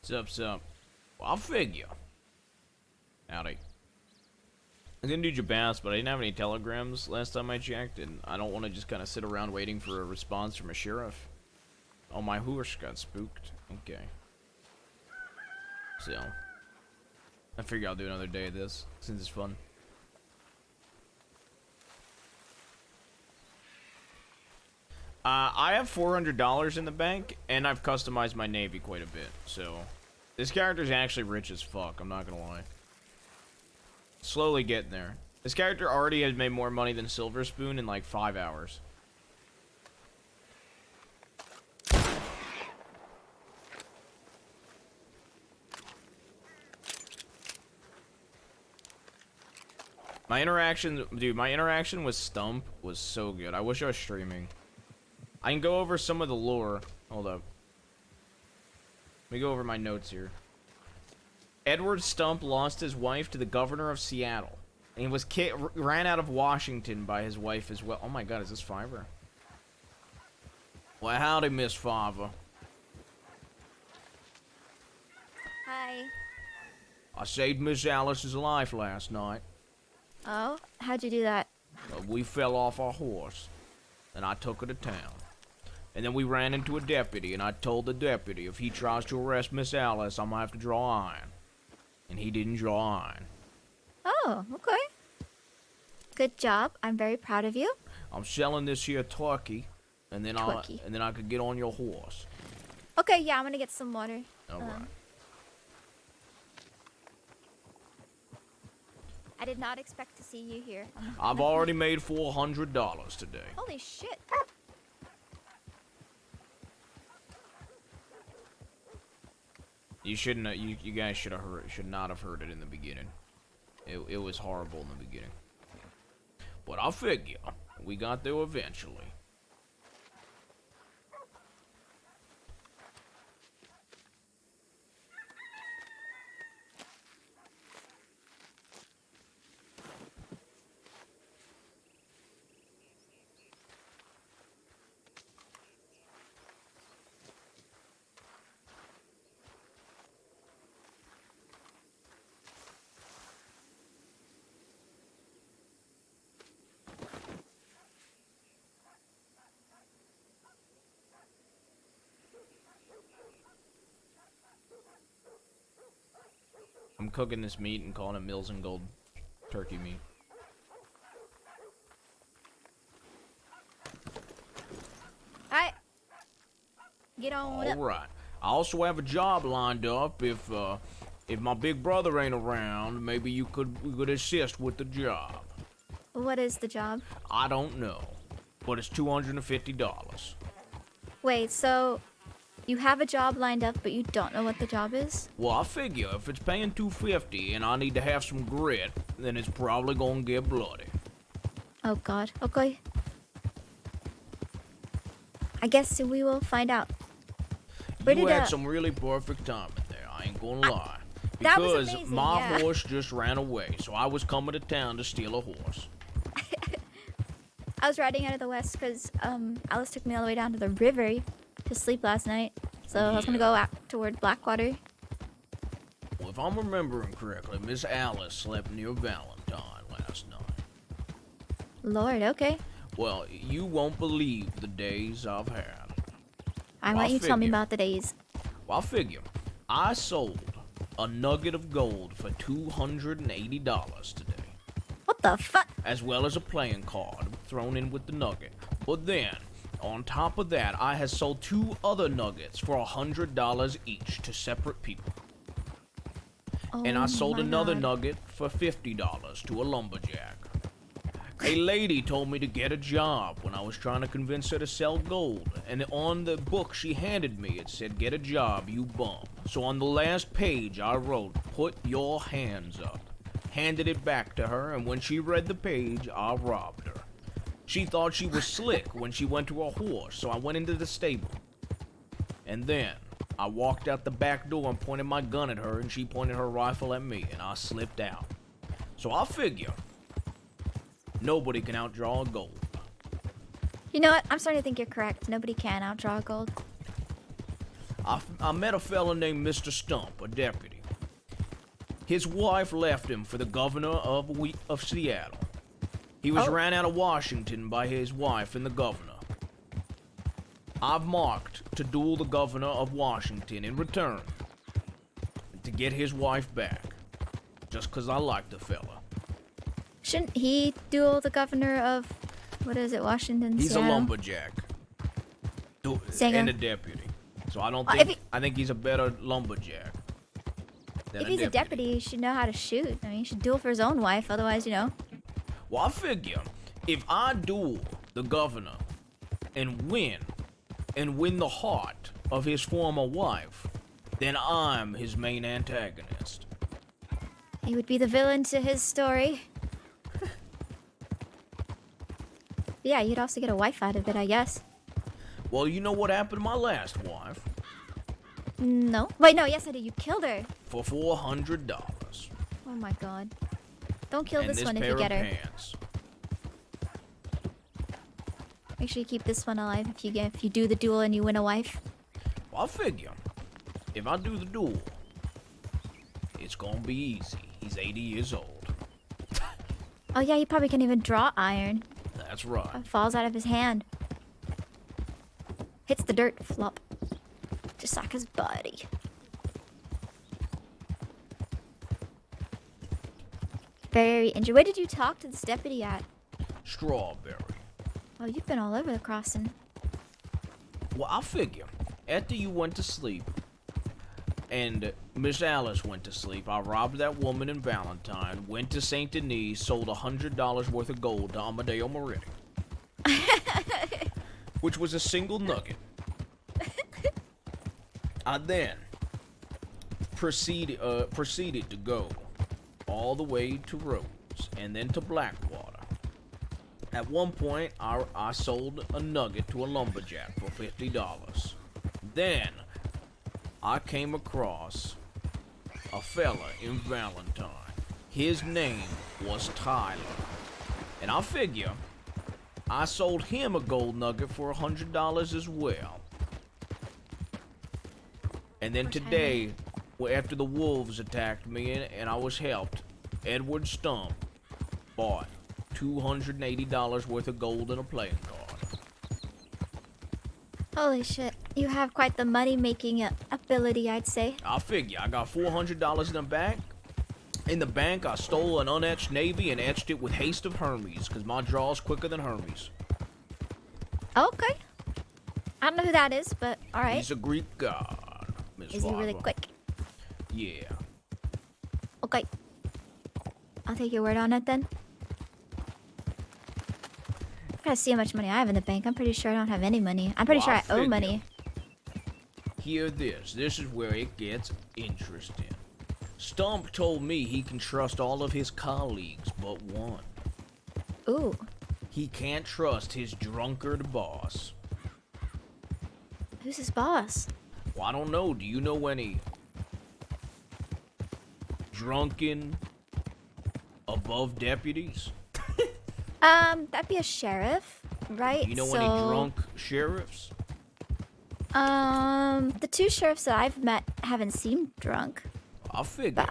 Sup? Well, I'll figure. Howdy. I didn't do your best, but I didn't have any telegrams last time I checked, and I don't want to just kind of sit around waiting for a response from a sheriff. Oh, my horse got spooked. Okay. So, I figure I'll do another day of this, since it's fun. I have $400 in the bank, and I've customized my navy quite a bit, so... This character's actually rich as fuck, I'm not gonna lie. Slowly getting there. This character already has made more money than Silver Spoon in like 5 hours. My interaction with Stump was so good. I wish I was streaming. I can go over some of the lore. Hold up. Let me go over my notes here. Edward Stump lost his wife to the governor of Seattle. And he was ran out of Washington by his wife as well. Oh my god, is this Fiverr? Well, howdy, Miss Fiverr. Hi. I saved Miss Alice's life last night. Oh? How'd you do that? We fell off our horse, and I took her to town. And then we ran into a deputy, and I told the deputy if he tries to arrest Miss Alice, I'm gonna have to draw iron. And he didn't draw iron. Oh, okay. Good job. I'm very proud of you. I'm selling this here turkey, and then I could get on your horse. Okay, yeah, I'm gonna get some water. All right. I did not expect to see you here. I've already made $400 today. Holy shit. You shouldn't. You guys should not have heard it in the beginning. It was horrible in the beginning. But I figure we got there eventually. I'm cooking this meat and calling it Mills and Gold turkey meat. Alright. Get on up. Alright. I also have a job lined up. If my big brother ain't around, maybe we could assist with the job. What is the job? I don't know, but it's $250. Wait, so you have a job lined up, but you don't know what the job is? Well, I figure if it's paying $250 and I need to have some grit, then it's probably gonna get bloody. Oh god. Okay. I guess we will find out. You had some really perfect timing there, I ain't gonna lie. That was Because amazing, my yeah. horse just ran away, so I was coming to town to steal a horse. I was riding out of the west because Alice took me all the way down to the river to sleep last night. So I was gonna go out toward Blackwater. Well, if I'm remembering correctly, Miss Alice slept near Valentine last night. Lord, okay. Well, you won't believe the days I've had. I want you to tell me about the days. Well, I figure I sold a nugget of gold for $280 today. What the fuck? As well as a playing card thrown in with the nugget. But then, on top of that, I had sold 2 other nuggets for $100 each to separate people. Oh, And I sold another God. nugget for $50 to a lumberjack. A lady told me to get a job when I was trying to convince her to sell gold. And on the book she handed me, it said, "Get a job, you bum." So on the last page, I wrote, "Put your hands up." Handed it back to her, and when she read the page, I robbed her. She thought she was slick when she went to her horse, so I went into the stable. And then, I walked out the back door and pointed my gun at her, and she pointed her rifle at me, and I slipped out. So I figure, nobody can outdraw a gold. You know what? I'm starting to think you're correct. Nobody can outdraw gold. I met a fella named Mr. Stump, a deputy. His wife left him for the governor of Seattle. He was ran out of Washington by his wife and the governor. I've marked to duel the governor of Washington in return to get his wife back, just 'cause I like the fella. Shouldn't he duel the governor of, what is it, Washington? He's Seattle? a lumberjack Singer. and a deputy, so I don't Well, think I think he's a better lumberjack than If he's a deputy, he should know how to shoot. I mean, he should duel for his own wife, otherwise, you know. Well, I figure if I duel the governor and win the heart of his former wife, then I'm his main antagonist. He would be the villain to his story. Yeah, you'd also get a wife out of it, I guess. Well, you know what happened to my last wife? No. Wait, no, yes I did. You killed her. For $400. Oh my god. Don't kill And this one if pair you get of her. pants. Make sure you keep this one alive if you do the duel and you win a wife. Well, I figure if I do the duel, it's gonna be easy. He's 80 years old. Oh yeah, he probably can't even draw iron. That's right. It falls out of his hand. Hits the dirt, flop. Just like his body. Very injured. Where did you talk to this deputy at? Strawberry. Oh, you've been all over the crossing. Well, I figure after you went to sleep and Miss Alice went to sleep, I robbed that woman in Valentine, went to St. Denis, sold $100 worth of gold to Amadeo Moretti. Which was a single nugget. I then proceeded to go all the way to Rhodes and then to Blackwater. At one point, I sold a nugget to a lumberjack for $50. Then, I came across a fella in Valentine. His name was Tyler. And I figure I sold him a gold nugget for $100 as well. And then today, after the wolves attacked me and I was helped, Edward Stump bought $280 worth of gold and a playing card. Holy shit. You have quite the money-making ability, I'd say. I figure I got $400 in the bank. In the bank, I stole an unetched navy and etched it with haste of Hermes, because my draw's quicker than Hermes. Okay. I don't know who that is, but alright. He's a Greek god, Miss Is he really Farber. quick? Yeah. Okay. I'll take your word on it then. I gotta see how much money I have in the bank. I'm pretty sure I don't have any money. I'm pretty Well, sure I I owe figure. money. Hear this. This is where it gets interesting. Stump told me he can trust all of his colleagues but one. Ooh. He can't trust his drunkard boss. Who's his boss? Well, I don't know. Do you know any drunken above deputies? That'd be a sheriff, right? You know any drunk sheriffs? The two sheriffs that I've met haven't seemed drunk. I figure.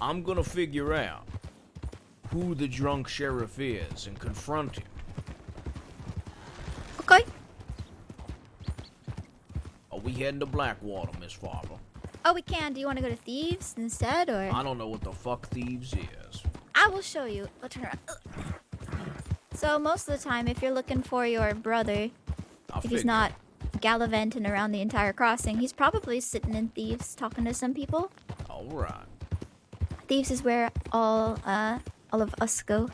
I'm gonna figure out who the drunk sheriff is and confront him. Okay. Are we heading to Blackwater, Miss Farber? Oh, we can. Do you want to go to Thieves instead, or? I don't know what the fuck Thieves is. I will show you. I'll turn around. So most of the time, if you're looking for your brother, if he's not gallivanting around the entire crossing, he's probably sitting in Thieves talking to some people. All right. Thieves is where all of us go.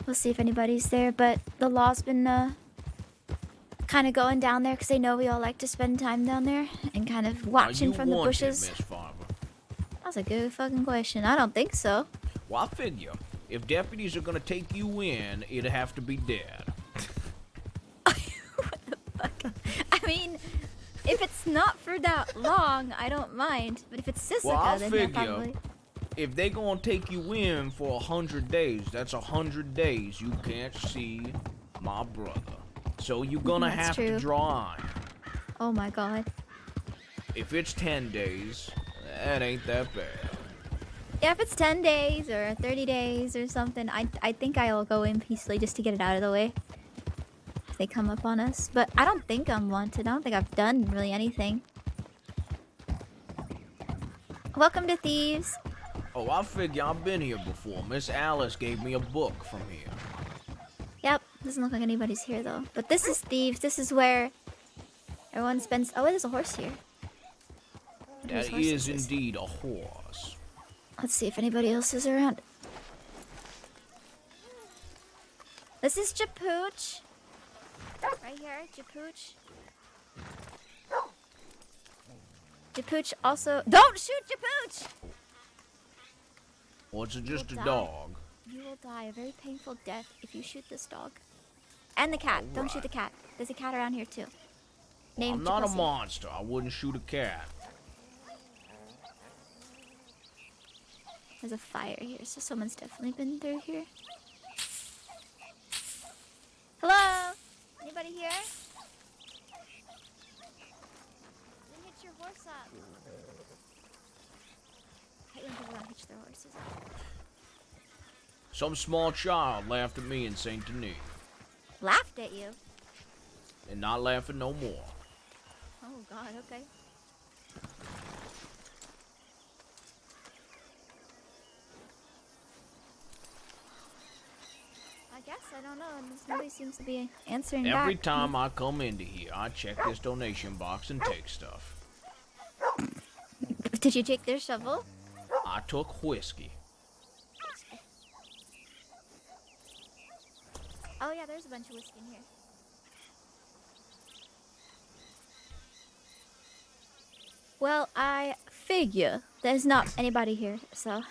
We'll see if anybody's there, but the law's been kind of going down there because they know we all like to spend time down there and kind of watching from the bushes. Miss Farber? That's a good fucking question. I don't think so. Well, I figure if deputies are gonna take you in, it'd have to be dead. What the fuck? I mean, if it's not for that long, I don't mind. But if it's Sissika, Well, I then yeah, figure probably. if they gonna take you in for 100 days, that's 100 days you can't see my brother. So you're gonna have to draw iron. Oh my god. If it's 10 days, that ain't that bad. Yeah, if it's 10 days or 30 days or something, I think I'll go in peacefully just to get it out of the way. If they come up on us. But I don't think I'm wanted. I don't think I've done really anything. Welcome to Thieves. Oh, I figure I've been here before. Miss Alice gave me a book from here. Yep, doesn't look like anybody's here though. But this is Thieves. This is where everyone spends... Oh, wait, there's a horse here. That is indeed a horse. Let's see if anybody else is around. This is Japooch. Right here, Japooch. Japooch also... Don't shoot Japooch! Or is it just a dog? You will die a very painful death if you shoot this dog. And the cat. Don't shoot the cat. There's a cat around here too. Named I'm not a Japussy. monster. I wouldn't shoot a cat. There's a fire here, so someone's definitely been through here. Hello? Anybody here? Then hitch your horse up. I hate when people don't hitch their horses up. Some small child laughed at me in Saint Denis. Laughed at you? And not laughing no more. Oh god, okay. I guess, I don't know. Nobody seems to be answering back. Every time I come into here, I check this donation box and take stuff. Did you take their shovel? I took whiskey. Oh yeah, there's a bunch of whiskey in here. Well, I figure there's not anybody here, so...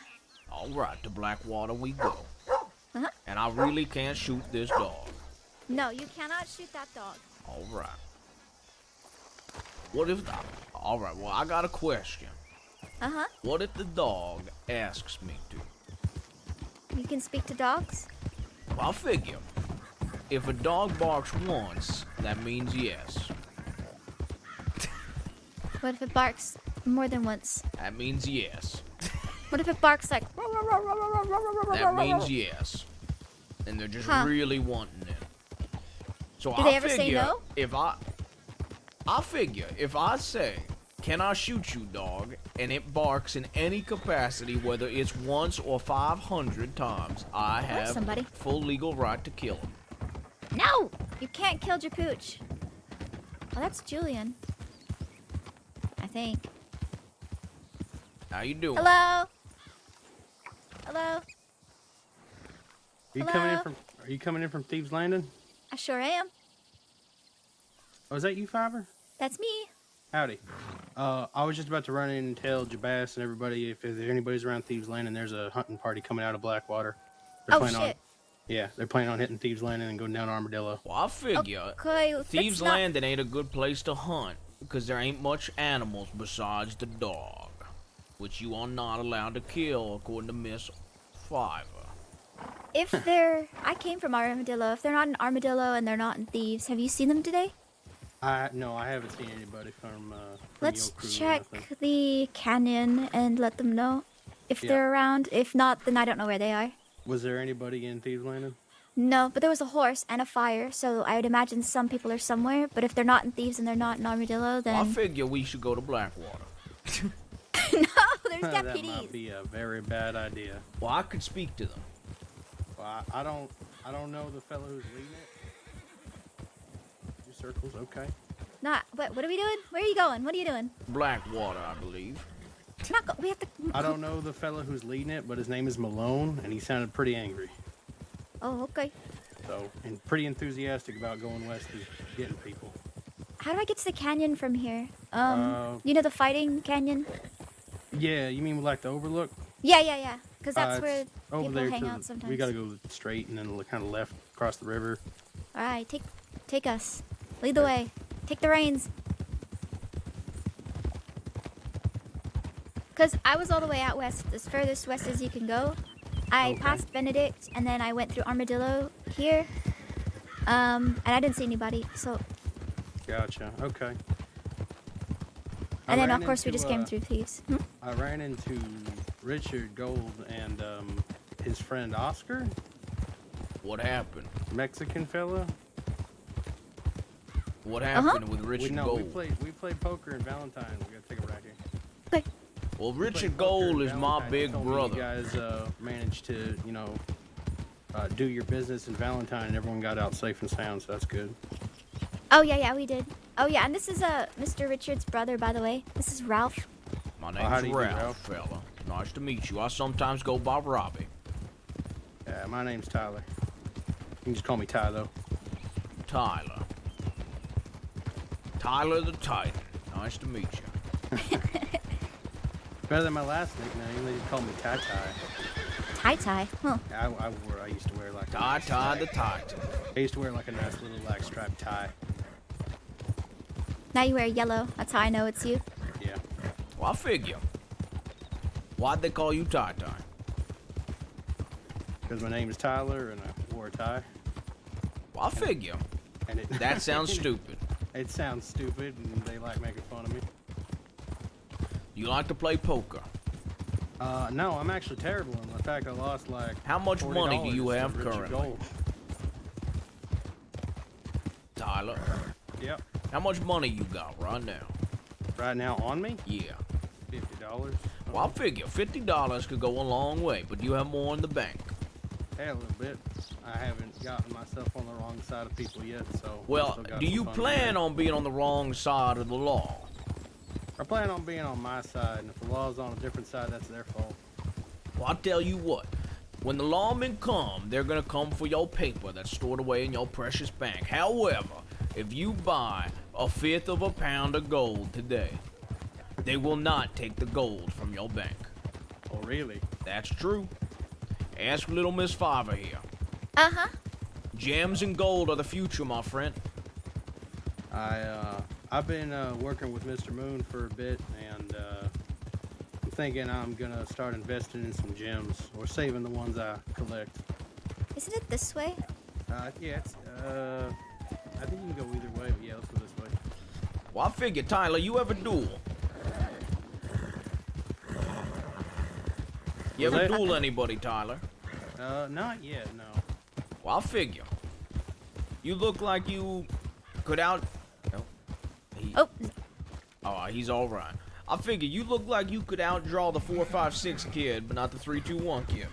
Alright, to Blackwater we go. Uh-huh. And I really can't shoot this dog. No, you cannot shoot that dog. Alright. What if... Alright, well, I got a question. Uh-huh. What if the dog asks me to? You can speak to dogs? Well, I'll figure. If a dog barks once, that means yes. What if it barks more than once? That means yes. What if it barks like... That means yes. And they're just really wanting it. So Do they ever say no? If I figure, if I say, can I shoot you, dog? And it barks in any capacity, whether it's once or 500 times, I have full legal right to kill him. No! You can't kill Japooch. Oh, that's Julian. I think. How you doing? Hello? Hello? Are you coming in from Thieves Landing? I sure am. Oh, is that you, Fiverr? That's me. Howdy. I was just about to run in and tell Jabas and everybody if anybody's around Thieves Landing, there's a hunting party coming out of Blackwater. Oh, shit. They're planning on hitting Thieves Landing and going down Armadillo. Well, I figure Thieves Landing ain't a good place to hunt because there ain't much animals besides the dog, which you are not allowed to kill according to Miss Fiverr. If they're... I came from Armadillo. If they're not in Armadillo and they're not in Thieves, have you seen them today? No, I haven't seen anybody from Let's check the canyon and let them know if they're around. If not, then I don't know where they are. Was there anybody in Thieves Landing? No, but there was a horse and a fire, so I would imagine some people are somewhere. But if they're not in Thieves and they're not in Armadillo, then... Well, I figure we should go to Blackwater. No, there's deputies. That might be a very bad idea. Well, I could speak to them. Well, I don't know the fellow who's leading it. Two circles, okay. What are we doing? Where are you going? What are you doing? Blackwater, I believe. We have to... I don't know the fellow who's leading it, but his name is Malone, and he sounded pretty angry. Oh, okay. So, and pretty enthusiastic about going west and getting people. How do I get to the canyon from here? You know the fighting canyon? Yeah, you mean like the overlook? Yeah. Because that's where over people there hang out sometimes. We gotta go straight and then kind of left across the river. All right, take us. Lead the way. Take the reins. Because I was all the way out west, as furthest west as you can go. I passed Benedict, and then I went through Armadillo here. And I didn't see anybody, so... Gotcha, okay. And then, of course, we just came through Thieves. I ran into Richard Gold and his friend Oscar. What happened? Mexican fella. What happened with Richard Gold? We played poker in Valentine. We gotta take a break here. Okay. Well, Richard Gold is my big brother. You guys managed to, you know, do your business in Valentine, and everyone got out safe and sound, so that's good. Oh, yeah, we did. Oh, yeah, and this is Mr. Richard's brother, by the way. This is Ralph. My name's Ralph, fella. Nice to meet you. I sometimes go by Robbie. Yeah, my name's Tyler. You can just call me Ty, though. Tyler. Tyler the Titan. Nice to meet you. Better than my last nickname. They just call me Ty Ty. Ty, huh? I used to wear like Ty the Titan. I used to wear like a nice little like striped tie. Now you wear yellow. That's how I know it's you. Yeah. Well, I figure. Why'd they call you Ty Ty? Because my name is Tyler and I wore a tie. Well, I figure. And That sounds stupid. It sounds stupid, and they like making fun of me. You like to play poker? No, I'm actually terrible. In fact, I lost like. How much money do you have Richard currently? Gold. Tyler, Yep. how much money you got right now? Right now on me, Yeah. $50. Well, I figure $50 could go a long way, but you have more in the bank. Hey, a little bit. I haven't gotten myself on the wrong side of people yet, so. Well, do you plan on being on the wrong side of the law? I plan on being on my side, and if the law's on a different side, that's their fault. Well, I'll tell you what. When the lawmen come, they're gonna come for your paper that's stored away in your precious bank. However, if you buy a fifth of a pound of gold today, they will not take the gold from your bank. Oh, really? That's true. Ask little Miss Fiver here. Uh-huh. Gems and gold are the future, my friend. I've been working with Mr. Moon for a bit, and I'm thinking I'm gonna start investing in some gems or saving the ones I collect. Isn't it this way? Yeah, it's, I think you can go either way, but yeah, let's go this way. Well, I figure, Tyler, you ever duel? You ever duel anybody, Tyler? Not yet, no. Well, I figure. You look like you could out... Oh, he's all right. I figure you look like you could outdraw the 456 kid, but not the 321 kid.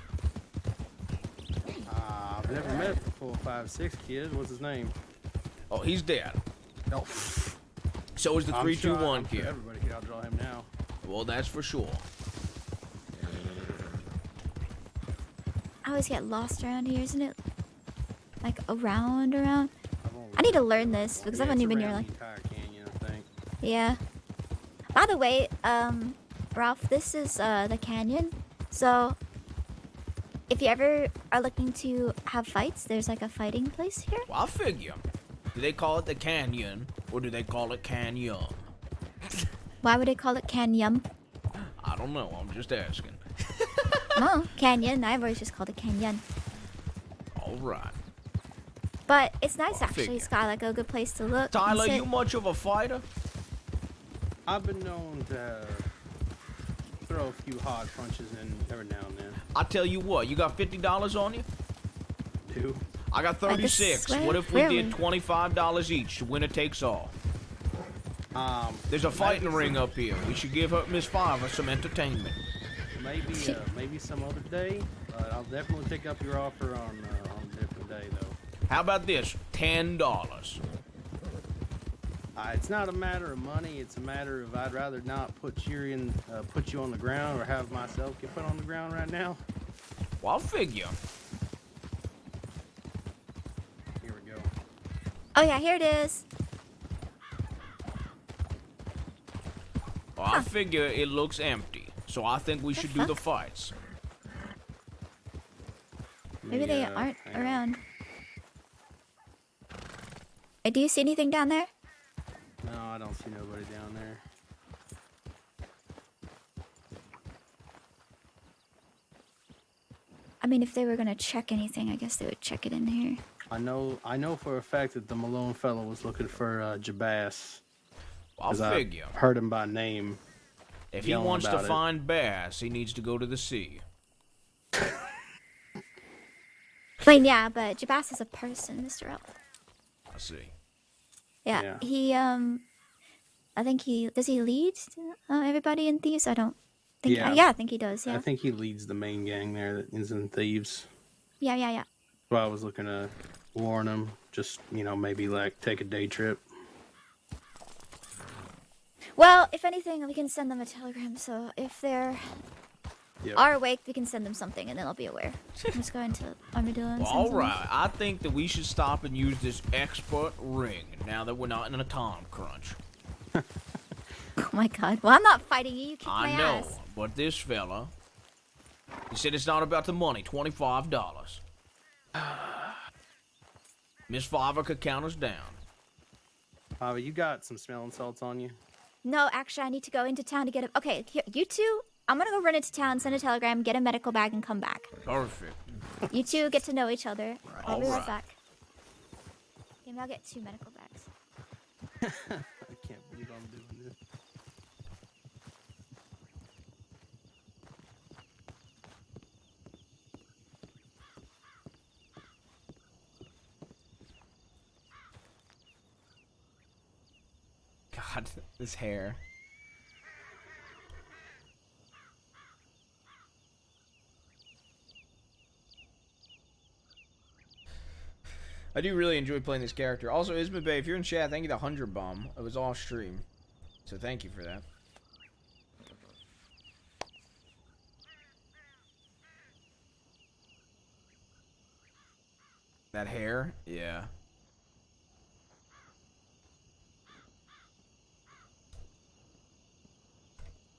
I've never met the 456 kid. What's his name? Oh, he's dead. Oh. So is the 321 I'm kid. sure everybody can outdraw him now. Well, that's for sure. I always get lost around here, isn't it? Like around. I need to learn this because I've only been here like. The entire canyon, I think. Yeah. By the way, Ralph, this is the canyon. So, if you ever are looking to have fights, there's like a fighting place here. Well, I figure. Do they call it the canyon, or do they call it canyon? Why would they call it canyon? I don't know. I'm just asking. No, canyon. I've always just called it canyon. All right. But it's nice I'll actually. figure. It's got like a good place to look. and Tyler, sit. you much of a fighter? I've been known to throw a few hard punches in every now and then. I tell you what, you got $50 on you? Two. I got Like a 36. sweat, What if we really? did $25 each? The winner takes all. There's a fighting ring up here. We should give her Miss Fiver some entertainment. Maybe some other day. I'll definitely pick up your offer on a different day, though. How about this? $10. It's not a matter of money. It's a matter of I'd rather not put you on the ground or have myself get put on the ground right now. Well, I'll figure. Here we go. Oh yeah, here it is. Well, I figure it looks empty. So I think we should do the fights. Maybe they Yeah, aren't hang on. around. Hey, do you see anything down there? No, I don't see nobody down there. I mean, if they were gonna check anything, I guess they would check it in here. I know for a fact that the Malone fellow was looking for Jabbass. I'll figure. I heard him by name. If he wants to find Bass, he needs to go to the sea. I mean, yeah, but Jabbass is a person, Mr. Elf. I see. Yeah, he, I think does he lead everybody in Thieves? I don't think, I think he does, yeah. I think he leads the main gang there that is in Thieves. Yeah. So I was looking to warn him, just, maybe, like, take a day trip. Well, if anything, we can send them a telegram, so if they're are awake, we can send them something, and then they'll be aware. Let's go into Armadillo and send alright, I think that we should stop and use this expert ring, now that we're not in a time crunch. Oh my god, well, I'm not fighting you, you kicked my I know, ass. but this fella, he said it's not about the money, $25. Miss Fiver could count us down. Fiver, you got some smelling salts on you? No, actually, I need to go into town to get a... Okay, here, you two, I'm gonna go run into town, send a telegram, get a medical bag, and come back. Perfect. You two get to know each other. I'll be right Alright. back. Okay, I'll get 2 medical bags. I can't believe I'm doing this. God, this hair. I do really enjoy playing this character. Also, Isma Bay, if you're in chat, thank you to 100 Bomb. It was off stream. So thank you for that. That hair? Yeah.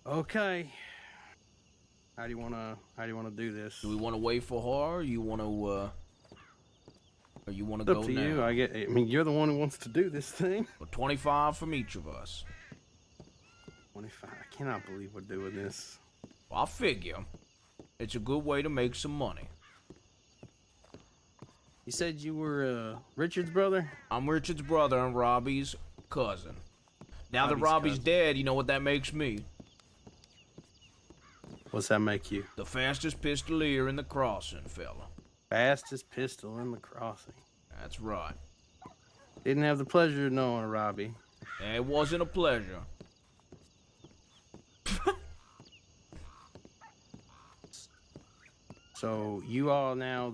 Okay. How do you wanna do this? Do we want to wait for her, or you want to, or you want to It's go up to now? you. I mean, you're the one who wants to do this thing. Well, 25 from each of us. 25. I cannot believe we're doing this. Well, I figure it's a good way to make some money. You said you were Richard's brother? I'm Richard's brother and Robbie's cousin. Now that Robbie's cousin. dead, you know what that makes me? What's that make you? The fastest pistolier in the crossing, fella. Fastest pistol in the crossing. That's right. Didn't have the pleasure of knowing Robbie. And it wasn't a pleasure. So you all now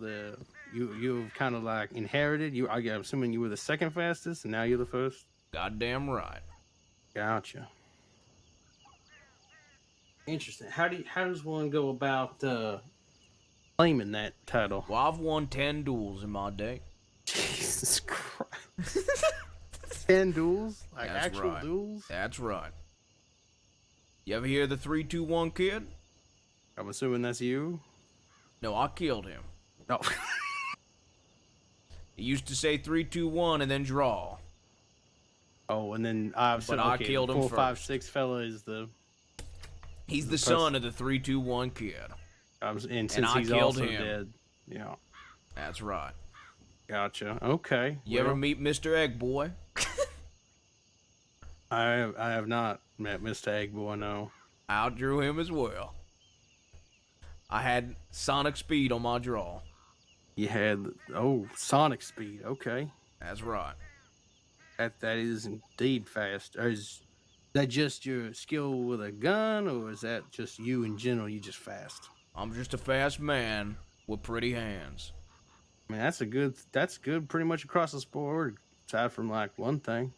you've kind of like inherited. I'm assuming you were the second fastest, and now you're the first. Goddamn right. Gotcha. Interesting. How does one go about claiming that title? Well, I've won 10 duels in my day. Jesus Christ. 10 duels? Like That's actual right. duels? That's right. You ever hear the 3-2-1 kid? I'm assuming that's you? No, I killed him. No. He used to say 3-2-1 and then draw. Oh, and then I killed him 4, 5, first. 6 fella is the... He's the son of the 3-2-1 kid. And since I he's killed also him. dead. Yeah. That's right. Gotcha. Okay. You ever meet Mr. Egg Boy? I have not met Mr. Egg Boy, no. I outdrew him as well. I had Sonic Speed on my draw. You had Sonic Speed. Okay. That's right. That is indeed fast. Or is that just your skill with a gun, or is that just you in general? You just fast? I'm just a fast man with pretty hands. I mean, that's good pretty much across the board, aside from like one thing.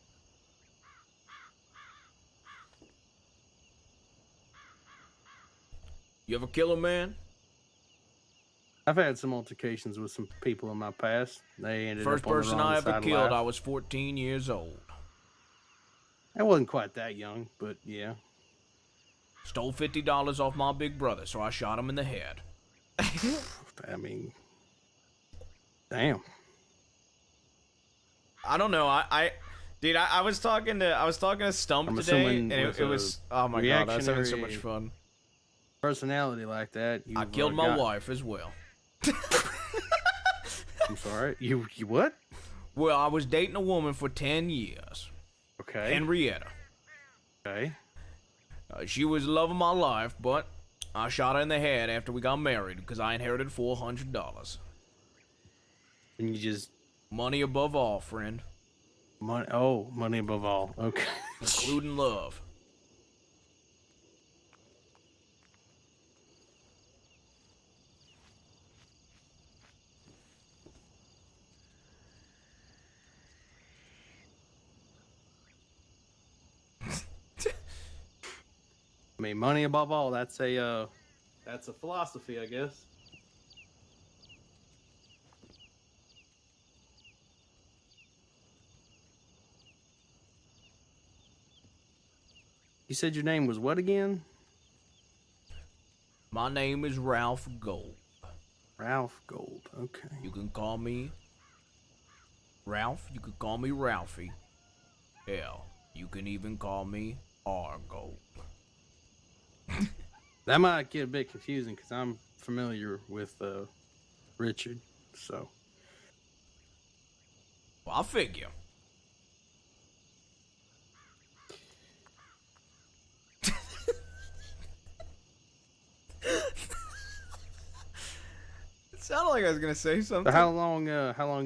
You ever kill a man? I've had some altercations with some people in my past. They ended First up on the person wrong I side ever of killed, I life. was 14 years old. I wasn't quite that young, but yeah. Stole $50 off my big brother, so I shot him in the head. I mean, damn. I don't know. Dude, I was talking to Stump I'm today, assuming and with it was oh my god, I was having so much reactionary fun. Personality like that. I killed my wife as well. I'm sorry. You what? Well, I was dating a woman for 10 years. Okay. Henrietta. Okay. She was the love of my life, but I shot her in the head after we got married because I inherited $400. And you just Money above all, friend. money. Oh, money above all. Okay. Including love. I mean, money above all. That's a philosophy, I guess. You said your name was what again? My name is Ralph Gold. Ralph Gold. Okay. You can call me Ralph. You can call me Ralphie. Hell, you can even call me R Gold. That might get a bit confusing because I'm familiar with Richard. So. Well, I figure. It sounded like I was gonna say something. How long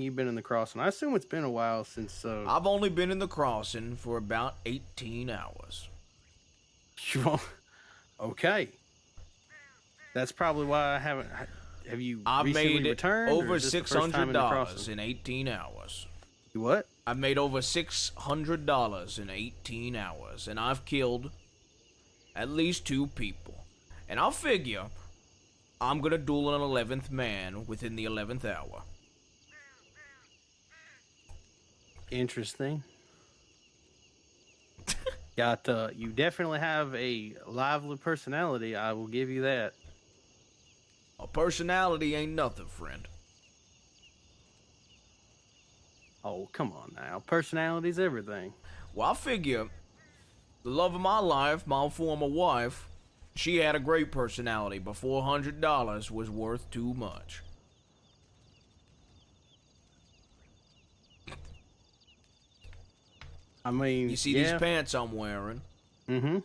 you been in the crossing? I assume it's been a while since. I've only been in the crossing for about 18 hours. Okay. That's probably why I haven't. Have you I've recently made returned? over or is this the first time in the $600 crossing? in 18 hours. You what? I've made over $600 in 18 hours, and I've killed at least 2 people. And I'll figure I'm gonna duel an 11th man within the 11th hour. Interesting. You definitely have a lively personality. I will give you that. A personality ain't nothing, friend. Oh, come on now. Personality's everything. Well, I figure the love of my life, my former wife, she had a great personality, but $400 was worth too much. I mean, You see these pants I'm wearing? Mm-hmm.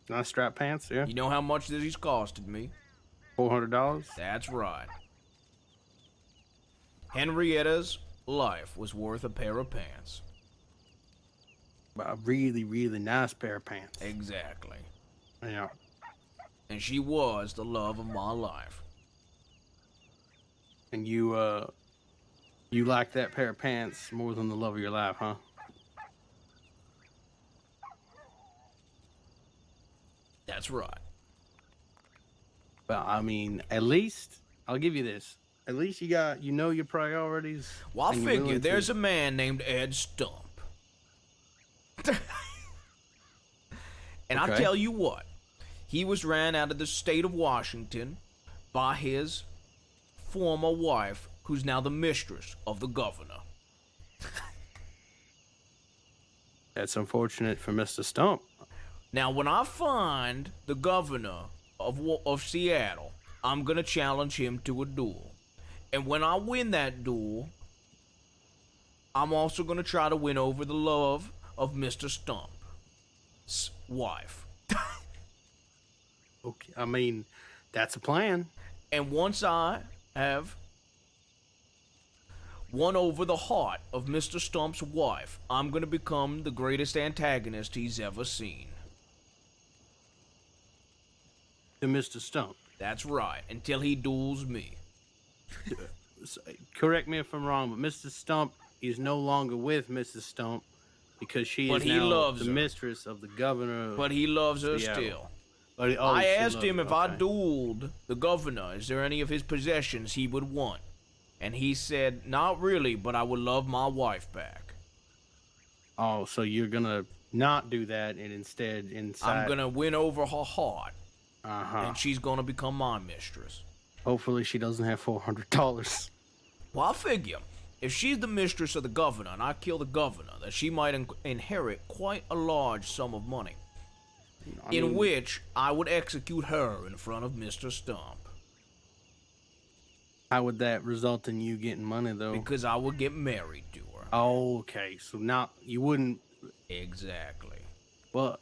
Nice strap pants, yeah. You know how much these costed me? $400. That's right. Henrietta's life was worth a pair of pants. A really, really nice pair of pants. Exactly. Yeah. And she was the love of my life. And you like that pair of pants more than the love of your life, huh? That's right. Well, I mean, at least I'll give you this. At least you know your priorities. Well, I and you're figure willing there's to... a man named Ed Stump. And I'll Okay. tell you what. He was ran out of the state of Washington by his former wife, who's now the mistress of the governor. That's unfortunate for Mr. Stump. Now, when I find the governor of Seattle, I'm gonna challenge him to a duel. And when I win that duel, I'm also gonna try to win over the love of Mr. Stump's wife. Okay, I mean, that's a plan. And once I have won over the heart of Mr. Stump's wife, I'm gonna become the greatest antagonist he's ever seen. To Mr. Stump. That's right, until he duels me. Correct me if I'm wrong, but Mr. Stump is no longer with Mrs. Stump because she But is he now loves the her. mistress of the governor. But he loves her Seattle. still. I I asked him if I dueled the governor, is there any of his possessions he would want? And he said, not really, but I would love my wife back. Oh, so you're gonna not do that and instead inside. I'm gonna win over her heart, Uh-huh. and she's gonna become my mistress. Hopefully she doesn't have $400. Well, I figure, if she's the mistress of the governor and I kill the governor, that she might inherit quite a large sum of money, in which I would execute her in front of Mr. Stump. How would that result in you getting money, though? Because I would get married to her. Oh, okay. So now you wouldn't. Exactly. Well,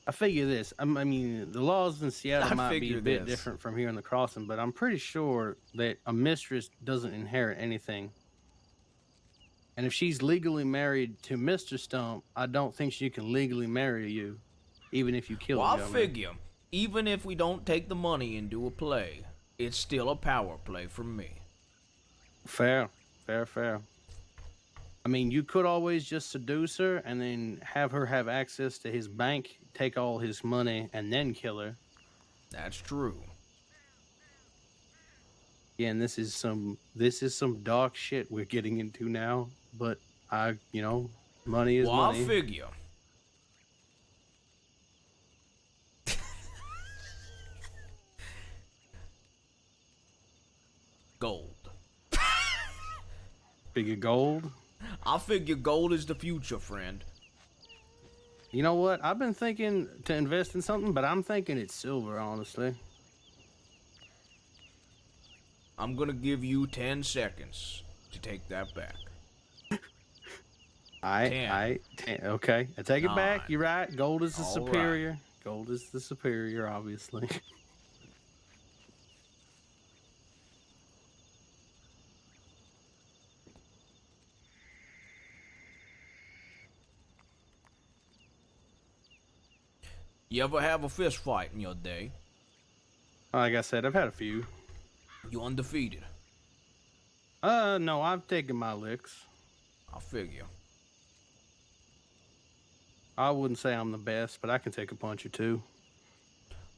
I figure this. I mean, the laws in Seattle I might be a figure bit this. different from here in the Crossing, but I'm pretty sure that a mistress doesn't inherit anything. And if she's legally married to Mr. Stump, I don't think she can legally marry you, even if you kill Well, the I young man. figure, even if we don't take the money and do a play, it's still a power play for me. Fair. I mean, you could always just seduce her and then have her have access to his bank, take all his money, and then kill her. That's true. Yeah, and this is some dark shit we're getting into now. But money is money. I figure. Gold. Figure gold. I figure gold is the future, friend. You know what? I've been thinking to invest in something, but I'm thinking it's silver, honestly. I'm gonna give you 10 seconds to take that back. Okay. I take it back. You're right. Gold is the superior. Right. Gold is the superior, obviously. You ever have a fist fight in your day? Like I said, I've had a few. You undefeated. No, I've taken my licks. I figure. I wouldn't say I'm the best, but I can take a punch or two.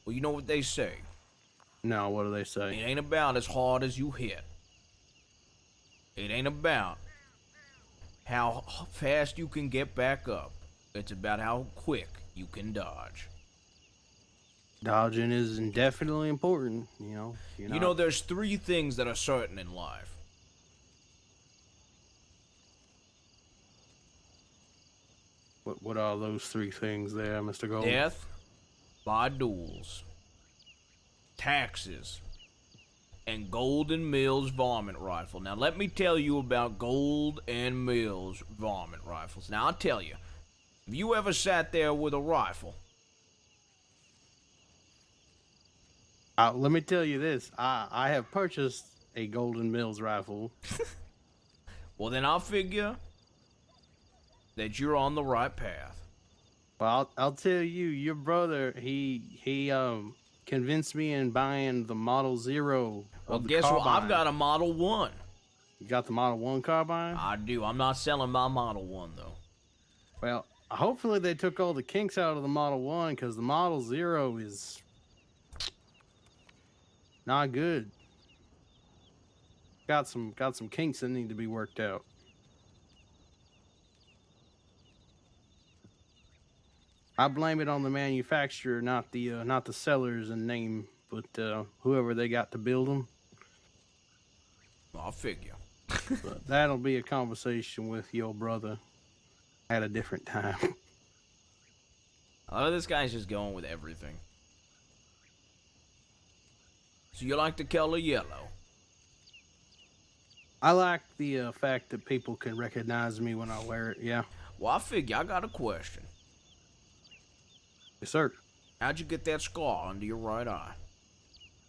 Well, you know what they say. No, what do they It say? ain't about as hard as you hit. It ain't about how fast you can get back up. It's about how quick you can dodge. Dodging is definitely important, you know. There's 3 things that are certain in life. What are those 3 things there, Mr. Gold? Death by duels, taxes, and Golden Mills varmint rifle. Now let me tell you about Gold and Mills varmint rifles. Now I'll tell you, have you ever sat there with a rifle? Let me tell you this. I have purchased a Golden Mills rifle. Well, then I'll figure that you're on the right path. Well, I'll tell you, your brother, he convinced me in buying the Model Zero. Well, guess what? I've got a Model 1. You got the Model 1 carbine? I do. I'm not selling my Model 1, though. Well, hopefully they took all the kinks out of the Model 1, because the Model Zero is not good. Got some kinks that need to be worked out. I blame it on the manufacturer, not the sellers in name, but whoever they got to build them. I'll figure. But that'll be a conversation with your brother at a different time. I love this guy's just going with everything. So you like the color yellow? I like the fact that people can recognize me when I wear it, yeah. Well, I figure I got a question. Yes, sir. How'd you get that scar under your right eye?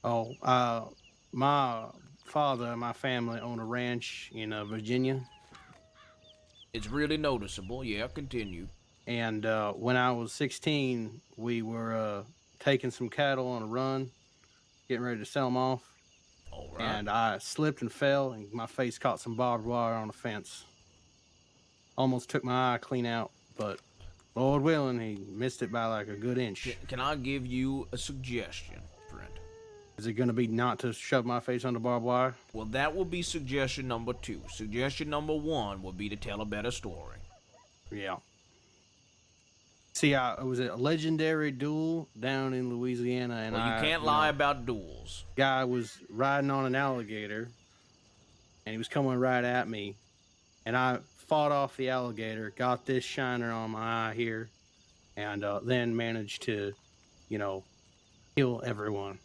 Oh, my father and my family own a ranch in Virginia. It's really noticeable. Yeah, continue. And when I was 16, we were taking some cattle on a run, getting ready to sell them off. All right. And I slipped and fell, and my face caught some barbed wire on a fence. Almost took my eye clean out, but Lord willing, he missed it by like a good inch. Can I give you a suggestion, friend? Is it going to be not to shove my face under barbed wire? Well, that will be suggestion number 2. Suggestion number 1 would be to tell a better story. Yeah. See, it was a legendary duel down in Louisiana, and Well, you can't lie about duels. Guy was riding on an alligator, and he was coming right at me, and I fought off the alligator, got this shiner on my eye here, and then managed to, kill everyone.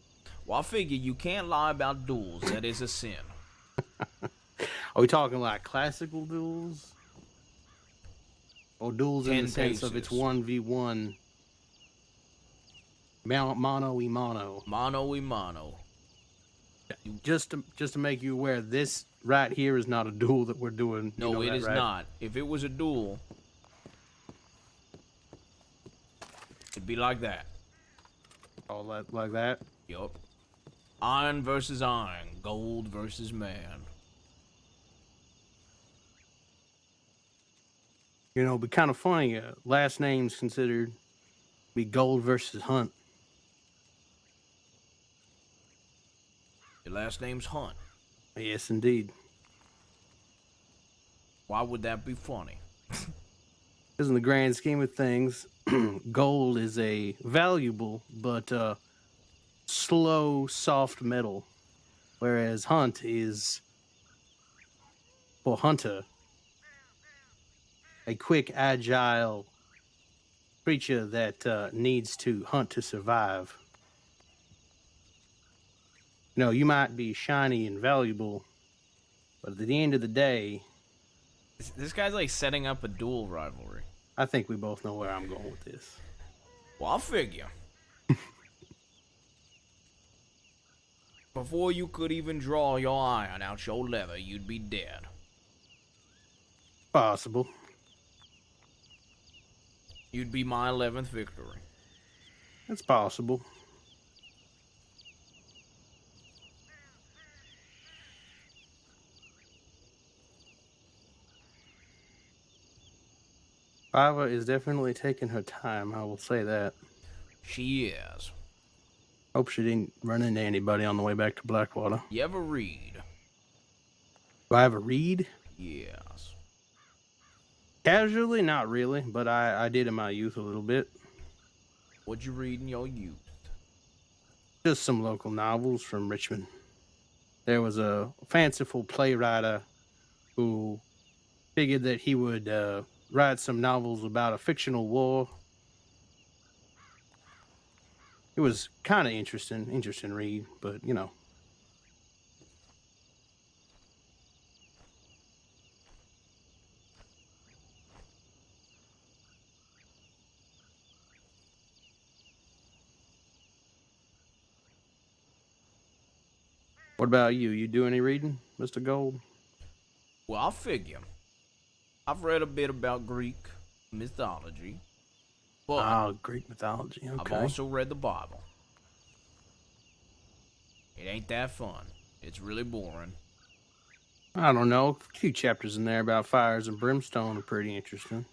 Well, I figure you can't lie about duels. That is a sin. Are we talking like classical duels? Or duels in the 10 sense of it's paces. 1v1, mano y mano? Mano y mano. Just to make you aware, this right here is not a duel that we're doing. You No, know it that, is right? not. If it was a duel, it'd be like that. All that like that. Yup. Iron versus iron. Gold versus man. You know, it'd be kind of funny. Last names considered be Gold versus Hunt. Your last name's Hunt. Yes, indeed. Why would that be funny? Because in the grand scheme of things, gold is a valuable but slow, soft metal, whereas Hunt is, for Hunter, a quick, agile creature that needs to hunt to survive. You know, you might be shiny and valuable, but at the end of the day, This guy's like setting up a duel rivalry. I think we both know where I'm going with this. Well, I'll figure. Before you could even draw your iron out your leather, you'd be dead. Possible. You'd be my 11th victory. It's possible. Ava is definitely taking her time, I will say that. She is. Hope she didn't run into anybody on the way back to Blackwater. You ever read? Do I have a read? Yes. Casually, not really, but I did in my youth a little bit. What'd you read in your youth? Just some local novels from Richmond. There was a fanciful playwright who figured that he would write some novels about a fictional war. It was kind of interesting read, but you know. What about you? You do any reading, Mr. Gold? Well, I'll figure. I've read a bit about Greek mythology, but Greek mythology. I've Okay. also read the Bible. It ain't that fun. It's really boring. I don't know. A few chapters in there about fires and brimstone are pretty interesting.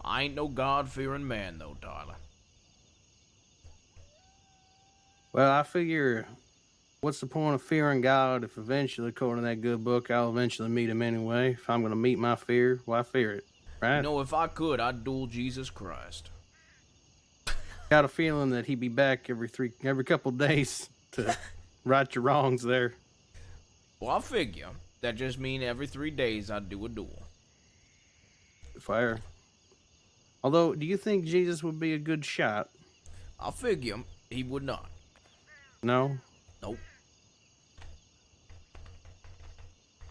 I ain't no God-fearing man, though, Tyler. Well, I figure, what's the point of fearing God if eventually, according to that good book, I'll eventually meet him anyway? If I'm going to meet my fear, why fear it, right? You know, if I could, I'd duel Jesus Christ. Got a feeling that he'd be back every couple days to right your wrongs there. Well, I figure. That just mean every 3 days I'd do a duel. Fire. Although, do you think Jesus would be a good shot? I figure he would not. No? Nope.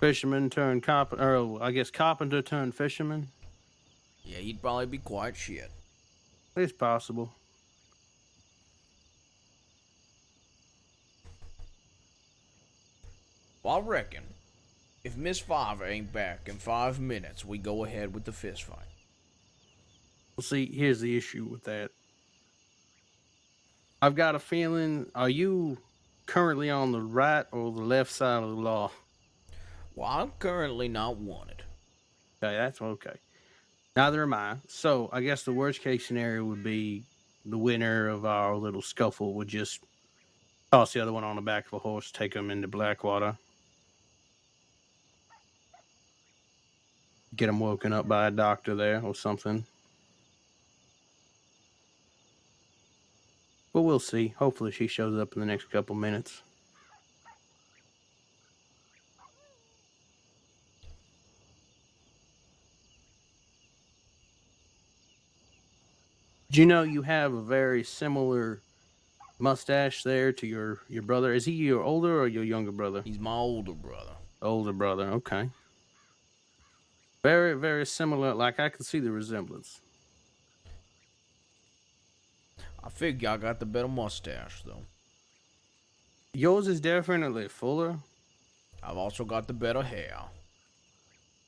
Fisherman turned carpenter, or I guess carpenter turned fisherman? Yeah, he'd probably be quite shit. It's possible. Well, I reckon if Miss Fiver ain't back in 5 minutes, we go ahead with the fist fight. Well, see, here's the issue with that. I've got a feeling, are you currently on the right or the left side of the law? Well, I'm currently not wanted. Okay, that's okay. Neither am I. So I guess the worst case scenario would be the winner of our little scuffle would just toss the other one on the back of a horse, take him into Blackwater. Get him woken up by a doctor there or something. But we'll see. Hopefully she shows up in the next couple minutes. Do you know you have a very similar mustache there to your brother? Is he your older or your younger brother? He's my older brother. Older brother. Okay. Very, very similar. Like I can see the resemblance. I figure I got the better mustache, though. Yours is definitely fuller. I've also got the better hair.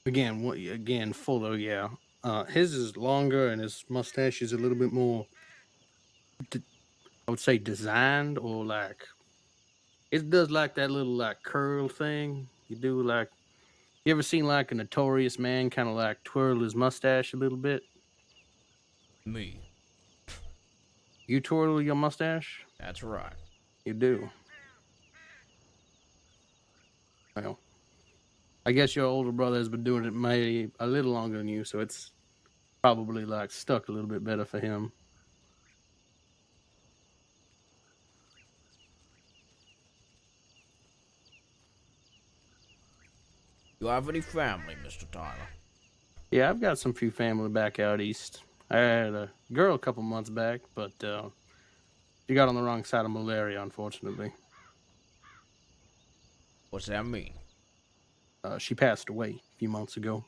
Again, fuller. Yeah. His is longer, and his mustache is a little bit more. I would say designed, or like it does like that little like curl thing you do. Like you ever seen like a notorious man kind of like twirl his mustache a little bit? Me. You twirl your mustache? That's right. You do. Well, I guess your older brother has been doing it maybe a little longer than you, so it's probably like stuck a little bit better for him. You have any family, Mr. Tyler? Yeah, I've got some few family back out east. I had a girl a couple months back, but she got on the wrong side of malaria, unfortunately. What's that mean? She passed away a few months ago.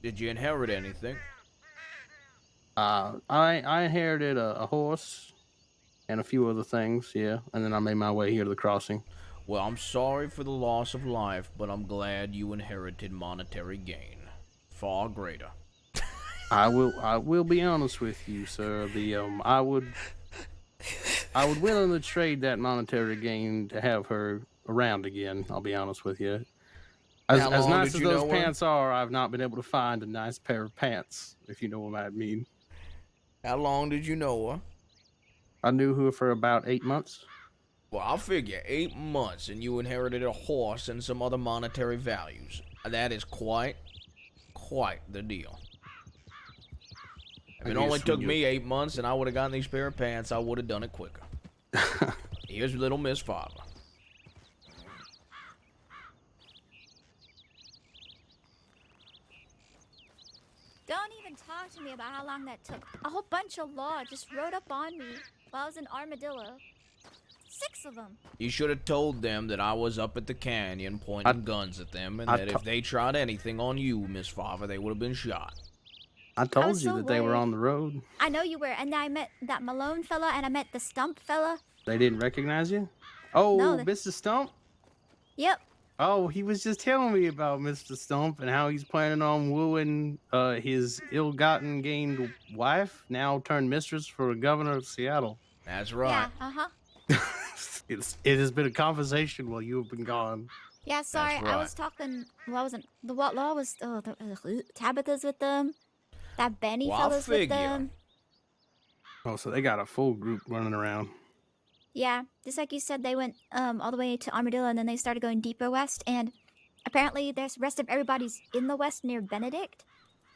Did you inherit anything? I inherited a horse and a few other things, yeah, and then I made my way here to the crossing. Well, I'm sorry for the loss of life, but I'm glad you inherited monetary gain. Far greater. I will be honest with you, sir. I would willingly trade that monetary gain to have her around again. I'll be honest with you. As nice as those pants are, I've not been able to find a nice pair of pants, if you know what I mean. How long did you know her? I knew her for about 8 months. Well, I'll figure 8 months and you inherited a horse and some other monetary values. That is quite the deal. If it only took me 8 months and I would have gotten these pair of pants, I would have done it quicker. Here's little Miss Father. Don't even talk to me about how long that took. A whole bunch of law just rode up on me while I was in Armadillo. 6 of them. You should have told them that I was up at the canyon pointing guns at them, and that if they tried anything on you, Miss Father, they would have been shot. I told you that they were on the road. I know you were, and I met that Malone fella, and I met the Stump fella. They didn't recognize you? Oh, No, Mr. Stump? Yep. Oh, he was just telling me about Mr. Stump and how he's planning on wooing his ill-gotten gained wife, now turned mistress for the governor of Seattle. That's right. Yeah, uh-huh. It has been a conversation while you have been gone. Yeah, sorry, That's right. I was talking. Well, I wasn't. The what law was? Tabitha's with them. That Benny fella's with them. Oh, so they got a full group running around. Yeah, just like you said, they went all the way to Armadillo, and then they started going deeper west. And apparently, the rest of everybody's in the west near Benedict.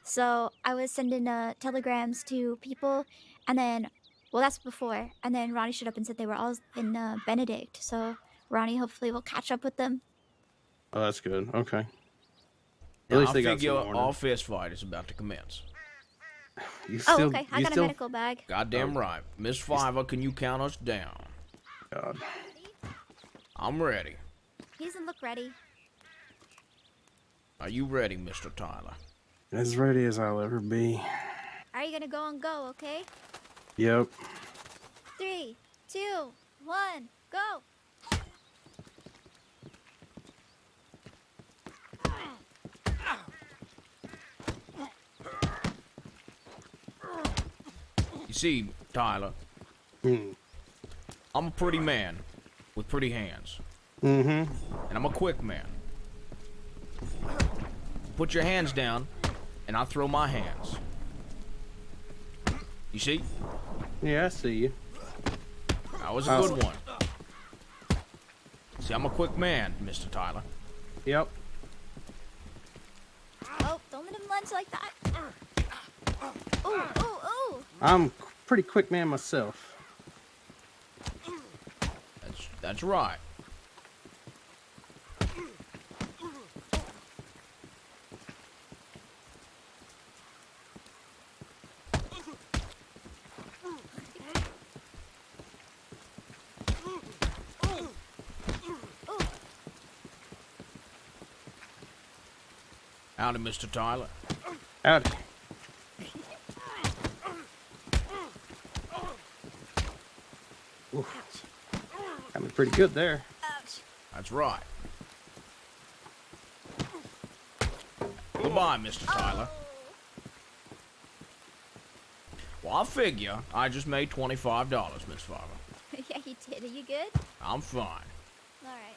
So I was sending telegrams to people, and then. Well, that's before. And then Ronnie showed up and said they were all in Benedict. So Ronnie hopefully will catch up with them. Oh, that's good. Okay. At least they got some warning. Our fist fight is about to commence. Okay. I got a medical bag. Goddamn right. Miss Fiver, can you count us down? God. I'm ready. He doesn't look ready. Are you ready, Mr. Tyler? As ready as I'll ever be. Are you gonna go and go, okay? Yep. 3, 2, 1, go! You see, Tyler, I'm a pretty man with pretty hands. And I'm a quick man. Put your hands down, and I throw my hands. You see? Yeah, I see you. That was a good one. See, I'm a quick man, Mr. Tyler. Yep. Oh, don't let him lunge like that. Ooh, ooh, ooh. I'm a pretty quick man myself. That's right. Howdy, Mr. Tyler. Howdy. Oof. Got me pretty good there. Ouch. That's right. Goodbye, Mr. Tyler. Well, I figure I just made $25, Miss Farmer. Yeah, you did. Are you good? I'm fine. All right.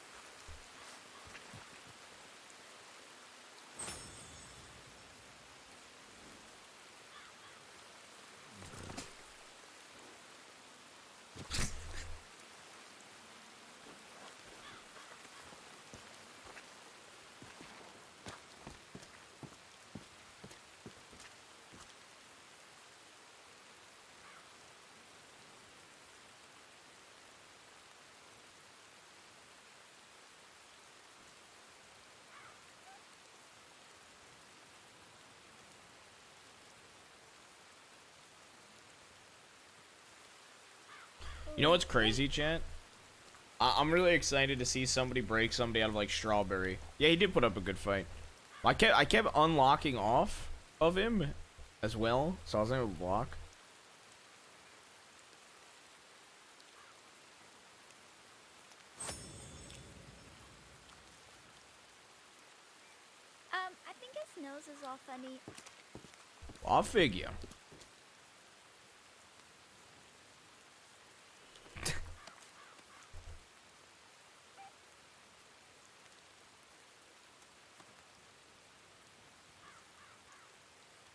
You know what's crazy, Chat? I'm really excited to see somebody break somebody out of like Strawberry. Yeah, he did put up a good fight. I kept unlocking off of him as well, so I was able to block. I think his nose is all funny. I'll figure.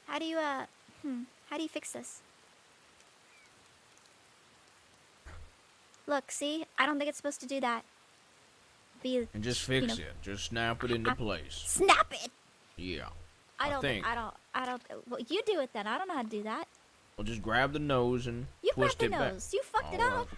How do you, how do you fix this? Look, see? I don't think it's supposed to do that. And just fix it. Just snap it into place. Snap it! Yeah. I don't think. well, you do it then. I don't know how to do that. Well, just grab the nose and You twist grabbed it the back. nose. You fucked it All right. up.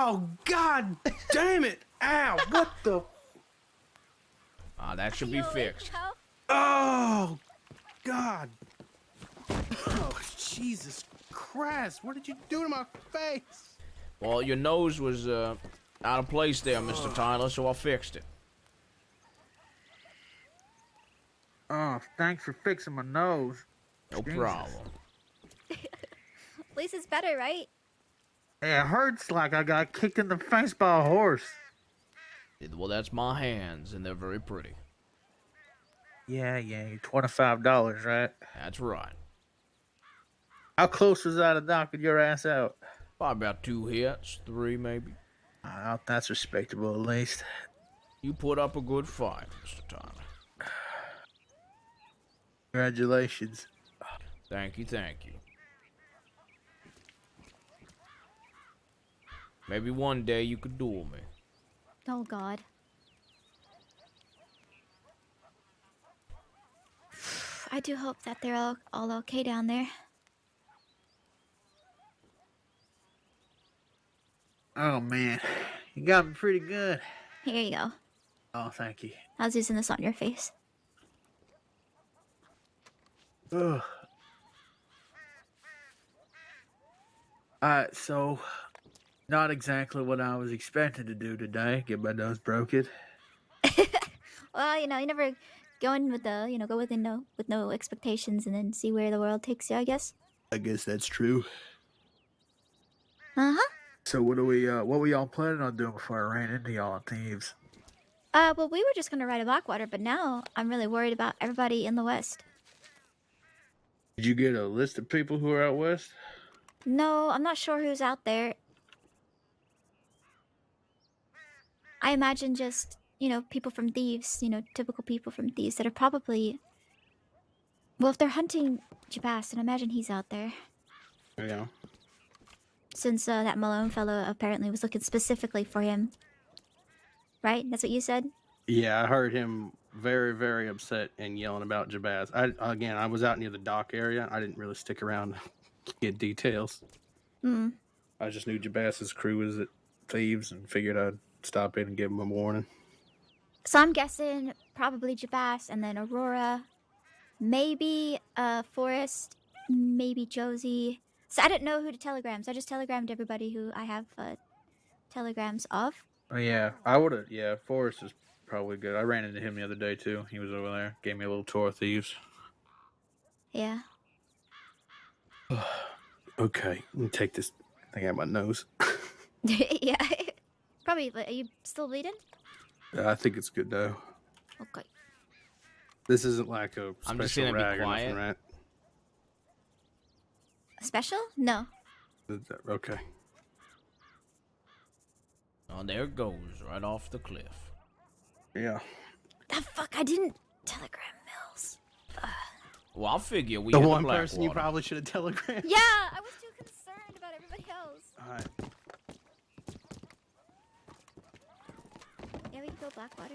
Oh, God damn it. Ow, what the? That should be You fixed. know? Oh, God. Oh, Jesus Christ. What did you do to my face? Well, your nose was out of place there, Mr. Tyler, so I fixed it. Oh, thanks for fixing my nose. No Jesus. problem. At least it's better, right? It hurts like I got kicked in the face by a horse. Well, that's my hands, and they're very pretty. Yeah, $25, right? That's right. How close was I to knocking your ass out? Probably about 2 hits, 3 maybe. That's respectable, at least. You put up a good fight, Mr. Tyler. Congratulations. Thank you, thank you. Maybe one day you could duel me. Oh, God. I do hope that they're all okay down there. Oh, man. You got me pretty good. Here you go. Oh, thank you. I was using this on your face. Ugh. Alright, so not exactly what I was expecting to do today. Get my nose broken. Well, you know, you never go in with the, go with no expectations and then see where the world takes you, I guess. I guess that's true. Uh-huh. So what were y'all planning on doing before I ran into y'all at Thieves? Well, we were just gonna ride to Blackwater, but now I'm really worried about everybody in the West. Did you get a list of people who are out west? No, I'm not sure who's out there. I imagine just, people from Thieves, typical people from Thieves that are probably... Well, if they're hunting Jabas, then I imagine he's out there. Yeah. Since that Malone fellow apparently was looking specifically for him. Right? That's what you said? Yeah, I heard him very, very upset and yelling about Jabaz. I was out near the dock area. I didn't really stick around to get details. Hmm. I just knew Jabaz's crew was at Thieves and figured I'd stop in and give him a warning. So I'm guessing probably Jabas and then Aurora, maybe Forrest, maybe Josie. So I didn't know who to telegram, so I just telegrammed everybody who I have telegrams of. Oh yeah, I would have. Yeah, Forrest is probably good. I ran into him the other day too. He was over there, gave me a little tour of thieves. Yeah. Okay, let me take this thing out my nose. Yeah. Probably. Are you still bleeding? I think it's good though. Okay. This isn't like a I'm just special gonna be rag or quiet. nothing, right? Special? No. Okay. Oh, there it goes, right off the cliff. Yeah. Ah, fuck! I didn't telegram Mills. Well, I'll figure we The hit one the person you Blackwater. probably should have telegrammed. Yeah, I was too concerned about everybody else. All right. Yeah, we can go Blackwater.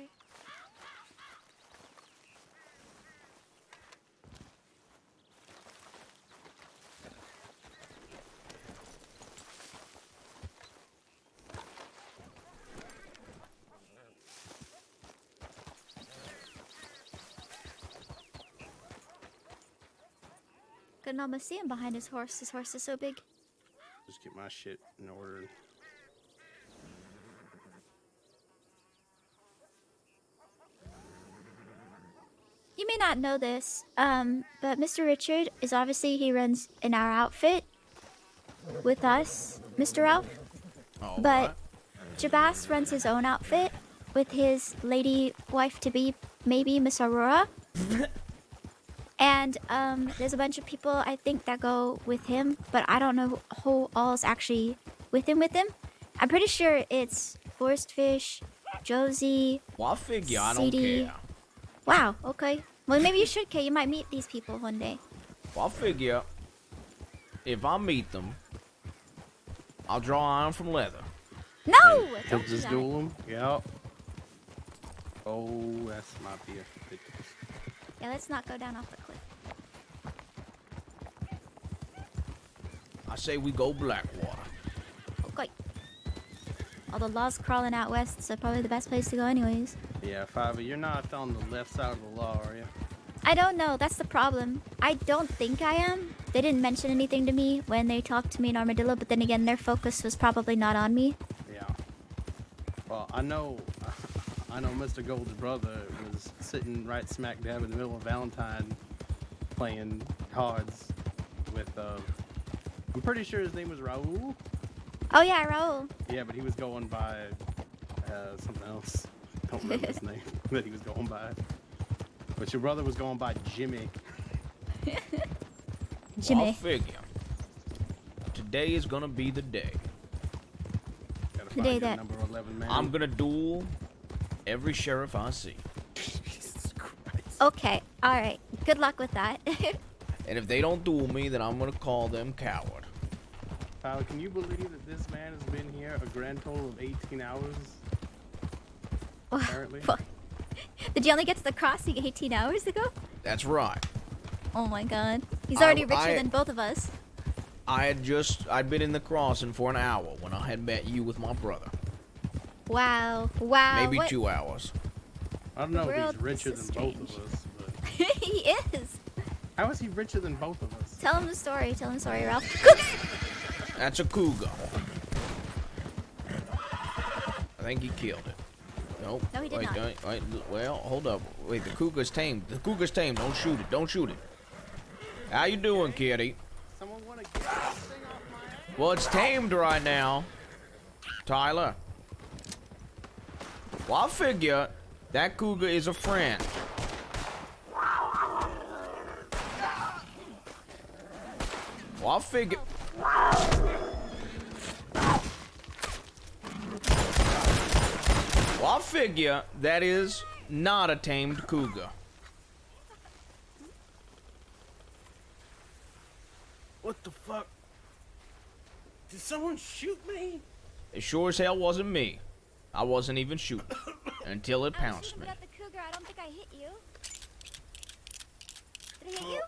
Couldn't almost see him behind his horse. His horse is so big. Just get my shit in order. You may not know this, but Mr. Richard is obviously, he runs in our outfit with us, Mr. Ralph. All But right. Jabas runs his own outfit with his lady wife to be, maybe Miss Aurora. And there's a bunch of people I think that go with him, but I don't know who all's actually with him. I'm pretty sure it's Forest Fish, Josie. Well, I'll figure. I don't CD. care. Wow. Okay. Well, maybe you should, Kay. You might meet these people one day. Well, I'll figure. If I meet them, I'll draw iron from leather. No. He'll Don't do just that. duel him. Yep. Oh, that might be a bit. Yeah, let's not go down off the cliff. I say we go Blackwater. Okay. All the laws crawling out west, so probably the best place to go anyways. Yeah, Fiver, you're not on the left side of the law, are you? I don't know, that's the problem. I don't think I am. They didn't mention anything to me when they talked to me in Armadillo, but then again, their focus was probably not on me. Yeah. Well, I know Mr. Gold's brother was sitting right smack dab in the middle of Valentine playing cards with, I'm pretty sure his name was Raul. Oh yeah, Raul. Yeah, but he was going by something else. Don't remember his name that he was going by. But your brother was going by Jimmy. Well, Jimmy. I'll figure. Today is gonna be the day. Gotta The find day your that- number 11 man. I'm gonna duel every sheriff I see. Jesus Christ. Okay, alright. Good luck with that. And if they don't duel me, then I'm gonna call them coward. Tyler, can you believe that this man has been here a grand total of 18 hours? Apparently. Did you only get to the crossing 18 hours ago? That's right. Oh my god. He's already richer I- than both of us. I'd been in the crossing for an hour when I had met you with my brother. Wow. Wow. Maybe what- 2 hours. I don't know if world he's richer is than both of strange. us, but He is. how is he richer than both of us? Tell him the story. Tell him the story, Ralph. That's a cougar. I think he killed it. Nope. No, he did wait, not. Wait, well, hold up. Wait, the cougar's tamed. The cougar's tamed. Don't shoot it. Don't shoot it. How you doing, kitty? Someone want to get this thing off my ass? Well, it's tamed right now. Tyler. Well, I figure that cougar is a friend. Well, I figure... Well, I figure that is not a tamed cougar. What the fuck? Did someone shoot me? It sure as hell wasn't me. I wasn't even shooting until it pounced me. At the cougar. I don't think I hit you. Did I hit you?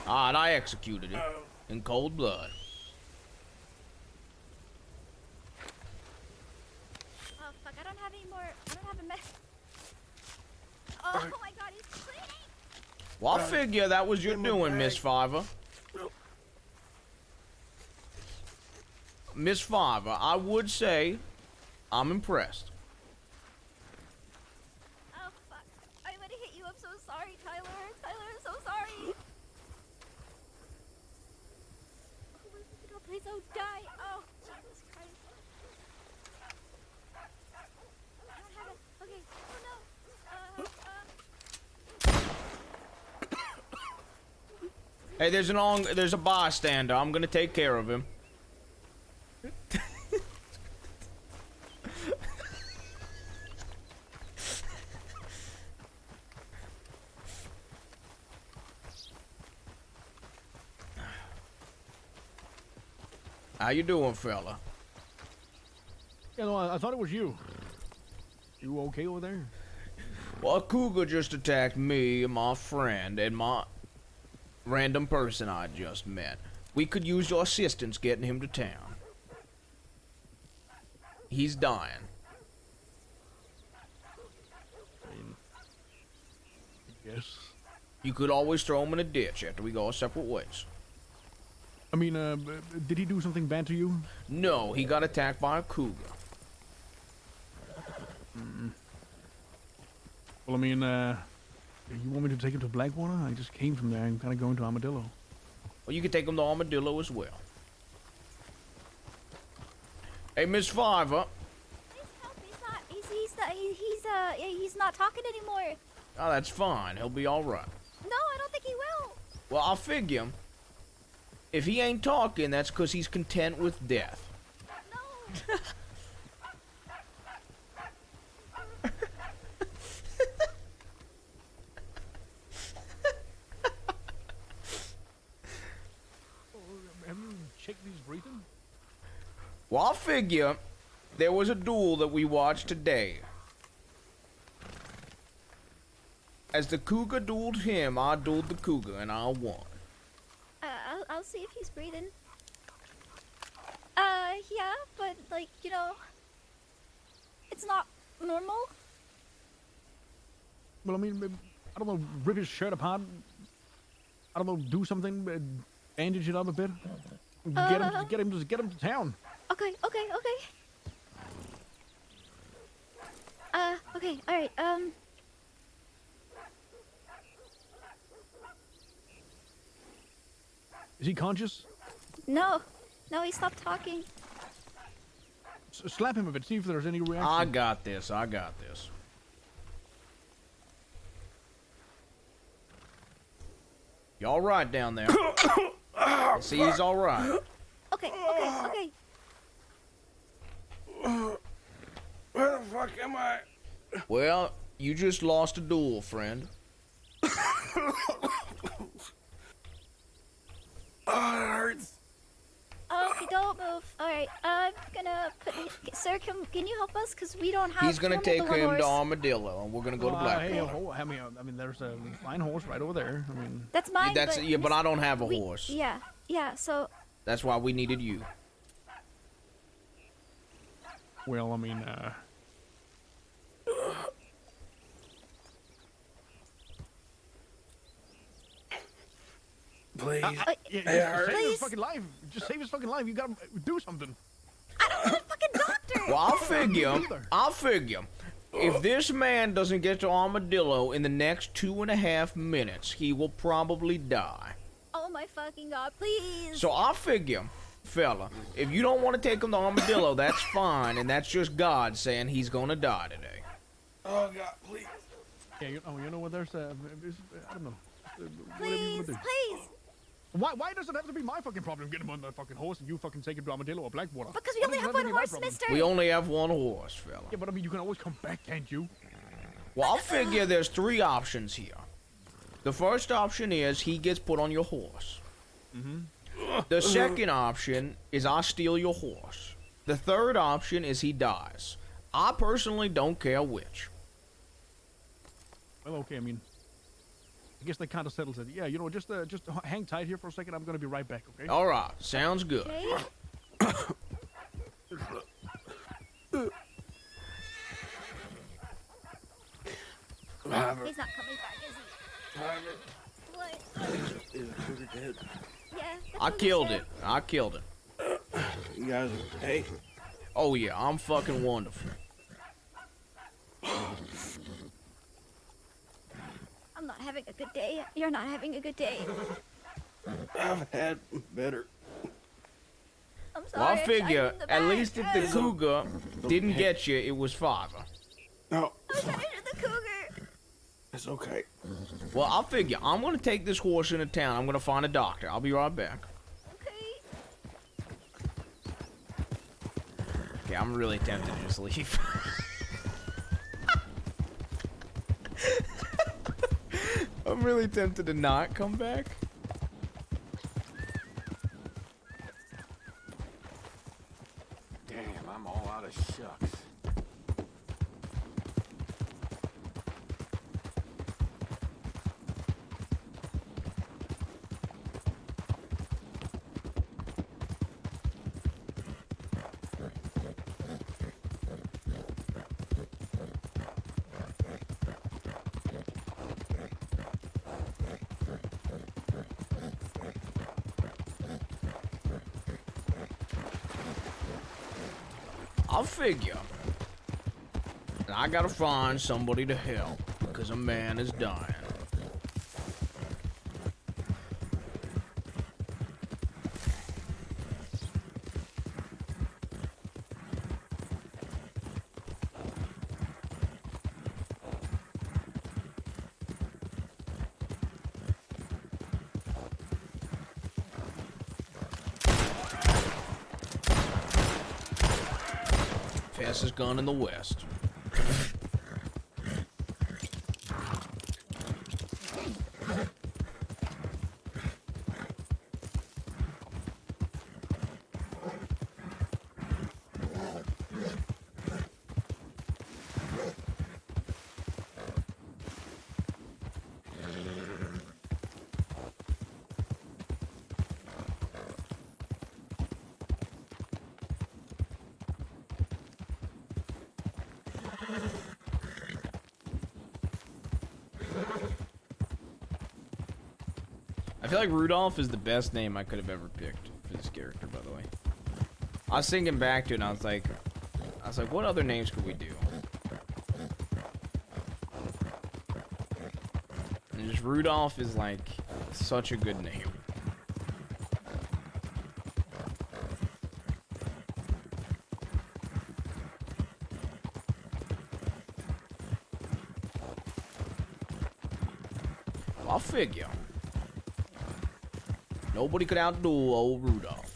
Ah, and I executed it in cold blood. Oh fuck! I don't have any more. I don't have a med. Well, I figure that was your in my doing, Miss bag. Fiver. Miss Fiver, I would say I'm impressed. Oh, fuck. I'm gonna hit you. I'm so sorry, Tyler. Tyler, I'm so sorry. Oh, please don't die. Oh, Jesus Christ. I don't have it. Okay. Oh, no. Hey, there's a bystander. I'm gonna take care of him. How you doing, fella? Yeah, no, I thought it was you. You okay over there? Well, a cougar just attacked me and my friend and my random person I just met. We could use your assistance getting him to town. He's dying. I mean, I guess. You could always throw him in a ditch after we go our separate ways. I mean, did he do something bad to you? No, he got attacked by a cougar. Well, I mean, you want me to take him to Blackwater? I just came from there. I'm kind of going to Armadillo. Well, you could take him to Armadillo as well. Hey, Miss Fiver. Please help. He's not talking anymore. Oh, that's fine. He'll be all right. No, I don't think he will. Well, I'll figure. If he ain't talking, that's because he's content with death. No. Have you checked his breathing? Well, I'll figure there was a duel that we watched today. As the cougar dueled him, I dueled the cougar, and I won. I'll see if he's breathing. Yeah, but like, you know, it's not normal. Well, I mean, I don't know, rip his shirt apart. I don't know, do something, bandage it up a bit. Get him to town. Okay. Okay, alright, Is he conscious? no, he stopped talking. Slap him a bit, see if there's any reaction. I got this. You all right down there? See, he's all right. Okay. Where the fuck am I? Well, you just lost a duel, friend. Oh, it hurts. Okay, don't move. Alright, I'm gonna put... Sir, can you help us? Because we don't have... He's gonna we take don't have the him horse. to Armadillo, and we're gonna go to Hey, Blackwater. I mean, there's a fine horse right over there. I mean, That's mine, But I don't have a horse. Yeah, so... That's why we needed you. well, I mean, Please. yeah, save his Please. fucking life. Just save his fucking life. You gotta do something. I don't have a fucking doctor! Well, I'll figure. If this man doesn't get to Armadillo in the next 2.5 minutes, he will probably die. Oh my fucking god, please! So I'll figure, fella, if you don't want to take him to Armadillo, that's fine, and that's just God saying he's gonna die today. Oh, God, please. Yeah, you know what? There's I don't know. Whatever you wanna Please, do. please! Why does it have to be my fucking problem? Get him on that fucking horse and you fucking take him to Armadillo or Blackwater. Because we Why only does have it to one be my horse, problem? mister! We only have one horse, fella. Yeah, but I mean, you can always come back, can't you? Well, I'll figure there's 3 options here. The first option is he gets put on your horse. The second option is I steal your horse. The third option is he dies. I personally don't care which. Well, okay, I mean, I guess that kind of settles it. Yeah, you know, just hang tight here for a second. I'm gonna be right back, okay? All right, sounds good. Okay? Driver, He's not coming back, is he? driver, What? Is a cougar dead? Yeah. I killed it. I killed it. You guys okay? Oh yeah, I'm fucking wonderful. I'm not having a good day. You're not having a good day. I've had better. I'm Well, sorry. I I figure shot you in the at back. least if the cougar didn't get you, it was father. No, I shot the cougar. it's okay. Well, I figure I'm gonna take this horse into town. I'm gonna find a doctor. I'll be right back. Okay. Okay, I'm really tempted to just leave. I'm really tempted to not come back. Damn, I'm all out of shucks. I'll figure that I gotta find somebody to help because a man is dying. Fastest gun in the West. I feel like Rudolph is the best name I could have ever picked for this character, by the way. I was thinking back to it and I was like, what other names could we do? And just Rudolph is like such a good name. I'll figure. Nobody could outdo old Rudolph.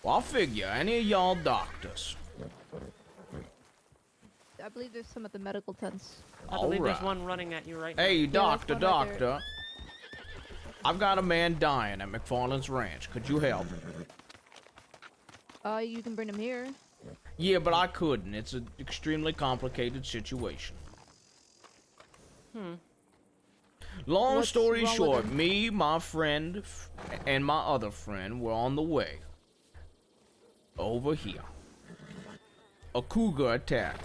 Well, I'll figure. Any of y'all doctors? I believe there's some at the medical tents. I believe there's Alright. one running at you right now. Hey, there's doctor, one right there. doctor. I've got a man dying at McFarland's ranch. Could you help? You can bring him here. Yeah, but I couldn't. It's an extremely complicated situation. Long What's story wrong with short, him? me, my friend, and my other friend were on the way. Over here. A cougar attacked.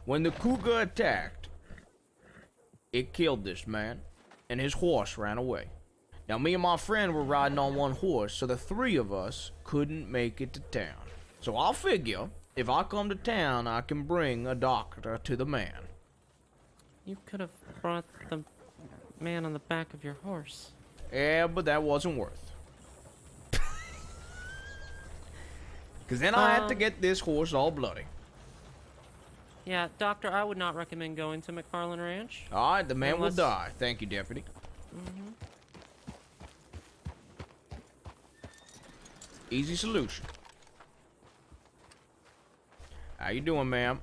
When the cougar attacked, it killed this man, and his horse ran away. Now, me and my friend were riding on one horse, so the three of us couldn't make it to town. So I'll figure, if I come to town, I can bring a doctor to the man. You could have brought the man on the back of your horse. Yeah, but that wasn't worth. Because then I had to get this horse all bloody. Yeah, Doctor, I would not recommend going to McFarland Ranch. Alright, the man Unless- will die. Thank you, deputy. Easy solution. How you doing, ma'am?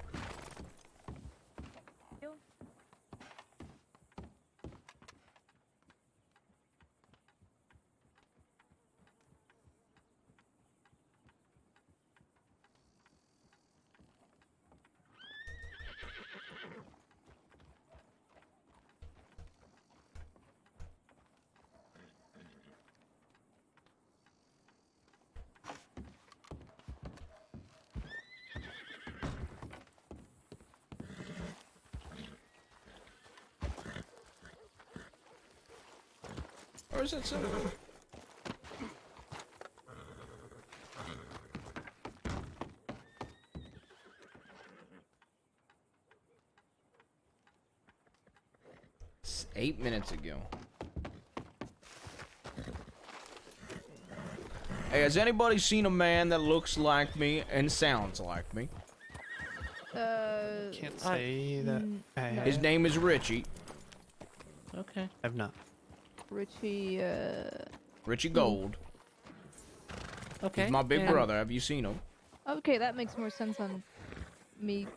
Where is that sign? It's 8 minutes ago. Hey, has anybody seen a man that looks like me and sounds like me? Can't say that I have. His name is Richie. Okay. I've not. Richie, Richie Gold. Okay. He's my big and- brother. Have you seen him? Okay, that makes more sense on me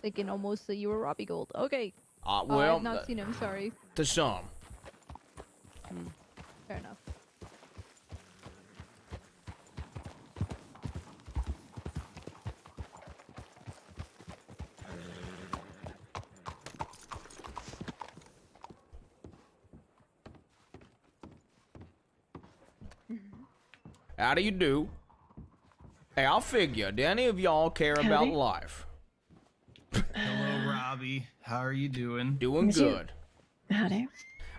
thinking almost that you were Robbie Gold. Okay. Well, I've not seen him, sorry. to some. Fair enough. How do you do? Hey, I'll figure. Do any of y'all care about Howdy. life? Hello, Robbie. How are you doing? Doing Miss you. good. Howdy.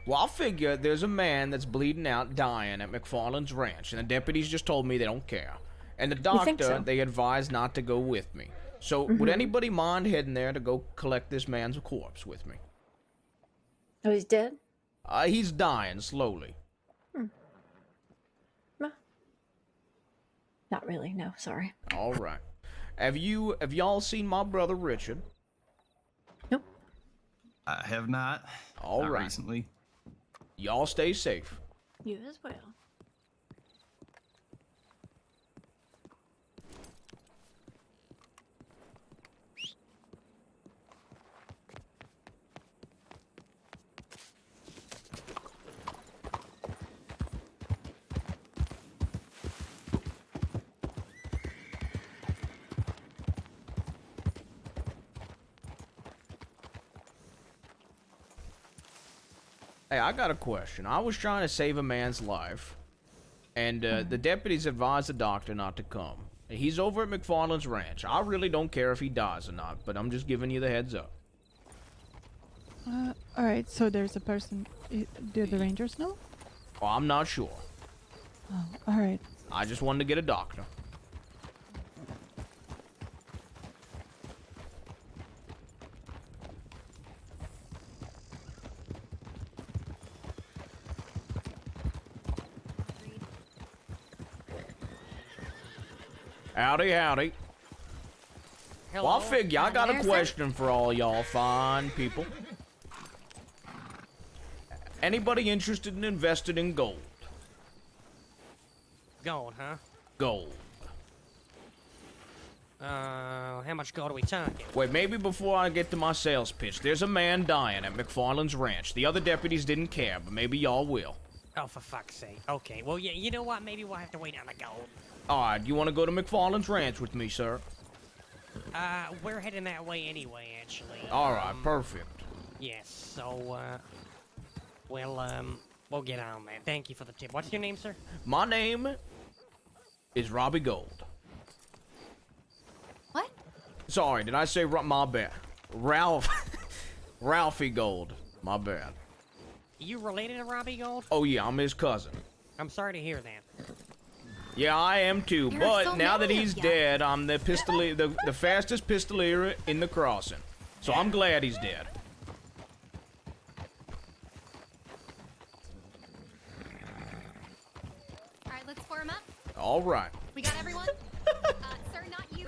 Well, I'll figure there's a man that's bleeding out, dying at McFarland's ranch, and the deputies just told me they don't care. And the think doctor, so? they advised not to go with me. So, would anybody mind heading there to go collect this man's corpse with me? Oh, he's dead? He's dying slowly. No. Not really, no, sorry. All right. Have y'all seen my brother Richard? Nope. I have not. All Not right. recently. Y'all stay safe. You as well. Hey, I got a question. I was trying to save a man's life, and the deputies advised the doctor not to come. He's over at McFarland's ranch. I really don't care if he dies or not, but I'm just giving you the heads up. Alright, so there's a person. Do the Rangers know? Well, I'm not sure. Oh, alright. I just wanted to get a doctor. Howdy, howdy. Well, I figure I got a question for all y'all fine people. Anybody interested in investing in gold? Gold, huh? Gold. How much gold are we talking? Wait, maybe before I get to my sales pitch, there's a man dying at McFarland's ranch. The other deputies didn't care, but maybe y'all will. Oh, for fuck's sake. Okay, well, yeah, you know what? Maybe we'll have to wait on the gold. Alright, you want to go to McFarland's ranch with me, sir? We're heading that way anyway, actually. Alright, perfect. Yes, so, we'll get on that. Thank you for the tip. What's your name, sir? My name is Robbie Gold. What? Sorry, did I say my bad? Ralph. Ralphie Gold. My bad. You related to Robbie Gold? Oh yeah, I'm his cousin. I'm sorry to hear that. Yeah, I am too, There are but so now that many of he's ya. dead, I'm the the fastest pistolier in the crossing. So I'm glad he's dead. Alright, let's form up. All right. We got everyone? Sir, not you.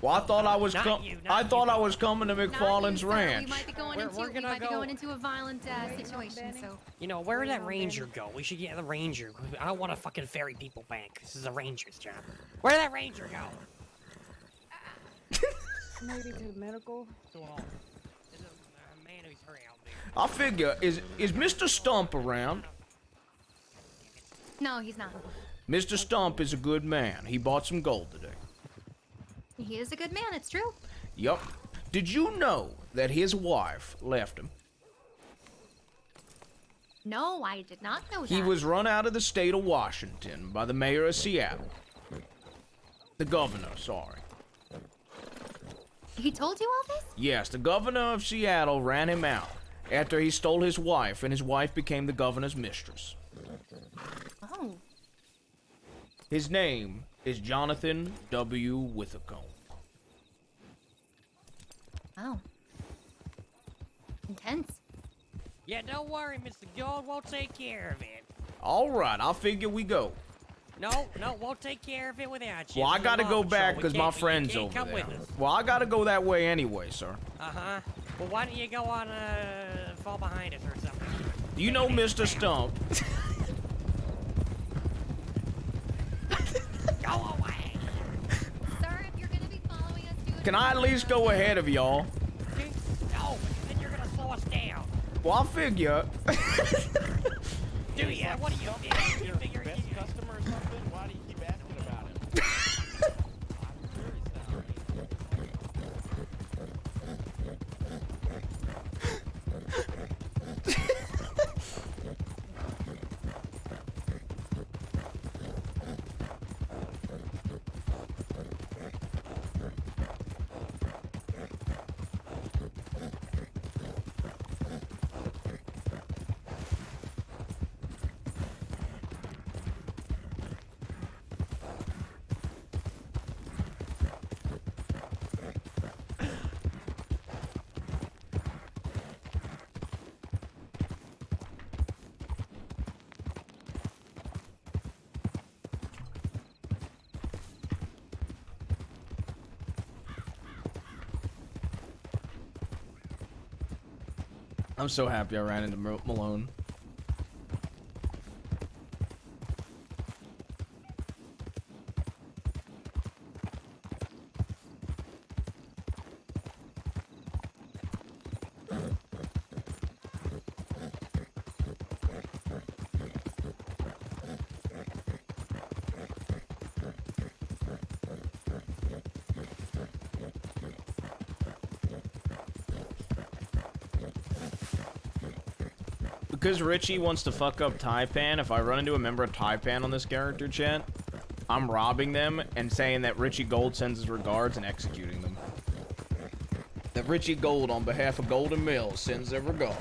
Well, I thought I was Not you, not I thought you. I was coming to Not you, McFarland's sir. ranch. We might be going, We're into, we gonna might be go- going into a violent situation, so... You know, where did that ranger go? We should get the ranger. I don't want to fucking ferry people back. This is a ranger's job. Where did that ranger go? Maybe to the medical. There's a man who's hurt out there. I figure is Mr. Stump around? No, he's not. Mr. Stump is a good man. He bought some gold today. He is a good man, it's true. Yup. Did you know that his wife left him? No, I did not know that. He was run out of the state of Washington by the mayor of Seattle. The governor, sorry. He told you all this? Yes, the governor of Seattle ran him out after he stole his wife, and his wife became the governor's mistress. Oh. His name is Jonathan W. Withercombe. Oh. Intense. Yeah, don't worry, Mr. Gold. We'll take care of it. All right, I figure we go. No, we'll take care of it without you. Well, I It's a gotta law go patrol. back We because can't- my you friend's can't over come there. with us. Well, I gotta go that way anyway, sir. Uh-huh. Well, why don't you go on, fall behind us or something? Do you know Mr. Stump? Go away! Sir, if you're gonna be following us, do it. Can I at least go ahead of y'all? No, then you're gonna slow us down. Well, I figure. Do you? What do you think? You figure Best customer or something? Why do you keep asking about it? I'm so happy I ran into Malone. Because Richie wants to fuck up Taipan, if I run into a member of Taipan on this character chat, I'm robbing them and saying that Richie Gold sends his regards and executing them. That Richie Gold, on behalf of Golden Mills, sends their regards.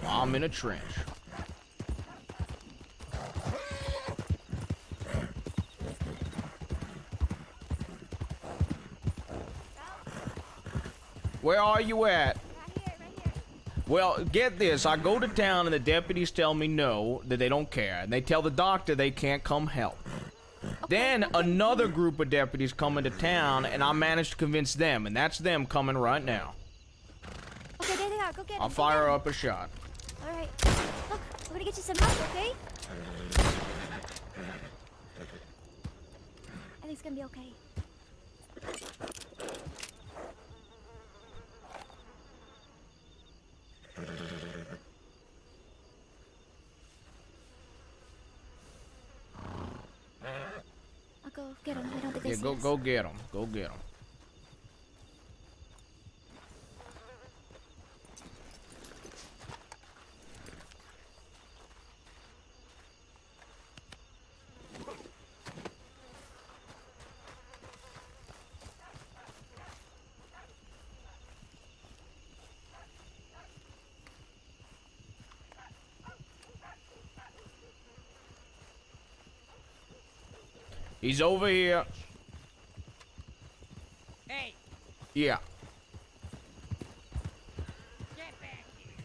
I'm in a trench. Where are you at? Well, get this. I go to town and the deputies tell me no, that they don't care. And they tell the doctor they can't come help. Then another group of deputies come into town and I manage to convince them. And that's them coming right now. Okay, there they are. Go get them. I'll fire up a shot. Alright. Look, I'm gonna get you some help, okay? I think it's gonna be okay. I'll go get him. I don't think they Yeah, see us. go get them. Go get them. He's over here. Hey, Yeah. get back here.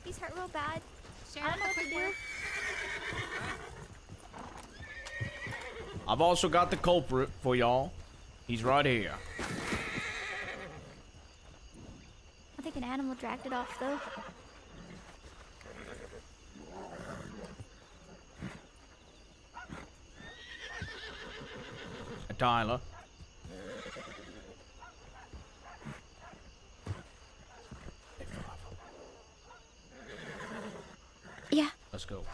He's hurt real bad. I Sheriff, don't know a what to quick do. word. I've also got the culprit for y'all. He's right here. I think an animal dragged it off, though. Tyler. Yeah. Let's go.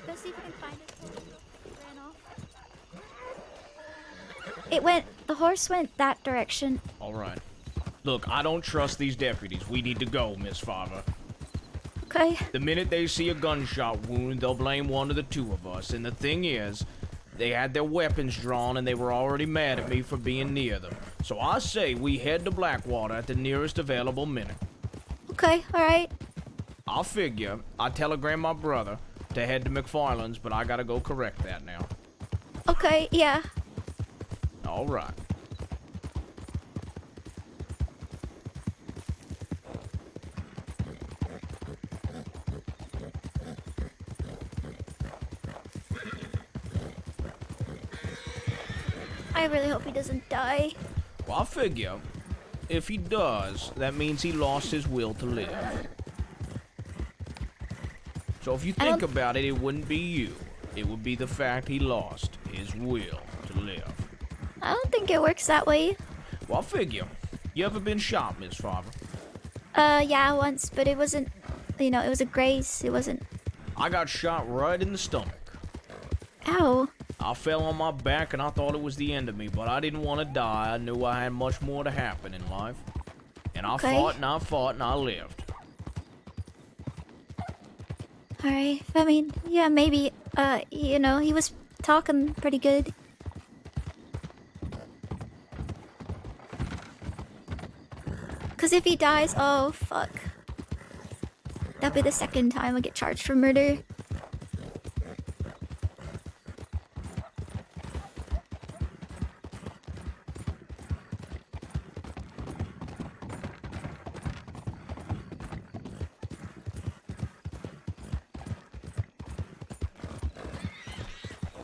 Go see if we can find it. It ran off. It went. The horse went that direction. All right. Look, I don't trust these deputies. We need to go, Miss Farver. Okay. The minute they see a gunshot wound, they'll blame one of the two of us. And the thing is, they had their weapons drawn and they were already mad at me for being near them. So I say we head to Blackwater at the nearest available minute. Okay, alright. I'll figure. I telegram my brother to head to McFarland's, but I gotta go correct that now. Okay, yeah. All right. I really hope he doesn't die. Well, I figure if he does, that means he lost his will to live. So if you think about it, it wouldn't be you. It would be the fact he lost his will to live. I don't think it works that way. Well, I figure. You ever been shot, Miss Farver? Yeah, once, but it wasn't, it was a grace. It wasn't. I got shot right in the stomach. Ow. I fell on my back and I thought it was the end of me, but I didn't want to die. I knew I had much more to happen in life. And I fought and I fought and I lived. Alright, I mean, yeah, maybe, he was talking pretty good. Cause if he dies, oh fuck. That'll be the second time I get charged for murder.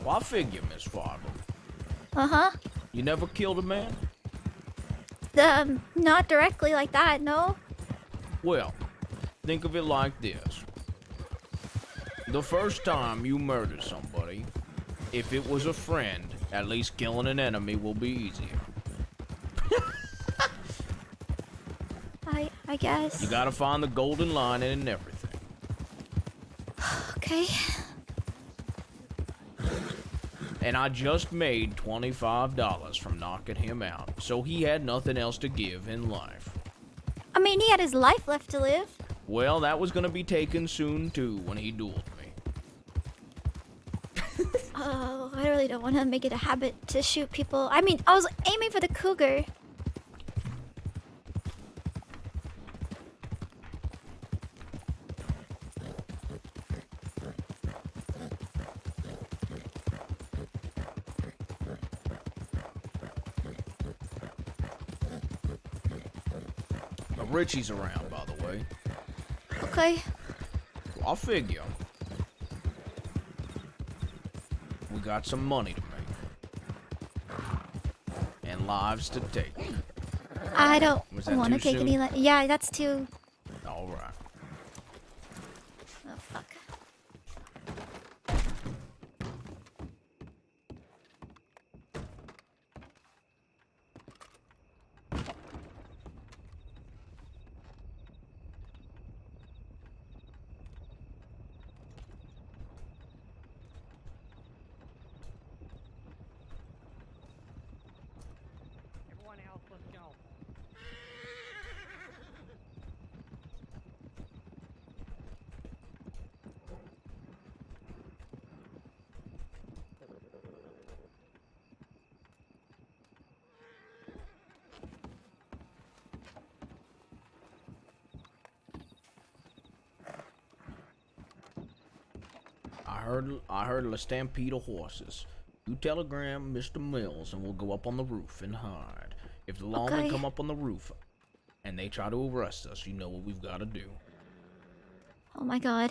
Well, I figure, Miss Farver. Uh-huh. You never killed a man? Not directly like that, no. Well, think of it like this. The first time you murder somebody, if it was a friend, at least killing an enemy will be easier. I guess. You gotta find the golden line in everything. Okay. And I just made $25 from knocking him out, so he had nothing else to give in life. I mean, he had his life left to live. Well, that was gonna be taken soon too when he dueled me. Oh, I really don't want to make it a habit to shoot people. I mean, I was aiming for the cougar. Richie's around, by the way. Okay. I'll figure. We got some money to make. And lives to take. I don't want to too take soon? any. Yeah, that's too. All right. Oh fuck. Everyone else, let's go. I heard a stampede of horses. You telegram Mr. Mills and we'll go up on the roof and hide. If the lawmen Okay. come up on the roof and they try to arrest us, you know what we've got to do. Oh my god.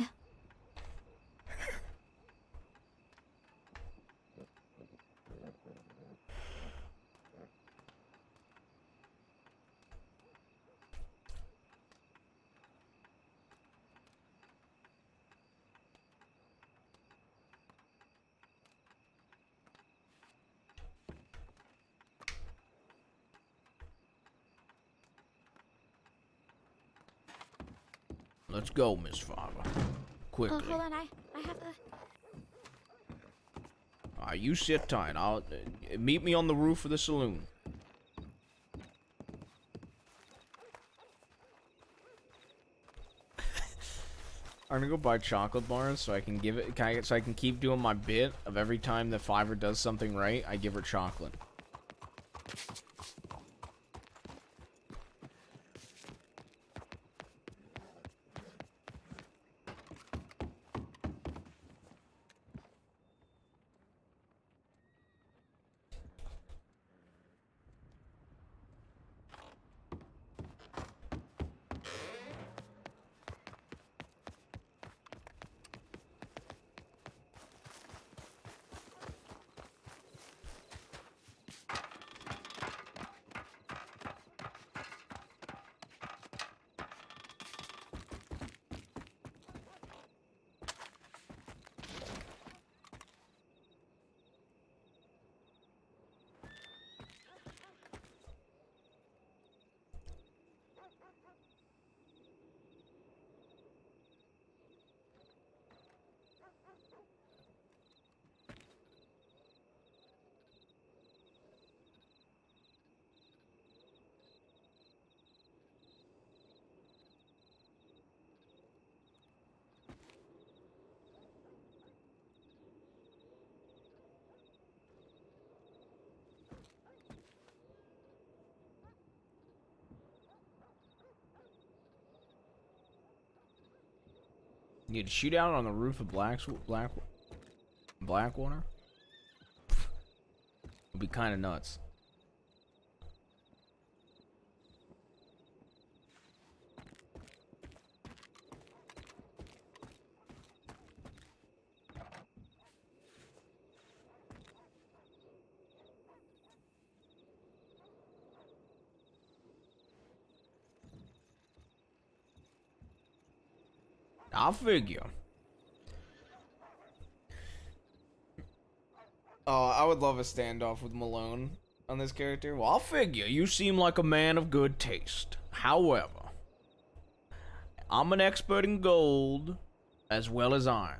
Let's go, Miss Fiver. Quickly. Oh, hold on. I have a... Alright, you sit tight. I'll meet me on the roof of the saloon. I'm gonna go buy chocolate bars so I can give it. So I can keep doing my bit of every time that Fiver does something right, I give her chocolate. You had to shoot out on the roof of Blackwater? Would be kind of nuts. I'll figure. I would love a standoff with Malone on this character. Well, I'll figure. You seem like a man of good taste. However, I'm an expert in gold as well as iron.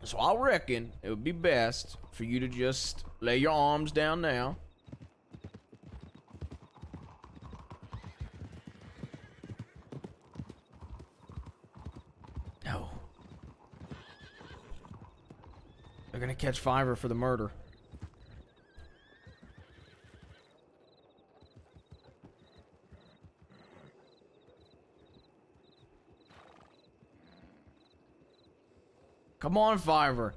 So I reckon it would be best for you to just lay your arms down now. No. They're gonna catch Fiver for the murder. Come on, Fiver.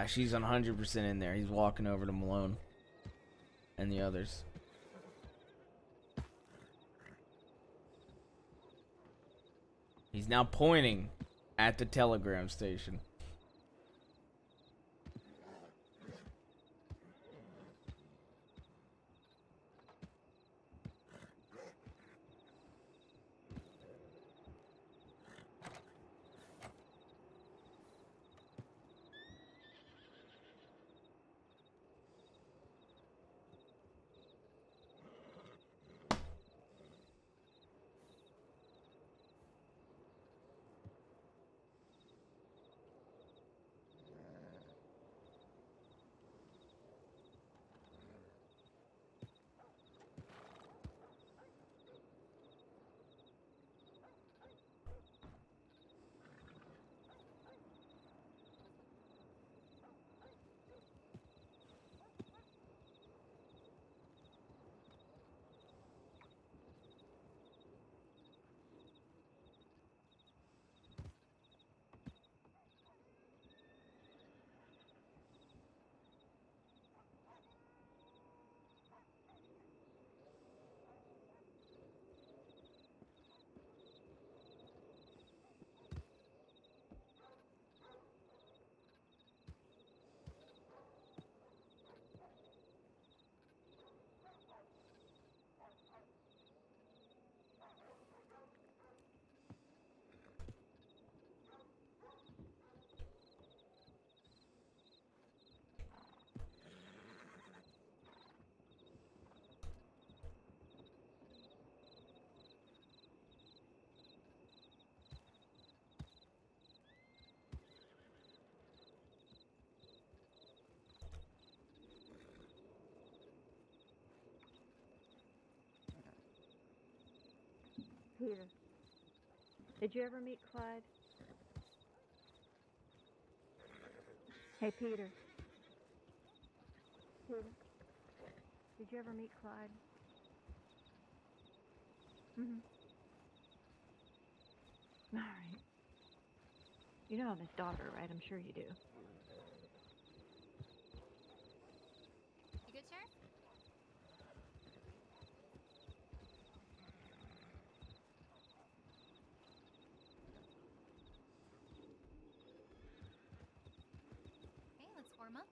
She's 100% in there. He's walking over to Malone and the others. He's now pointing at the telegram station. Peter, did you ever meet Clyde? Hey, Peter. Peter, did you ever meet Clyde? Mm-hmm. All right. You know I'm his daughter, right? I'm sure you do. You good, Sheriff? Okay, let's warm up.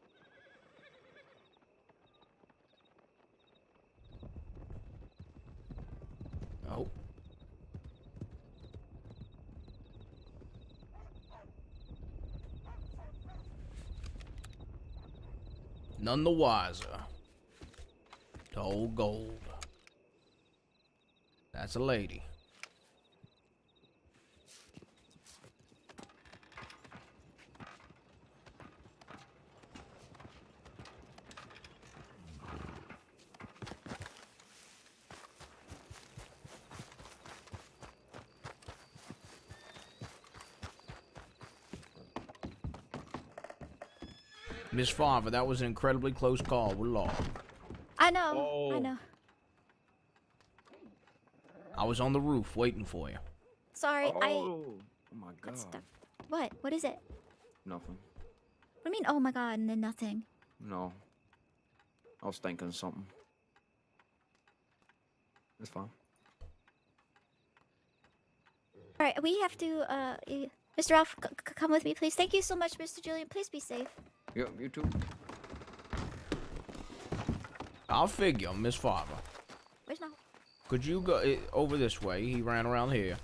Oh. None the wiser to old gold. That's a lady. Miss Farver, that was an incredibly close call with law. I know. I know. I was on the roof waiting for you. Sorry, Oh my god. What? What is it? Nothing. What do you mean, oh my god, and then nothing? No. I was thinking of something. It's fine. Alright, we have to, Mr. Ralph, come with me, please. Thank you so much, Mr. Julian. Please be safe. Yep, you too. I'll figure, Miss Farver. Where's my... Could you go over this way? He ran around here.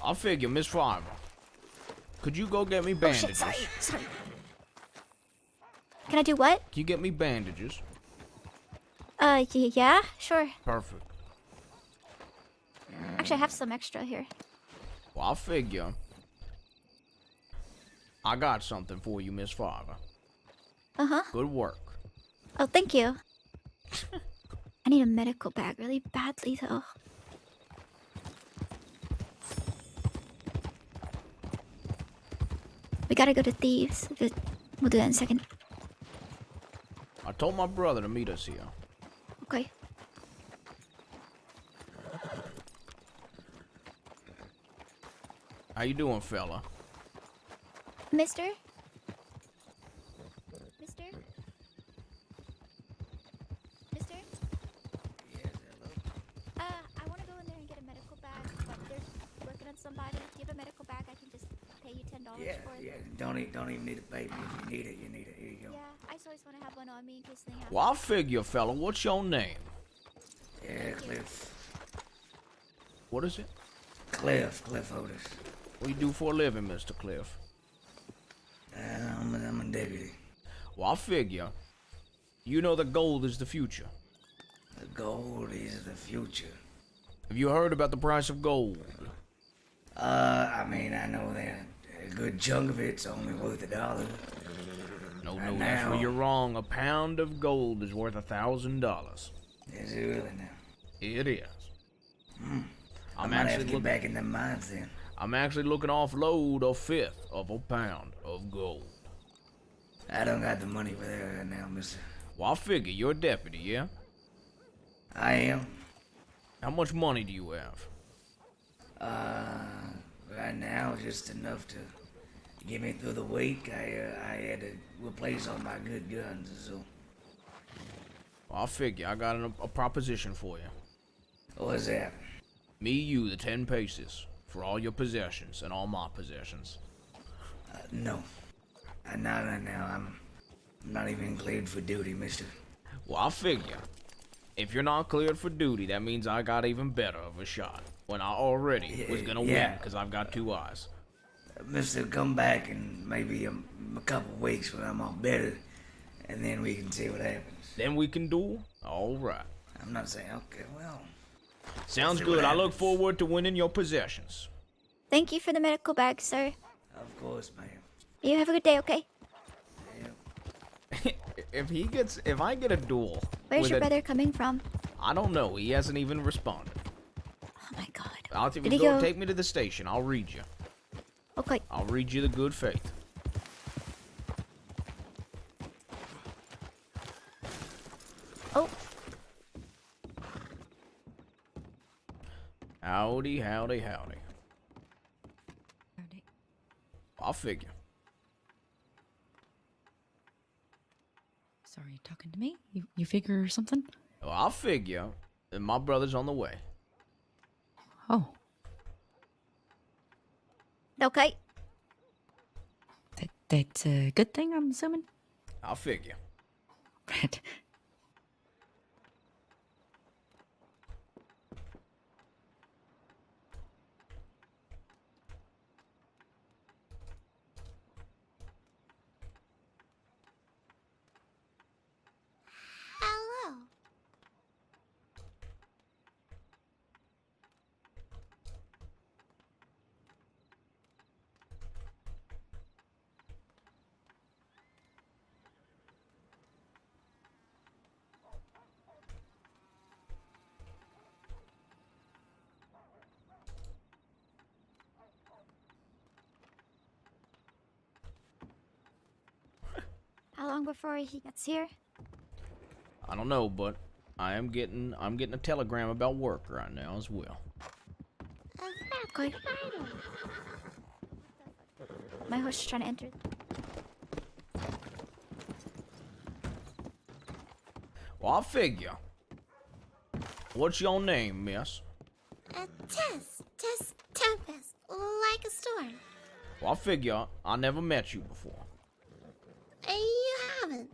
I'll figure, Miss Farver. Could you go get me bandages? Oh, shit, sorry. Can I do what? Can you get me bandages? Yeah, sure. Perfect. Actually, I have some extra here. Well, I'll figure. I got something for you, Miss Farver. Uh-huh. Good work. Oh, thank you. I need a medical bag really badly, though. We gotta go to Thieves. We'll do that in a second. I told my brother to meet us here. Okay. How you doing, fella? Mister? Mister? Mister? Yes, hello. I want to go in there and get a medical bag, but they're working on somebody. Do you have a medical bag? I can just pay you $10 Yeah, for it. yeah. Don't even need a baby. If you need it, you need it. Here you go. Yeah, I just always want to have one on me in case anything happens. Well, I'll figure, fella. What's your name? Yeah, Cliff. What is it? Cliff Otis. What do you do for a living, Mr. Cliff? I'm a deputy. Well, I'll figure. You know that gold is the future. The gold is the future. Have you heard about the price of gold? I mean, I know that a good chunk of it's only worth $1. No, Right that's now. where you're wrong. A pound of gold is worth $1,000. Is it really now? It is. I might have to get back in the mines then. I'm actually looking to offload a fifth of a pound of gold. I don't got the money for that right now, mister. Well, I'll figure you're a deputy, yeah? I am. How much money do you have? Right now, just enough to get me through the week. I had to replace all my good guns, so. Well, I'll figure. I got a proposition for you. What's that? Me, you, the 10 paces. For all your possessions and all my possessions. No. Not right now. I'm not even cleared for duty, mister. Well, I'll figure. If you're not cleared for duty, that means I got even better of a shot. When I already was gonna win, because I've got 2 eyes. Mister, come back in maybe a couple weeks when I'm all better, and then we can see what happens. Then we can duel? Alright. I'm not saying, okay, well. Sounds see good. what I look happens. forward to winning your possessions. Thank you for the medical bag, sir. Of course, ma'am. You have a good day, okay? If I get a duel. Where's with your a- brother coming from? I don't know. He hasn't even responded. Oh my god. I'll Did he go? take me to the station. I'll read you. Okay. I'll read you the good faith. Oh. Howdy, howdy, howdy. I'll figure. Sorry, you talking to me? You figure something? Well, I'll figure that my brother's on the way. Oh. Okay. That's a good thing, I'm assuming? I'll figure. Right. Hello. How long before he gets here? I don't know, but I'm getting a telegram about work right now as well. Okay. My horse is trying to enter. Well, I'll figure. What's your name, miss? Tess Tempest, like a storm. Well, I'll figure I never met you before. You haven't.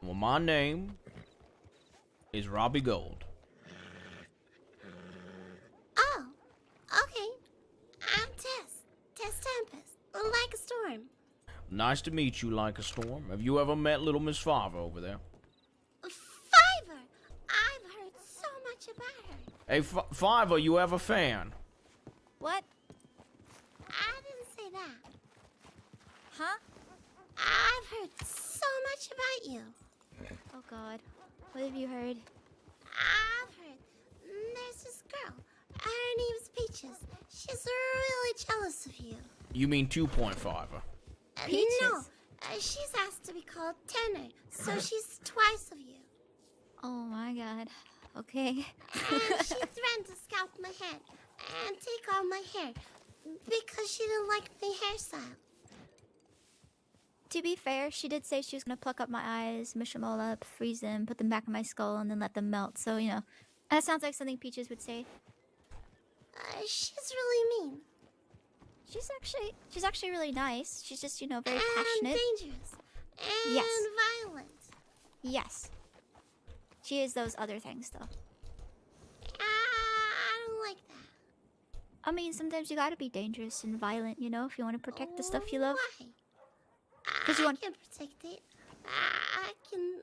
Well, my name is Robbie Gold. Oh, okay. I'm Tess Tempest, like a storm. Nice to meet you, like a storm. Have you ever met little Miss Fiver over there? Fiver! I've heard so much about her. Hey, Fiver, you have a fan? What? I didn't say that. Huh? I've heard so much about you. Oh god. What have you heard? I've heard there's this girl. Her name's Peaches. She's really jealous of you. You mean 2.5? Peaches? No, she's asked to be called Tenor, so she's twice of you. Oh my god. Okay. And she threatened to scalp my head and take all my hair because she didn't like my hairstyle. To be fair, she did say she was gonna pluck up my eyes, mush them all up, freeze them, put them back in my skull, and then let them melt. So, you know, that sounds like something Peaches would say. She's really mean. She's actually really nice. She's just, you know, very and passionate. Dangerous. And Yes. violent. Yes. She is those other things, though. I don't like that. I mean, sometimes you gotta be dangerous and violent, you know, if you want to protect the stuff you love. Why? Because you want. I can protect it. I can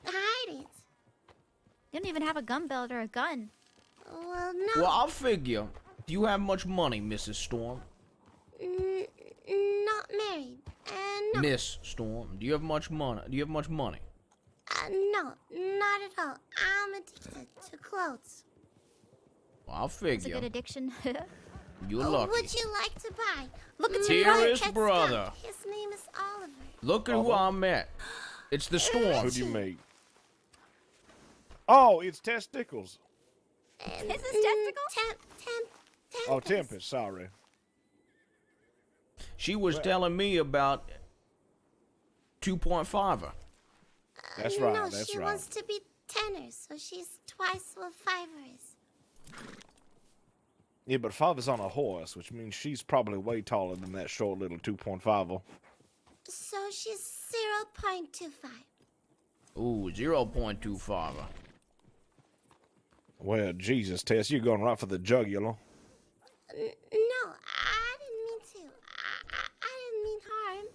hide it. You don't even have a gun belt or a gun. Well, no. Well, I'll figure. Do you have much money, Mrs. Storm? Not married. No. Miss Storm, do you have much money? No, not at all. I'm addicted to clothes. Well, I'll It's a figure. good addiction. You're lucky. Would you like to buy? Look at your Dearest brother. His name is Oliver. Look at who I met. It's the Storm. Who'd you meet? Oh, it's Testicles. Is this testicle? Oh, Tempest, sorry. She was telling me about 2.5. That's right, No, that's she right. wants to be tenor, so she's twice what Fiver is. Yeah, but Fiver's on a horse, which means she's probably way taller than that short little 2.5. So she's 0.25. Ooh, 0.25. Well, Jesus, Tess, you're going right for the jugular. No, I didn't mean to. I didn't mean harm.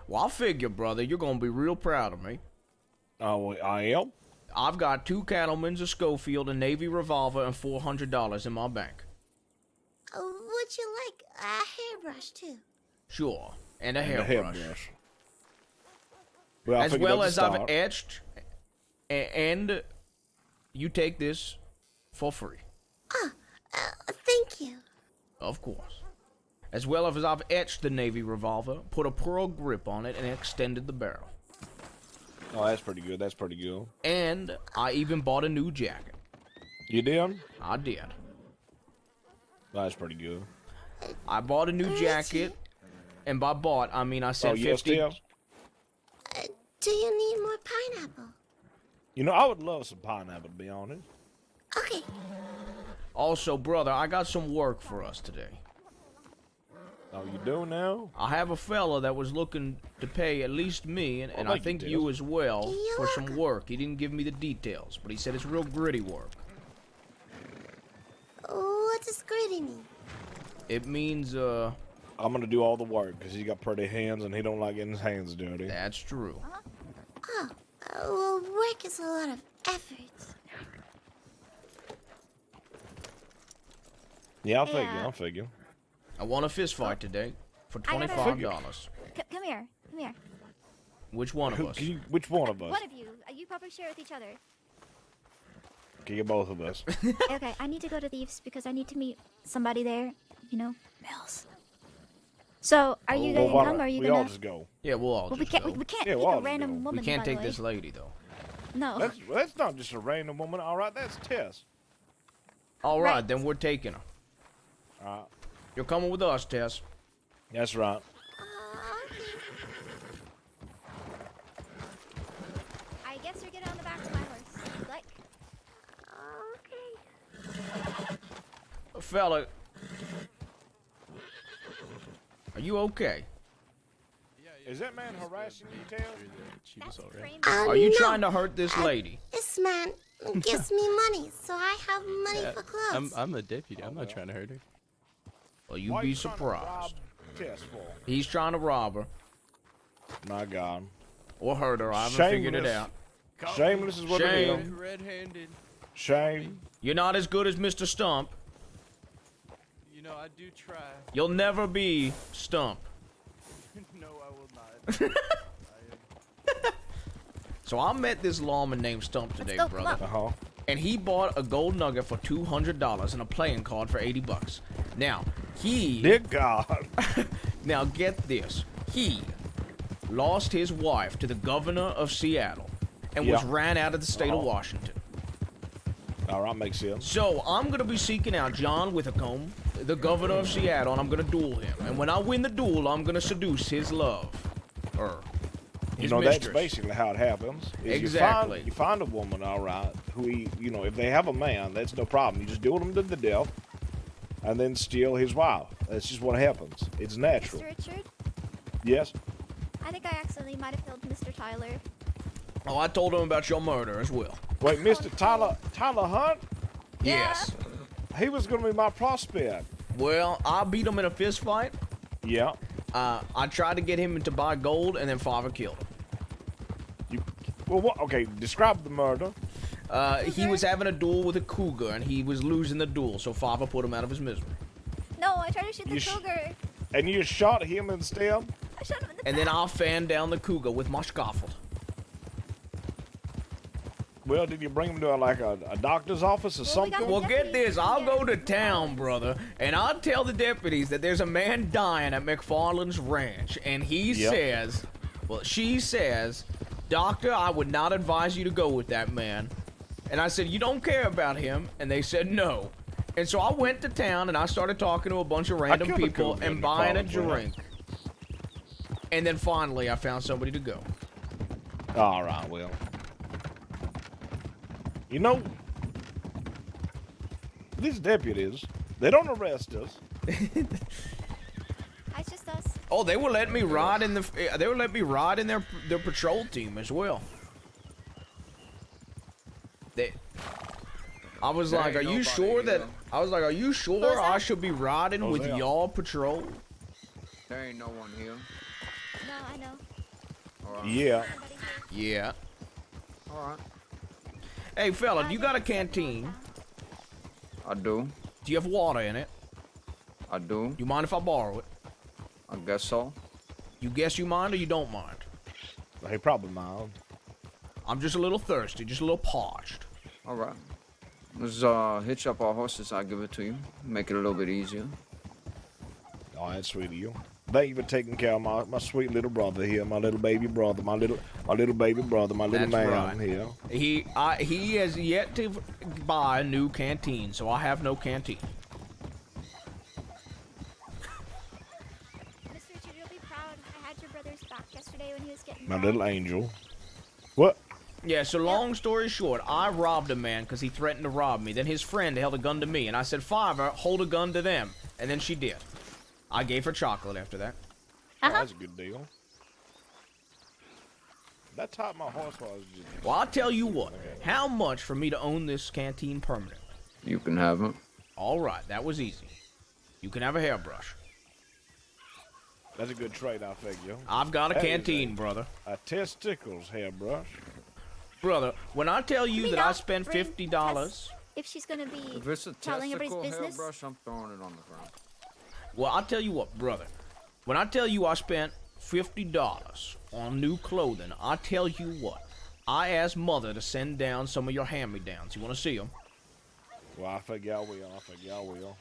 Well, I figure, brother, you're gonna be real proud of me. Oh, I am? I've got 2 Cattlemen's, a Schofield, a Navy revolver, and $400 in my bank. Would you like a hairbrush, too? Sure, and a And hairbrush. Well, I As figured well that's as a I've start. etched, and you take this For free. Thank you. Of course. As well as I've etched the Navy revolver, put a pearl grip on it, and extended the barrel. Oh, that's pretty good. That's pretty good. And I even bought a new jacket. You did? I did. That's pretty good. I bought a new jacket, and by bought, I mean I said 50. Yes, Do you need more pineapple? You know, I would love some pineapple, to be honest. Okay. Also, brother, I got some work for us today. Oh, you do now? I have a fella that was looking to pay at least me, and I think you as well, for some work. He didn't give me the details, but he said it's real gritty work. What does gritty mean? It means, I'm gonna do all the work, because he's got pretty hands, and he don't like getting his hands dirty. That's true. Oh, well, work is a lot of effort. Yeah, I'll figure. I won a fist fight today for $25. Come here. Come here. Which one of us? Which one of us? One of you. You probably share with each other. Can you both of us? Okay, I need to go to Thieves because I need to meet somebody there. You know, Mills. So, are you gonna come or are you gonna? We all just go. Yeah, we'll all Well, just we can't. go. We can't Yeah, take we'll a all just random go. woman. We can't by the take way. this lady, though. No. That's not just a random woman. All right, that's Tess. All right, then we're taking her. All right. You're coming with us, Tess. That's right. I guess you're getting on the back of my horse. Like. Okay. Fella. Are you okay? Is that man harassing you, Tess? Are you no. trying to hurt this lady? This man gives me money, so I have money for clothes. I'm a deputy. I'm not trying to hurt her. Well, you'd be surprised. Tess for? He's trying to rob her. My God. Or hurt her. I haven't figured it out. Shameless is what it is. Shame. Red-handed. Shame. You're not as good as Mr. Stump. You know, I do try. You'll never be Stump. No, I will not. So I met this lawman named Stump today, go, brother. Uh-huh. And he bought a gold nugget for $200 and a playing card for $80. Now, Dear God. Now get this. He lost his wife to the governor of Seattle and was ran out of the state of Washington. All right, makes sense. So I'm going to be seeking out John Withercombe, the governor of Seattle, and I'm going to duel him. And when I win the duel, I'm going to seduce his love. Or his mistress. That's basically how it happens. Is Exactly. You find a woman, all right, who, if they have a man, that's no problem. You just duel him to the death and then steal his wife. That's just what happens. It's natural. Mr. Richard? Yes? I think I accidentally might have killed Mr. Tyler. Oh, I told him about your murder as well. Wait, Mr. Tyler Hunt? Yes. He was going to be my prospect. Well, I beat him in a fist fight. Yeah. I tried to get him to buy gold, and then Father killed him. Well, what? Okay, describe the murder. He was having a duel with a cougar, and he was losing the duel, so Father put him out of his misery. No, I tried to shoot the cougar. And you shot him instead? I shot him in the And then I fanned down the cougar with my scaffold. Well, did you bring him to a doctor's office or something? Well, get this. I'll go to town, brother, and I'll tell the deputies that there's a man dying at McFarland's ranch, and he says, well, she says, Doctor, I would not advise you to go with that man. And I said, you don't care about him? And they said, no. And so I went to town, and I started talking to a bunch of random people and buying a drink. And then finally, I found somebody to go. All right, well. You know, these deputies, they don't arrest us. It's just us. Oh, they will let me ride in their patrol team as well. I was like, are you sure I should be riding with y'all patrol? There ain't no one here. No, I know. Right. Yeah. Yeah. All right. Hey, fella, do you got a canteen? I do. Do you have water in it? I do. You mind if I borrow it? I guess so. You guess you mind or you don't mind? He probably mind. I'm just a little thirsty, just a little parched. All right. Let's hitch up our horses. I'll give it to you. Make it a little bit easier. Oh, that's sweet of you. Thank you for taking care of my sweet little brother here, my little baby brother, my little baby brother, my little That's man right. here. He has yet to buy a new canteen, so I have no canteen. Mr. Richard, you'll be proud. I had your brother's back yesterday when he was getting My robbed. little angel. What? Yeah, so long story short, I robbed a man because he threatened to rob me. Then his friend held a gun to me, and I said, Fiver, hold a gun to them. And then she did. I gave her chocolate after that. Oh, that's a good deal. That top my horse was just... Well, I'll tell you what. How much for me to own this canteen permanently? You can have it. All right, that was easy. You can have a hairbrush. That's a good trade, I figure. I've got a That is canteen, brother. A testicles hairbrush. Brother, when I tell you that I spent bring $50... If she's gonna be If it's a telling everybody's testicle business. hairbrush, I'm throwing it on the ground. Well, I'll tell you what, brother. When I tell you I spent $50 on new clothing, I tell you what. I asked Mother to send down some of your hand-me-downs. You want to see them? Well, I figure I will. I figure I will.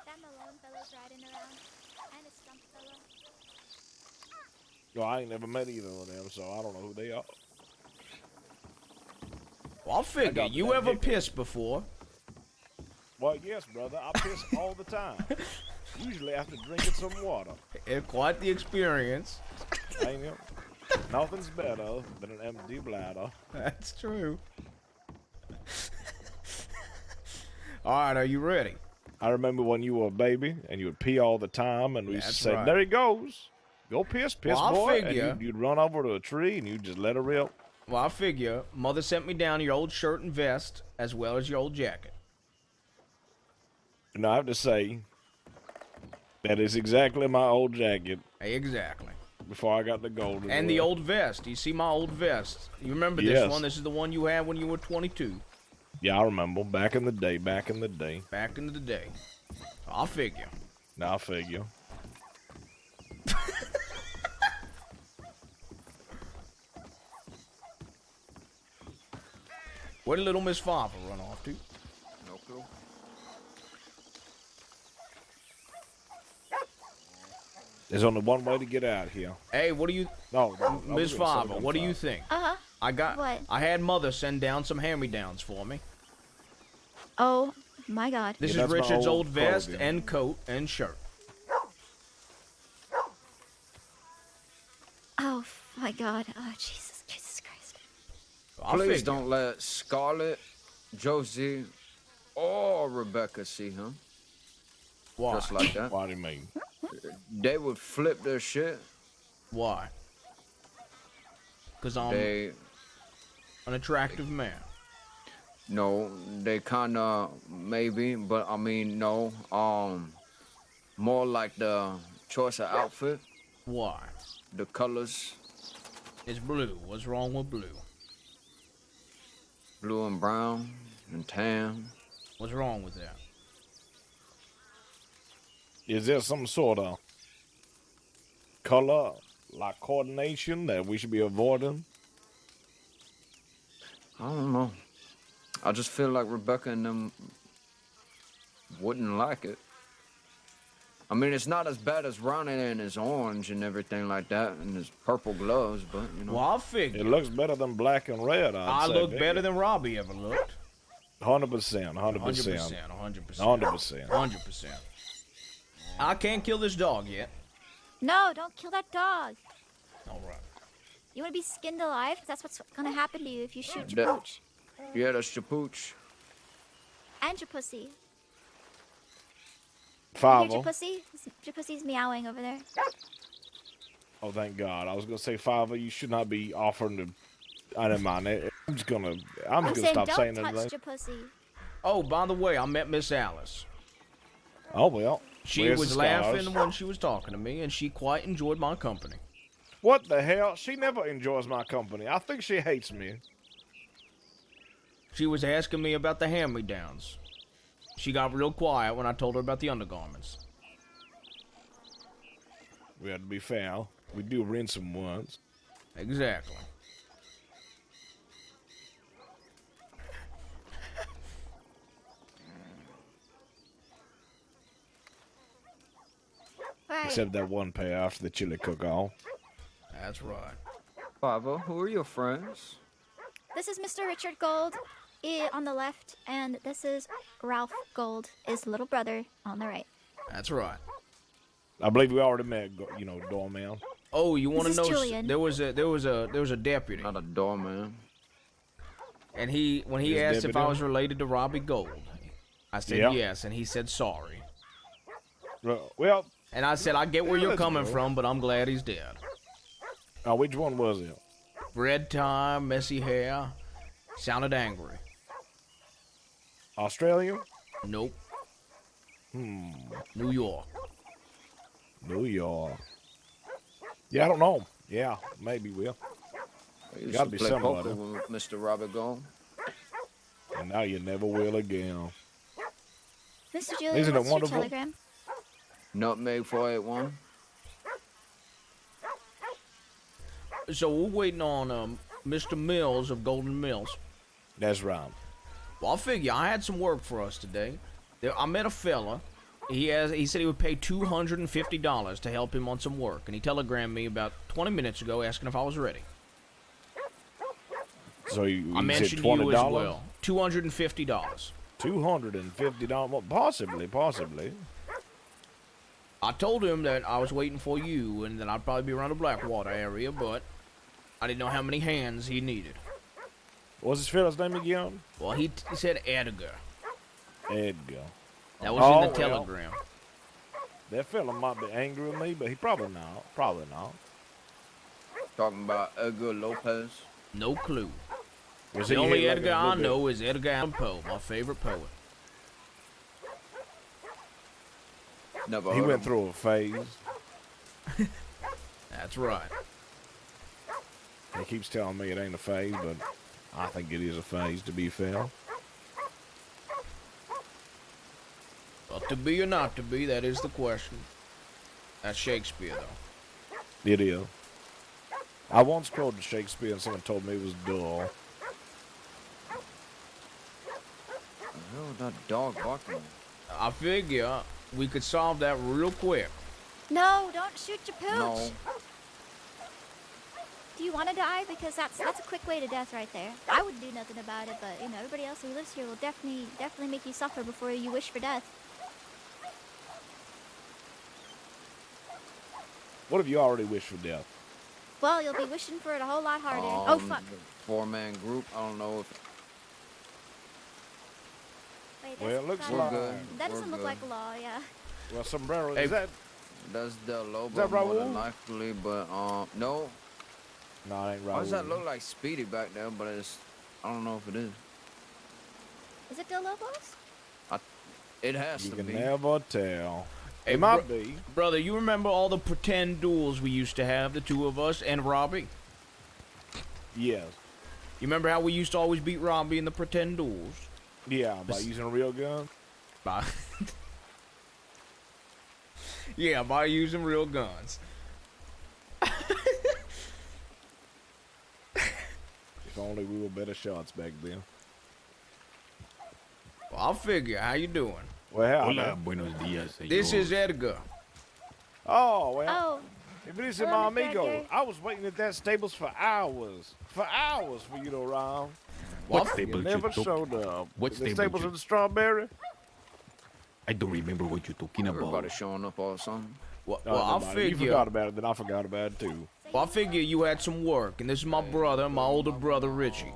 That Malone fellow's riding around. And a stump fellow. No, I ain't never met either of them, so I don't know who they are. Well, I'll figure. You ever pissed before? Well, yes, brother. I piss all the time. Usually after drinking some water. It's quite the experience. Ain't it? Nothing's better than an empty bladder. That's true. All right, are you ready? I remember when you were a baby and you would pee all the time, and we used to say, right. "There he goes. Go piss, Well, I'll boy." figure. And you'd run over to a tree and you'd just let her rip. Well, I figure Mother sent me down your old shirt and vest, as well as your old jacket. And I have to say, that is exactly my old jacket. Exactly. Before I got the gold. And the old vest. You see my old vest? You remember this Yes. one? This is the one you had when you were 22. Yeah, I remember. Back in the day. Back in the day. I'll figure. Now I figure. Where did little Miss Fava run off to? No clue. There's only one way to get out here. Hey, what do you... No, Miss Fava, what do you think? Uh-huh. I had Mother send down some hand-me-downs for me. Oh my God. This Yeah, is that's my Richard's old old vest clothing. and coat and shirt. Oh my God. Oh Jesus Christ. I'll Please figure. don't let Scarlett, Josie, or Rebecca see him. Why? Just like that. What do you mean? They would flip their shit. Why? Because I'm They an attractive man. no, they kinda maybe, but I mean no. More like the choice of outfit, Why? the colors, It's blue. What's wrong with blue? blue and brown and tan. What's wrong with that? Is there some sort of color, like coordination, that we should be avoiding? I don't know. I just feel like Rebecca and them wouldn't like it. I mean, it's not as bad as Ronnie and his orange and everything like that, and his purple gloves, but you know. Well, I'll figure. It looks better than black and red. I look better than Robbie ever looked. 100%. 100%. 100%. 100%. I can't kill this dog yet. No, don't kill that dog. All right. You want to be skinned alive? 'Cause that's what's gonna happen to you if you shoot your That- pooch Yeah, that's your pooch. and your pussy. You hear Fava. your pussy? Your pussy's meowing over there. Oh, thank God. I was going to say, Fava, you should not be offering to... I don't mind it. I'm just going to saying, stop don't saying touch anything. your pussy. Oh, by the way, I met Miss Alice. Oh, well. She Where's was the laughing scars? when she was talking to me, and she quite enjoyed my company. What the hell? She never enjoys my company. I think she hates me. She was asking me about the hand-me-downs. She got real quiet when I told her about the undergarments. We had to be fair. We do rinse them once. Exactly. Except that one pair after the chili cook-off. That's right. Baba, who are your friends? This is Mr. Richard Gold on the left, and this is Ralph Gold, his little brother, on the right. That's right. I believe we already met, you know, doorman. Oh, you want to This is know? Julian. There was a deputy. Not a doorman. And when he His asked if I deputy? was related to Robbie Gold, I said Yeah. yes, and he said sorry. Well, and I said I get where yeah, you're that's coming good. from, but I'm glad he's dead. Which one was it? Red tie, messy hair, sounded angry. Australia? Nope. New York. New York. Yeah, I don't know. Yeah, maybe we'll. I used Gotta to be play somebody. poker with Mr. Robert Gold. And now you never will again. Mr. Julian, Isn't it what's your wonderful? telegram? Nutmeg 481. So we're waiting on Mr. Mills of Golden Mills. That's right. Well, I figure I had some work for us today. I met a fella. He said he would pay $250 to help him on some work, and he telegrammed me about 20 minutes ago asking if I was ready. So you I said mentioned $20? you as well. $250. $250? Well, possibly. I told him that I was waiting for you and that I'd probably be around the Blackwater area, but I didn't know how many hands he needed. What's his fella's name again? Well, he said Edgar. Edgar. That was in the well, telegram. That fella might be angry with me, but he probably not. Probably not. Talking about Edgar Lopez. No clue. Was The he only hit like Edgar a I little bit- know is Edgar Allan Poe, my favorite poet. Never He heard went of through a phase. That's right. He keeps telling me it ain't a phase, but I think it is a phase, to be fair. Well, to be or not to be, that is the question. That's Shakespeare, though. It is. I once quoted Shakespeare and someone told me it was dull. Oh, that dog barking. I figure we could solve that real quick. No, don't shoot your pooch. No. Do you want to die? Because that's a quick way to death right there. I wouldn't do nothing about it, but you know everybody else who lives here will definitely make you suffer before you wish for death. What if you already wished for death? Well, you'll be wishing for it a whole lot harder. Oh fuck! The four-man group. I don't know if Wait, Well, it looks we're like... good. that We're doesn't look good. like law. Yeah. Well, sombrero, Hey, is that... That's the Lobo Is that more Raoul? than likely, but no. No, it ain't Why right. does that look like Speedy back there? But I don't know if it is. Is it Del Lobos? It has You to can be. never tell. Hey, It might be. Brother, you remember all the pretend duels we used to have, the two of us and Robbie? Yes. You remember how we used to always beat Robbie in the pretend duels? Yeah, by using a real gun. By yeah, by using real guns. If only we were better shots back then. Well, I'll figure. How you doing? Well, Hola, buenos dias, This señor. is Edgar. Oh, well. Oh. If it is Hello, my Mr. amigo, Edgar. I was waiting at that stables for hours. For hours for you to arrive. What You stable never you talk- showed up. What The stable stables you- of the strawberry? I don't remember what you're talking about. Everybody showing up all of a sudden. Well, No, I'll never mind. You figure. forgot about it, then I forgot about it too. Well, I figure you had some work, and this is my brother, my older brother Richie.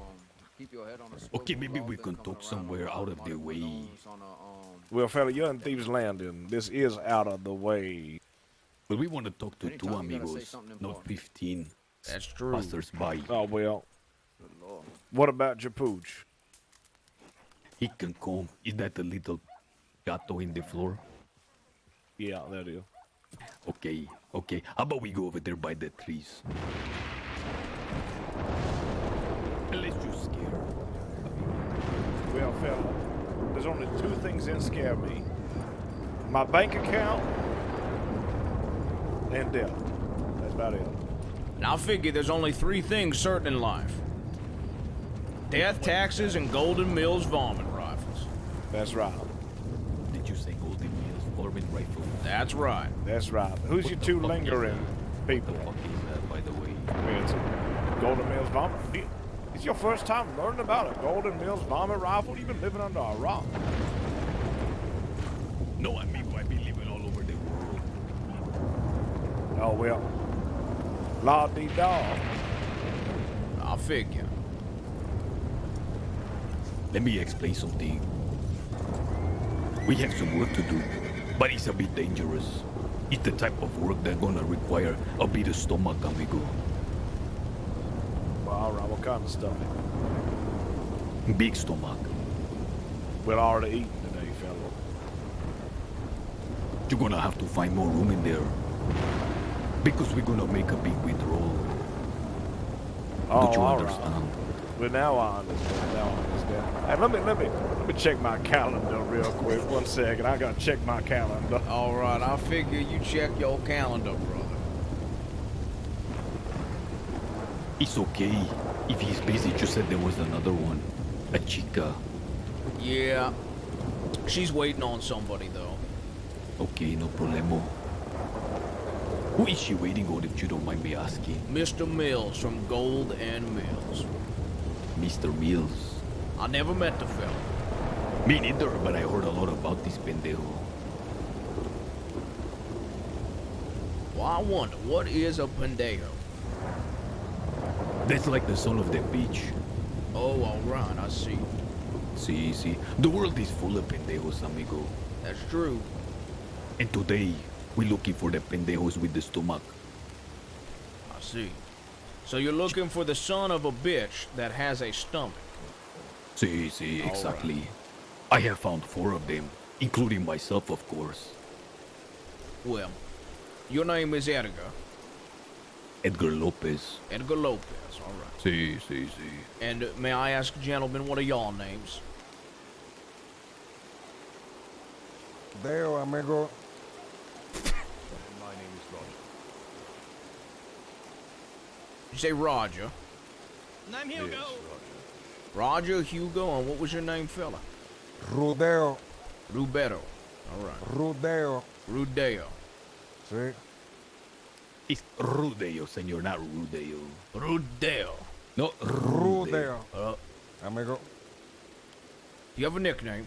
Keep your head on a swivel. Okay, maybe we Lord, can then talk come around somewhere on out of the Marty way. Malone's on a, Well, fella, you're in Thieves Landing. This is out of the way. But we want to talk to two Anytime you gotta say amigos, something not important. 15 That's true. passers-by. Oh, well. Good Lord. What about your pooch? He can come. Is that the little gato in the floor? Yeah, that is. Okay, okay. How about we go over there by the trees? And let's just scare her. Well, fella, there's only two things that scare me. My bank account and death. That's about it. Now I figure there's only three things certain in life: death, taxes, and Golden Mills varmint rifles. That's right. Did you say Golden Mills for assault rifle. That's right. That's right. Who's your two lingering people? What the fuck is that, by the way? It's a Golden Mills vomit. It's your first time learning about a Golden Mills vomit rifle? You've been living under a rock. No, amigo, I've been living all over the world. Oh, well. La-dee-da. I'll figure. Let me explain something. We have some work to do, but it's a bit dangerous. It's the type of work that's gonna require a bit of stomach, amigo. Well, all right. What kind of stuff? Big stomach. We're already eating today, fellow. You're gonna have to find more room in there. Because we're gonna make a big withdrawal. Don't you understand? Well, now I understand. Hey, let me check my calendar real quick. 1 second. I gotta check my calendar. All right, I figure you check your calendar, brother. It's okay. If he's busy, just said there was another one. A chica. Yeah. She's waiting on somebody, though. Okay, no problemo. Who is she waiting on, if you don't mind me asking? Mr. Mills from Gold and Mills. Mr. Mills? I never met the fella. Me neither, but I heard a lot about this pendejo. Well, I wonder, what is a pendejo? That's like the son of the beach. Oh, all right, I see. See. The world is full of pendejos, amigo. That's true. And today, we're looking for the pendejos with the stomach. I see. So you're looking for the son of a bitch that has a stomach. See, exactly. Right. I have found 4 of them, including myself, of course. Well, your name is Edgar. Edgar Lopez. Edgar Lopez, all right. See. And may I ask, gentlemen, what are y'all names? Deo, amigo. My name is Roger. You say Roger? I'm Hugo. Yes, Roger, Hugo, and what was your name, fella? Rudeo. Rubeto. All right. Rudeo. Rudeo. See? It's Rudeo, senor, not Rudeo. Rudeo. No, Rudeo. Amigo. Do you have a nickname?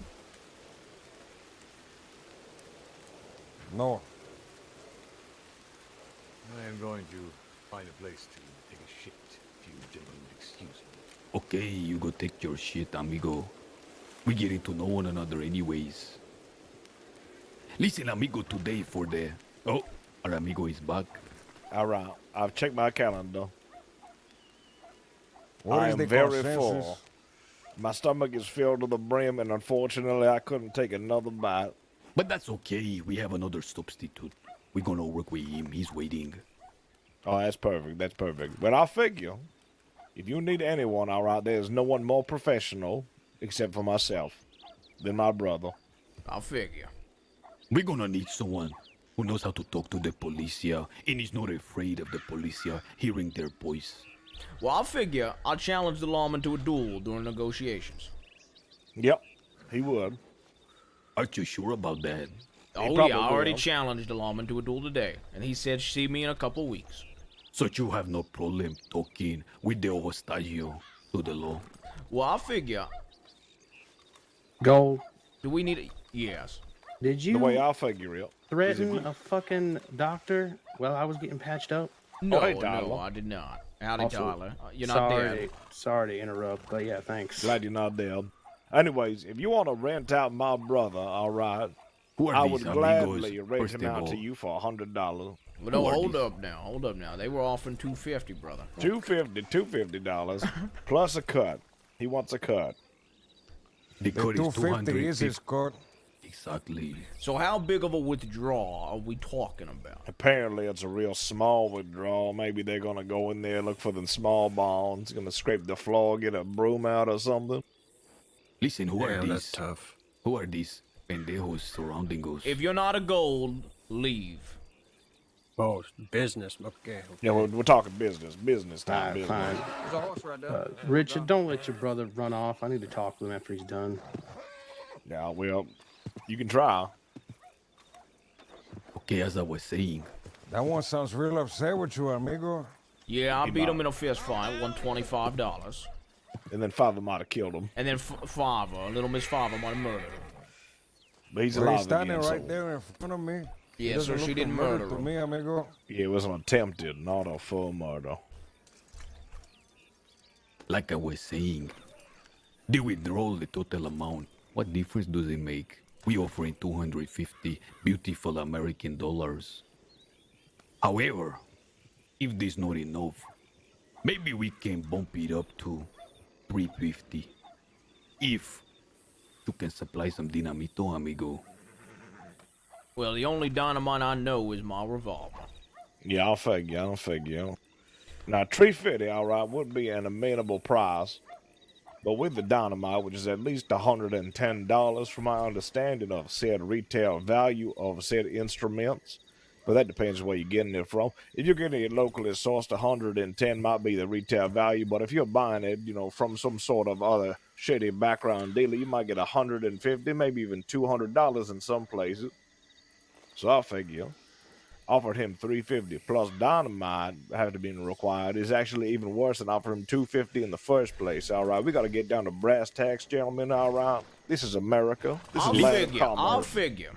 No. I am going to find a place to take a shit, if you gentlemen would excuse me. Okay, you go take your shit, amigo. We're getting to know one another anyways. Listen, amigo, today for the... Oh, our amigo is back. All right. I've checked my calendar. What I is am the very consensus? full. My stomach is filled to the brim, and unfortunately, I couldn't take another bite. But that's okay. We have another substitute. We're gonna work with him. He's waiting. Oh, that's perfect. That's perfect. But I figure, if you need anyone, all right, there's no one more professional, except for myself, than my brother. I'll figure. We're gonna need someone who knows how to talk to the policia and is not afraid of the policia hearing their voice. Well, I'll figure I'll challenge the lawman to a duel during negotiations. Yep, he would. Aren't you sure about that? Oh, yeah, I already challenged the lawman to a duel today, and he said see me in a couple weeks. So you have no problem talking with the Ovostagio to the law? Well, I'll figure. Gold. Do we need a... Yes. Did you The way I figure it. threaten a fucking doctor while I was getting patched up? No, hey, no, Tyler. I did not. Howdy, Also, Tyler. You're not dead. Sorry to interrupt, but yeah, thanks. Glad you're not dead. Anyways, if you want to rent out my brother, all right, Who are I these would gladly amigos, rent first him of out all? to you for $100. Well, no, hold up now. They were offering $250, brother. $250 plus a cut. He wants a cut. The cut is 250 is his cut. Exactly. So how big of a withdrawal are we talking about? Apparently, it's a real small withdrawal. Maybe they're gonna go in there, look for the small bones, gonna scrape the floor, get a broom out or something. Listen, who are Damn, these? that's tough. Who are these pendejos surrounding us? If you're not a gold, leave. Oh, it's business. Okay. Yeah, we're talking business. Business time. Alright, Business. fine. There's a horse right there. Richard, don't let your brother run off. I need to talk to him after he's done. Yeah, well, you can try. Okay, as I was saying. That one sounds real upset with you, amigo. Yeah, I beat him in a fist fight, won $25. And then Father might have killed him. And then Father, little Miss Father might have murdered him. But he's Well, alive he's standing again, right so- there in front of me. Yeah, It doesn't so she look didn't like murder to him. me, amigo. Yeah, it was an attempted, not a full murder. Like I was saying, the withdrawal, the total amount, what difference does it make? We offering 250 beautiful American dollars. However, if this not enough, maybe we can bump it up to 350. If you can supply some dinamito, amigo. Well, the only dynamite I know is my revolver. Yeah, I'll figure. Now, 350, all right, would be an amenable price. But with the dynamite, which is at least $110 from my understanding of said retail value of said instruments, but that depends where you're getting it from. If you're getting it locally sourced, 110 might be the retail value, but if you're buying it, from some sort of other shady background dealer, you might get 150, maybe even $200 in some places. So I figure offered him 350 plus dynamite had to be required is actually even worse than offering him 250 in the first place. All right, we got to get down to brass tacks, gentlemen. All right, this is America. This is land of commerce. I'll figure.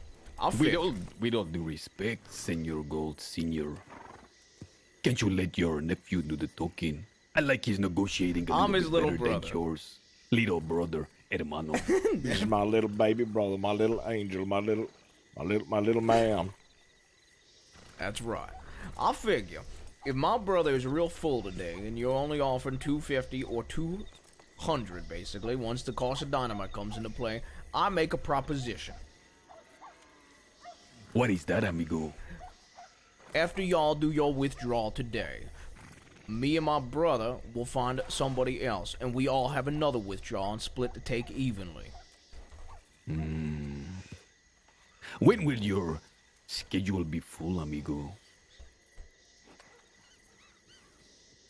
With all due respect, Senor Gold Senior, can't you let your nephew do the talking? I like his negotiating a I'm his little little bit better brother. than yours. Little brother, hermano. This is my little baby brother, my little angel, my little man. That's right. I figure if my brother is real full today and you're only offering 250 or 200 basically, once the cost of dynamite comes into play, I make a proposition. What is that, amigo? After y'all do your withdrawal today, me and my brother will find somebody else, and we all have another withdrawal and split the take evenly. When will your schedule be full, amigo?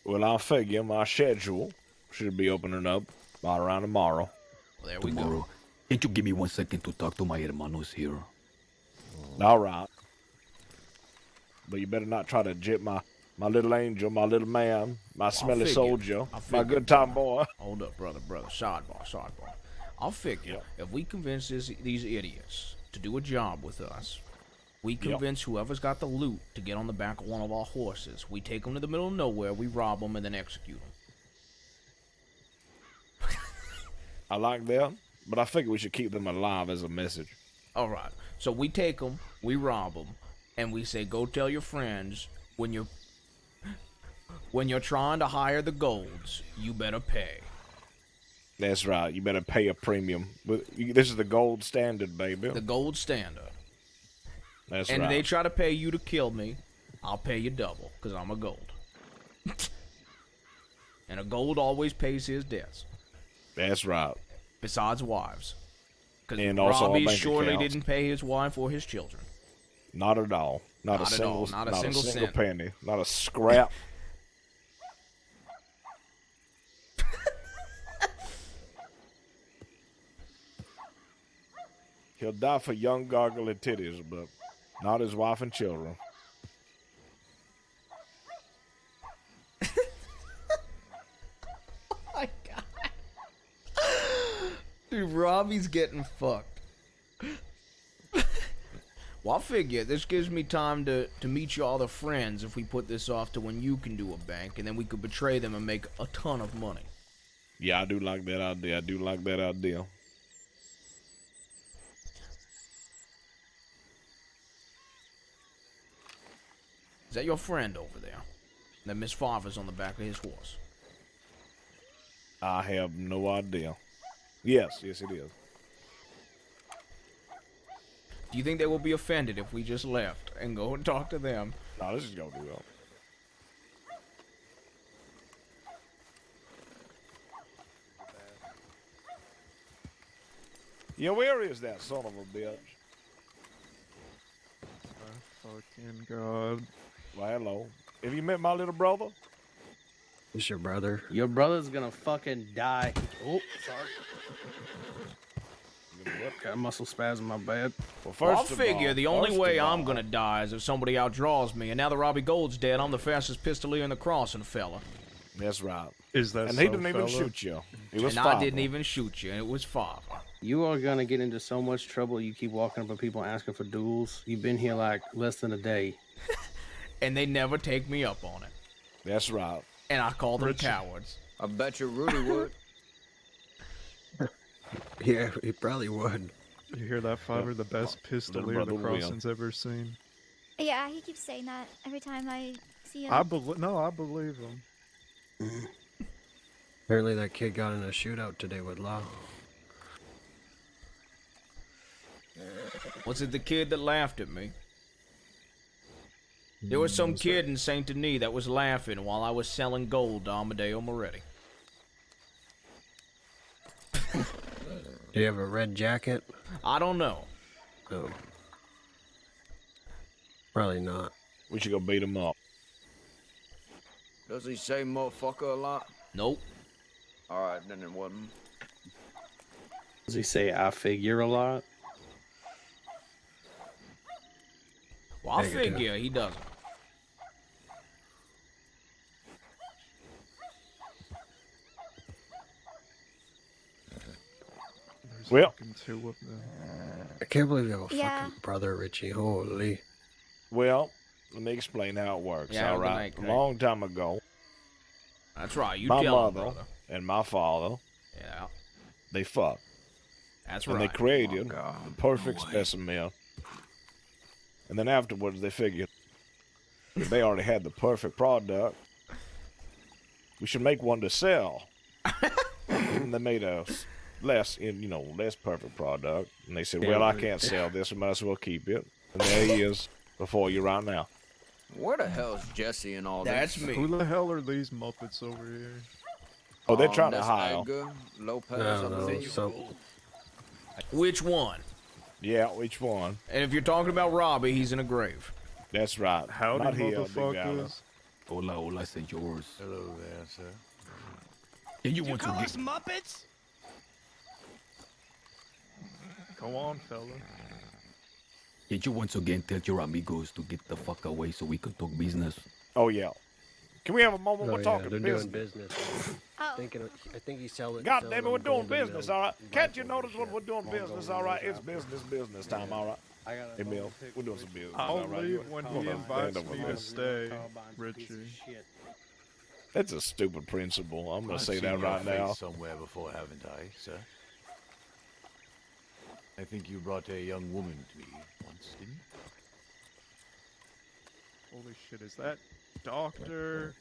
Well, I figure my schedule should be opening up by around tomorrow. Well, there we Tomorrow. go. Can't you give me 1 second to talk to my hermanos here? All right. But you better not try to jip my little angel, my little man, my smelly figure. soldier, I my figure. good time boy. Hold up, brother. Sidebar. I'll figure if we convince these idiots to do a job with us, we convince whoever's got the loot to get on the back of one of our horses. We take them to the middle of nowhere, we rob them, and then execute them. I like that, but I figure we should keep them alive as a message. All right. So we take them, we rob them, and we say, go tell your friends when you're trying to hire the golds, you better pay. That's right. You better pay a premium. This is the gold standard, baby. The gold standard. That's and right. they try to pay you to kill me, I'll pay you double, because I'm a gold. And a gold always pays his debts. That's right. Besides wives. Because And also Robbie bank surely accounts. didn't pay his wife or his children. Not at all. Not a Not at single. all. Not a single cent. penny. Not a scrap. He'll die for young gargly titties, but not his wife and children. My God. Dude, Robbie's getting fucked. Well, I figure this gives me time to meet your other friends if we put this off to when you can do a bank, and then we could betray them and make a ton of money. Yeah, I do like that idea. Is that your friend over there? That Miss Favre's on the back of his horse. I have no idea. Yes, it is. Do you think they will be offended if we just left and go and talk to them? No, let's just go do that. Yeah, where is that son of a bitch? Fucking God. Well, hello. Have you met my little brother? It's your brother. Your brother's gonna fucking die. Oh, sorry. Got a muscle spasm, my bad. Well, I'll figure the only way I'm gonna die is if somebody outdraws me, and now that Robbie Gold's dead, I'm the fastest pistolier in the crossing, fella. That's right. Is that and so, he didn't even fella? shoot you. It was and father. I didn't even shoot you, and it was father. You are gonna get into so much trouble. You keep walking up to people asking for duels. You've been here like less than a day. And they never take me up on it. That's right. And I call them cowards. I bet you Rudy would. Yeah, he probably would. You hear that, Fiverr? The best pistolier the Crossing's ever seen. Yeah, he keeps saying that every time I see him. I believe him. Apparently that kid got in a shootout today with Law. Was it the kid that laughed at me? There was some kid in St. Denis that was laughing while I was selling gold to Amadeo Moretti. Do you have a red jacket? I don't know. No. Probably not. We should go beat him up. Does he say motherfucker a lot? Nope. Alright, then it wasn't. Does he say I figure a lot? Well, I figure he doesn't. Well, I can't believe you have a fucking brother, Richie. Holy. Well, let me explain how it works. Yeah, all right. A long time ago. That's right. You my tell him, mother brother. and my father. Yeah. They fucked. That's and right. they created the perfect specimen. And then afterwards, they figured if they already had the perfect product, we should make one to sell. And they made a less perfect product. And they said, well, I can't sell this. We might as well keep it. And there he is before you right now. Where the hell's Jesse and all That's this? me. Who the hell are these Muppets over here? Oh, they're trying to that's hire. Edgar, Lopez, Which one? Yeah, which one? And if you're talking about Robbie, he's in a grave. That's right. Howdy, Not here, big motherfuckers. Hola, hola, señores. Hello there, sir. And you You want to call get... us Muppets? Go on, fella. Did you once again tell your amigos to get the fuck away so we can talk business? Oh, yeah. Can we have a moment? We're talking they're business. doing business. I think he's selling. God damn it, we're doing business, all right? Can't you notice when we're doing business, all right? It's business time, all right? Hey, Bill, we're doing some business, all I'll right? leave when he invites me to stay, Richie. That's a stupid principle. I'm going I've to say seen that your right now. face somewhere before, haven't I, sir? I think you brought a young woman to me once, didn't you? Holy shit, is that Dr.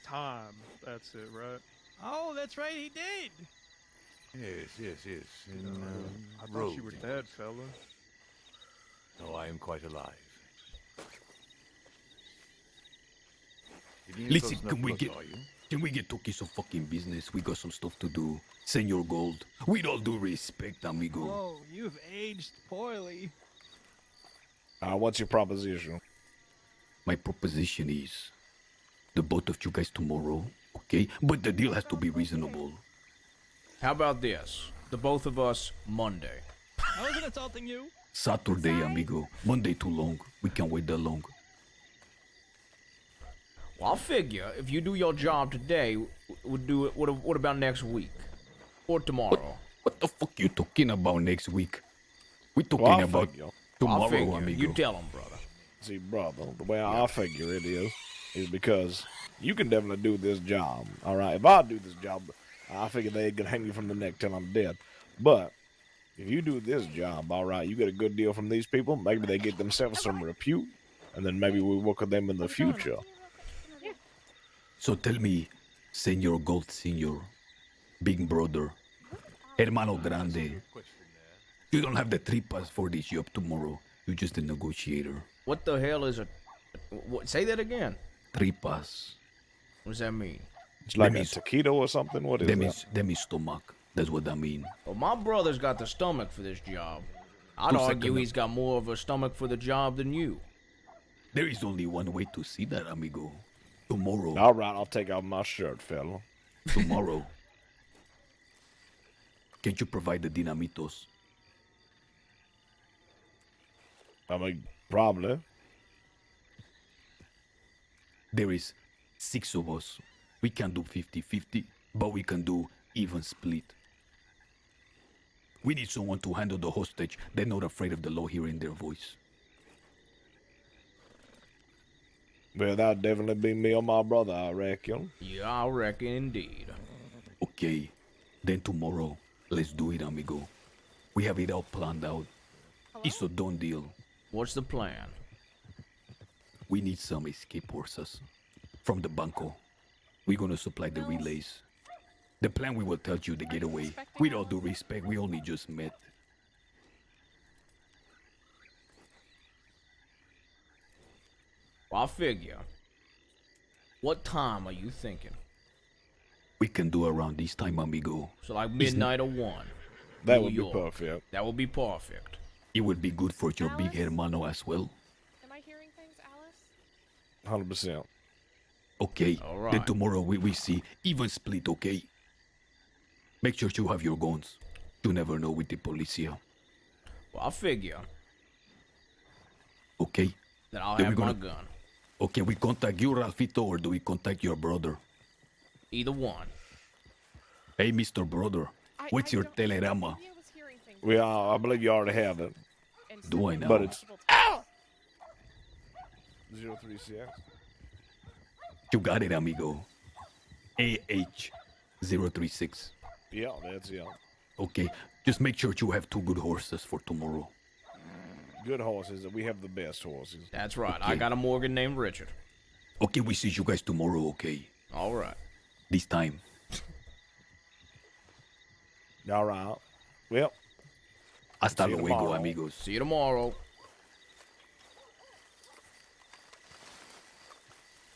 Time? That's it, right? Oh, that's right, he did. Yes. In, I thought Rhodes. you were dead, fella. No, I am quite alive. Listen, can we get talking some fucking business? We got some stuff to do. Senor Gold, with all due respect, amigo. Oh, you've aged poorly. What's your proposition? My proposition is the both of you guys tomorrow, okay? But the deal has to be reasonable. How about this? The both of us Monday. I wasn't insulting you. Saturday, amigo. Monday too long. We can't wait that long. Well, I'll figure if you do your job today, we'll do it. What about next week? Or tomorrow? What the fuck you talking about next week? We talking about tomorrow, amigo. You tell him, brother. See, brother, the way I figure it is because you can definitely do this job, all right? If I do this job, I figure they can hang me from the neck till I'm dead. But if you do this job, all right, you get a good deal from these people, maybe they get themselves some repute, and then maybe we work with them in the future. So tell me, Senor Gold Senior, Big Brother, Hermano Grande, you don't have the tripas for this job tomorrow. You're just a negotiator. What the hell is a... What, say that again. Tripas. What does that mean? It's like a taquito or something? What is that? Them is stomach. That's what I mean. Well, my brother's got the stomach for this job. I'd Two argue seconds. he's got more of a stomach for the job than you. There is only one way to see that, amigo. Tomorrow. All right, I'll take off my shirt, fella. Tomorrow. Can you provide the dinamitos? I mean, probably. There is 6 of us. We can do 50-50, but we can do even split. We need someone to handle the hostage. They're not afraid of the law hearing their voice. Well, that'd definitely be me or my brother, I reckon. Yeah, I reckon indeed. Okay, then tomorrow, let's do it, amigo. We have it all planned out. It's a done deal. What's the plan? We need some escape horses from the banco. We're gonna supply the relays. The plan we will tell you the getaway. With all due respect, we only just met. Well, I figure. What time are you thinking? We can do around this time, amigo. So like midnight or 1. That New would York. be perfect. That would be perfect. It would be good for your big hermano as well. Am I hearing things, Alice? 100%. Okay, All right. then tomorrow we see even split, okay? Make sure you have your guns. You never know with the policia. Well, I figure Okay? that I'll Then have we're my gonna- gun. Okay, we contact you, Ralphito, or do we contact your brother? Either one. Hey, Mr. Brother, what's your telerama? Well, I believe you already have it. Do I now? But it's... Ow! 036. You got it, amigo. AH036. Yeah, that's it. Okay, just make sure you have 2 good horses for tomorrow. Good horses, and we have the best horses. That's right. Okay. I got a Morgan named Richard. Okay, we see you guys tomorrow, okay? All right. This time. All right. Well, Hasta see you luego, tomorrow. amigos. See you tomorrow.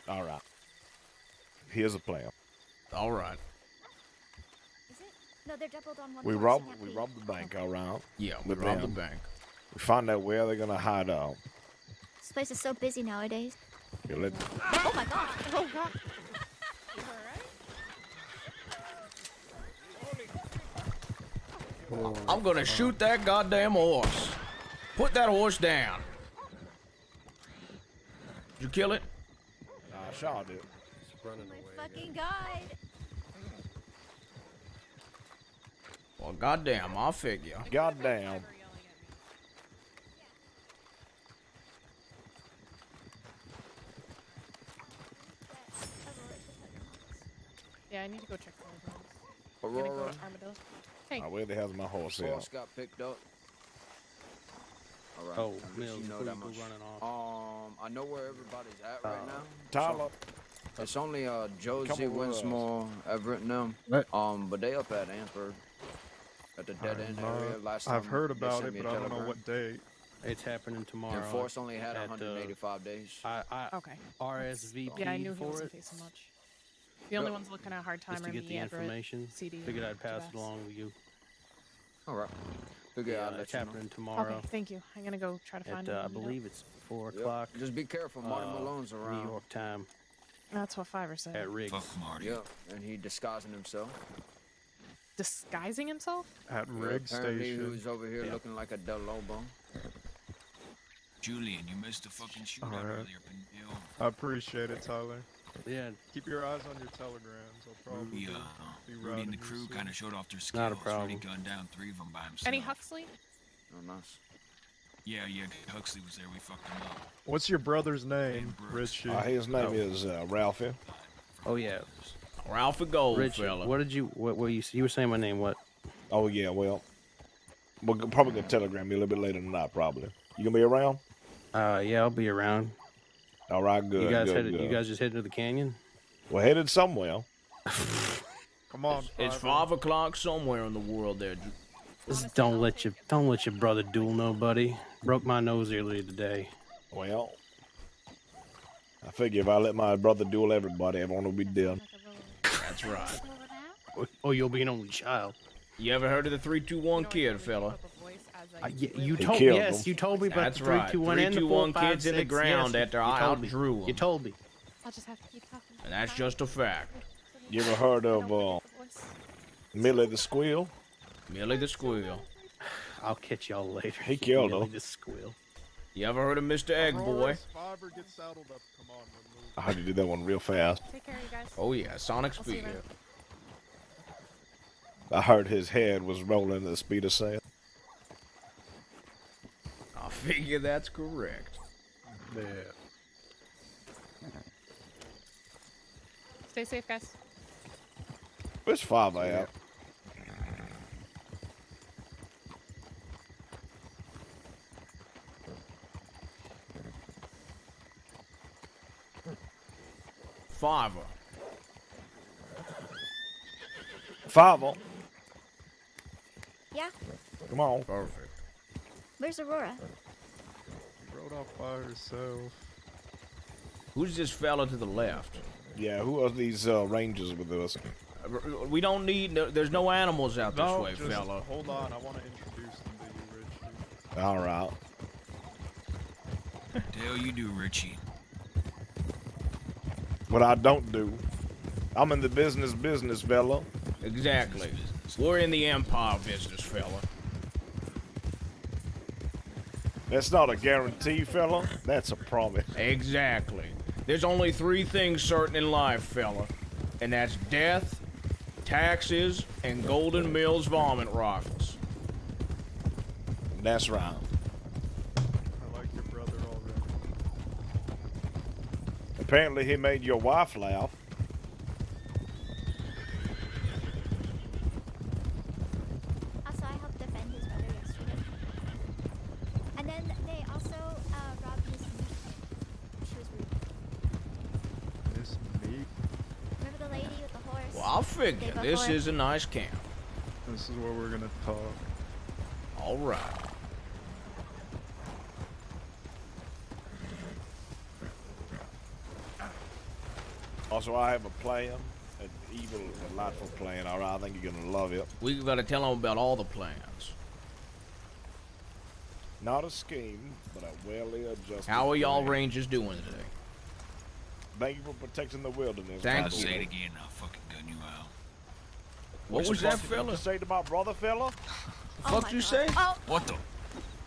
All right. Here's a plan. All right. Is it? No, they're doubled on one We horse, rob it can't we be. rob the bank, all right? Yeah, we With robbed the them. bank. We find out where they're gonna hide out. This place is so busy nowadays. Yeah, let- Oh my god! Oh god. You alright? I'm gonna shoot that goddamn horse. Put that horse down. Did you kill it? I shot it. Fucking guide! Well, goddamn, I'll figure. Goddamn. Yeah, I need to go check the ones. I'm gonna go Aurora. to Armadillo. Hey. Where the hell's my horse Horse at? got picked up. All right. Oh, at least Mills, you know before that you go much. running off. I know where everybody's at right now. Tyler. It's only Josie, Come with us. Winsmore, Everett, and them. Right. But they up at Antwerp. At the dead end area. Last time I've heard they about sent it, me a but I don't know telegram. what date. It's happening tomorrow. And Force only had at, 185 days. Okay. RSVP Yeah, I knew he for wasn't it. facing much. The only ones looking at a hard time Just to are get me, the Everett, information. CD, Figured I'd pass Jabez. it along to you. All right. Figure Yeah, I'll let it's you know. happening tomorrow. Okay, thank you. I'm gonna go try to find At, I him. believe it's 4 Yep. o'clock. Just be careful. Martin Malone's around. New York time That's what 5 are saying. at Riggs. Yep. And he disguising himself. Disguising himself? At Yeah, Rig apparently he Station. was over here looking like a Del Lobo. Julian, you missed the fucking shootout Alright. earlier, Pinocchio. I appreciate it, Tyler. Yeah, Keep your eyes on your telegrams. I'll probably We, be Rudy routing and the you crew soon. kind of showed off their skills. Not a problem. Rudy gunned down 3 of them by himself. Any Huxley? Oh, nice. Yeah, Huxley was there. We fucked him up. What's your brother's name, Richie? His name is Ralphie. Oh yeah, Ralphie Rich. Goldfella. What did you? What you were saying my name? What? Oh yeah, well, we're probably gonna telegram you a little bit later tonight. Probably. You gonna be around? Yeah, I'll be around. All right, good. You guys good, headed? good. You guys just headed to the canyon? We're headed somewhere. Come on. It's Fiver. 5 o'clock somewhere in the world there. Just don't let your brother duel nobody. Broke my nose earlier today. Well, I figure if I let my brother duel everybody, everyone will be dead. That's right. Oh, you'll be an only child. You ever heard of the 321 kid, fella? You He told killed yes, them. you told me about That's the right. 321 and the 321 4, 5, kids in the 6. ground Yes, after you I told me. outdrew You them. told me. I'll just have to keep talking. And that's just a fact. You ever heard of Millie the Squeal? Millie the Squeal. I'll catch y'all later. He killed Millie him. the Squeal. You ever heard of Mr. Egg Boy? Fiver, get saddled up. Come on, we'll move. I had to do that one real fast. Take care, you guys. Oh yeah, Sonic I'll see you speed. around. I heard his head was rolling at the speed of sound. I figure that's correct. Yeah. Stay safe, guys. Where's Father at? Fiver. Father. Yeah. Come on. Perfect. Where's Aurora? She rode off by herself. Who's this fella to the left? Yeah, who are these rangers with us? We don't need. There's no animals out this way, just fella. Hold on, I want to introduce them to you, Richie. All right. The hell you do, Richie? What I don't do. I'm in the business, fella. Exactly. We're in the Empire business, fella. That's not a guarantee, fella. That's a promise. Exactly. There's only 3 things certain in life, fella. And that's death, taxes, and Golden Mills vomit rockets. That's right. I like your brother already. Apparently he made your wife laugh. Also, I helped defend his brother yesterday. And then they also robbed Miss Meek. She was rude. Miss Meek? Remember the lady with the horse? Well, I'll figure. Day This before? is a nice camp. This is where we're gonna talk. All right. Also, I have a plan. An evil, delightful plan. All right, I think you're going to love it. We gotta tell them about all the plans. Not a scheme, but a well-adjusted How are y'all plan. Rangers doing today? Thank you for protecting the wilderness. Thank I'll you. say it again, I'll fucking gun you out. What was that, fella? You say to my brother, fella? Fuck you say? Oh. What the?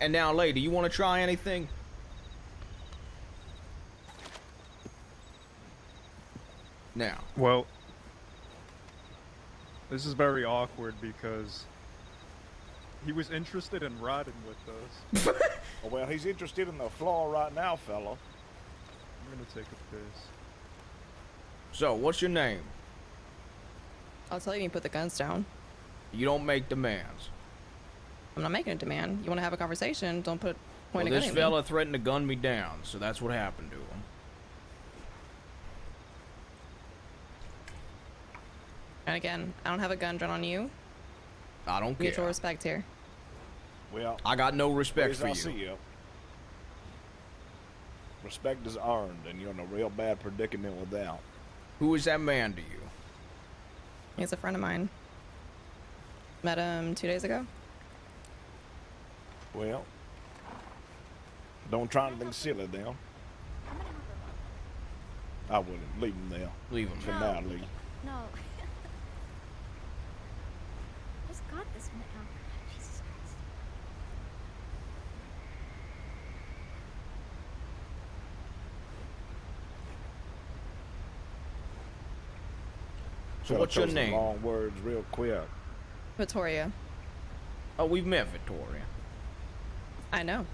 And now, lady, you want to try anything? Now. Well, this is very awkward because he was interested in riding with us. Oh, well, he's interested in the floor right now, fella. I'm gonna take a piss. So, what's your name? I'll tell you when you put the guns down. You don't make demands. I'm not making a demand. You want to have a conversation, don't point Well, a gun this at me. fella threatened to gun me down, so that's what happened to him. And again, I don't have a gun drawn on you. I don't Mutual care. respect here. Well, I got no respect as for I you. see you. Respect is earned, and you're in a real bad predicament without. Who is that man to you? He's a friend of mine. Met him 2 days ago. Well, don't try anything silly now. I wouldn't. Leave him there. Leave him for there. now, Lee. No. Just got this one now. Jesus Christ. So Gotta what's your throw some name? Long words, real quick. Victoria. Oh, we've met Victoria. I know.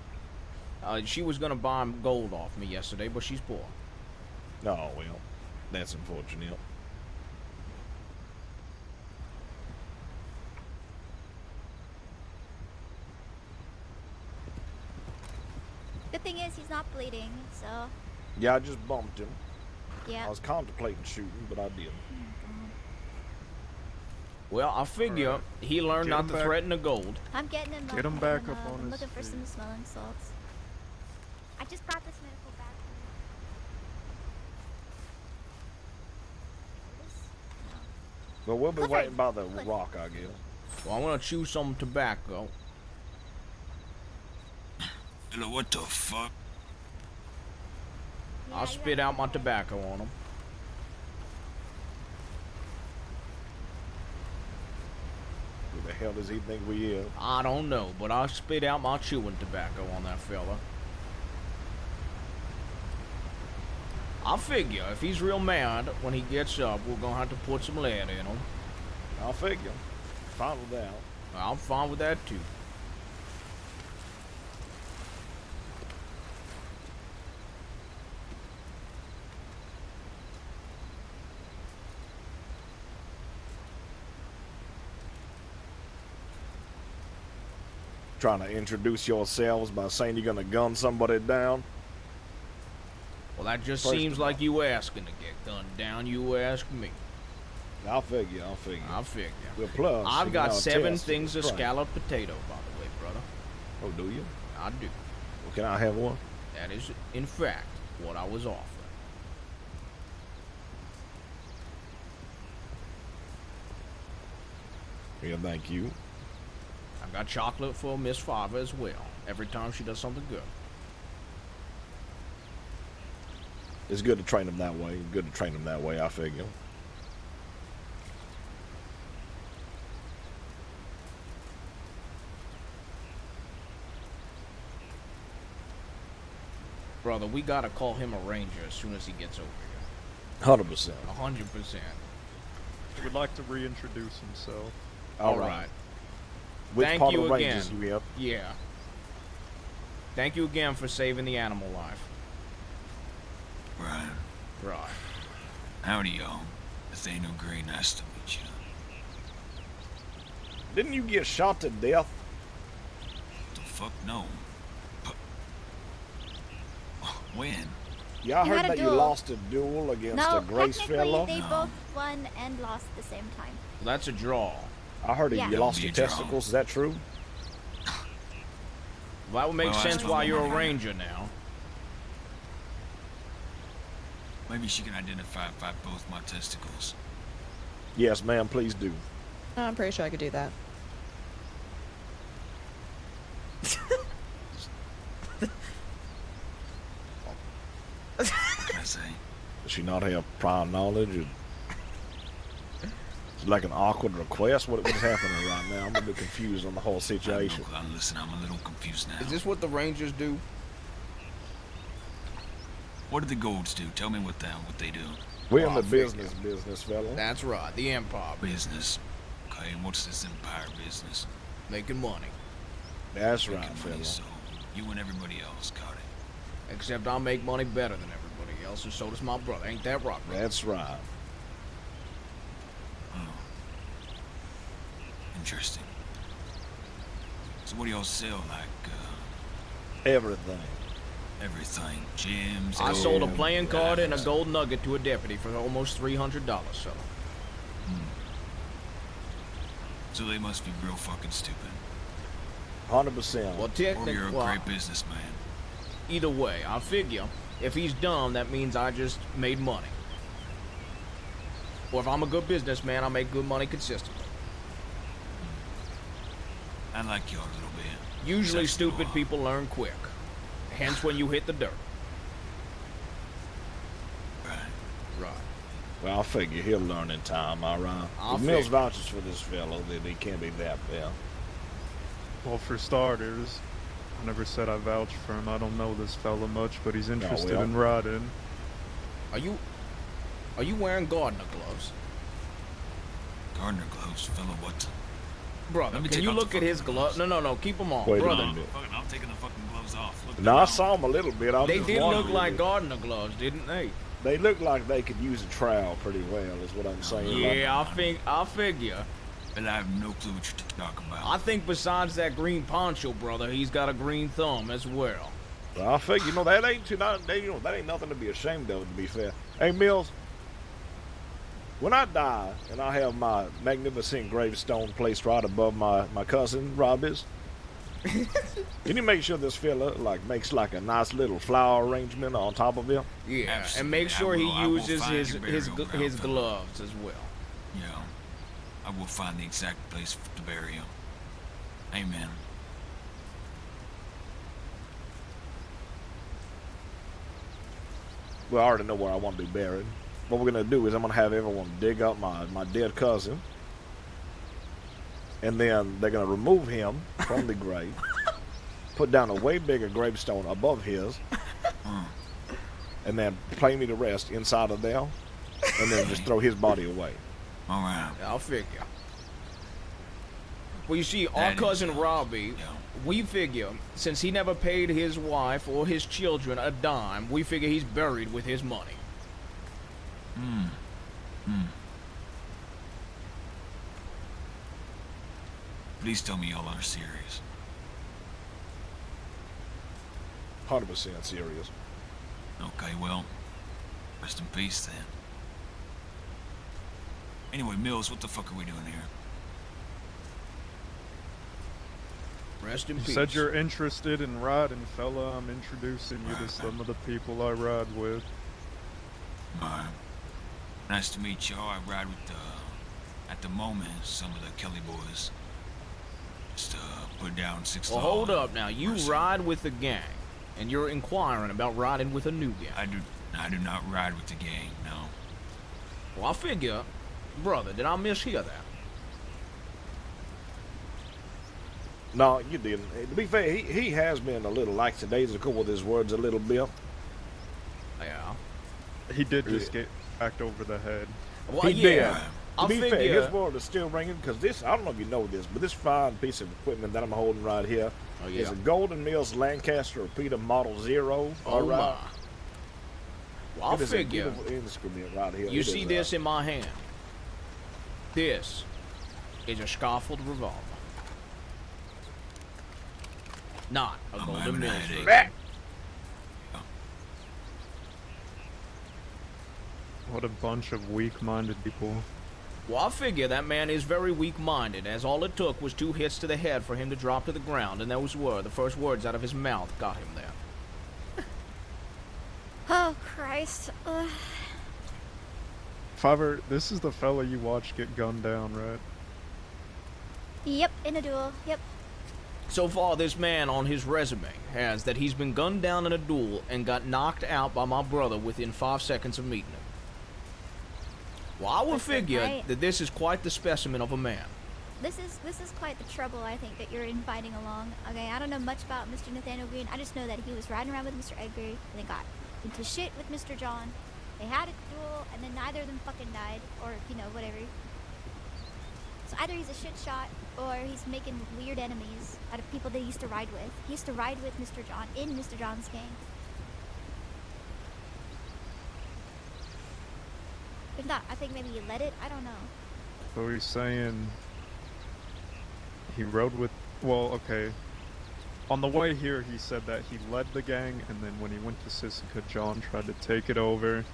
She was gonna buy gold off me yesterday, but she's poor. Oh, well, that's unfortunate. Good thing is he's not bleeding, so Yeah, I just bumped him. yeah. I was contemplating shooting, but I didn't. Well, I figure he learned Get not him to back. threaten the gold. I'm getting him. Get him back up on I'm his looking for some feet. smelling salts. I just got this medical bag. But we'll be Clifford, waiting by the Clifford. rock, I guess. Well, I want to chew some tobacco. Hello, what the fuck? I'll spit out my tobacco on him. Who the hell does he think we is? I don't know, but I spit out my chewing tobacco on that fella. I figure if he's real mad when he gets up, we're gonna have to put some lead in him. I'll figure. Fine with that. I'm fine with that too. Trying to introduce yourselves by saying you're gonna gun somebody down? Well, that just First seems of all- like you asking to get gunned down. You ask me. I'll figure. I figure. Well, plus, I've you got know, 7 test things of is right. scalloped potato, by the way, brother. Oh, do you? I do. Well, can I have one? That is, in fact, what I was offering. Yeah, thank you. I've got chocolate for Miss Fava as well, every time she does something good. It's good to train them that way. I figure. Brother, we gotta call him a ranger as soon as he gets over here. 100%. 100%. He would like to reintroduce himself. All right. Which Thank part you of the again. Rangers you have? Yeah. Thank you again for saving the animal life. Right. Right. Howdy, y'all. Nathaniel Gray, nice to meet you. Didn't you get shot to death? The fuck no. When? Yeah, I You had heard a that you duel. lost a duel against No, a Grace technically fella. they both won and lost at the same time. That's a draw. I heard that Yeah. you lost Be your a draw. testicles. Is that true? Well, that would make Well, I sense suppose why I'm you're a not- ranger now. Maybe she can identify if I both my testicles. Yes, ma'am. Please do. I'm pretty sure I could do that. What can I say? Does she not have prior knowledge? Or... It's like an awkward request. What is happening right now? I'm a bit confused on the whole situation. Listen, I'm a little confused now. Is this what the rangers do? What do the Golds do? Tell me what they do. We're in the I figure. business, fella. That's right, the Empire. Business. Okay, and what's this Empire business? Making money. That's Making right, money, fella. so you and everybody else got it. Except I make money better than everybody else, and so does my brother. Ain't that right, brother? That's right. Interesting. So what do y'all sell? Like, Everything. everything? Gems? I sold a gold, playing card and a diamonds? gold nugget to a deputy for almost $300, so. So they must be real fucking stupid. 100%. Well, Or technically, you're a well, great businessman. either way, I figure if he's dumb, that means I just made money. Or if I'm a good businessman, I make good money consistently. I like you a little bit. Usually Except stupid people learn quick. Hence when you hit the dirt. Right. Right. Well, I figure he'll learn in time, all right. I'll If Mills figure. vouches for this fellow, then he can't be that bad. Well, for starters, I never said I vouch for him. I don't know this fella much, but he's interested well. in riding. Are you wearing gardener gloves? Gardener gloves, fella, what? Brother, Let me can take you off the look at fucking his gloves? No, keep them on. Wait a Brother, minute. Fucking, I'm taking the fucking gloves off. Look No, I around. saw him a little bit. I was they just did look wondering. like gardener gloves, didn't they? They look like they could use a trowel pretty well, is what I'm saying. Yeah, I figure. But I have no clue what you're talking about. I think besides that green poncho, brother, he's got a green thumb as well. Well, I figure, that ain't that ain't nothing to be ashamed of, to be fair. Hey, Mills, when I die and I have my magnificent gravestone placed right above my cousin Robbie's, can you make sure this fella makes like a nice little flower arrangement on top of him? Yeah, Absolutely. and make sure he I will uses find his your burial ground, his fella. gloves as well. Yeah. I will find the exact place to bury him. Amen. Well, I already know where I want to be buried. What we're gonna do is I'm gonna have everyone dig up my dead cousin, and then they're gonna remove him from the grave, put down a way bigger gravestone above his, and then play me to rest inside of there, and then just throw his body away. All right. I'll figure. Well, you see, our cousin Robbie, we figure, since he never paid his wife or his children a dime, we figure he's buried with his money. Please tell me y'all are serious. 100% serious. Okay, well, rest in peace then. Anyway, Mills, what the fuck are we doing here? Rest in You peace. said you're interested in riding, fella. I'm introducing you to some of the people I ride with. Alright. Nice to meet y'all. I ride with, at the moment, some of the Kelly boys. Just, put down 6 Well, hold up now. You ride with the gang, and you're inquiring about riding with a new gang. I do not ride with the gang, no. Well, I figure, brother, did I mishear that? No, you didn't. To be fair, he has been a little lackadaisical with his words a little bit. Yeah. He did just get backed over the head. Well, he yeah. did. To be fair, his word is still ringing because this, I don't know if you know this, but this fine piece of equipment that I'm holding right here is a Golden Mills Lancaster Repeater Model 0. Oh, my. Well, I It is a figure, beautiful instrument right here. you It see is, this in my hand. This is a Scarfield revolver. Not a Golden Mills revolver. What a bunch of weak-minded people. Well, I figure that man is very weak-minded, as all it took was 2 hits to the head for him to drop to the ground, and those were the first words out of his mouth got him there. Oh, Christ. Ugh. Fiverr, this is the fella you watched get gunned down, right? Yep, in a duel. Yep. So far, this man on his resume has that he's been gunned down in a duel and got knocked out by my brother within 5 seconds of meeting him. Well, I would figure that this is quite the specimen of a man. This is quite the trouble, I think, that you're inviting along. Okay, I don't know much about Mr. Nathaniel Green. I just know that he was riding around with Mr. Egberry, and they got into shit with Mr. John. They had a duel, and then neither of them fucking died, or, you know, whatever. So either he's a shit shot, or he's making weird enemies out of people that he used to ride with. He used to ride with Mr. John in Mr. John's gang. If not, I think maybe you let it. I don't know. So he's saying he rode with, well, okay. On the way here, he said that he led the gang, and then when he went to Sisika, John tried to take it over.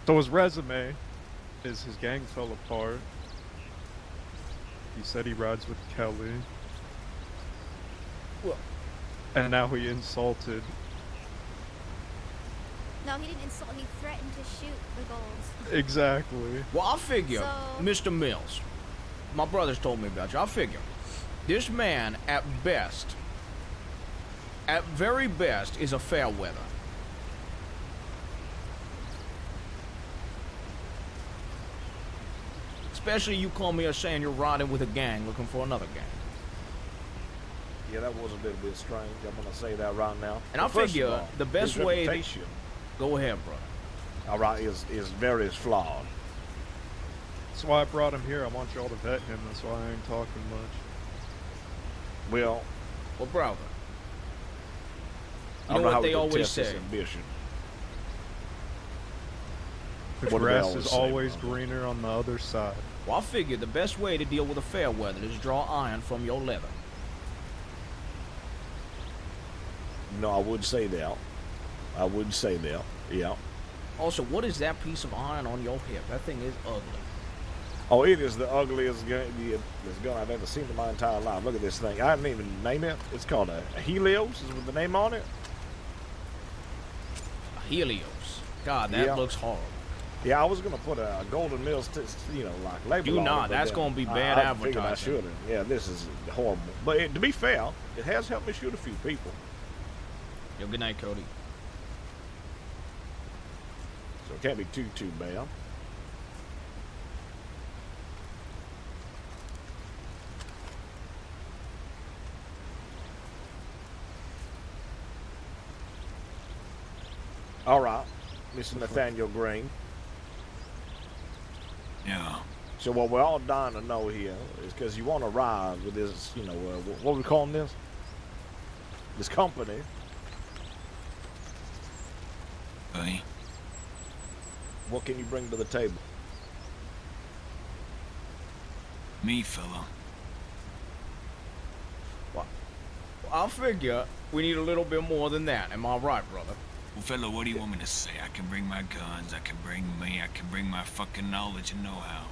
So his resume is his gang fell apart. He said he rides with Kelly. Well, and now he insulted. No, he didn't insult. He threatened to shoot the goals. Exactly. Well, I figure, Mr. Mills, my brothers told me about you. I figure this man, at very best, is a fair weather. Especially you call me a saying you're riding with a gang looking for another gang. Yeah, that was a little bit strange. I'm going to say that right now. And I figure the best his way... reputation, go ahead, brother. All right, is very flawed. That's why I brought him here. I want y'all to vet him. That's why I ain't talking much. Well, brother. You I know don't know how what they we can always test this say. ambition. The What do they grass always is say, always bro? greener on the other side. Well, I figure the best way to deal with a fair weather is draw iron from your leather. No, I would say that. I would say that. Yeah. Also, what is that piece of iron on your hip? That thing is ugly. Oh, it is the ugliest gun I've ever seen in my entire life. Look at this thing. I didn't even name it. It's called a Helios, is with the name on it. A Helios. God, that looks horrible. Yeah, I was gonna put a Golden Mills, like label Do on not. it, but That's then gonna be bad I figured I advertising. shouldn't. Yeah, this is horrible. But to be fair, it has helped me shoot a few people. Yo, good night, Cody. So it can't be too bad. All right, Mr. Nathaniel Green. Yeah. So what we're all dying to know here is because you want to ride with this, you know, what are we calling this? This company. Okay. What can you bring to the table? Me, fella. Well, I'll figure we need a little bit more than that. Am I right, brother? Well, fella, what do you want me to say? I can bring my guns, I can bring me, I can bring my fucking knowledge and know-how.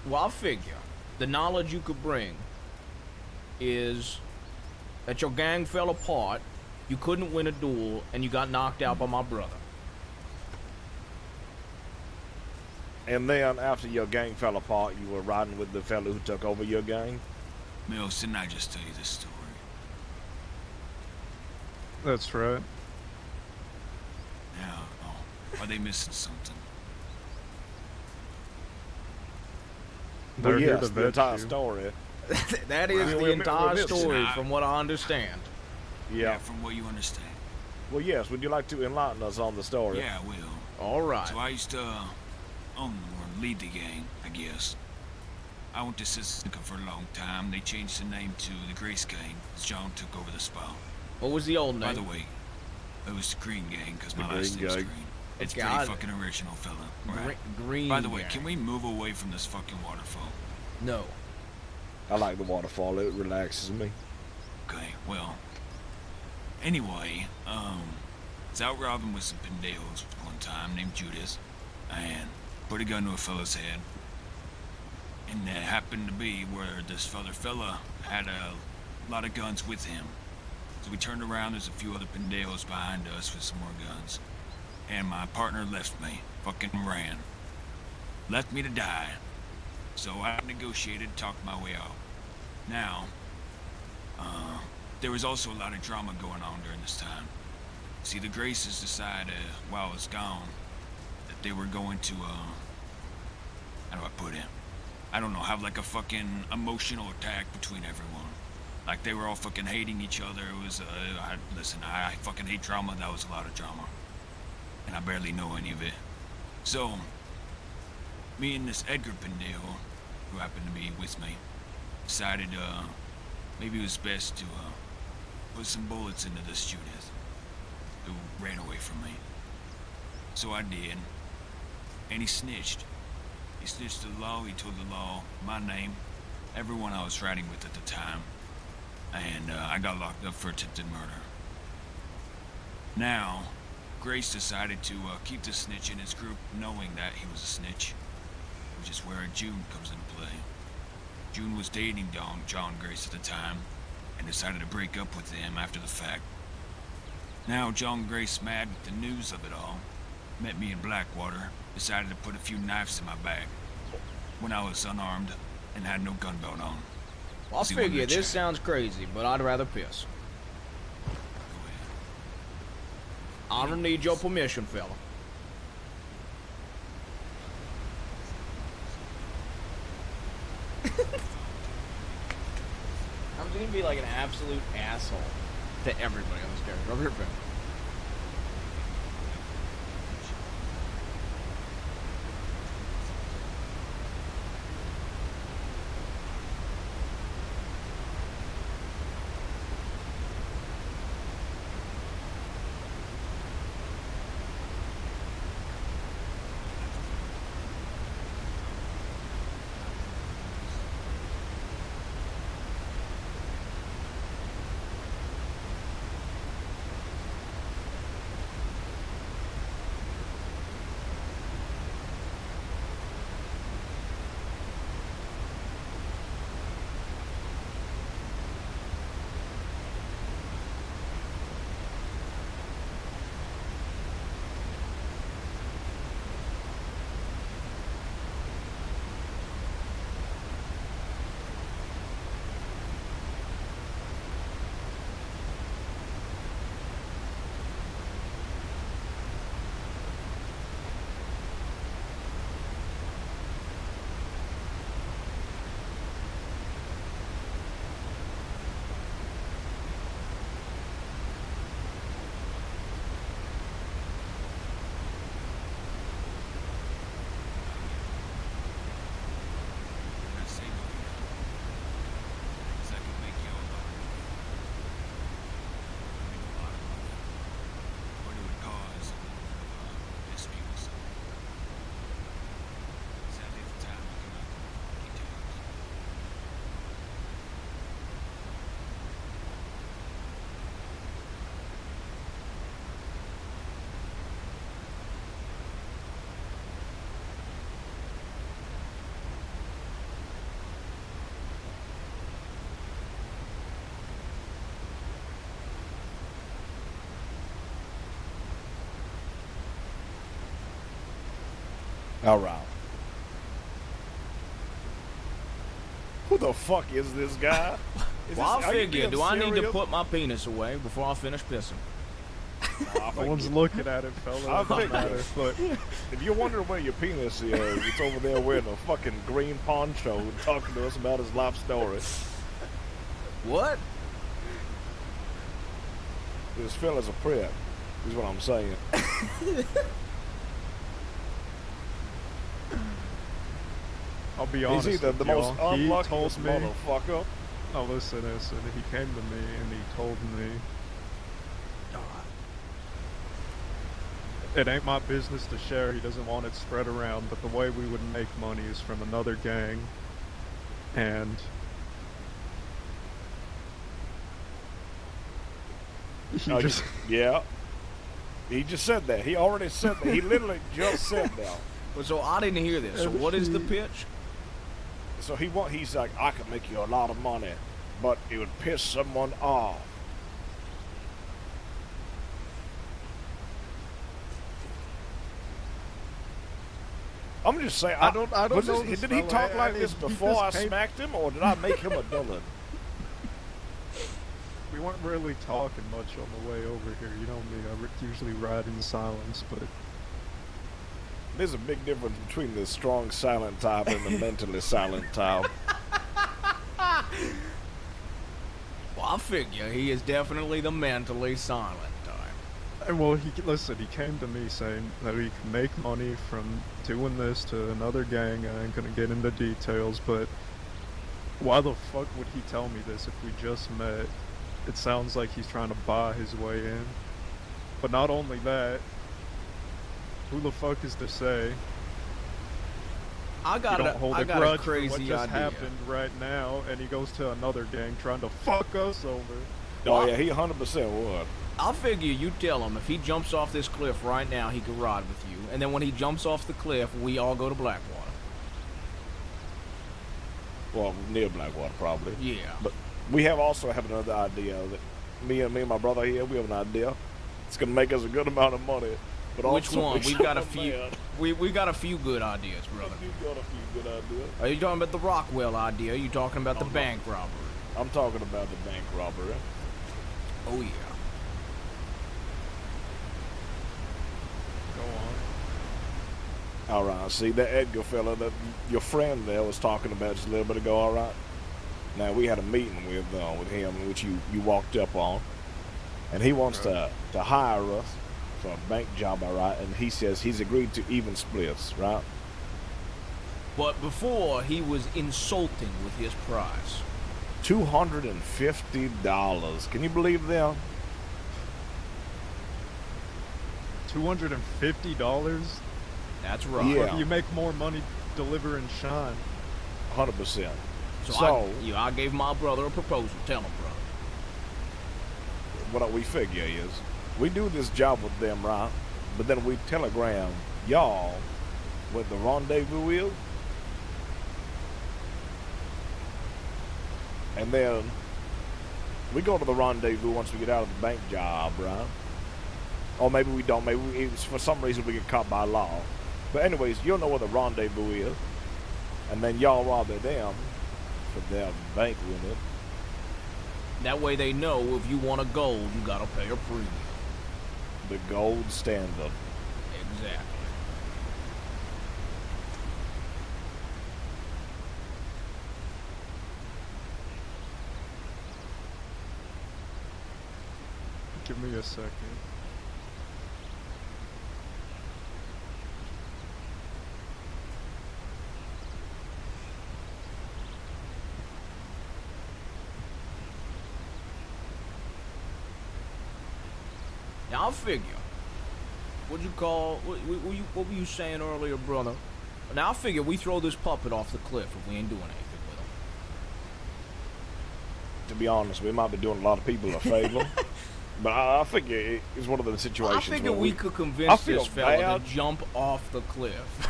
Well, I'll figure the knowledge you could bring is that your gang fell apart, you couldn't win a duel, and you got knocked out by my brother. And then after your gang fell apart, you were riding with the fellow who took over your gang? Mills, didn't I just tell you this story? That's right. Now, oh, are they missing something? Well, yes, the entire story. That is the entire story from what I understand. Yeah, from what you understand. Well, yes, would you like to enlighten us on the story? Yeah, I will. All right. So I used to own or lead the gang, I guess. I went to Sisnica for a long time. They changed the name to the Grace Gang as John took over the spot. What was the old name? By the way, it was the Green Gang because my The last Green name's Gang. Green. It's Okay, pretty fucking original, fella. Right? Green By the way, Gang. can we move away from this fucking waterfall? No. I like the waterfall. It relaxes me. Okay, well. Anyway, I was out robbing with some pendejos one time named Judas, and put a gun to a fella's head. And it happened to be where this fella had a lot of guns with him. So we turned around, there's a few other pendejos behind us with some more guns. And my partner left me, fucking ran. Left me to die. So I negotiated, talked my way out. Now, there was also a lot of drama going on during this time. See, the Graces decided, while I was gone, that they were going to, how do I put it? I don't know, have like a fucking emotional attack between everyone. Like they were all fucking hating each other. It was, listen, I fucking hate drama. That was a lot of drama. And I barely know any of it. So, me and this Edgar Pendejo, who happened to be with me, decided, maybe it was best to, put some bullets into this Judith, who ran away from me. So I did, and he snitched. He snitched to the law, he told the law my name, everyone I was riding with at the time, and I got locked up for attempted murder. Now, Grace decided to keep the snitch in his group knowing that he was a snitch, which is where June comes into play. June was dating John Grace at the time, and decided to break up with him after the fact. Now, John Grace, mad with the news of it all, met me in Blackwater, decided to put a few knives in my bag when I was unarmed and had no gun belt on. Well, I figure this sounds crazy, but I'd rather piss. I don't need your permission, fella. I'm just gonna be like an absolute asshole to everybody on this character. Over here, Ben. All right. Who the fuck is this guy? Well, I figure, do I need to put my penis away before I finish pissing? No one's looking at it, fella. I It don't figured. matter, but If you're wondering where your penis is, it's over there wearing a fucking green poncho and talking to us about his life story. What? This fella's a prep, is what I'm saying. I'll be honest. He's either the with most y'all. He unluckiest told me. motherfucker. Oh, listen. He came to me and he told me. It ain't my business to share. He doesn't want it spread around. But the way we would make money is from another gang, and he just Yeah. He just said that. He already said that. He literally just said that. So I didn't hear this. So what is the pitch? So he's like, I could make you a lot of money, but it would piss someone off. I'm just saying. I don't know this Did he fella. talk like I this mean, he before I just came- smacked him, or did I make him a villain? We weren't really talking much on the way over here. You know me. I usually ride in silence, but There's a big difference between the strong silent type and the mentally silent type. Well, I figure he is definitely the mentally silent type. well, he came to me saying that he can make money from doing this to another gang. I ain't gonna get into details, but why the fuck would he tell me this if we just met? It sounds like he's trying to buy his way in. But not only that, who the fuck is to say I got you don't hold a a grudge for crazy what just idea. happened right now, and he goes to another gang trying to fuck us over? Oh yeah, he 100% would. I'll figure you tell him if he jumps off this cliff right now, he can ride with you. And then when he jumps off the cliff, we all go to Blackwater. Well, near Blackwater, probably. Yeah. But we also have another idea that me and my brother here, we have an idea. It's gonna make us a good amount of money. But Which also one? make We've got a someone few. mad. We got a few good ideas, brother. You got a few good ideas. Are you talking about the Rockwell idea? Are you talking about the No. bank robbery? I'm talking about the bank robbery. Oh yeah. Go on. All right. See that Edgar fella that your friend there was talking about just a little bit ago. All right. Now we had a meeting with him, which you walked up on, and he wants to hire us for a bank job. All right, and he says he's agreed to even splits. Right. But before, he was insulting with his price. $250. Can you believe that? $250? That's right. Yeah. You make more money delivering shine. 100%. So I gave my brother a proposal. Tell him, brother. What we figure is, we do this job with them, right? But then we telegram y'all with the rendezvous is. And then we go to the rendezvous once we get out of the bank job, right? Or maybe we don't. Maybe for some reason we get caught by law. But anyways, you'll know where the rendezvous is. And then y'all rob them for their bank with it. That way they know if you want a gold, you gotta pay a premium. The gold standard. Exactly. Give me a second. Now I'll figure. What were you saying earlier, brother? Now I figure we throw this puppet off the cliff if we ain't doing anything with him. To be honest, we might be doing a lot of people a favor. But I figure it's one of the situations. I figure where we could convince this fella to jump off the cliff.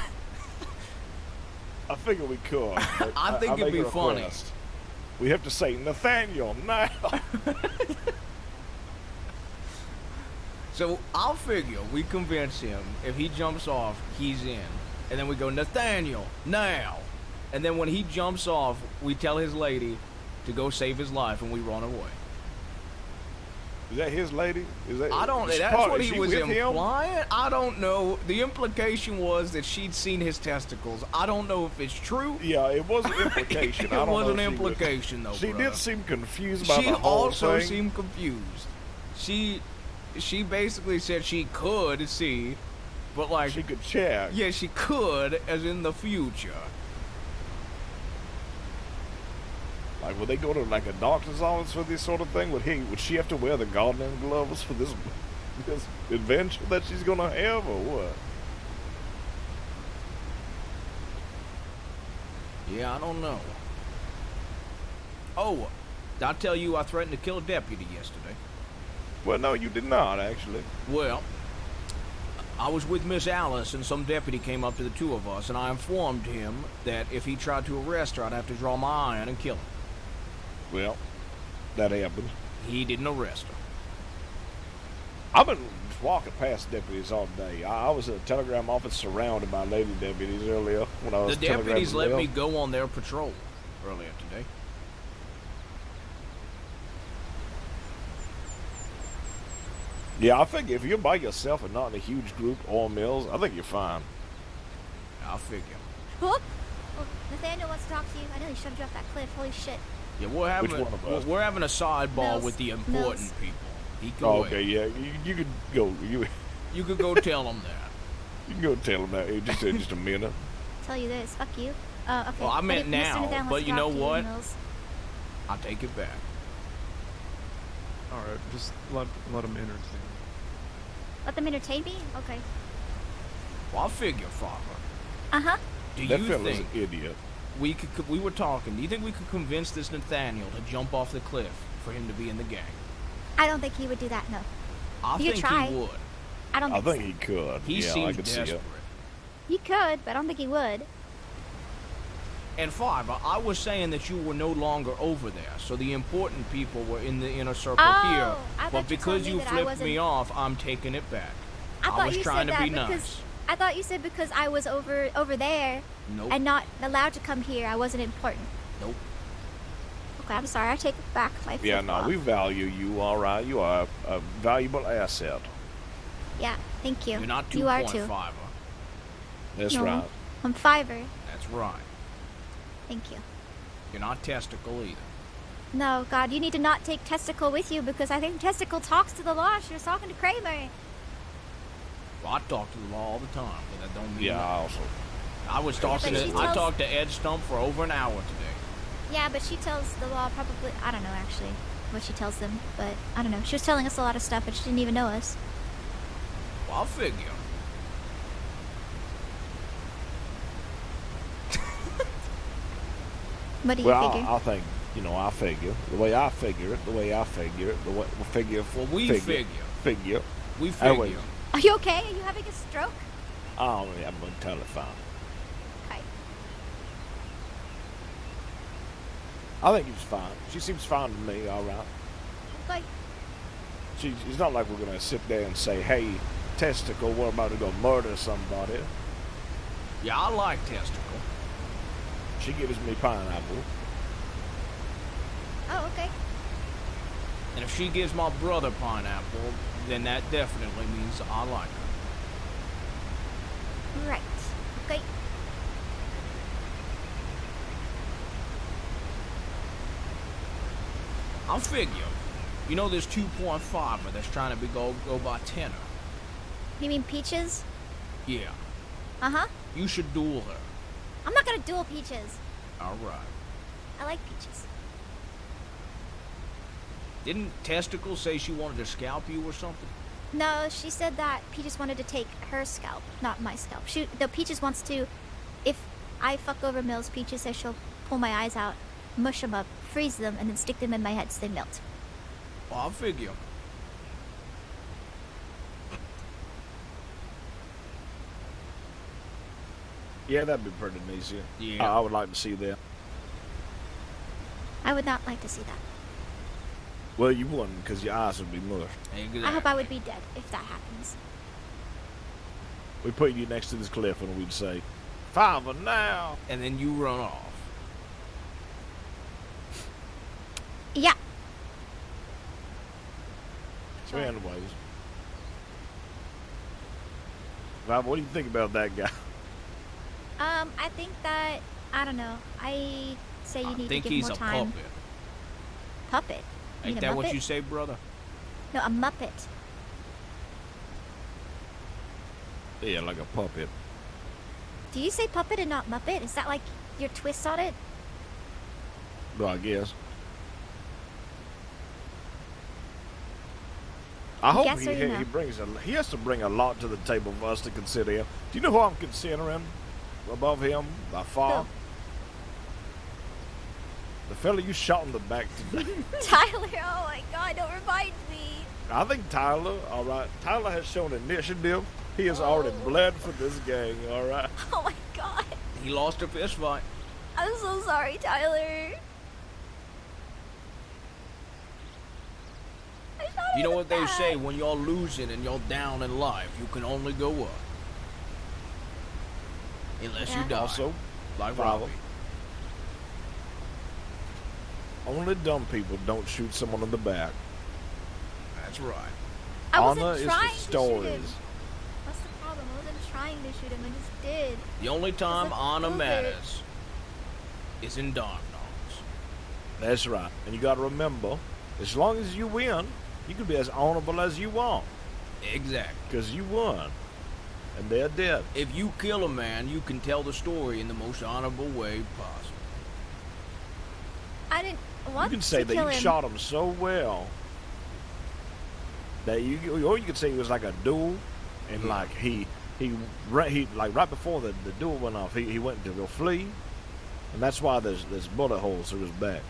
I figure we could. I think it'd be funny. We have to say, Nathaniel, now. So I'll figure we convince him if he jumps off, he's in. And then we go, Nathaniel, now. And then when he jumps off, we tell his lady to go save his life, and we run away. Is that his lady? Is that? I don't. That's what he was implying. I don't know. The implication was that she'd seen his testicles. I don't know if it's true. Yeah, it was an implication. It was an implication, though. She brother. did seem confused about the whole thing. She also seemed confused. She basically said she could see, but like she could check. Yeah, she could, as in the future. Like, would they go to like a doctor's office for this sort of thing? Would she have to wear the gardening gloves for this adventure that she's gonna have, or what? Yeah, I don't know. Oh, did I tell you I threatened to kill a deputy yesterday? Well, no, you did not, actually. Well, I was with Miss Alice, and some deputy came up to the two of us, and I informed him that if he tried to arrest her, I'd have to draw my iron and kill him. Well, that happened. He didn't arrest her. I've been walking past deputies all day. I was at a telegram office surrounded by lady deputies earlier when I was The deputies let me go on their patrol earlier today. Yeah, I think if you're by yourself and not in a huge group or mills, I think you're fine. I'll figure. Oh, Nathaniel wants to talk to you. I know he shoved you off that cliff. Holy shit. Yeah, we're having a sidebar Mills. with the important people. He can Oh, wait. okay, yeah, you could go. You could go tell him that. You can go tell him that. Hey, just a minute. Tell you this. Fuck you. Okay. Well, I meant Mr. now, Nathaniel wants but to you know talk to what? Mills. I'll take it back. All right, just let him entertain. Let them entertain me? Okay. Well, I'll figure, Father. Uh-huh. Do That you fella's think an idiot. we were talking? Do you think we could convince this Nathaniel to jump off the cliff for him to be in the gang? I don't think he would do that, no. I You think could try. he would. I don't I think think he could. He yeah, I seems could see desperate. it. He could, but I don't think he would. And Fiver, I was saying that you were no longer over there, so the important people were in the inner circle Oh, here. I thought But you because told me you that I flipped wasn't- me off, I'm taking it back. I thought was you trying said to be that because nice. I thought you said because I was over there Nope. and not allowed to come here, I wasn't important. Nope. Okay, I'm sorry. I take it back. My Yeah, flip no, off. we value you, all right. You are a valuable asset. Yeah, thank you. You're not You are too. 2.5. That's No, right. I'm fiver. That's right. Thank you. You're not testicle either. No, God, you need to not take Testicle with you because I think Testicle talks to the law. She was talking to Kramer. Well, I talk to the law all the time, but that don't mean Yeah, that. I also. I was talking but to she I tells- talked to Ed Stump for over an hour today. Yeah, but she tells the law probably, I don't know actually what she tells them, but I don't know. She was telling us a lot of stuff, but she didn't even know us. Well, I'll figure. What do you Well, figure? I think, I figure. The way I figure it, the way I figure it, the way we figure. Well, we Figure. We Anyway, figure. Are you okay? Are you having a stroke? oh, yeah, I'm totally fine. Okay. I think he's fine. She seems fine to me, all right. Okay. It's not like we're going to sit there and say, hey, Testicle, we're about to go murder somebody. Yeah, I like testicle. She gives me pineapple. Oh, okay. And if she gives my brother pineapple, then that definitely means I like her. Right. Okay. I'll figure. You know this 2.5er that's trying to go by 10er. You mean Peaches? Yeah. Uh-huh. You should duel her. I'm not gonna duel Peaches. All right. I like Peaches. Didn't Testicle say she wanted to scalp you or something? No, she said that Peaches wanted to take her scalp, not my scalp. The Peaches wants to, if I fuck over Mills, Peaches says she'll pull my eyes out, mush them up, freeze them, and then stick them in my head so they melt. Well, I'll figure. Yeah, that'd be pretty easy. Yeah. I would like to see that. I would not like to see that. Well, you wouldn't, because your eyes would be mushed. I hope I would be dead if that happens. We put you next to this cliff and we'd say, "5 now," and then you run off. Yeah. So anyways, Bob, what do you think about that guy? I think that, I don't know. I say you need to give more time. I think he's Puppet? a puppet. You Ain't mean a that what Muppet? you say, brother? No, a Muppet. Yeah, like a puppet. Do you say puppet and not Muppet? Is that like your twist on it? Well, I guess. I hope Guess or you know? he brings he has to bring a lot to the table for us to consider him. Do you know who I'm considering above him by far? Who? The fella you shot in the back today. Tyler, oh my god, don't remind me. I think Tyler, all right. Tyler has shown initiative. He has already bled for this gang, all right. Oh my god. He lost a fist fight. I'm so sorry, Tyler. You know what they say, when you're losing and you're down in life, you can only go up. Unless you die. Also, like Bravo. Robbie. Only dumb people don't shoot someone in the back. That's right. I wasn't Honor is trying for to shoot stories. him. What's the problem? I wasn't trying to shoot him, I just did. The only time honor move it. matters is in Dark Knocks. That's right. And you got to remember, as long as you win, you can be as honorable as you want. Exactly. Because you won. And they're dead. If you kill a man, you can tell the story in the most honorable way possible. I didn't want You can say to that kill you him. shot him so well that or you could say it was like a duel, and like he like right before the duel went off, he went to go flee, and that's why there's bullet holes through his back.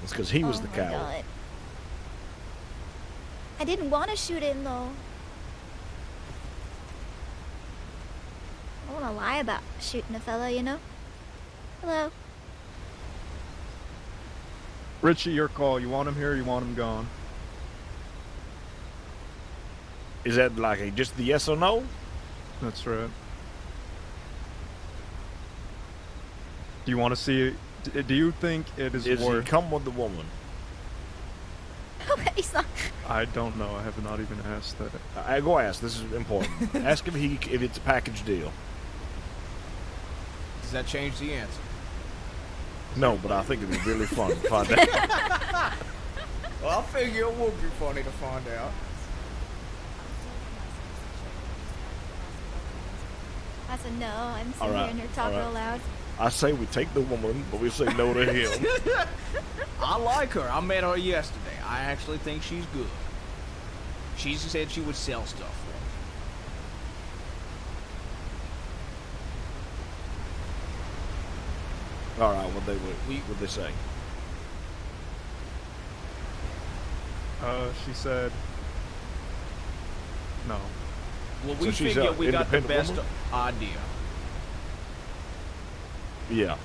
It's because he was the my coward. God. I didn't want to shoot him though. I don't want to lie about shooting a fella, you know? Hello. Richie, your call. You want him here or you want him gone? Is that like just the yes or no? That's right. Do you want to see? Do you think it is Is he worth? come with the woman? Okay, he's not. I don't know. I have not even asked that. I go ask. This is important. Ask him if it's a package deal. Does that change the answer? No, but I think it'd be really fun to find out. Well, I figure it would be funny to find out. That's a no. I'm sitting All right, here and talk all right. real loud. I say we take the woman, but we say no to him. I like her. I met her yesterday. I actually think she's good. She said she would sell stuff for me. All right, what they say? She said no. Well, So we she's figure a we got the independent best woman? idea. Yeah.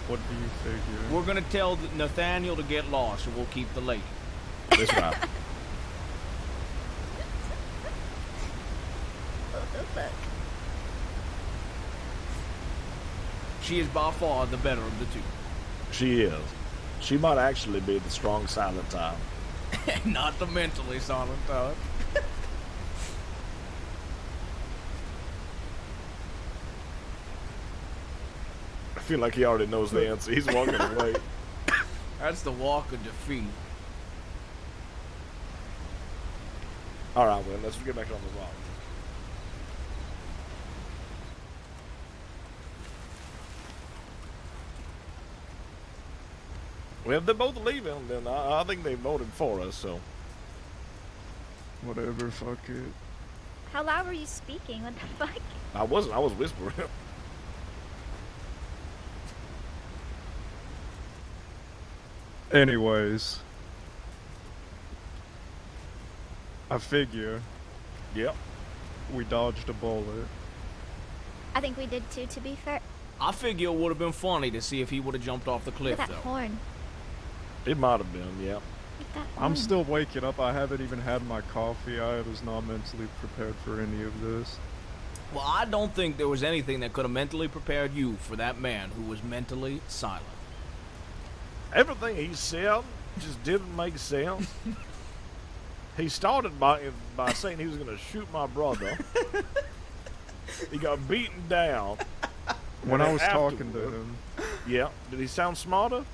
What do you figure? We're gonna tell Nathaniel to get lost, and we'll keep the lady. That's right. What the fuck? She is by far the better of the two. She is. She might actually be the strong silent type. Not the mentally silent type. I feel like he already knows the answer. He's walking away. That's the walk of defeat. All right, well, let's get back on the rock. Well, if they're both leaving, then I think they voted for us, so. Whatever, fuck it. How loud were you speaking? What the fuck? I wasn't. I was whispering. Anyways, I figure. Yep. We dodged a bullet. I think we did too, to be fair. I figure it would have been funny to see if he would have jumped off the Look cliff, at that though. horn. It might have been, yeah. I'm still waking up. I haven't even had my coffee. I was not mentally prepared for any of this. Well, I don't think there was anything that could have mentally prepared you for that man who was mentally silent. Everything he said just didn't make sense. He started by saying he was going to shoot my brother. He got beaten down. When I was talking to him. Yeah. Did he sound smarter?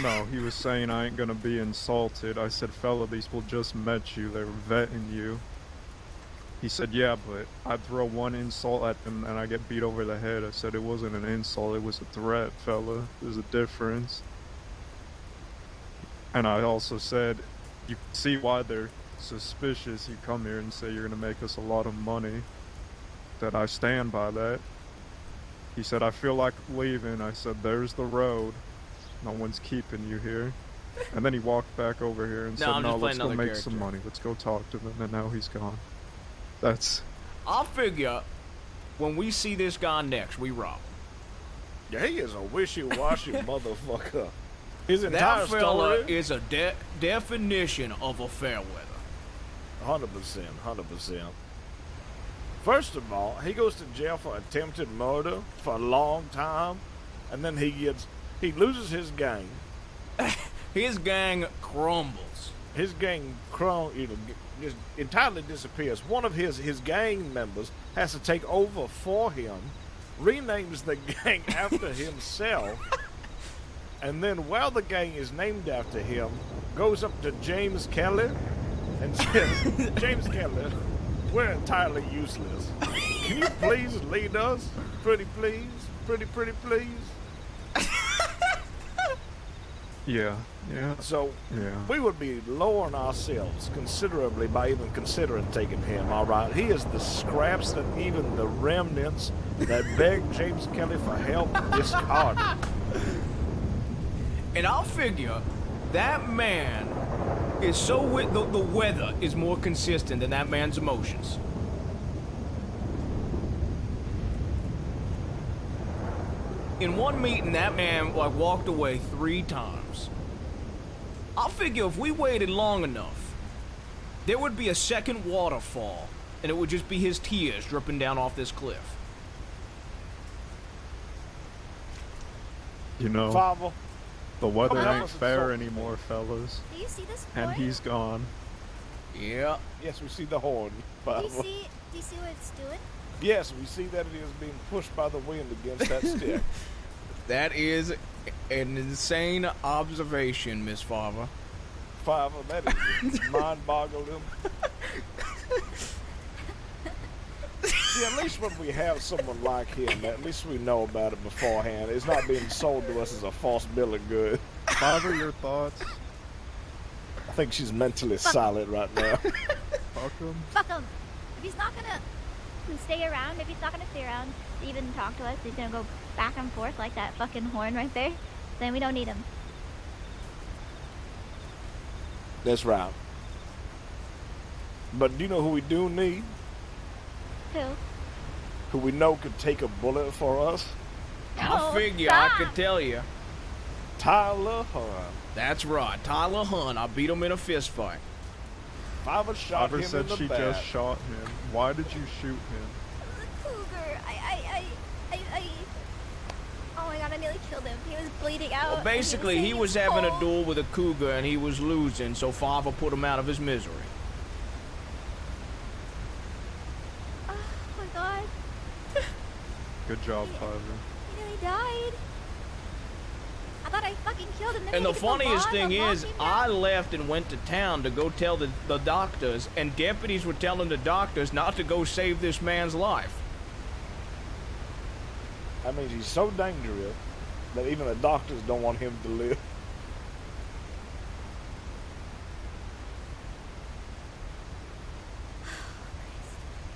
No, he was saying I ain't gonna be insulted. I said, fella, these people just met you. They were vetting you. He said, yeah, but I'd throw one insult at them and I get beat over the head. I said, it wasn't an insult, it was a threat, fella. There's a difference. And I also said, you can see why they're suspicious. You come here and say you're gonna make us a lot of money. That I stand by that. He said, I feel like leaving. I said, there's the road. No one's keeping you here. And then he walked back over here and said, no, let's go make some money. Let's go talk to them. And now he's gone. That's... I'll figure when we see this guy next, we rob him. Yeah, he is a wishy-washy motherfucker. His entire that fella story is a definition of a fair weather. 100%. First of all, he goes to jail for attempted murder for a long time, and then he loses his gang. His gang crumbles. His gang just entirely disappears. One of his gang members has to take over for him, renames the gang after himself, and then while the gang is named after him, goes up to James Kelly and says, James Kelly, we're entirely useless. Can you please lead us? Pretty please? Pretty please? Yeah. So, we would be lowering ourselves considerably by even considering taking him, all right? He is the scraps that even the remnants that begged James Kelly for help discarded. And I'll figure that man is so the weather is more consistent than that man's emotions. In one meeting, that man walked away 3 times. I'll figure if we waited long enough, there would be a second waterfall, and it would just be his tears dripping down off this cliff. You know, Father, the weather ain't fair anymore, fellas. Do you see this boy? And he's gone. Yeah. Yes, we see the horn, Father. Do you see what it's doing? Yes, we see that it is being pushed by the wind against that stick. That is an insane observation, Miss Farver. Farver, that is mind-boggling. See, at least when we have someone like him, at least we know about it beforehand. It's not being sold to us as a false bill of goods. Farver, your thoughts? I think she's mentally silent right now. Fuck him. Fuck him. If he's not gonna stay around, if he's not gonna stay around to even talk to us, he's gonna go back and forth like that fucking horn right there, then we don't need him. That's right. But do you know who we do need? Who? Who we know could take a bullet for us? I figure I could tell you. Tyler Hunt. That's right, Tyler Hunt. I beat him in a fist fight. Farver shot him said in the she back. just shot him. Why did you shoot him? The cougar. Oh my god, I nearly killed him. He was bleeding out. Well, basically, he was having a duel with a cougar and he was losing, so Farver put him out of his misery. Oh my god. Good job, Farver. He nearly died. I thought I fucking killed him. And the funniest thing is, I left and went to town to go tell the doctors, and deputies were telling the doctors not to go save this man's life. That means he's so dangerous that even the doctors don't want him to live.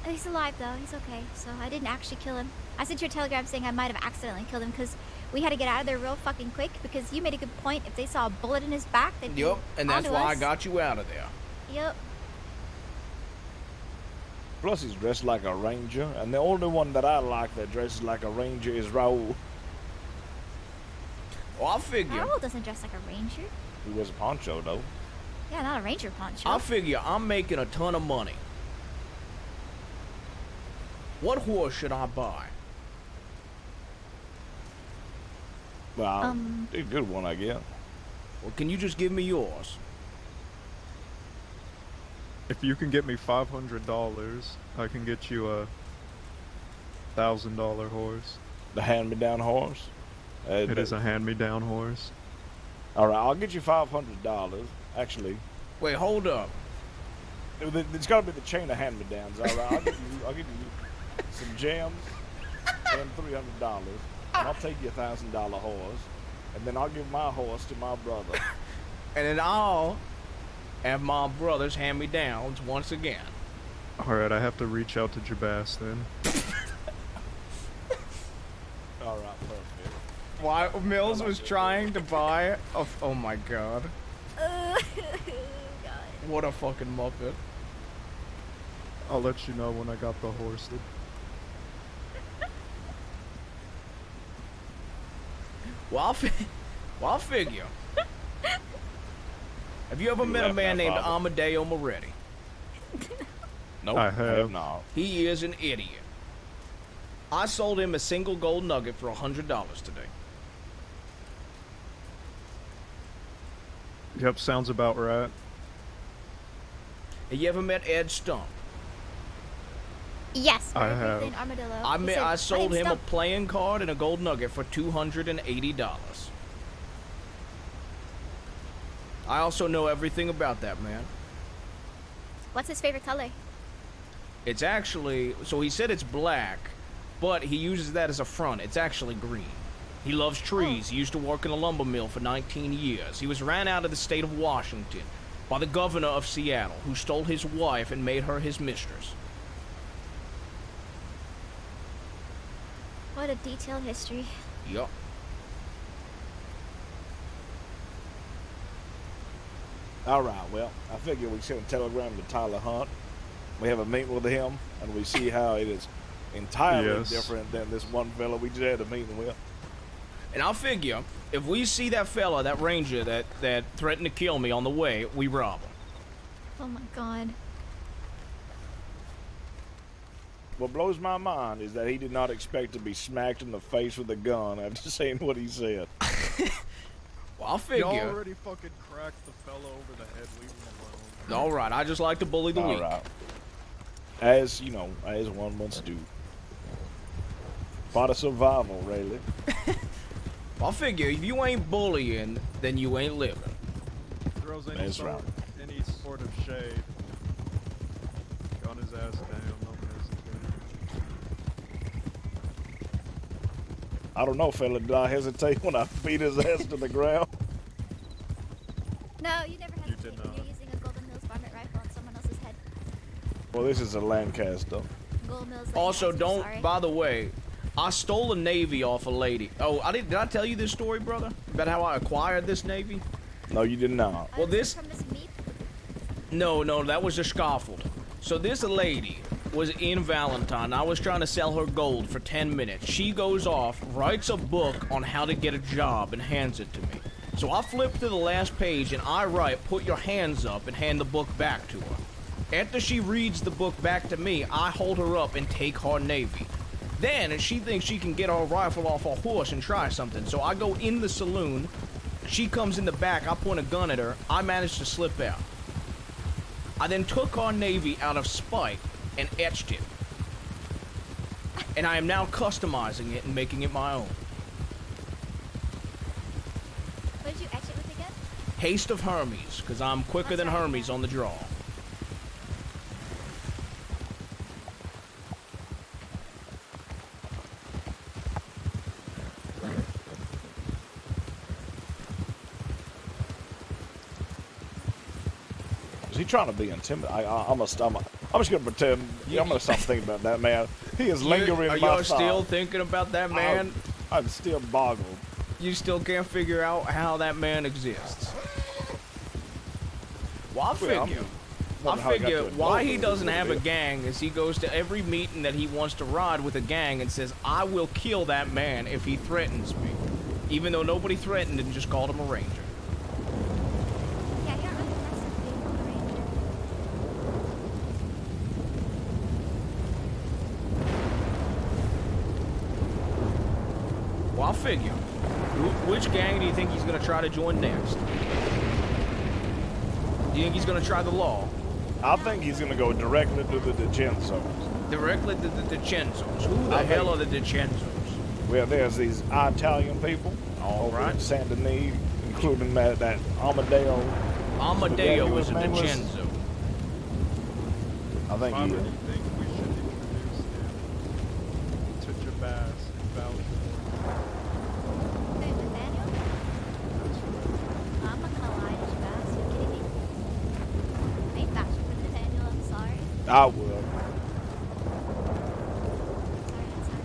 He's alive though, he's okay. So I didn't actually kill him. I sent you a telegram saying I might have accidentally killed him because we had to get out of there real fucking quick because you made a good point. If they saw a bullet in his back, they'd be Yep, and that's onto why I us. got you out of there. Yep. Plus he's dressed like a ranger, and the only one that I like that dresses like a ranger is Raul. Well, I figure. Harold doesn't dress like a ranger. He wears a poncho, though. Yeah, not a ranger poncho. I figure I'm making a ton of money. What horse should I buy? Well, a good one, I guess. Well, can you just give me yours? If you can get me $500, I can get you a $1,000 horse. The hand-me-down horse? It is a hand-me-down horse. All right, I'll get you $500. Actually, wait, hold up. It's got to be the chain of hand-me-downs. All right, I'll give you some gems and $300, and I'll take you $1,000 horse, and then I'll give my horse to my brother. And then I'll have my brothers hand-me-downs once again. All right, I have to reach out to Jabas then. All right, perfect. Why Mills was trying to buy a... Oh my god. God. What a fucking muppet. I'll let you know when I got the horse. Well, I'll figure. Have you ever met a man named Amadeo Moretti? Nope, I have not. He is an idiot. I sold him a single gold nugget for $100 today. Yep, sounds about right. Have you ever met Ed Stump? Yes, I have. in Armadillo. I sold him a playing card and a gold nugget for $280. I also know everything about that man. What's his favorite color? It's actually, so he said it's black, but he uses that as a front. It's actually green. He loves trees. He used to work in a lumber mill for 19 years. He was ran out of the state of Washington by the governor of Seattle, who stole his wife and made her his mistress. What a detailed history. Yup. All right, well, I figure we send a telegram to Tyler Hunt. We have a meeting with him, and we see how it is entirely different than this one fella we just had a meeting with. And I'll figure, if we see that fella, that ranger that threatened to kill me on the way, we rob him. Oh my god. What blows my mind is that he did not expect to be smacked in the face with a gun after saying what he said. Well, I'll figure. You already fucking cracked the fella over the head. Leave him alone. All right, I just like to bully the weak. Right. As, you know, as one must do. Part of survival, really. I'll figure, if you ain't bullying, then you ain't living. Throws any sort of shade. Gun his ass down. I don't know, fella. Did I hesitate when I beat his ass to the ground? No, you never hesitate when you're using a Golden Mills varmint rifle on someone else's head. Well, this is a Lancaster. Golden Mills Also, Lancaster, don't, sorry. by the way, I stole a Navy off a lady. Oh, did I tell you this story, brother? About how I acquired this Navy? No, you did not. Well, this... From this meat? No, that was a scaffold. So this lady was in Valentine. I was trying to sell her gold for 10 minutes. She goes off, writes a book on how to get a job, and hands it to me. So I flip to the last page, and I write, "Put your hands up," and hand the book back to her. After she reads the book back to me, I hold her up and take her Navy. Then, she thinks she can get her rifle off her horse and try something. So I go in the saloon. She comes in the back. I point a gun at her. I manage to slip out. I then took our Navy out of spite and etched it. And I am now customizing it and making it my own. What did you etch it with again? Haste of Hermes, because I'm quicker than Hermes on the draw. Is he trying to be intimidating? I'm just gonna pretend. I'm gonna stop thinking about that man. He is lingering. Are you still thinking about that man? I'm still boggled. You still can't figure out how that man exists. Well, I figure why he doesn't have a gang is he goes to every meeting that he wants to ride with a gang and says, "I will kill that man if he threatens me." Even though nobody threatened and just called him a ranger. Yeah, you're really messed up being called a ranger. Well, I'll figure. Which gang do you think he's gonna try to join next? Do you think he's gonna try the law? I think he's gonna go directly to the DiCenzos. Directly to the DiCenzos. Who the hell are the DiCenzos? Well, there's these Italian people over in Saint Denis, including that Amadeo. Amadeo is a DiCenzo. I think Robert, he you think we should introduce him to Jabaz and vouch for Hey, Nathaniel? I'm not gonna lie to Shabazz. You're kidding me? I ain't vouching for Nathaniel, I'm sorry. I will.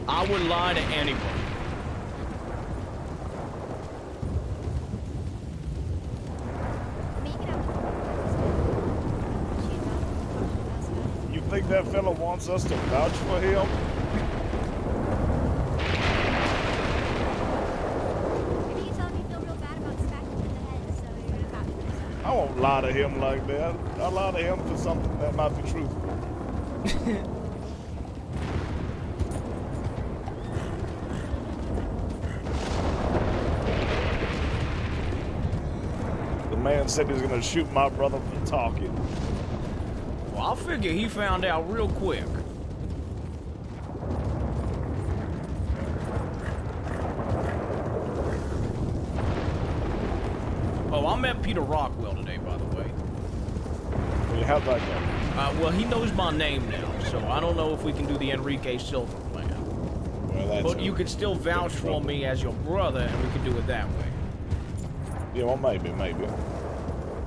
I would lie to anybody. You think that fella wants us to vouch for him? Maybe you tell him you feel real bad about smacking him in the head, so you're gonna vouch for yourself. I won't lie to him like that. I lie to him for something that might be truthful. The man said he was gonna shoot my brother for talking. Well, I'll figure he found out real quick. Oh, I met Peter Rockwell today, by the way. Well, how'd that go? Well, he knows my name now, so I don't know if we can do the Enrique Silva plan. Well, that's But you could still vouch for me as your brother, and we could do it that way. Yeah, well, maybe.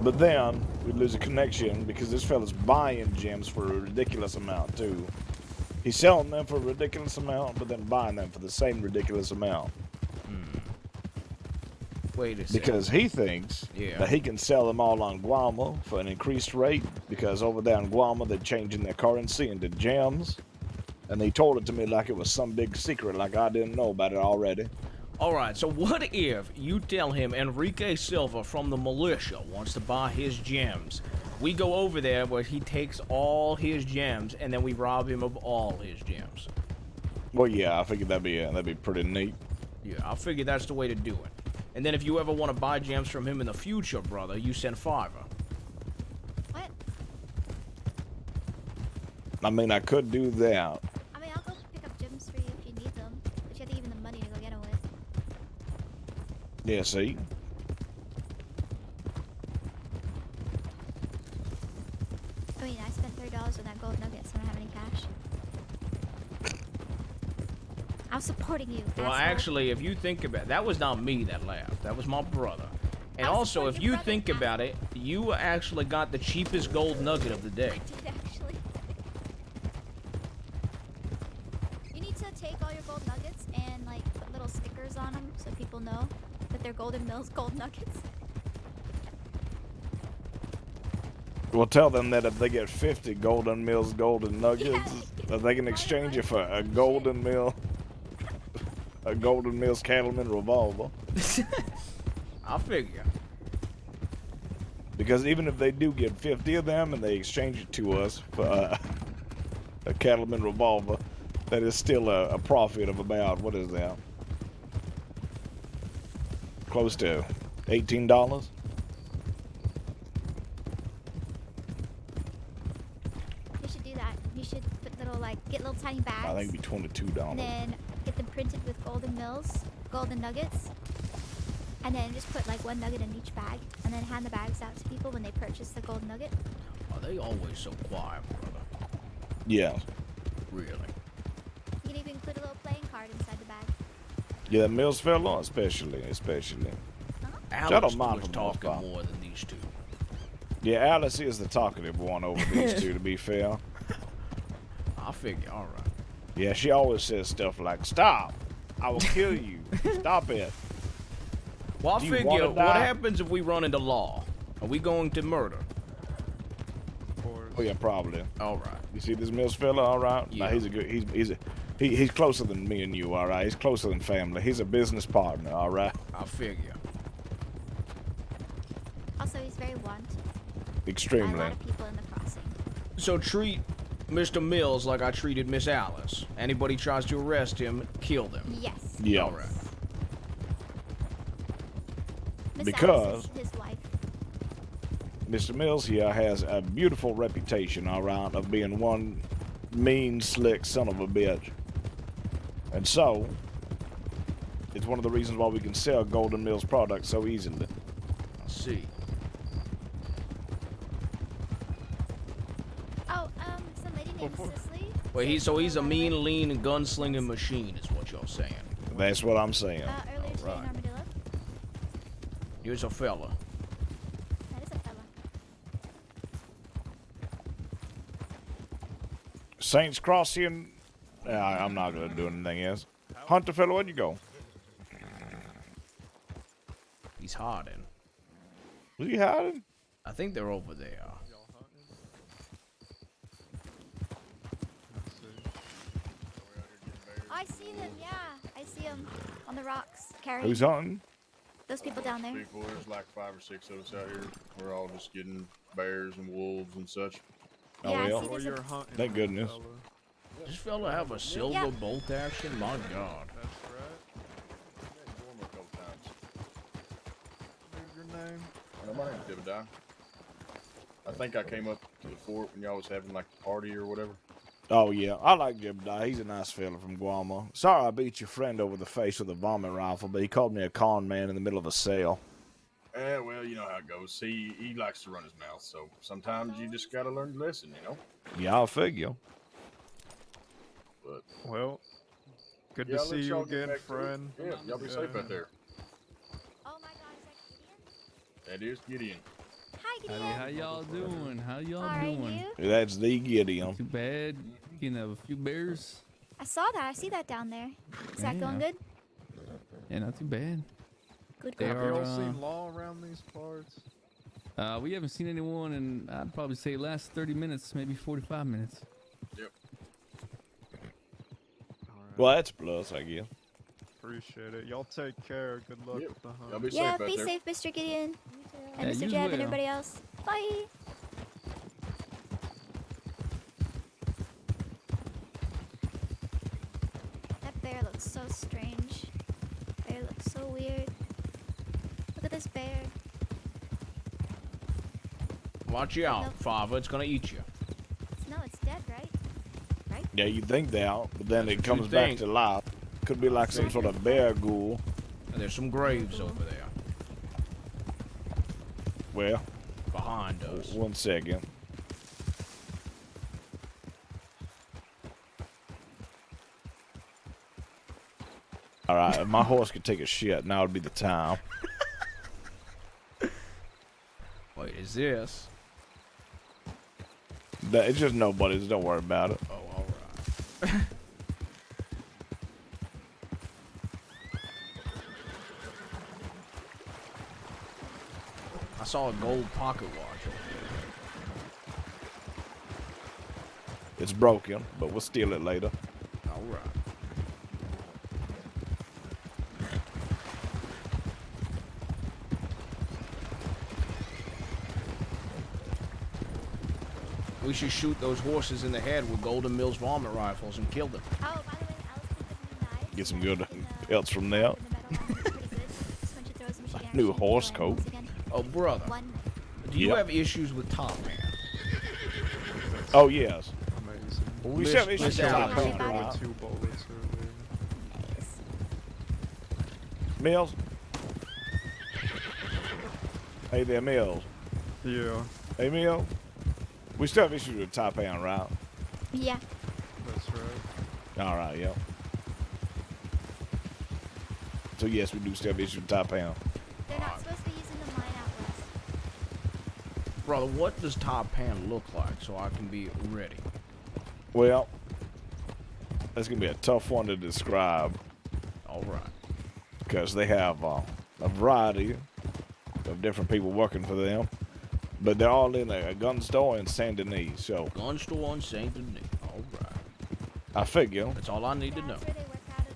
But then we'd lose a connection because this fella's buying gems for a ridiculous amount too. He's selling them for a ridiculous amount, but then buying them for the same ridiculous amount. Wait a second. Because he thinks that he can sell them all on Guama for an increased rate, because over there in Guama they're changing their currency into gems. And he told it to me like it was some big secret, like I didn't know about it already. Alright, so what if you tell him Enrique Silva from the militia wants to buy his gems? We go over there where he takes all his gems, and then we rob him of all his gems. Well, yeah, I figured that'd be pretty neat. Yeah, I figure that's the way to do it. And then if you ever want to buy gems from him in the future, brother, you send $5. What? I mean, I could do that. I mean, I'll go pick up gems for you if you need them, but you have to give him the money to go get them with. Yeah, see? I mean, I spent $30 on that gold nugget, so I don't have any cash. I was supporting you. Well, asshole. actually, if you think about it, that was not me that laughed. That was my brother. And also, if you think about it, you actually got the cheapest gold nugget of the day. I did actually. You need to take all your gold nuggets and like put little stickers on them so people know that they're Golden Mills gold nuggets. We'll tell them that if they get 50 Golden Mills golden nuggets, that they can exchange it for a Golden Mill, a Golden Mills Cattleman revolver. I figure. Because even if they do get 50 of them and they exchange it to us for a Cattleman revolver, that is still a profit of about, what is that? Close to $18? You should do that. You should put little like get little tiny bags. I think it'd be $22. And then get them printed with Golden Mills, Golden Nuggets. And then just put like one nugget in each bag, and then hand the bags out to people when they purchase the gold nugget. Are they always so quiet, brother? Yeah. Really? You can even include a little playing card inside the bag. Yeah, that Mills fella, especially. Alex I don't mind was for the most talking part. more than these two. Yeah, Alice is the talkative one over these two, to be fair. I figure, alright. Yeah, she always says stuff like, "Stop! I will kill you. Stop it." Well, I Do you figure, wanna what die? happens if we run into law? Are we going to murder? Oh yeah, probably. All right. You see this Mills fella? All right. Yeah. Now he's a good. He's He's closer than me and you, all right? He's closer than family. He's a business partner, all right? I figure. Also, he's very wanted Extremely. by a lot of people in the crossing. So treat Mr. Mills like I treated Miss Alice. Anybody tries to arrest him, kill them. Yes. Yeah. All right. Miss Because Alice is his wife. Mr. Mills here has a beautiful reputation, all right, of being one mean, slick son of a bitch. And so, it's one of the reasons why we can sell Golden Mills products so easily. I see. Oh, some lady named Cicely. Wait, he's a mean, lean, and gunslinging machine, is what y'all saying. That's what I'm saying. Earlier today in Armadillo. Here's a fella. That is a fella. Saints Crossing. I'm not gonna do anything else. Hunter fella, where'd you go? He's hiding. Was he hiding? I think they're over there. I see them, yeah. I see them on the rocks carrying. Who's hunting? Those people down there. People, there's like 5 or 6 of us out here. We're all just getting bears and wolves and such. Oh, Yeah, I well. see there's a- Thank goodness. Does this fella have a silver bolt action? My God. Your name? My name's Dibadai. I think I came up to the fort when y'all was having like the party or whatever. Oh, yeah. I like Jebediah. He's a nice fella from Guam. Sorry I beat your friend over the face with a vomit rifle, but he called me a con man in the middle of a sale. Well, you know how it goes. He likes to run his mouth, so sometimes you just gotta learn the lesson, you know? Yeah, I'll figure. But, well, good yeah, to I'll let see you y'all get again, back to it. friend. Yeah, y'all be safe out there. Oh my God, is That is Gideon. Hi, Gideon. How y'all doing? How y'all How are doing? you? That's the Gideon. Too bad. You can have a few bears. I saw that. I see that down there. Is that going Yeah. good? Yeah, not too bad. Good. Have you all seen law around these parts? We haven't seen anyone in, I'd probably say, last 30 minutes, maybe 45 minutes. Yep. Well, that's plus, I guess. Appreciate it. Y'all take care. Good luck with the hunt. Y'all be Yeah, safe out be there. safe, Mr. Gideon. And Yeah, Mr. you Jeb and will. everybody else. Bye. That bear looks so strange. Bear looks so weird. Look at this bear. Watch out, Father. It's gonna eat you. No, it's dead, right? Right? Yeah, you think that, but then it what comes you back think. to life. Could be like some sort of bear ghoul. And there's some graves over there. Well, behind us. 1 second. All right, if my horse could take a shit, now would be the time. Wait, is this? It's just nobody's. Don't worry about it. Oh, all right. I saw a gold pocket watch over there. It's broken, but we'll steal it later. All right. We should shoot those horses in the head with Golden Mills vomit rifles and kill them. Oh, by the way, Alice picked up new knives. Get some good pelts from there. New horse coat. Oh, brother. Do you Yep. have issues with Top Man? Oh, yes. Amazing. Well, we should have issues with Top Man, There were right? 2 bullets earlier. Mills? Hey there, Mills. Yeah, Hey, Mills? We still have issues with Top Man, right? Yeah. that's right. All right, yeah. So, yes, we do still have issues with Top Man. They're not supposed to be using the mine out west. Brother, what does Top Pan look like so I can be ready? Well, that's going to be a tough one to describe. All right. Because they have a variety of different people working for them. But they're all in a gun store in Saint Denis, so... Gun store in Saint Denis. All right. I figure. That's all I need to know.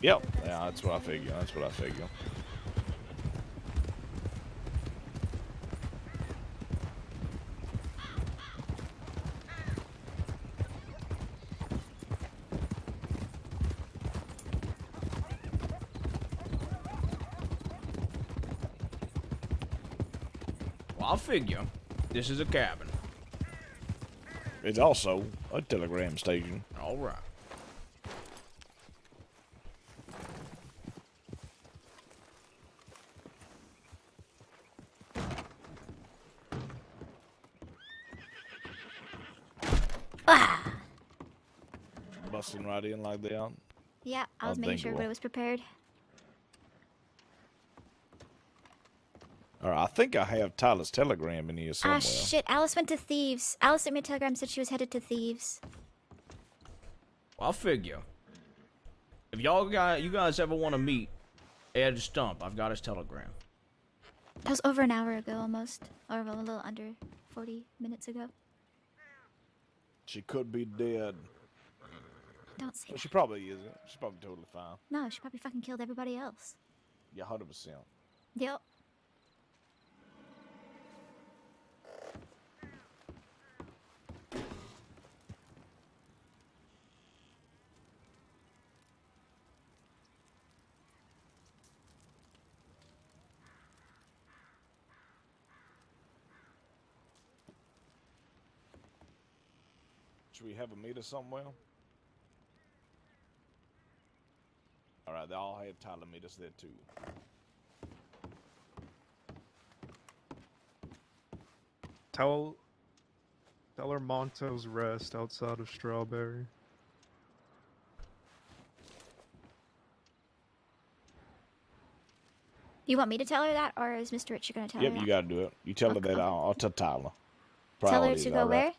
Yep. Yeah, that's what I figure. That's what I figure. Well, I'll figure. This is a cabin. It's also a telegram station. All right. Busting right in like that. Yeah, I was making sure everybody was prepared. All right, I think I have Tyler's telegram in here somewhere. Ah, shit. Alice went to Thieves. Alice sent me a telegram, said she was headed to Thieves. Well, I'll figure. If you guys ever want to meet Ed Stump, I've got his telegram. That was over an hour ago, almost. Or a little under 40 minutes ago. She could be dead. Don't say that. She probably isn't. She's probably totally fine. No, she probably fucking killed everybody else. Yeah, 100%. Yep. Should we have a meter somewhere? Alright, they all have Tyler meet us there too. Tell her Monto's rest outside of Strawberry. You want me to tell her that, or is Mr. Richard going to tell her Yep, that? you gotta do it. You tell her that, I'll tell Tyler. Tell her Priorities, to go alright. where?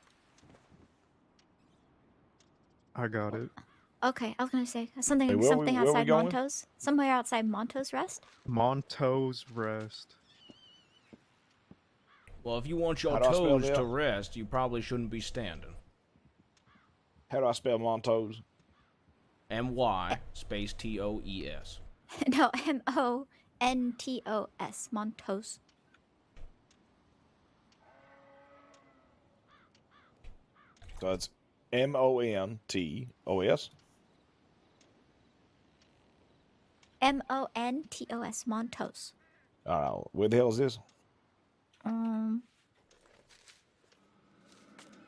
I got it. Okay, I was going to say something Hey, where we outside going? Monto's. Somewhere outside Monto's Rest? Monto's rest. Well, if you want your How do I spell toes that? to rest, you probably shouldn't be standing. How do I spell Monto's? M-Y space T-O-E-S. No, M-O-N-T-O-S. Monto's. So it's M-O-N-T-O-S. M-O-N-T-O-S. Monto's. Alright, where the hell is this?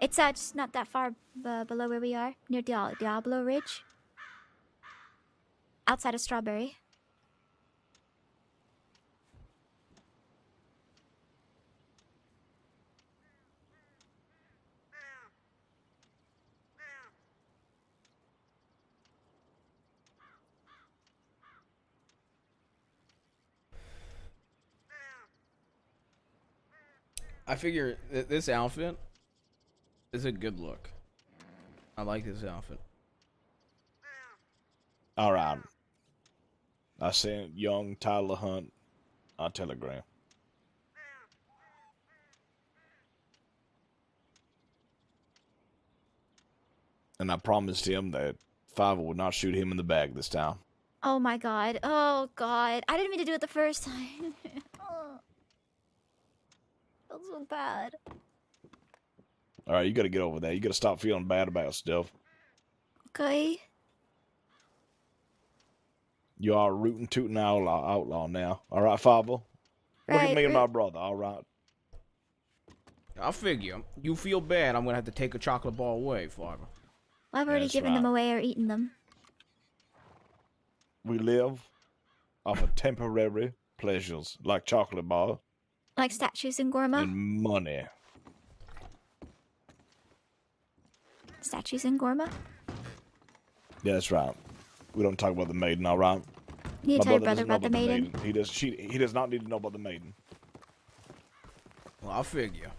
It's just not that far below where we are, near Diablo Ridge. Outside of Strawberry. I figure this outfit is a good look. I like this outfit. Alright. I sent young Tyler Hunt a telegram. And I promised him that Fiverr would not shoot him in the back this time. Oh my god. Oh god. I didn't mean to do it the first time. Oh. Feels so bad. Alright, you gotta get over that. You gotta stop feeling bad about stuff. Okay. You are a rootin' tootin' outlaw now. Alright, Fiverr? Look at me and my brother, alright? I figure. You feel bad, I'm gonna have to take a chocolate bar away, Fiverr. Well, I've already given them away or eaten them. We live off of temporary pleasures, like chocolate bar Like statues in Gorma? and money. Statues in Gorma? Yeah, that's right. We don't talk about the maiden, alright? You need to tell your brother doesn't know about the maiden. He does not need to know about the maiden. Well, I figure.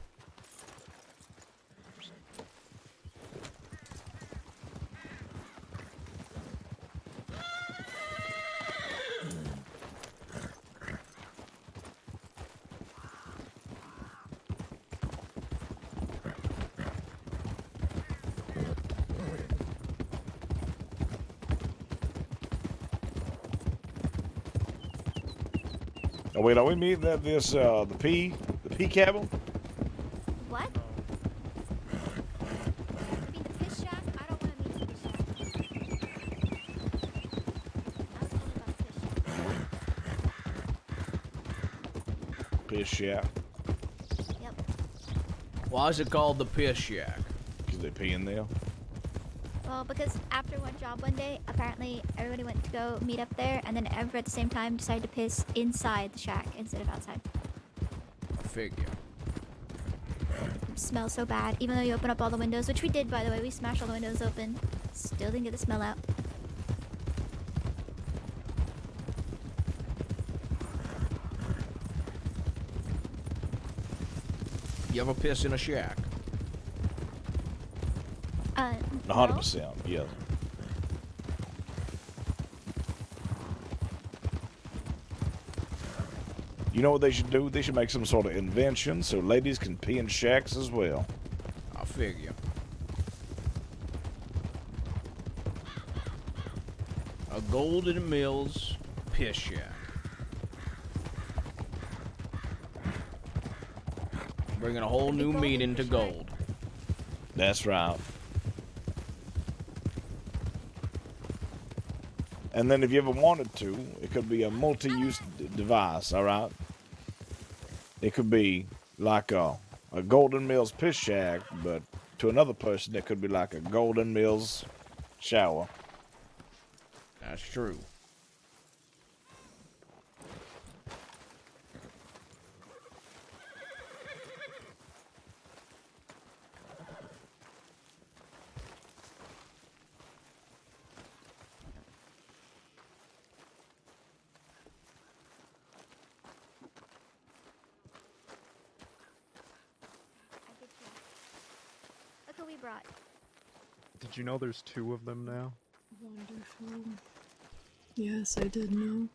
Wait, are we meeting at this, the P cabin? What? You mean the piss shack? I don't want to meet the piss shack. I was told about the piss shack. Piss shack. Yep. Why is it called the piss shack? Because they pee in there. Well, because after one job one day, apparently everybody went to go meet up there, and then everyone at the same time decided to piss inside the shack instead of outside. I figure. It smells so bad, even though you open up all the windows, which we did, by the way. We smashed all the windows open. Still didn't get the smell out. You ever piss in a shack? 100%, yes. You know what they should do? They should make some sort of invention so ladies can pee in shacks as well. I figure. A Golden Mills piss shack. Bringing a whole new meaning to gold. That's right. And then if you ever wanted to, it could be a multi-use device, all right? It could be like a Golden Mills piss shack, but to another person, it could be like a Golden Mills shower. That's true. Look who we brought. Did you know there's 2 of them now? Wonderful. Yes, I did know.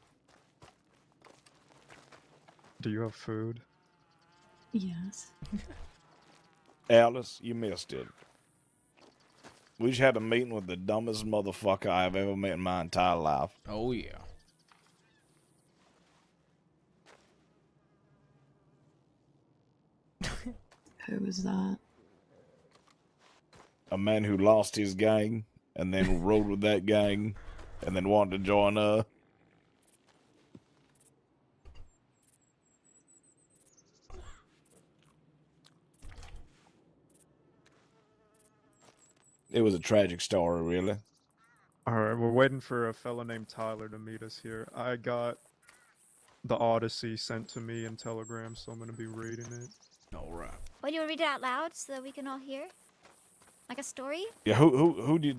Do you have food? Yes. Alice, you missed it. We just had a meeting with the dumbest motherfucker I've ever met in my entire life. Oh, yeah. Who was that? A man who lost his gang and then rode with that gang and then wanted to join us. It was a tragic story, really. Alright, we're waiting for a fella named Tyler to meet us here. I got the Odyssey sent to me in Telegram, so I'm gonna be reading it. Alright. Well, you want to read it out loud so that we can all hear? Like a story? Yeah, who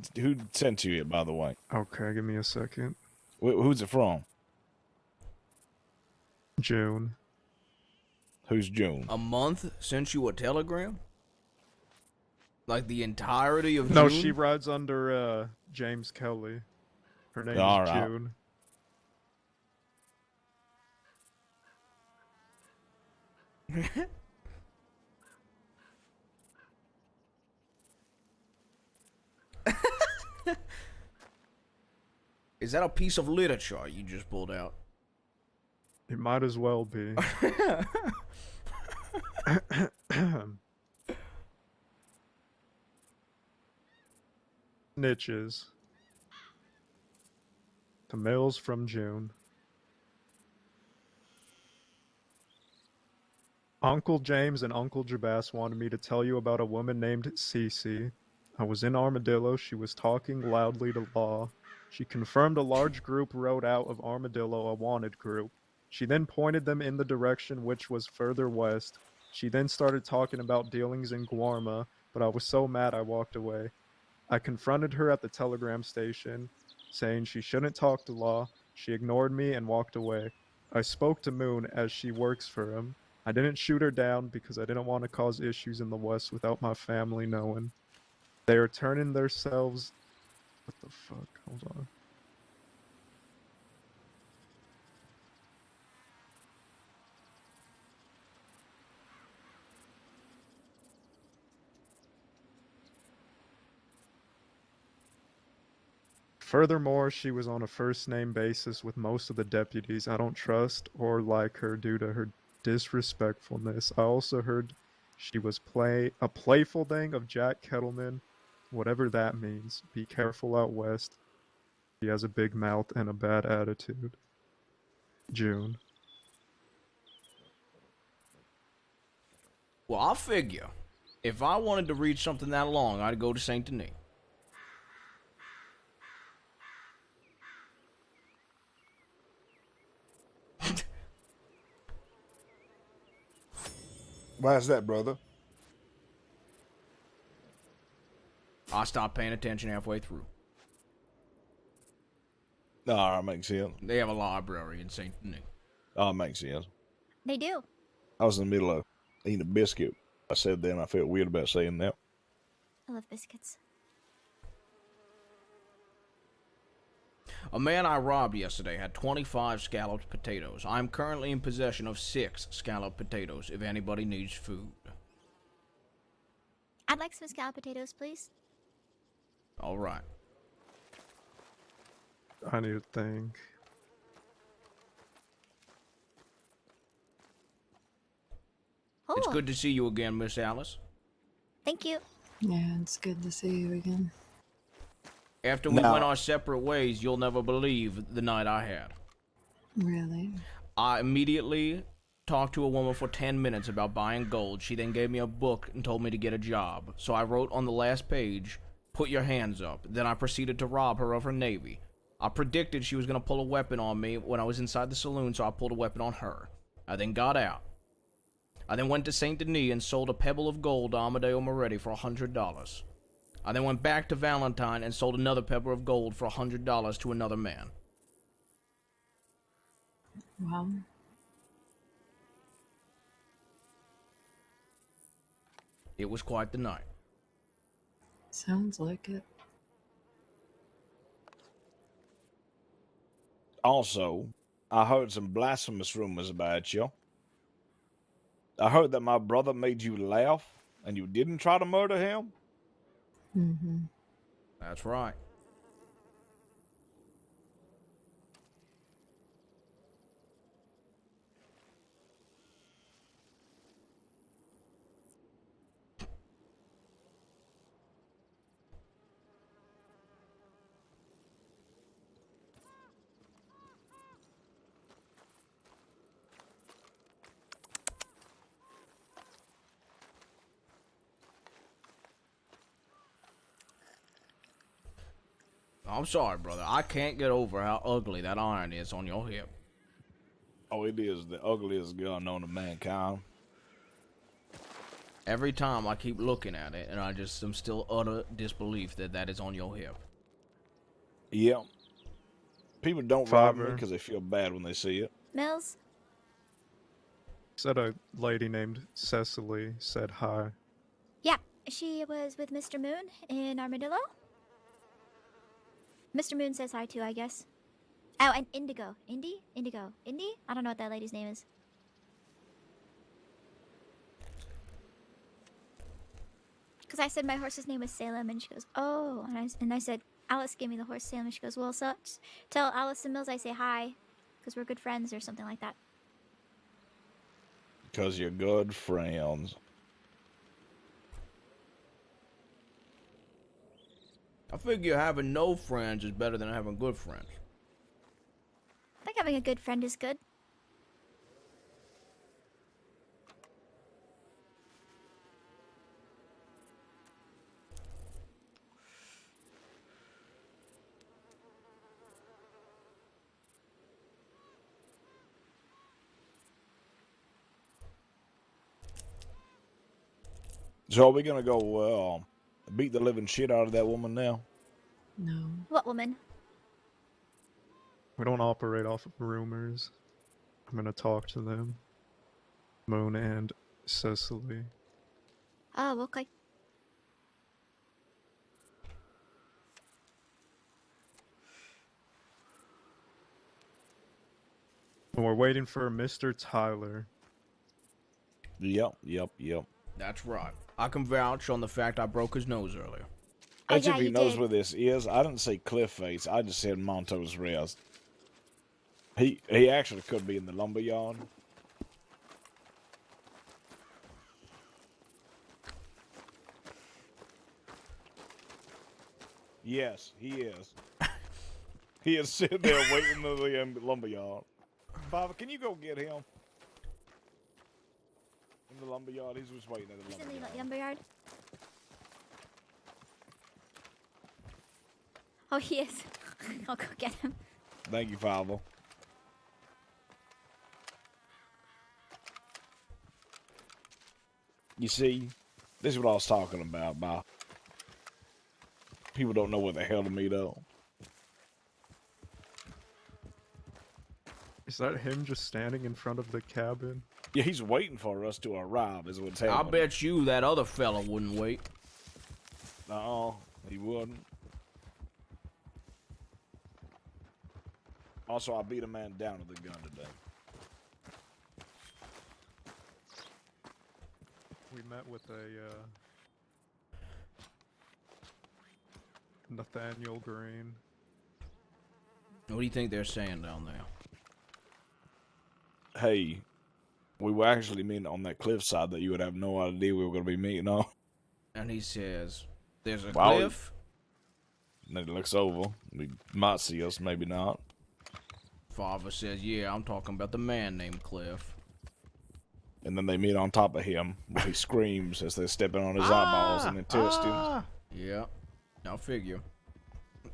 sent you it, by the way? Okay, give me a second. Who's it from? June. Who's June? A month sent you a telegram? Like the entirety of June? No, she rides under James Kelly. Her name is June. Is that a piece of literature you just pulled out? It might as well be. Snitches. To Mills from June. Uncle James and Uncle Jabas wanted me to tell you about a woman named Cece. I was in Armadillo. She was talking loudly to Law. She confirmed a large group rode out of Armadillo, a wanted group. She then pointed them in the direction which was further west. She then started talking about dealings in Guarma, but I was so mad I walked away. I confronted her at the telegram station, saying she shouldn't talk to Law. She ignored me and walked away. I spoke to Moon as she works for him. I didn't shoot her down because I didn't want to cause issues in the West without my family knowing. They are turning themselves... What the fuck? Hold on. Furthermore, she was on a first-name basis with most of the deputies. I don't trust or like her due to her disrespectfulness. I also heard she was a playful thing of Jack Kettleman, whatever that means. Be careful out west. He has a big mouth and a bad attitude. June. Well, I'll figure. If I wanted to read something that long, I'd go to Saint Denis. Why is that, brother? I stopped paying attention halfway through. No, that makes sense. They have a library in Saint Denis. Oh, it makes sense. They do. I was in the middle of eating a biscuit. I said then I felt weird about saying that. I love biscuits. A man I robbed yesterday had 25 scalloped potatoes. I'm currently in possession of 6 scalloped potatoes if anybody needs food. I'd like some scalloped potatoes, please. All right. I need to think. Oh. It's good to see you again, Miss Alice. Thank you. Yeah, it's good to see you again. After we went our separate ways, you'll never believe the night I had. Really? I immediately talked to a woman for 10 minutes about buying gold. She then gave me a book and told me to get a job. So I wrote on the last page, "Put your hands up." Then I proceeded to rob her of her navy. I predicted she was going to pull a weapon on me when I was inside the saloon, so I pulled a weapon on her. I then got out. I then went to Saint Denis and sold a pebble of gold to Amadeo Moretti for $100. I then went back to Valentine and sold another pebble of gold for $100 to another man. Wow. It was quite the night. Sounds like it. Also, I heard some blasphemous rumors about you. I heard that my brother made you laugh and you didn't try to murder him. Mm-hmm. That's right. I'm sorry, brother. I can't get over how ugly that iron is on your hip. Oh, it is the ugliest gun known to mankind. Every time I keep looking at it, and I just am still utter disbelief that that is on your hip. Yeah. People don't rob me because they feel bad when they see it. Mills? Said a lady named Cecily said hi. Yeah, she was with Mr. Moon in Armadillo. Mr. Moon says hi too, I guess. Oh, and Indigo. Indy? Indigo. Indy? I don't know what that lady's name is. Because I said my horse's name was Salem, and she goes, oh. And I said, Alice gave me the horse Salem. And she goes, well, so tell Alice and Mills I say hi, because we're good friends or something like that. Because you're good friends. I figure having no friends is better than having good friends. I think having a good friend is good. So are we gonna go beat the living shit out of that woman now? No. What woman? We don't operate off of rumors. I'm gonna talk to them. Moon and Cecily. Oh, okay. And we're waiting for Mr. Tyler. Yep. That's right. I can vouch on the fact I broke his nose earlier. Bet yeah, if he you knows did. where this is, I didn't say cliff face. I just said Monto's Rest. He actually could be in the lumber yard. Yes, he is. He is sitting there waiting in the lumber yard. Father, can you go get him? In the lumber yard, he's just waiting at the lumber yard. Lumber yard. Oh, he is. I'll go get him. Thank you, Father. You see, this is what I was talking about. People don't know where the hell to meet up. Is that him just standing in front of the cabin? Yeah, he's waiting for us to arrive, is what's happening. I bet you that other fella wouldn't wait. No, he wouldn't. Also, I beat a man down with a gun today. We met with a, Nathaniel Green. What do you think they're saying down there? Hey, we were actually meeting on that cliffside that you would have no idea we were going to be meeting on. And he says, there's a Wow. cliff? And then he looks over. He might see us, maybe not. Father says, yeah, I'm talking about the man named Cliff. And then they meet on top of him, where he screams as they're stepping on his eyeballs and intestines. Yeah, I'll figure.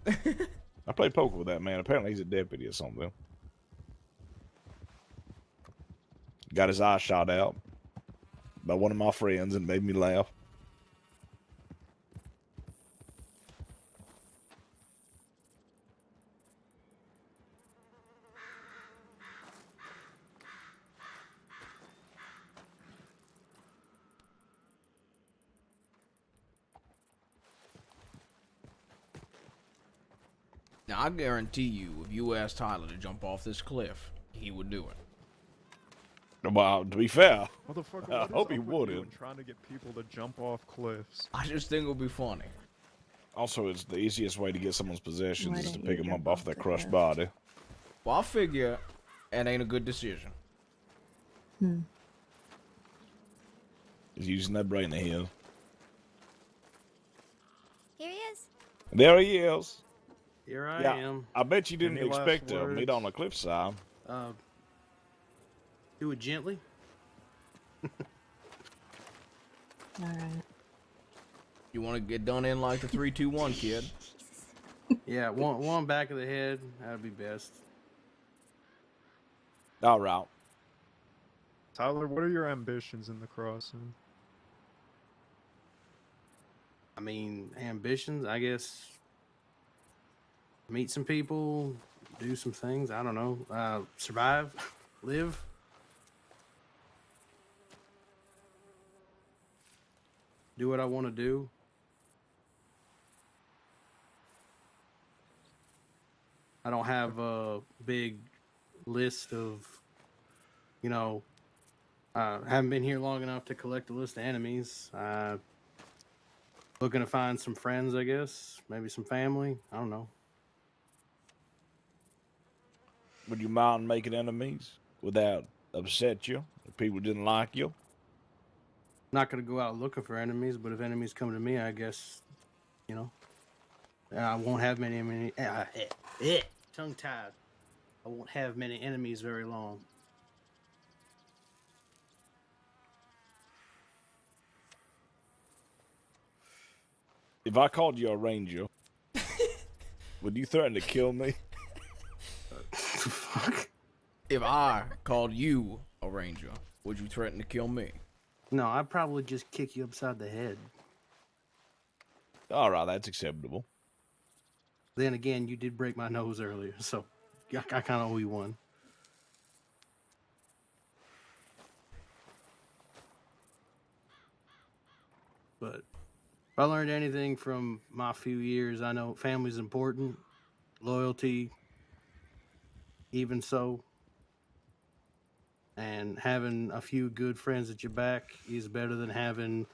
I played poker with that man. Apparently he's a deputy or something. Got his eye shot out by one of my friends and made me laugh. Now, I guarantee you, if you asked Tyler to jump off this cliff, he would do it. Well, to be fair, Motherfucker, I what is hope he up with you wouldn't. and trying to get people to jump off cliffs. I just think it would be funny. Also, it's the easiest way to get someone's possessions Why is to don't pick you them up jump off off their the crushed cliff? body. Well, I figure it ain't a good decision. He's using that brain of his. Here he is. There he is. Here I Yeah, am. I bet you didn't Any last expect to meet words? on a cliffside. Do it gently. All right. You want to get done in like the 3, 2, 1, kid? Yeah, one back of the head. That'd be best. All right. Tyler, what are your ambitions in the crossing? I mean, ambitions, I guess. Meet some people, do some things. I don't know. Survive, live. Do what I want to do. I don't have a big list of, you know, haven't been here long enough to collect a list of enemies. Looking to find some friends, I guess. Maybe some family. I don't know. Would you mind making enemies without upset you? If people didn't like you? Not going to go out looking for enemies, but if enemies come to me, I guess, you know, I won't have many tongue-tied. I won't have many enemies very long. If I called you a ranger, would you threaten to kill me? If I called you a ranger, would you threaten to kill me? No, I'd probably just kick you upside the head. All right, that's acceptable. Then again, you did break my nose earlier, so I kind of owe you one. But if I learned anything from my few years, I know family's important, loyalty, even so. And having a few good friends at your back is better than having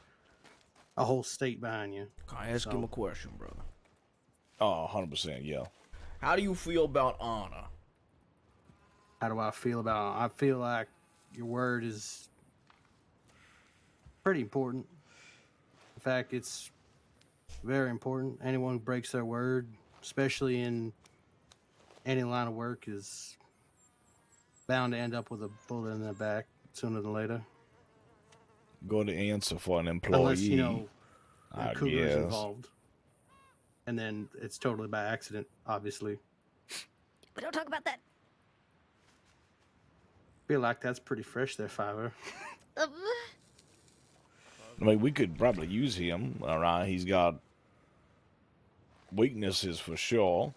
a whole state behind you. Can I ask him a question, brother? Oh, 100%, yeah. How do you feel about honor? How do I feel about it? I feel like your word is pretty important. In fact, it's very important. Anyone who breaks their word, especially in any line of work, is bound to end up with a bullet in their back sooner than later. Go to answer for an employee. Unless, you know, I cougar is guess. involved. And then it's totally by accident, obviously. But don't talk about that. Feel like that's pretty fresh there, Fiverr. I mean, we could probably use him, all right? He's got weaknesses for sure.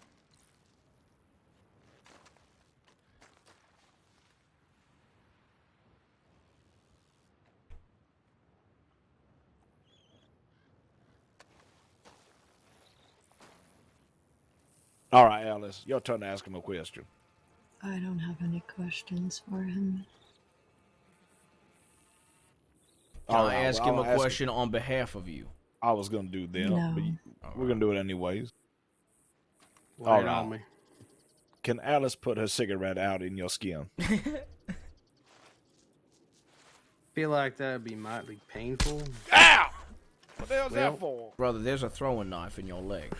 All right, Alice, your turn to ask him a question. I don't have any questions for him. Can I ask him a question on behalf of you? I was going to do that, No. but we're going to do it anyways. All right. Can Alice put her cigarette out in your skin? Feel like that'd be mightily painful. Ow! What the hell's that for? Brother, there's a throwing knife in your leg.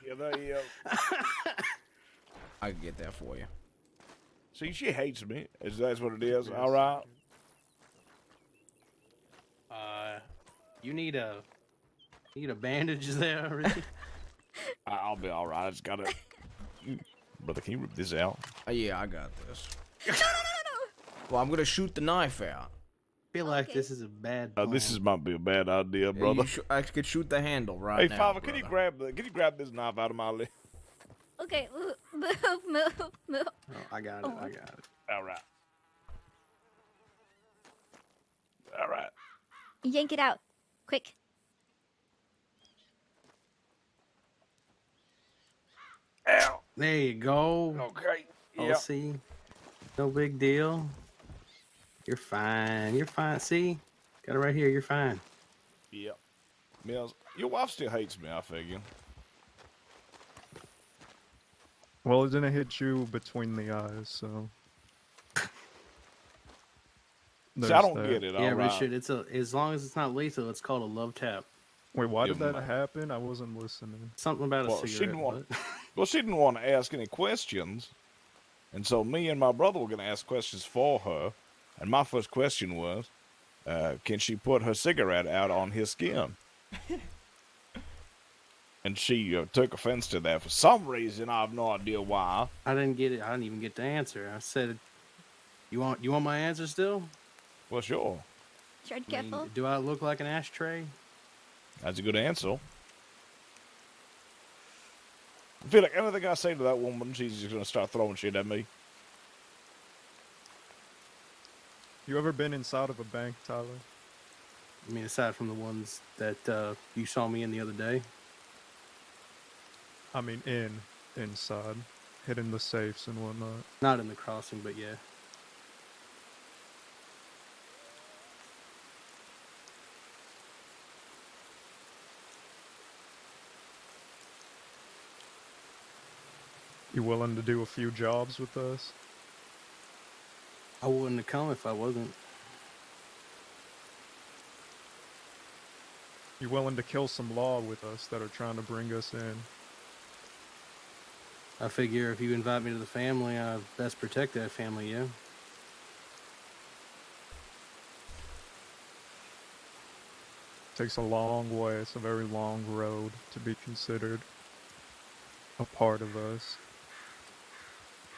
Yeah. I can get that for you. See, she hates me. That's what it is. All right. You need a bandage there, Richie? I'll be all right. I just gotta. Brother, can you rip this out? Yeah, I got this. No. Well, I'm gonna shoot the knife out. Feel like this is a bad. This might be a bad idea, brother. I could shoot the handle right now. Hey, Father, can you grab this knife out of my leg? Okay, move. Oh, I got it. All right. Yank it out, quick. Ow. There you go. Okay. Oh, see, no big deal. You're fine. See, got it right here. You're fine. Yep. Mills, your wife still hates me, I figure. Well, it didn't hit you between the eyes, so. See, I don't get it. Yeah, Richard. As long as it's not lethal, it's called a love tap. Wait, why did that happen? I wasn't listening. Something about a cigarette. She didn't want to ask any questions, and so me and my brother were going to ask questions for her. And my first question was, can she put her cigarette out on his skin? And she took offense to that for some reason. I have no idea why. I didn't get it. I didn't even get the answer. I said, "You want my answer still?" Well, sure. Tread careful. Do I look like an ashtray? That's a good answer. I feel like anything I say to that woman, she's just going to start throwing shit at me. You ever been inside of a bank, Tyler? I mean, aside from the ones that you saw me in the other day. I mean, inside, hitting the safes and whatnot. Not in the crossing, but yeah. You willing to do a few jobs with us? I wouldn't have come if I wasn't. You willing to kill some law with us that are trying to bring us in? I figure if you invite me to the family, I best protect that family, yeah? Takes a long way. It's a very long road to be considered a part of us.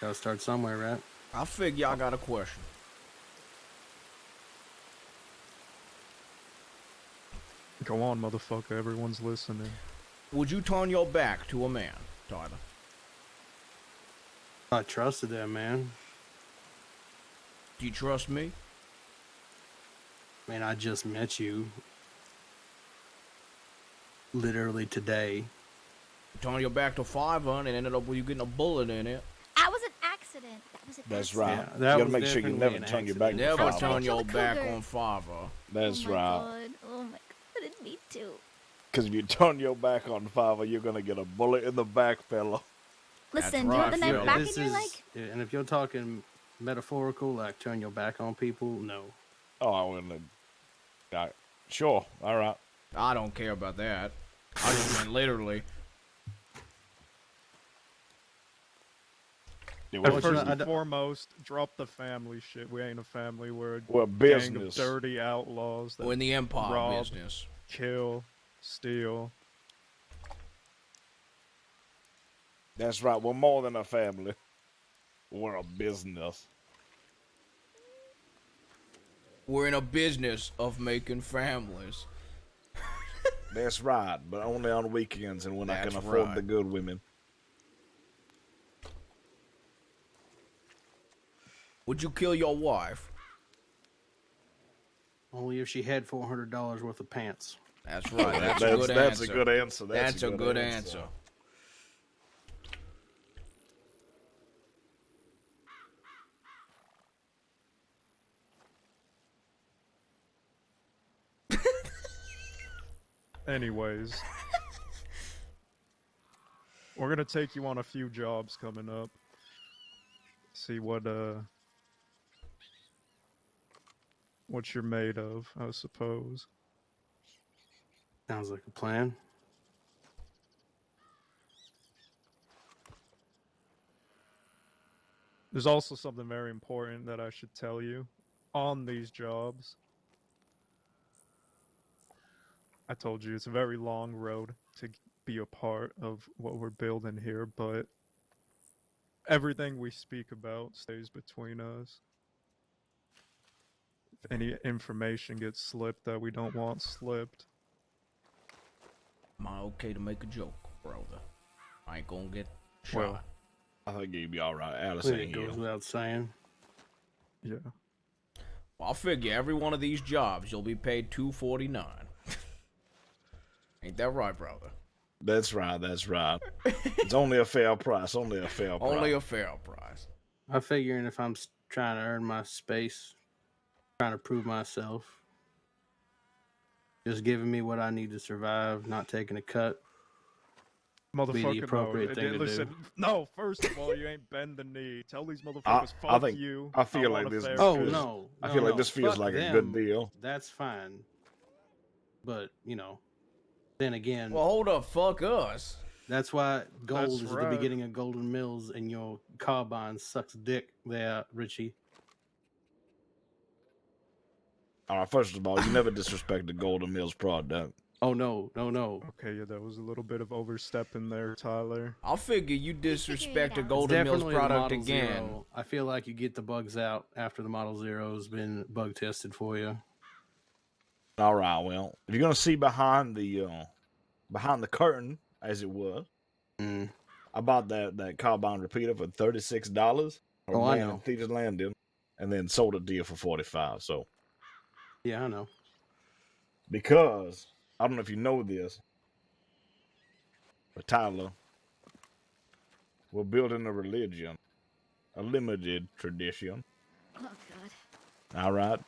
Gotta start somewhere, right? I figure I got a question. Go on, motherfucker. Everyone's listening. Would you turn your back to a man, Tyler? I trusted that man. Do you trust me? Man, I just met you. Literally today. Turn your back to Fiverr and ended up with you getting a bullet in it. That was an accident. That's right. Yeah, You that gotta was make sure you never definitely turn your an back to Never Fiverr. turn your back on Fiverr. That's Oh my right. God. Oh my God. I didn't need to. Because if you turn your back on Fiverr, you're gonna get a bullet in the back, fella. Listen, do you want the knife back in your leg? And if you're talking metaphorical, like turn your back on people, no. Oh, I wouldn't. Sure, all right. I don't care about that. I just meant literally. First and foremost, drop the family shit. We ain't a family. We're a business. gang of dirty outlaws. That We're in the empire rob, business. Kill, steal. That's right. We're more than a family. We're a business. We're in a business of making families. That's right, but only on weekends and when I can afford the good women. Would you kill your wife? Only if she had $400 worth of pants. That's right. That's a good answer. That's a good answer. That's a good answer. Anyways, we're gonna take you on a few jobs coming up. See what you're made of, I suppose. Sounds like a plan. There's also something very important that I should tell you on these jobs. I told you it's a very long road to be a part of what we're building here, but everything we speak about stays between us. If any information gets slipped that we don't want slipped. Am I okay to make a joke, brother? I ain't gonna get shot. Well, I think you'd be alright. Alice It ain't goes here. without saying. Yeah. Well, I'll figure every one of these jobs you'll be paid $2.49. Ain't that right, brother? That's right. That's right. It's only a fair price. Only a fair price. Only a fair price. I'm figuring if I'm trying to earn my space, trying to prove myself, just giving me what I need to survive, not taking a cut. Motherfucker, be the appropriate thing to listen, do. No, first of all, you ain't bend the knee. Tell these motherfuckers, I fuck think, you. I feel want like a this. fair Oh shake. no! I feel like this feels Fuck like a them. good deal. That's fine. But then again. Well, hold up, fuck us. That's why gold That's is at right. the beginning of Golden Mills, and your carbine sucks dick there, Richie. All right. First of all, you never disrespect the Golden Mills product. Oh no. Okay, yeah, that was a little bit of overstepping there, Tyler. I'll figure you disrespect the It's Golden Mills definitely the product Model again. Zero. I feel like you get the bugs out after the Model Zero's been bug tested for you. All right. Well, if you're gonna see behind the curtain, as it were, I bought that carbine repeater for $36. Oh, I know. Theater's Landing, and then sold it to you for $45. So. Yeah, I know. Because I don't know if you know this, but Tyler, we're building a religion, a limited tradition. Oh God. All right.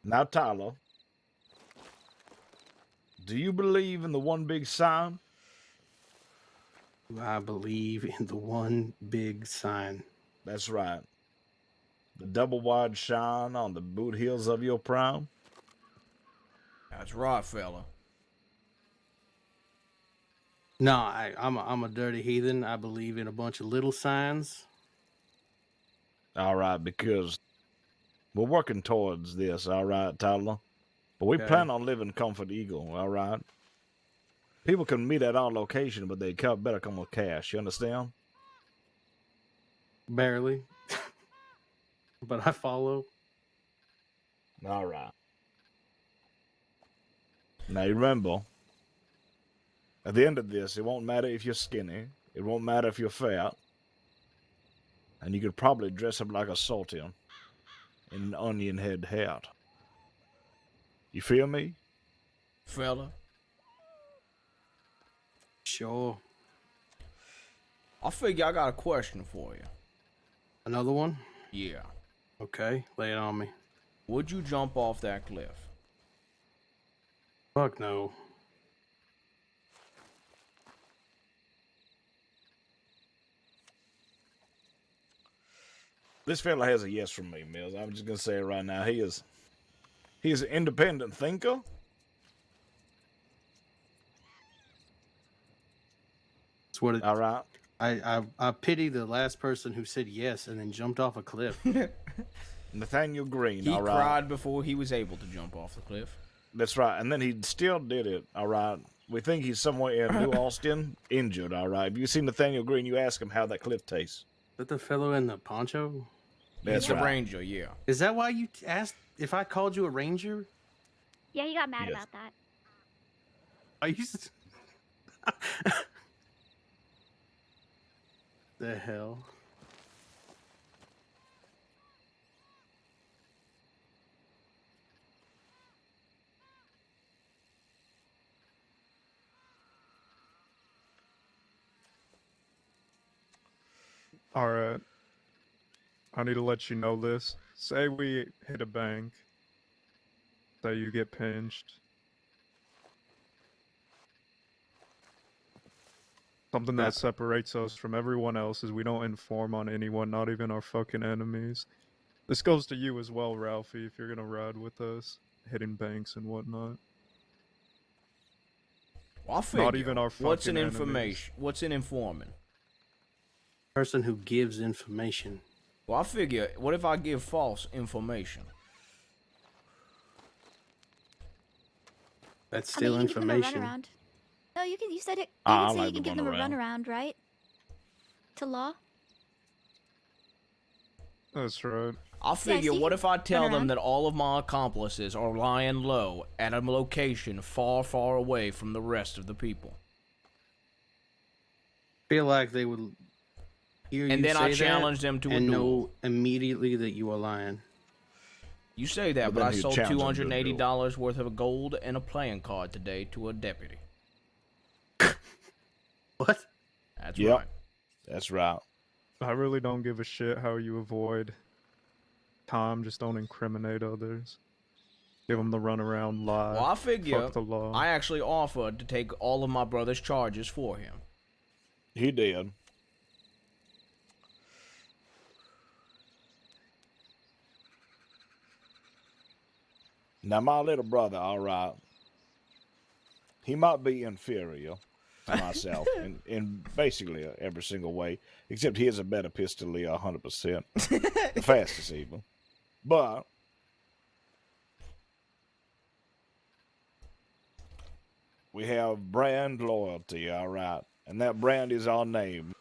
Now, Tyler, do you believe in the one big sign? I believe in the one big sign. That's right. The double wide shine on the boot heels of your prime. That's right, fella. No, I'm a dirty heathen. I believe in a bunch of little signs. All right, because we're working towards this, all right, Tyler? But we Okay. plan on living Comfort Eagle, all right? People can meet at our location, but they better come with cash, you understand? Barely. But I follow. All right. Now, you remember, at the end of this, it won't matter if you're skinny. It won't matter if you're fat. And you could probably dress up like a sultan in an onion head hat. You feel me? Fella. Sure. I figure I got a question for you. Another one? Yeah. Okay, lay it on me. Would you jump off that cliff? Fuck no. This fella has a yes from me, Mills. I'm just gonna say it right now. He is an independent thinker. That's what it. All right. I pity the last person who said yes and then jumped off a cliff. Nathaniel Green. He all right. cried before he was able to jump off the cliff. That's right. And then he still did it. All right. We think he's somewhere in New Austin, injured. All right. If you see Nathaniel Green, you ask him how that cliff tastes. Is that the fellow in the poncho? That's He's right. a ranger, yeah. Is that why you asked if I called you a ranger? Yeah, he got mad Yes. about that. Are you? The hell? Alright. I need to let you know this. Say we hit a bank. Say you get pinched. Something that separates us from everyone else is we don't inform on anyone, not even our fucking enemies. This goes to you as well, Ralphie, if you're gonna ride with us, hitting banks and whatnot. Well, I figure, Not even our fucking what's an enemies. information? What's an informant? Person who gives information. Well, I figure, what if I give false information? That's still I mean, you can give them a information. runaround. No, you can. You said it. You I would say like you can the give them a runaround. runaround, right? To law. That's right. I figure, so you what can if I tell run them around. that all of my accomplices are lying low at a location far, far away from the rest of the people? Feel like they would hear you And then I say challenge that them to a and duel. know immediately that you are lying. You say that, But but then I he'd sold challenge them to a duel. $280 worth of gold and a playing card today to a deputy. What? That's Yep. right. That's right. I really don't give a shit how you avoid time, just don't incriminate others. Give them the runaround lie. Well, I figure Fuck the law. I actually offered to take all of my brother's charges for him. He did. Now, my little brother, all right, he might be inferior to myself in basically every single way, except he has a better pistolier 100%. The fastest, even. But we have brand loyalty, all right, and that brand is our name,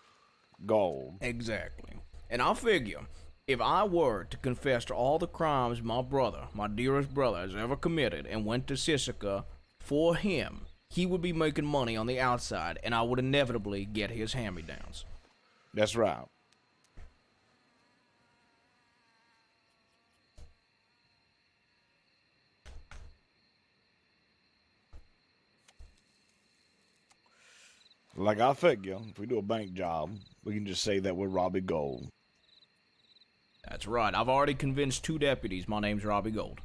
Gold. Exactly. And I figure, if I were to confess to all the crimes my brother, my dearest brother, has ever committed and went to Sisika for him, he would be making money on the outside, and I would inevitably get his hand-me-downs. That's right. Like, I figure, if we do a bank job, we can just say that we're Robbie Gold. That's right. I've already convinced 2 deputies my name's Robbie Gold.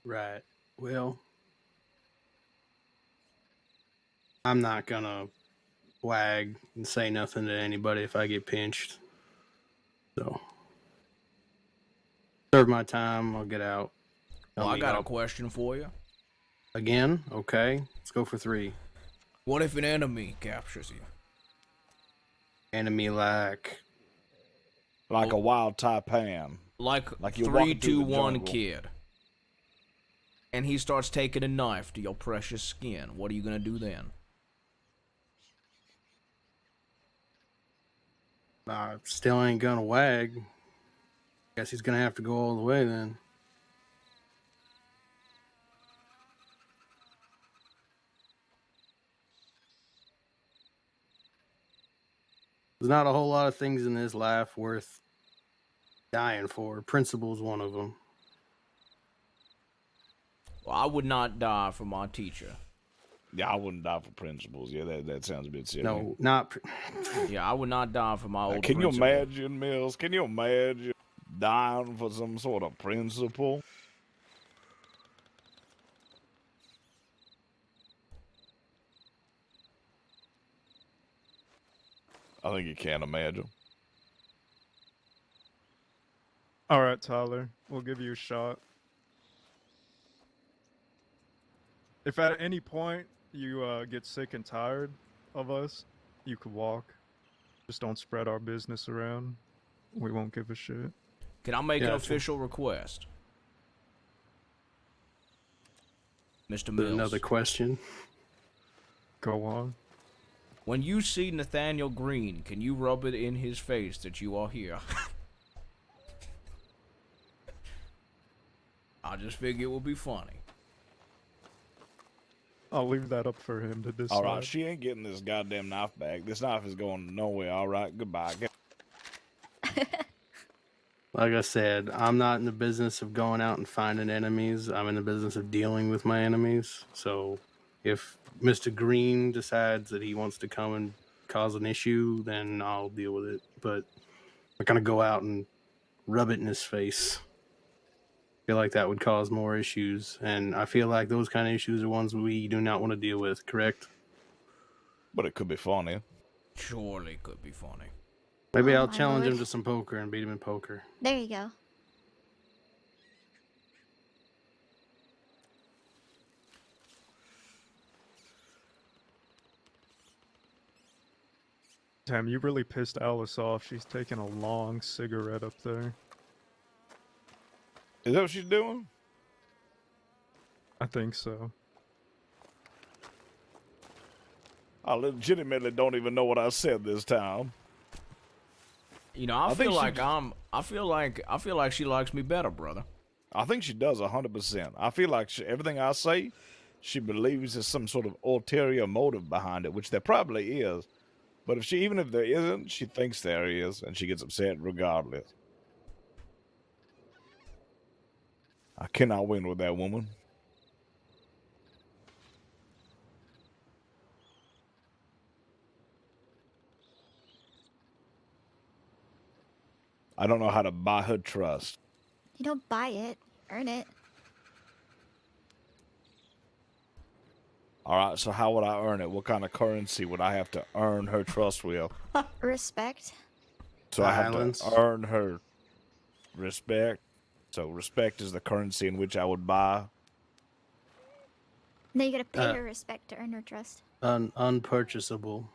Right. Well, I'm not gonna wag and say nothing to anybody if I get pinched. So, serve my time. I'll get out. Well, I me got a up. question for you. Again? Okay. Let's go for 3. What if an enemy captures you? Enemy like a wild Taipan. Like you're walking 3, through 2, the 1 jungle. kid. And he starts taking a knife to your precious skin. What are you gonna do then? still ain't gonna wag. Guess he's gonna have to go all the way then. There's not a whole lot of things in this life worth dying for. Principle's one of them. Well, I would not die for my teacher. Yeah, I wouldn't die for principles. Yeah, that sounds a bit silly. No, not. Yeah, I would not die for my old Can principal. you imagine, Mills? Can you imagine dying for some sort of principle? I think you can't imagine. All right, Tyler, we'll give you a shot. If at any point you get sick and tired of us, you could walk. Just don't spread our business around. We won't give a shit. Can I make an official request? Mr. Mills. Another question. Go on. When you see Nathaniel Green, can you rub it in his face that you are here? I just figure it would be funny. I'll leave that up for him to decide. All right, she ain't getting this goddamn knife back. This knife is going nowhere. All right, goodbye. Like I said, I'm not in the business of going out and finding enemies. I'm in the business of dealing with my enemies. So if Mr. Green decides that he wants to come and cause an issue, then I'll deal with it. But I'm not going to go out and rub it in his face. I feel like that would cause more issues. And I feel like those kind of issues are ones we do not want to deal with, correct? But it could be funny. Surely could be funny. Maybe I'll my challenge lord. him to some poker and beat him in poker. There you go. Damn, you really pissed Alice off. She's taking a long cigarette up there. Is that what she's doing? I think so. I legitimately don't even know what I said this time. You know, I feel like she likes me better, brother. I think she does 100%. I feel like everything I say, she believes there's some sort of ulterior motive behind it, which there probably is. But even if there isn't, she thinks there is, and she gets upset regardless. I cannot win with that woman. I don't know how to buy her trust. You don't buy it, earn it. All right, so how would I earn it? What kind of currency would I have to earn her trust with? Respect. So I have to earn her respect. So respect is the currency in which I would buy. No, you gotta pay her respect to earn her trust. Unpurchasable.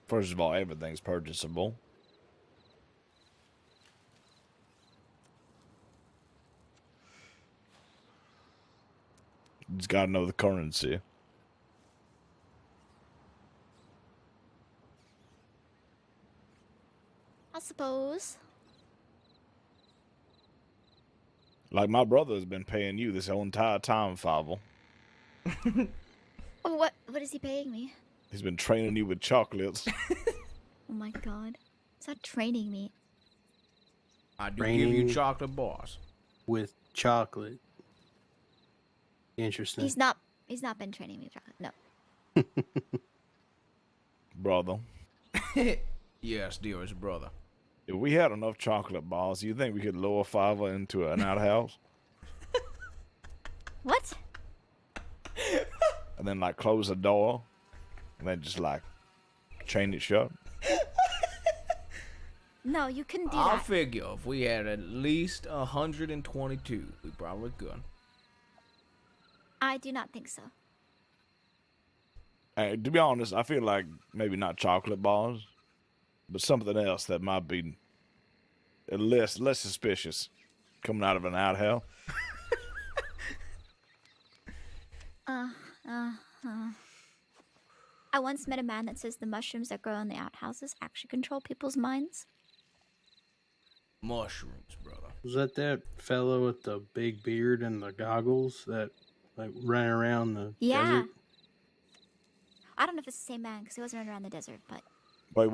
First of all, everything's purchasable. You just gotta know the currency. I suppose. Like my brother has been paying you this whole entire time, Fable. Oh, what is he paying me? He's been training you with chocolates. Oh my god. Is that training me? I do give you chocolate bars. With chocolate. Interesting. He's not been training me with chocolate. No. Brother. Yes, dearest brother. If we had enough chocolate bars, you think we could lower Fiverr into an outhouse? What? And then like close the door, and then just like chain it shut. No, you couldn't do I that. figure if we had at least 122, we probably could. I do not think so. Hey, to be honest, I feel like maybe not chocolate bars, but something else that might be less suspicious coming out of an outhouse. I once met a man that says the mushrooms that grow in the outhouses actually control people's minds. Mushrooms, brother. Was that fellow with the big beard and the goggles that like ran around the desert? I don't know if it's the same man because he wasn't running around the desert, but Wait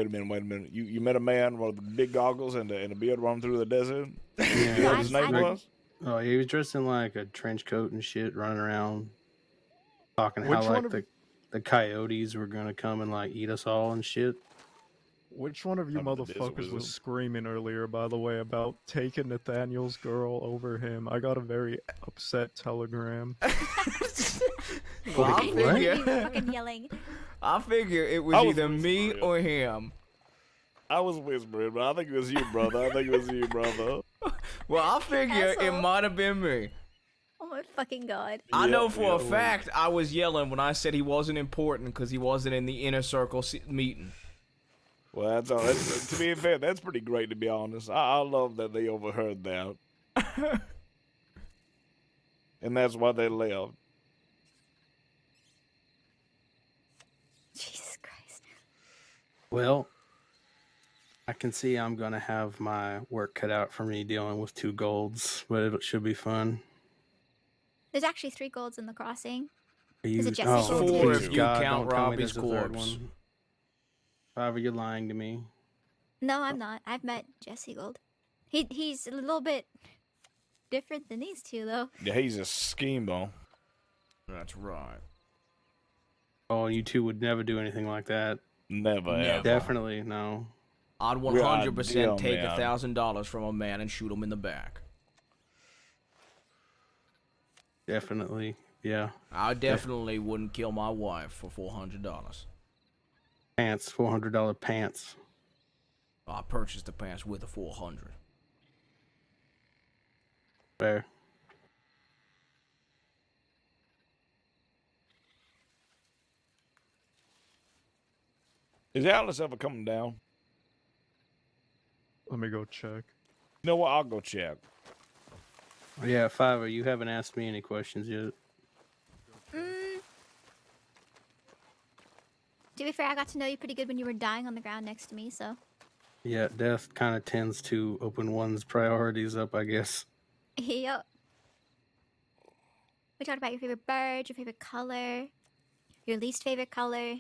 a minute. You met a man with the big goggles and the beard running through the desert? Yeah. You know what his name was? Oh, he was dressed in like a trench coat and shit, running around, talking Which how one like of- the coyotes were gonna come and like eat us all and shit. Which one of you Under the desert motherfuckers was wisdom. screaming earlier, by the way, about taking Nathaniel's girl over him? I got a very upset telegram. Well, I I knew you figure, were fucking yelling. I figure it I was was either me whispering. or him. I was whispering, but I think it was you, brother. Well, I figure it Asshole. might have been me. Oh my fucking god. I know Yep, for a yep. fact I was yelling when I said he wasn't important because he wasn't in the inner circle meeting. Well, that's all. To be fair, that's pretty great, to be honest. I love that they overheard that. And that's why they left. Jesus Christ. Well, I can see I'm gonna have my work cut out for me dealing with 2 golds, but it should be fun. There's actually 3 golds in the crossing. You, Is it Jesse's gold Four too? if you God, count don't tell me Robbie's there's a third corpse. one. However, you're lying to me. No, I'm not. I've met Jesse Gold. He's a little bit different than these 2 though. Yeah, he's a schemo. That's right. Oh, you 2 would never do anything like that. Never, ever. Definitely, no. I'd We're 100% ideal, take man. $1,000 from a man and shoot him in the back. Definitely, yeah. I definitely wouldn't kill my wife for $400. Pants, $400 pants. I purchased the pants with the $400. Fair. Is Alice ever coming down? Let me go check. You know what? I'll go check. Yeah, Fiverr, you haven't asked me any questions yet. To be fair, I got to know you pretty good when you were dying on the ground next to me, so. Yeah, death kind of tends to open one's priorities up, I guess. Yup. We talked about your favorite bird, your favorite color, your least favorite color,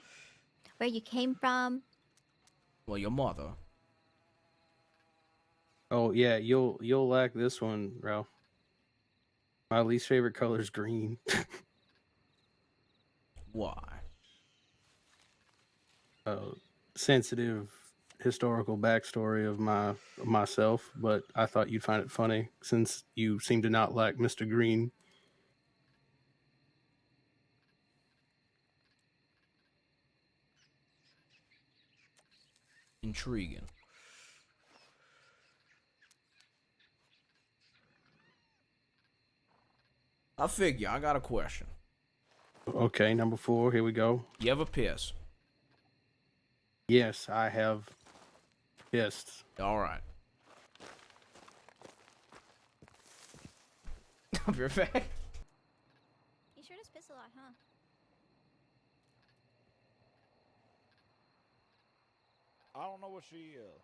where you came from. Well, your mother. Oh yeah, you'll like this one, Ralph. My least favorite color is green. Why? Sensitive historical backstory of myself, but I thought you'd find it funny since you seem to not like Mr. Green. Intriguing. I figure I got a question. Okay, number 4, here we go. You ever piss? Yes, I have pissed. All right. I'll be right back. He sure does piss a lot, huh? I don't know what she is.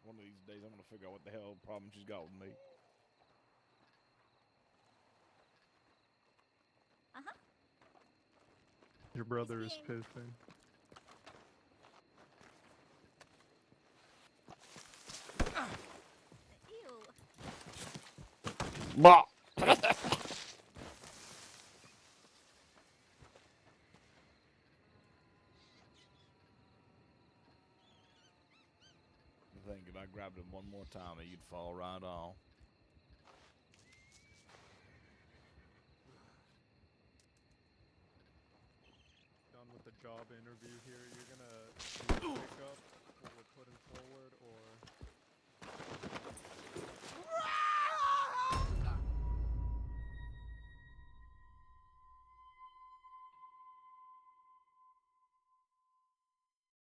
One of these days, I'm gonna figure out what the hell problem she's got with me. Uh-huh. Your brother is pissing. Bah! I think if I grabbed him one more time, you'd fall right off. Done with the job interview here, you're gonna do a pickup what we're putting forward, or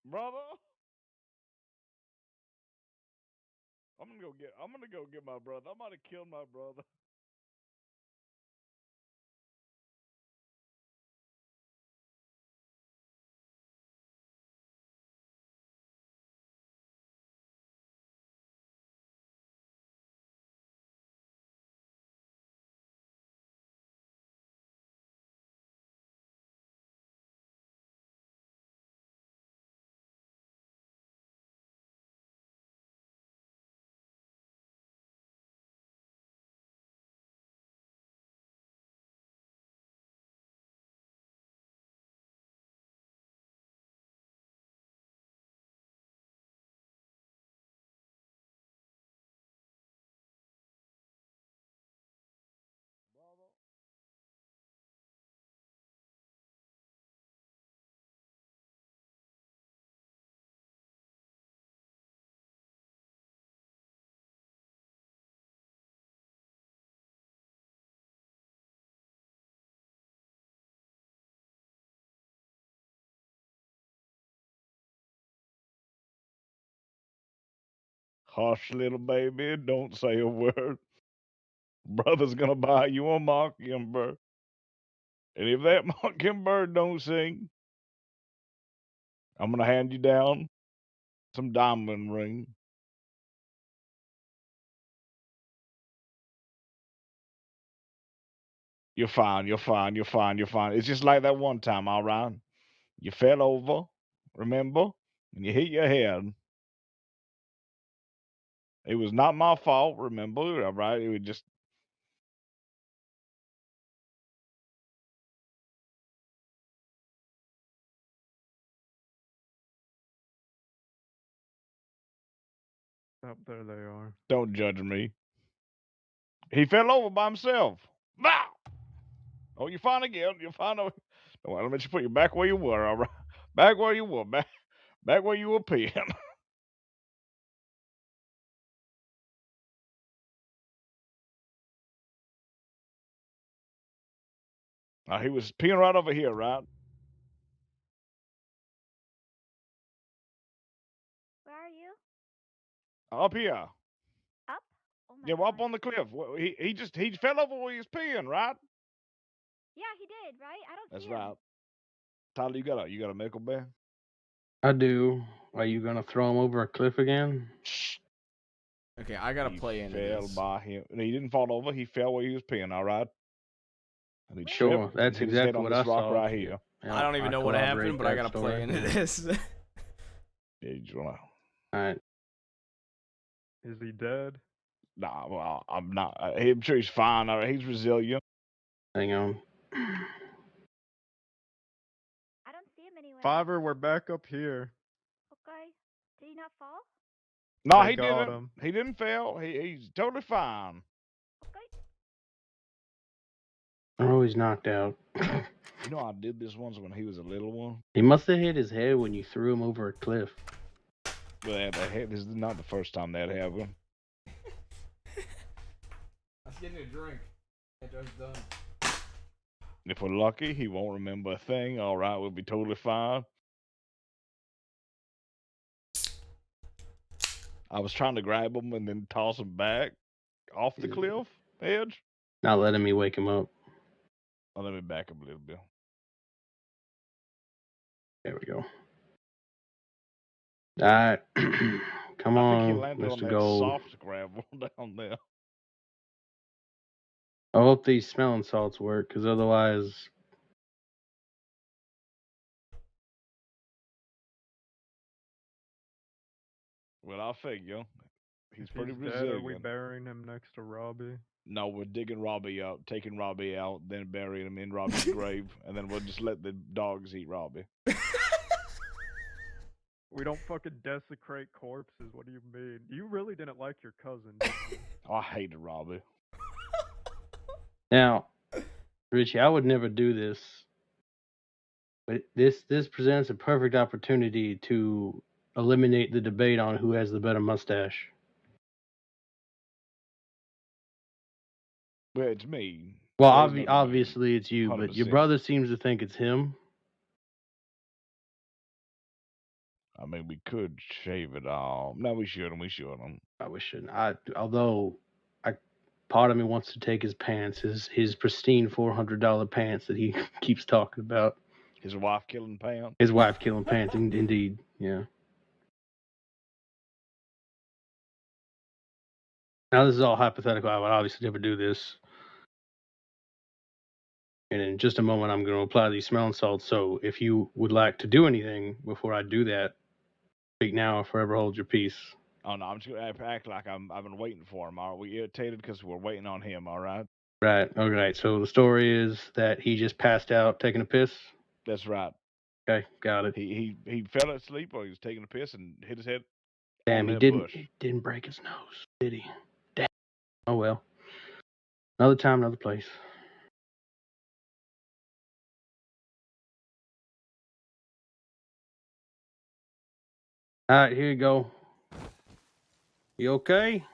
Brother. I'm gonna go get my brother. I might have killed my brother. Hush, little baby, don't say a word. Brother's gonna buy you a mockingbird. And if that mockingbird don't sing, I'm gonna hand you down some diamond ring. You're fine, you're fine, you're fine, you're fine. It's just like that one time, all right? You fell over, remember? And you hit your head. It was not my fault, remember? All right? It was just. Up there they are. Don't judge me. He fell over by himself. Wow! Oh, you're fine again. You're fine. Don't let me put you back where you were, all right? Back where you were. Back where you were peeing. He was peeing right over here, right? Where are you? Up here. Up? Oh my Yeah, well, god. up on the cliff. He fell over where he was peeing, right? Yeah, he did, right? I don't That's see right. him. Tyler, you got a medical bear? I do. Are you gonna throw him over a cliff again? Okay, I gotta He play into fell this. by him. He didn't fall over. He fell where he was peeing, all right? And he Sure, tripped and that's hit his head exactly on what this I rock saw. right here. I don't even know what happened, but I gotta play into this. Yeah, you wanna... All right. Is he dead? Nah, well, I'm not. I'm sure he's fine. All right, he's resilient. Hang on. I don't see him anywhere. Fiver, we're back up here. Okay. Did he not fall? No, They he got didn't. him. He didn't fail. He's totally fine. Oh, he's knocked out. You know, I did this once when he was a little one. He must have hit his head when you threw him over a cliff. Well, this is not the first time that happened. I was getting a drink. After I was done. If we're lucky, he won't remember a thing. All right, we'll be totally fine. I was trying to grab him and then toss him back off the cliff edge. Not letting me wake him up. Oh, let me back up a little bit. There we go. All right. Come I think he on, landed on Mr. that Gold. soft gravel down there. I hope these smelling salts work, because otherwise... Well, I figure. He's If pretty he's resilient. dead, are we burying him next to Robbie? No, we're digging Robbie up, taking Robbie out, then burying him in Robbie's grave, and then we'll just let the dogs eat Robbie. We don't fucking desecrate corpses. What do you mean? You really didn't like your cousin, did you? Oh, I hated Robbie. Now, Richie, I would never do this, but this presents a perfect opportunity to eliminate the debate on who has the better mustache. Well, it's me. Well, There's no obviously it's you, but your 100%. brother seems to think it's him. I mean, we could shave it off. No, we shouldn't. We shouldn't. We shouldn't. Although, part of me wants to take his pants, his pristine $400 pants that he keeps talking about. His wife killing pants. His wife killing pants, indeed. Yeah. Now this is all hypothetical. I would obviously never do this. And in just a moment, I'm going to apply these smelling salts. So if you would like to do anything before I do that, speak now or forever hold your peace. Oh no, I'm just gonna act like I've been waiting for him. Are we irritated because we're waiting on him? All right. Right. Okay. So the story is that he just passed out taking a piss. That's right. Okay, got it. He fell asleep while he was taking a piss and hit his head. Damn, he didn't break his nose, did he? Damn. Oh well. Another time, another place. All right, here you go. You okay?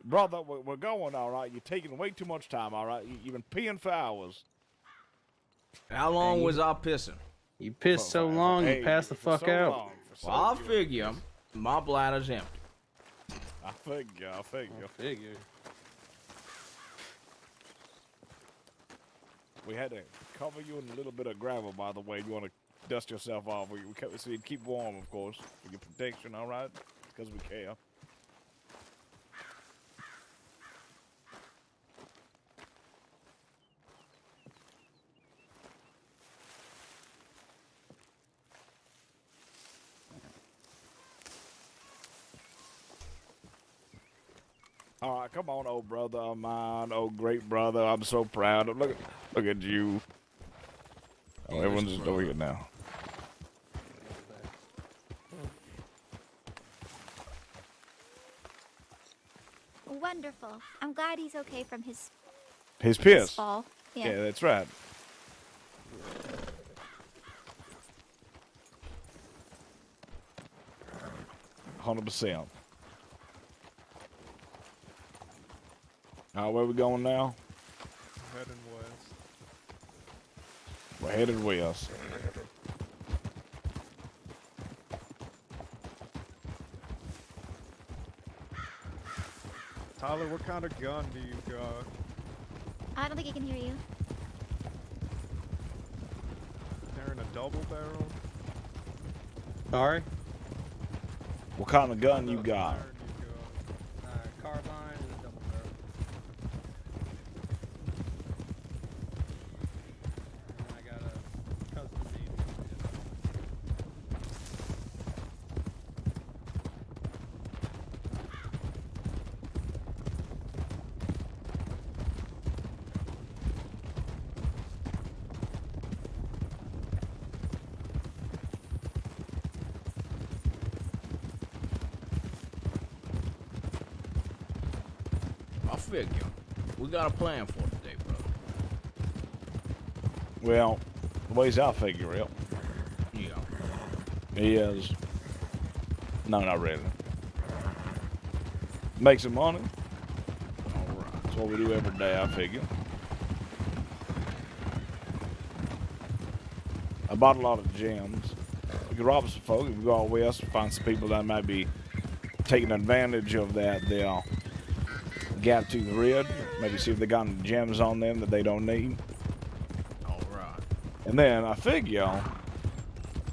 Brother, we're going all right. You're taking way too much time, all right? You've been peeing for hours. How long was I pissing? You pissed so long, you passed the fuck out. Well, I'll figure. My bladder's empty. I figure. We had to cover you in a little bit of gravel, by the way. You want to dust yourself off. So you keep warm, of course, for your protection, all right? Because we care. All right, come on, old brother of mine, old great brother. I'm so proud. Look at you. Oh, everyone's just over here now. Wonderful. I'm glad he's okay from his piss. Fall. Yeah, that's right. %. Where we going now? Heading west. We're headed west. Tyler, what kind of gun do you got? I don't think he can hear you. Carrying a double barrel? Sorry? What kind of gun you got? Carbine and a double barrel. And I got a custom made one. I figure. We got a plan for today, brother. Well, the ways I figure it. Yeah. He is. No, not really. Make some money. All right. That's what we do every day, I figure. I bought a lot of gems. We could rob some folk. If we go out west, find some people that might be taking advantage of that. They'll gap to the red. Maybe see if they got any gems on them that they don't need. All right. And then I figure,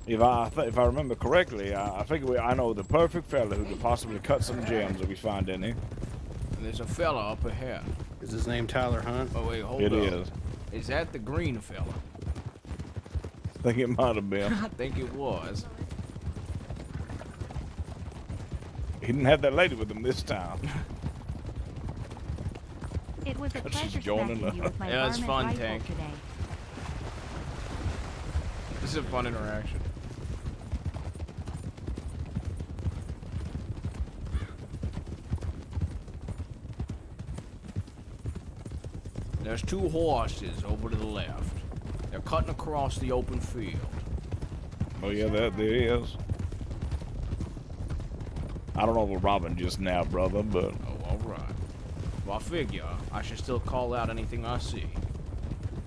if I remember correctly, I figure I know the perfect fella who could possibly cut some gems if we find any. And there's a fella up ahead. Is his name Tyler Hunt? Oh wait, hold It up. is. Is that the green fella? I think it might have been. I think it was. He didn't have that lady with him this time. It was a She's pleasure joining smacking you with my Yeah, it's varmint fun, rifle Tank. today. This is a fun interaction. There's 2 horses over to the left. They're cutting across the open field. Oh yeah, there is. I don't know if we're robbing just now, brother, but Oh, all right. Well, I figure I should still call out anything I see.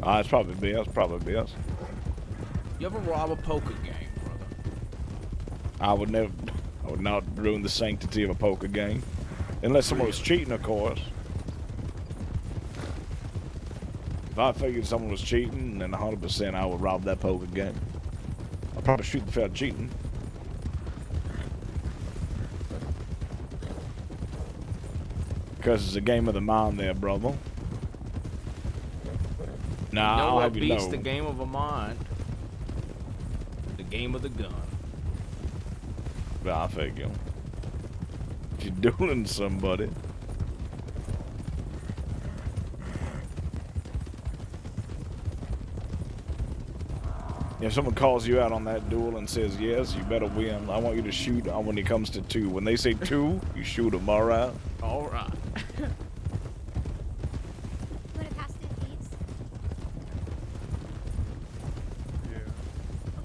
it's probably best. You ever rob a poker game, brother? I would not ruin the sanctity of a poker game. Unless someone was cheating, of course. If I figured someone was cheating, then 100% I would rob that poker game. I'd probably shoot the fella cheating. Because it's a game of the mind there, brother. Nah, you know I'll what have you beats know. the game of a mind? The game of the gun. But I figure. If you're dueling somebody. If someone calls you out on that duel and says, yes, you better win, I want you to shoot when it comes to 2. When they say 2, you shoot them, all right? All right. Want to pass through thieves? Yeah.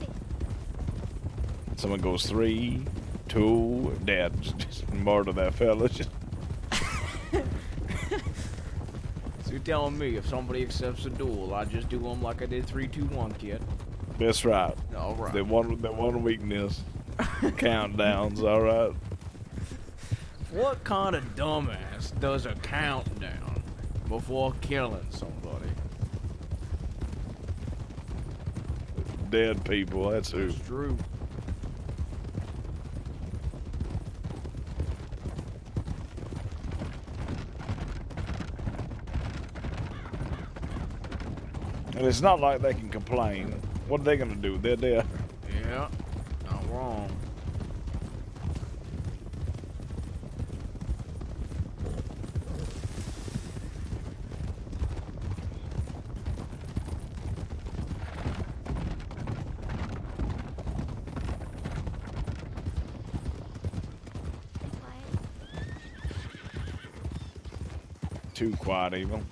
Okay. Someone goes 3, 2, dead. Just murder that fella. Just So you're telling me if somebody accepts a duel, I just do them like I did 3, 2, 1, kid? That's right. All right. That one weakness. Countdowns, all right? What kind of dumbass does a countdown before killing somebody? Dead people, that's who. It's true. And it's not like they can complain. What are they gonna do? They're dead. Yeah, not wrong. Too quiet even.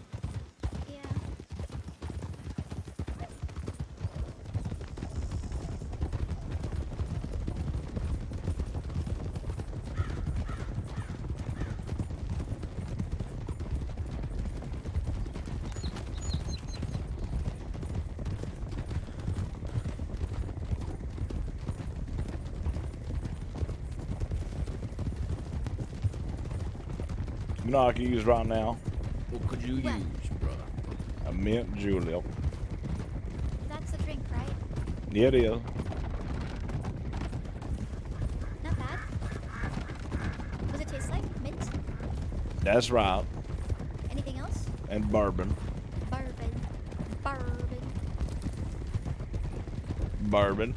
You know what I can use right now? What could you use, brother? A mint julep. That's a drink, right? Yeah, it is. Not bad. What does it taste like? Mint? That's right. Anything else? And bourbon. Bourbon. Bourbon.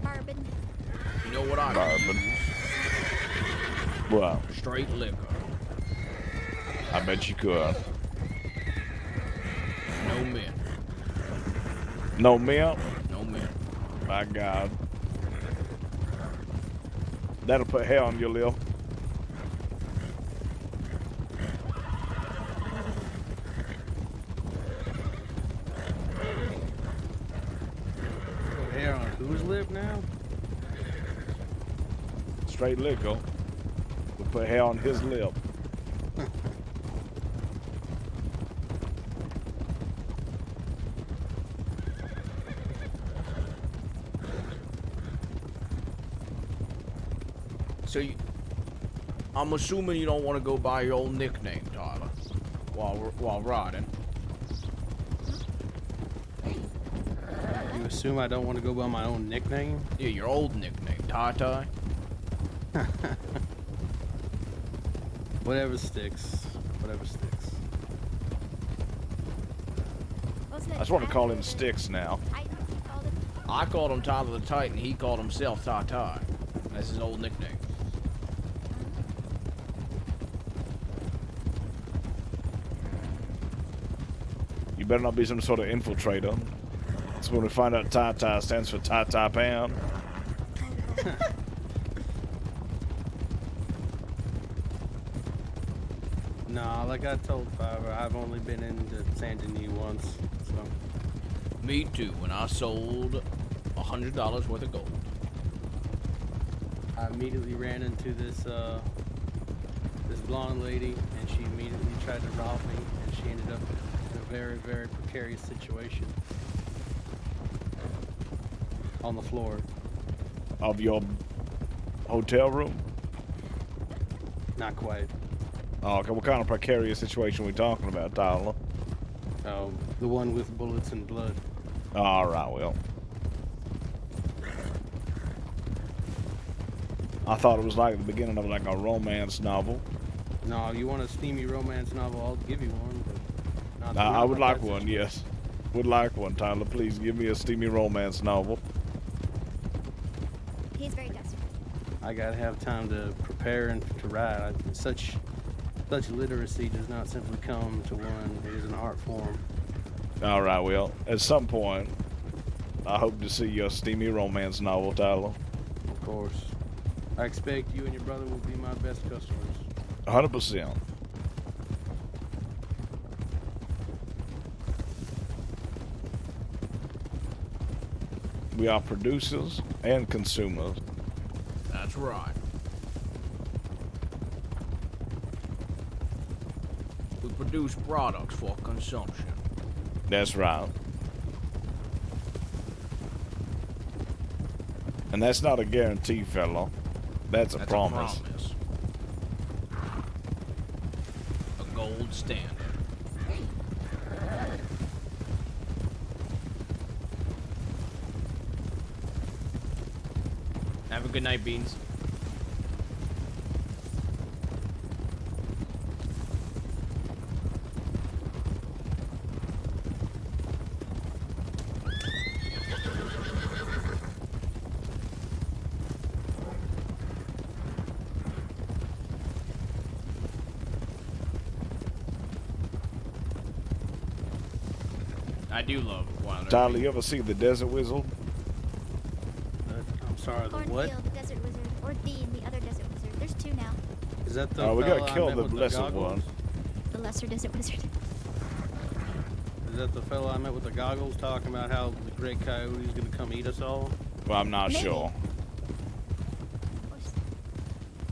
Bourbon. You know what I Bourbon. What? Straight liquor. I bet you could. No mint. No mint? No mint. My God. That'll put hair on your lip. Hair on whose lip now? Straight liquor will put hair on his lip. So I'm assuming you don't want to go by your old nickname, Tyler, while riding. You assume I don't want to go by my own nickname? Yeah, your old nickname, Ty. Whatever sticks. Whatever sticks. Wasn't I it just want to call him Tyler Sticks now. the Titan, you called him? I called him Tyler the Titan. He called himself Ty. That's his old nickname. You better not be some sort of infiltrator. That's when we find out Ty stands for Ty Pound. Nah, like I told Fiverr, I've only been into Saint Denis once, so. Me too, when I sold $100 worth of gold. I immediately ran into this blonde lady, and she immediately tried to rob me, and she ended up in a very, very precarious situation. On the floor. Of your hotel room? Not quite. Oh, okay. What kind of precarious situation we talking about, Tyler? The one with bullets and blood. All right, well. I thought it was like the beginning of like a romance novel. No, you want a steamy romance novel? I'll give you one. But I would like one, yes. Would like one, Tyler. Please give me a steamy romance novel. He's very desperate. I gotta have time to prepare and to write. Such literacy does not simply come to one. It is an art form. All right, well, at some point, I hope to see your steamy romance novel, Tyler. Of course. I expect you and your brother will be my best customers. 100%. We are producers and consumers. That's right. We produce products for consumption. That's right. And that's not a guarantee, fella. That's a promise. A gold standard. Have a good night, Beans. I do love Wilder. Tyler, you ever see the Desert Wizard? I'm sorry, the what? Cornfield, the desert wizard, or Dean, the other desert wizard. There's two now. Is that the Oh, we gotta fella I kill met the with lesser goggles? one. The lesser desert wizard. Is that the fellow I met with the goggles talking about how the great coyote's gonna come eat us all? Well, I'm not Maybe. sure.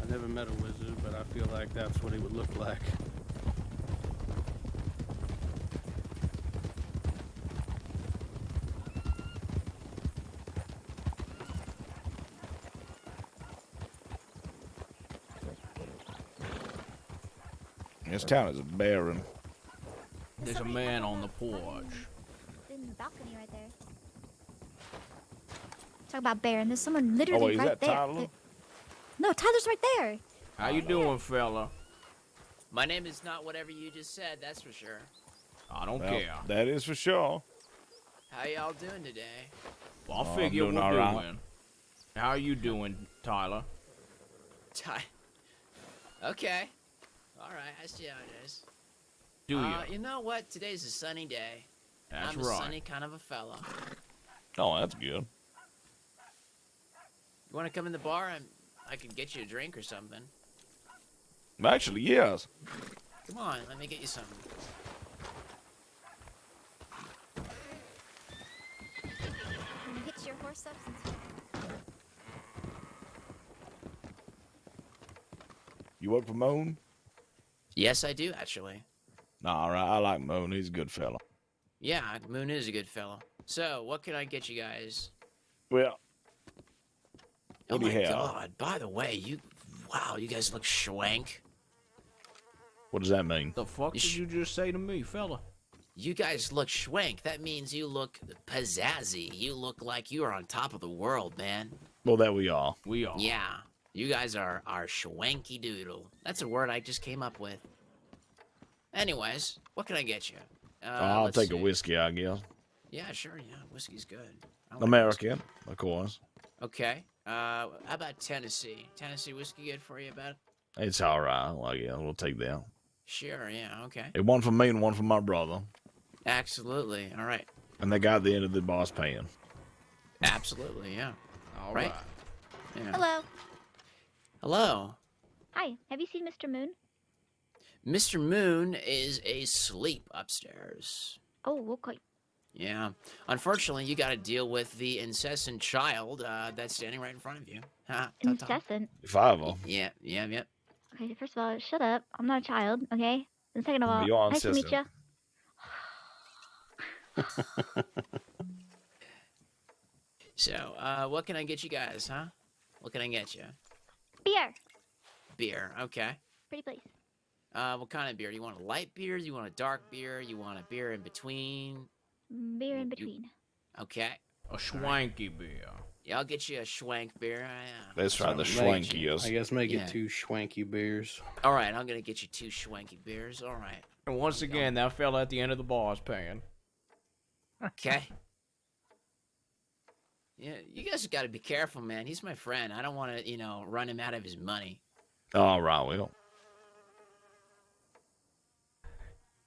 I never met a wizard, but I feel like that's what he would look like. This town is barren. There's a man on the porch. In the balcony right there. Talk about bear, and there's someone literally Oh, wait, is right that there. Tyler? No, Tyler's right there. How you doing, fella? My name is not whatever you just said, that's for sure. I don't Well, care. that is for sure. How y'all doing today? Well, I I'm figure doing we're all right. doing. How you doing, Tyler? Okay. Alright, I see how it is. Do you? You know what? Today's a sunny day. That's I'm a right. sunny kind of a fella. Oh, that's good. You want to come in the bar? I could get you a drink or something. Actually, yes. Come on, let me get you something. Can you hitch your horse up since You work for Moon? Yes, I do, actually. Nah, all right. I like Moon. He's a good fella. Yeah, Moon is a good fellow. So, what can I get you guys? Well, Oh what do my you have? god, by the way, wow, you guys look schwank. What does that mean? The fuck did you just say to me, fella? You guys look schwank. That means you look pizzazzy. You look like you are on top of the world, man. Well, there we are. We are. Yeah, you guys are schwanky doodle. That's a word I just came up with. Anyways, what can I get you? I'll let's take see. a whiskey, I guess. Yeah, sure, yeah, whiskey's good. I like American, of course. Okay, how about Tennessee? Tennessee whiskey good for you, about? It's all right. Well, yeah, we'll take that. Sure, yeah, okay. Hey, one for me and one for my brother. Absolutely, all right. And they got the end of the boss paying. Absolutely, yeah. All right. right. Yeah. Hello. Hello. Hi. Have you seen Mr. Moon? Mr. Moon is asleep upstairs. Oh, okay. Yeah. Unfortunately, you got to deal with the incessant child that's standing right in front of you. Ha, ta-ta. Incessant. 5 of them. Yeah, yeah. Okay, first of all, shut up. I'm not a child, okay? And second of all, You are nice to meet you. So, what can I get you guys, huh? What can I get you? Beer. Beer, okay. Pretty please. What kind of beer? You want a light beer? You want a dark beer? You want a beer in between? Beer in between. Okay. A schwanky beer. Yeah, I'll get you a schwank beer. That's right, the schwankiest. I guess make it 2 schwanky beers. All right, I'm gonna get you 2 schwanky beers. All right. And once again, that fella at the end of the bar is paying. Okay. Yeah, you guys got to be careful, man. He's my friend. I don't want to, run him out of his money. All right, well.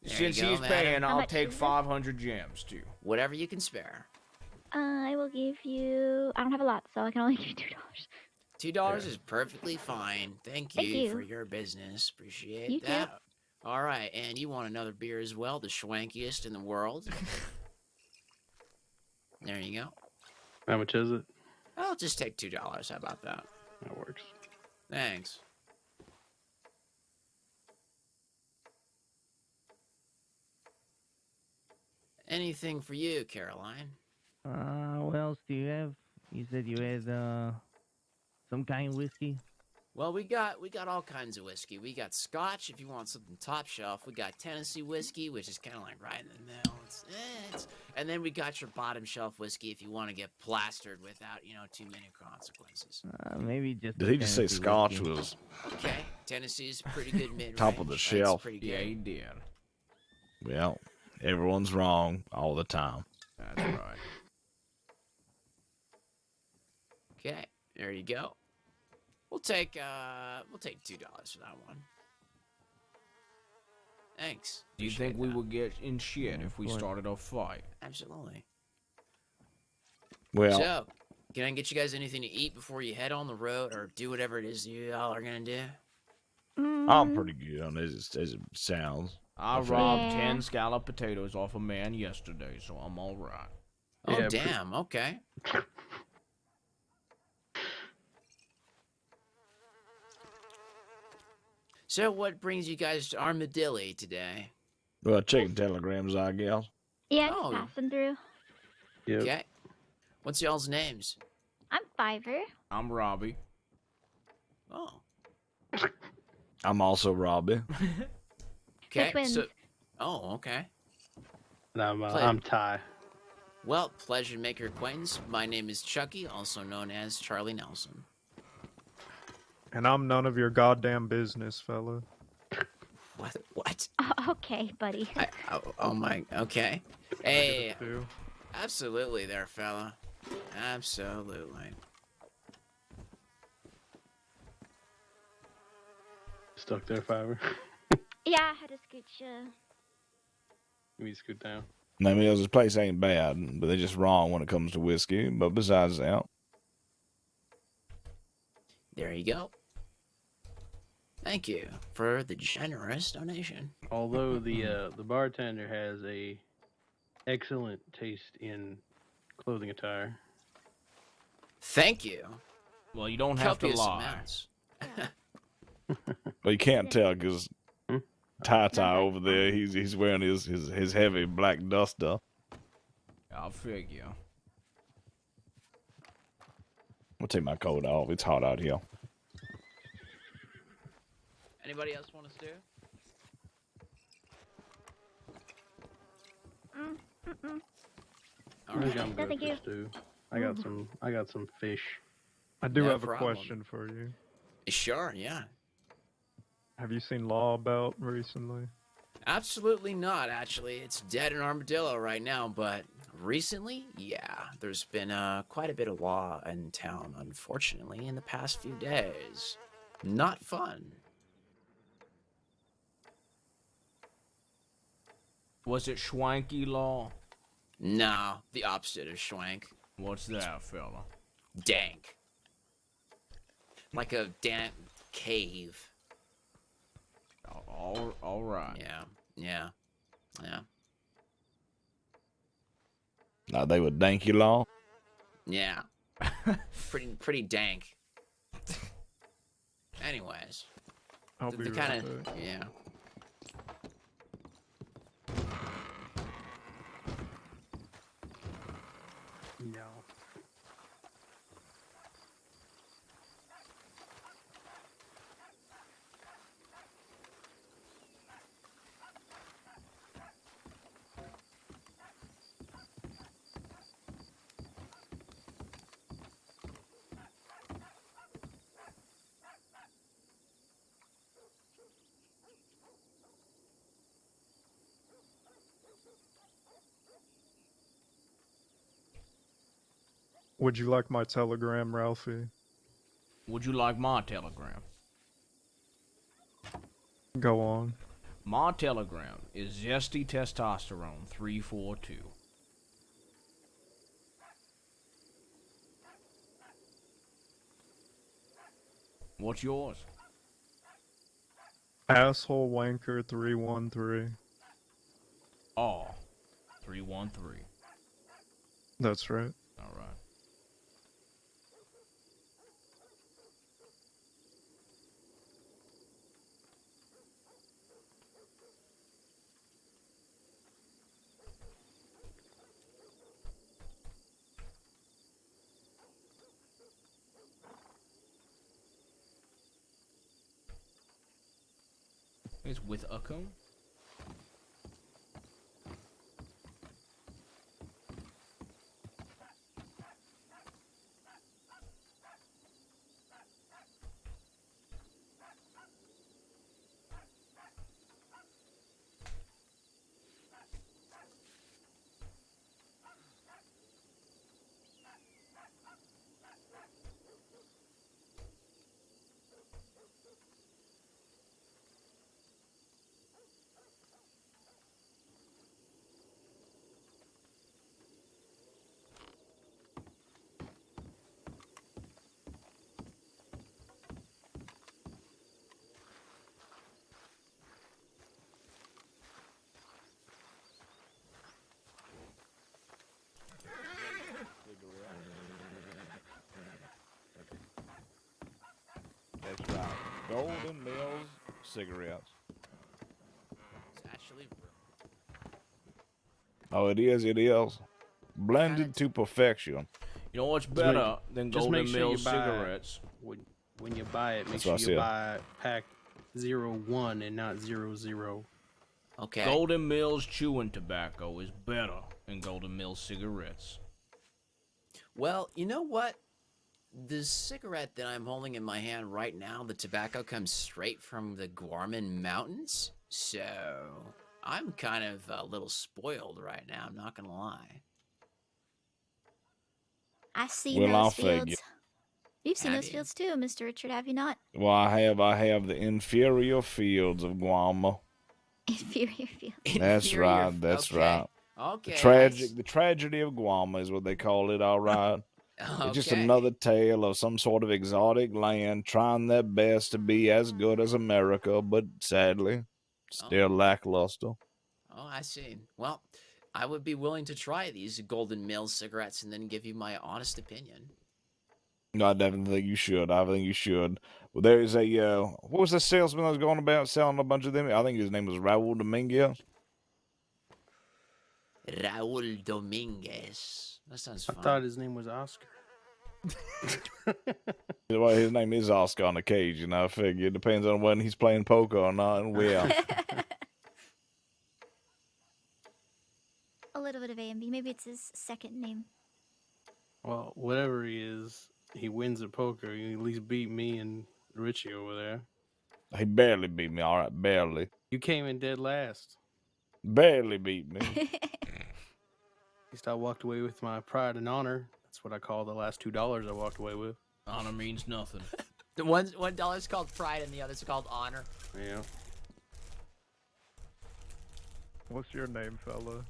Since he's paying, I'll take 500 gems, too. Whatever you can spare. I will give you... I don't have a lot, so I can only give you $2. $2 is perfectly fine. Thank you for your business. Appreciate You that. too. All right, and you want another beer as well, the schwankiest in the world. There you go. How much is it? I'll just take $2. How about that? That works. Thanks. Anything for you, Caroline? What else do you have? You said you had some kind of whiskey. Well, we got all kinds of whiskey. We got Scotch if you want something top shelf. We got Tennessee whiskey, which is kind of like right in the middle. And then we got your bottom shelf whiskey if you want to get plastered without too many consequences. Maybe just. Did he just say Scotch whiskey. was Okay, Tennessee's pretty good mid-range. top of the shelf? Pretty good. Yeah, he did. Well, everyone's wrong all the time. That's right. Okay, there you go. We'll take $2 for that one. Thanks. Do you think we would get in shit if we started a fight? Absolutely. Well, So, can I get you guys anything to eat before you head on the road, or do whatever it is you all are gonna do? I'm pretty good on this as it sounds. I robbed 10 scalloped potatoes off a man yesterday, so I'm all right. Oh, Yeah, damn. Okay. So, what brings you guys to Armadillo today? Well, chicken telegrams, I guess. Yeah, just passing through. Yep. Okay. What's y'all's names? I'm Fiver. I'm Robbie. Oh. I'm also Robbie. Okay. twins. So, oh, okay. And I'm Ty. Well, pleasure to make your acquaintance. My name is Chucky, also known as Charlie Nelson. And I'm none of your goddamn business, fella. What? Okay, buddy. Oh my. Okay. Hey. Do. Absolutely, there, fella. Absolutely. Stuck there, Fiver. Yeah, I had to scooch. You need to scoot down. I mean, this place ain't bad, but they're just wrong when it comes to whiskey. But besides that, There you go. Thank you for the generous donation. Although the bartender has a excellent taste in clothing attire. Thank you. Well, you don't have to Copious lie. amounts. but you can't tell because Ty over there, he's wearing his heavy black duster. I'll figure. I'll take my coat off. It's hot out here. Anybody else want to stew? I think I'm No, good thank for you. stew. I got some fish. I do No have problem. a question for you. Sure, yeah. Have you seen Law About recently? Absolutely not, actually. It's dead in Armadillo right now, but recently, yeah. There's been quite a bit of law in town, unfortunately, in the past few days. Not fun. Was it Schwanky Law? No, the opposite of schwank. What's that, fella? Dank. Like a dank cave. All right. Yeah. Now they were danky law. Yeah. pretty dank. Anyways. I'll the be kind right back. of yeah. No. Would you like my telegram, Ralphie? Would you like my telegram? Go on. My telegram is Zesty Testosterone 342. What's yours? Asshole Wanker 313. Oh, 313. That's right. All right. It's with a cone. That's right. Golden Mills cigarettes. It's actually. Oh, it is. It is. Blended to perfection. You know what's better than Just Golden make sure Mills you buy, cigarettes? When you buy it, make That's what sure I you said. buy pack 01 and not 00. Okay. Golden Mills chewing tobacco is better than Golden Mills cigarettes. Well, you know what? The cigarette that I'm holding in my hand right now, the tobacco comes straight from the Guarman Mountains. So I'm kind of a little spoiled right now, I'm not gonna lie. I've seen Well, I'll those figure. fields. You've seen Have those you? fields too, Mr. Richard, have you not? Well, I have the inferior fields of Guama. Inferior fields. That's right. That's right. Okay. The tragedy of Guama is what they call it. All right. It's just another tale of some sort of exotic land trying their best to be as good as America, but sadly, still lackluster. Oh, I see. Well, I would be willing to try these Golden Mills cigarettes and then give you my honest opinion. No, I definitely think you should. I think you should. Well, there's a what was the salesman that was going about selling a bunch of them? I think his name was Raul Dominguez. Raul Dominguez. That sounds fun. I thought his name was Oscar. Well, his name is Oscar on occasion. I figure it depends on when he's playing poker or not, and where. A little bit of A&B. Maybe it's his second name. Well, whatever he is, he wins at poker. He at least beat me and Richie over there. He barely beat me. All right, barely. You came in dead last. Barely beat me. At least I walked away with my pride and honor. That's what I call the last $2 I walked away with. Honor means nothing. The $1 is called pride and the other's called honor. Yeah. What's your name, fella?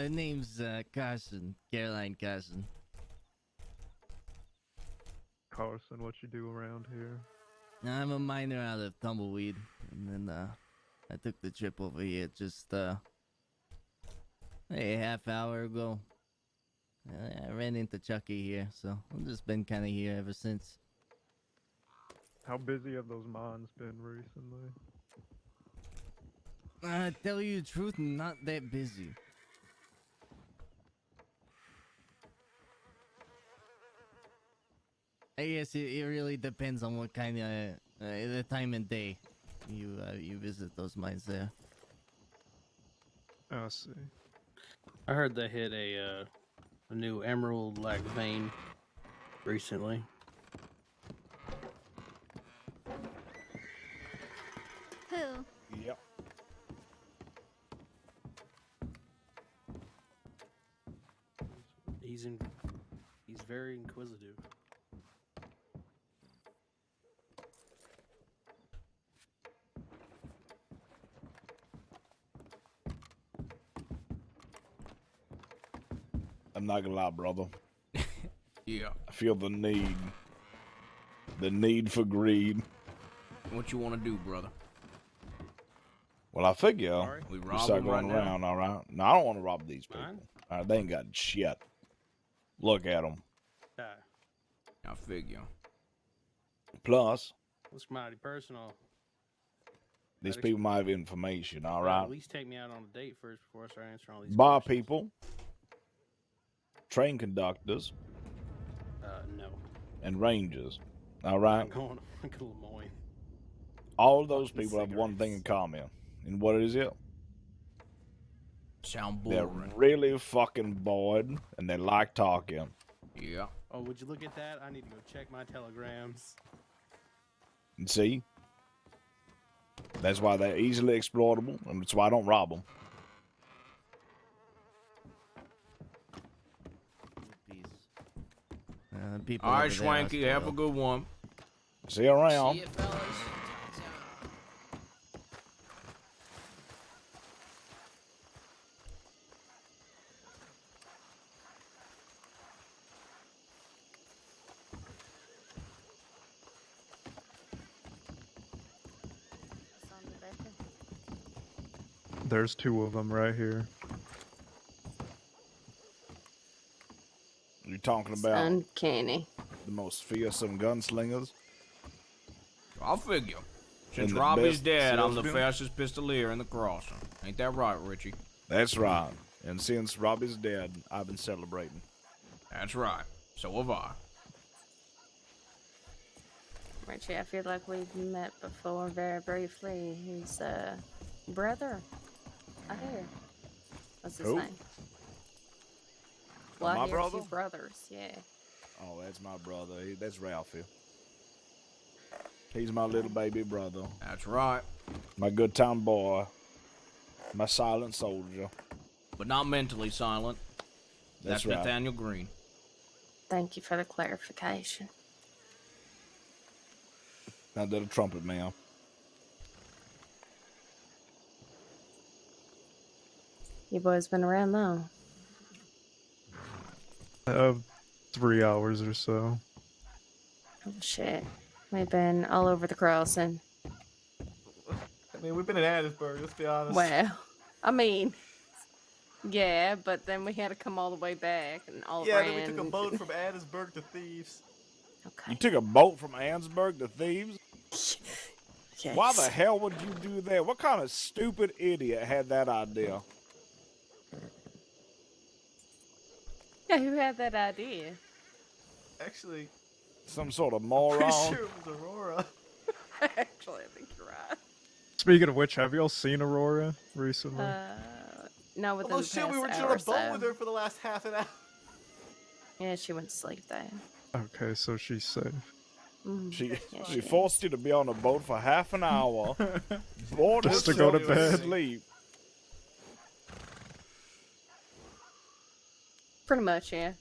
Name's Carson. Caroline Carson. Carson, what you do around here? I'm a miner out of Tumbleweed, and then I took the trip over here just a half hour ago. I ran into Chucky here, so I've just been kind of here ever since. How busy have those mines been recently? Tell you the truth, not that busy. I guess it really depends on what kind of the time and day you visit those mines there. I see. I heard they hit a new emerald-like vein recently. Who? Yep. He's in very inquisitive. I'm not gonna lie, brother. Yeah. I feel the need. The need for greed. What you want to do, brother? Well, I figure We we rob start them right going now? around, all right? No, I don't want to rob these people. All right, they ain't got shit. Look at them. I figure. Plus, Looks mighty personal. these people might have information, all At right? least take me out on a date first before I start answering all these Bar questions. people, train conductors, No. and rangers, all right? I'm going to Lemoyne. All of those people have one thing in common. And what is it? Sound They're boring. really fucking bored, and they like talking. Yeah. Oh, would you look at that? I need to go check my telegrams. And see? That's why they're easily exploitable, and that's why I don't rob them. People All right, over there Schwanky, are have a still- good one. See you around. See ya, fellas. There's two of them right here. You're talking about Uncanny. the most fearsome gunslingers? I figure. Since And the Robbie's best dead, I'm the salesman? fastest pistolier in the crossing. Ain't that right, Richie? That's right. And since Robbie's dead, I've been celebrating. That's right. So have I. Richie, I feel like we've met before very briefly. He's brother. I hear. What's his Who? name? Well, My I hear brother? two brothers, yeah. Oh, that's my brother. That's Ralphie. He's my little baby brother. That's right. My good time boy. My silent soldier. But not mentally silent. That's That's right. Nathaniel Green. Thank you for the clarification. Not that a trumpet man. You boys been around long? 3 hours or so. Oh shit. We've been all over the crossing. I mean, we've been in Addisburg, let's be honest. Well, I mean, yeah, but then we had to come all the way back and all Yeah, ran. then we took a boat from Addisburg to Thieves. You took a boat from Ansburg to Thieves? Yes. Why the hell would you do that? What kind of stupid idiot had that idea? Yeah, who had that idea? Actually, Some sort of I'm moron. pretty sure it was Aurora. Actually, I think you're right. Speaking of which, have y'all seen Aurora recently? No, within Oh the shit, we past were hour on a or boat so. with her for the last half an hour. Yeah, she went to sleep there. Okay, so she's safe. She Yeah, she forced you to be on the boat for half an hour, bored Just to go to herself bed. sleep. Pretty much, yeah.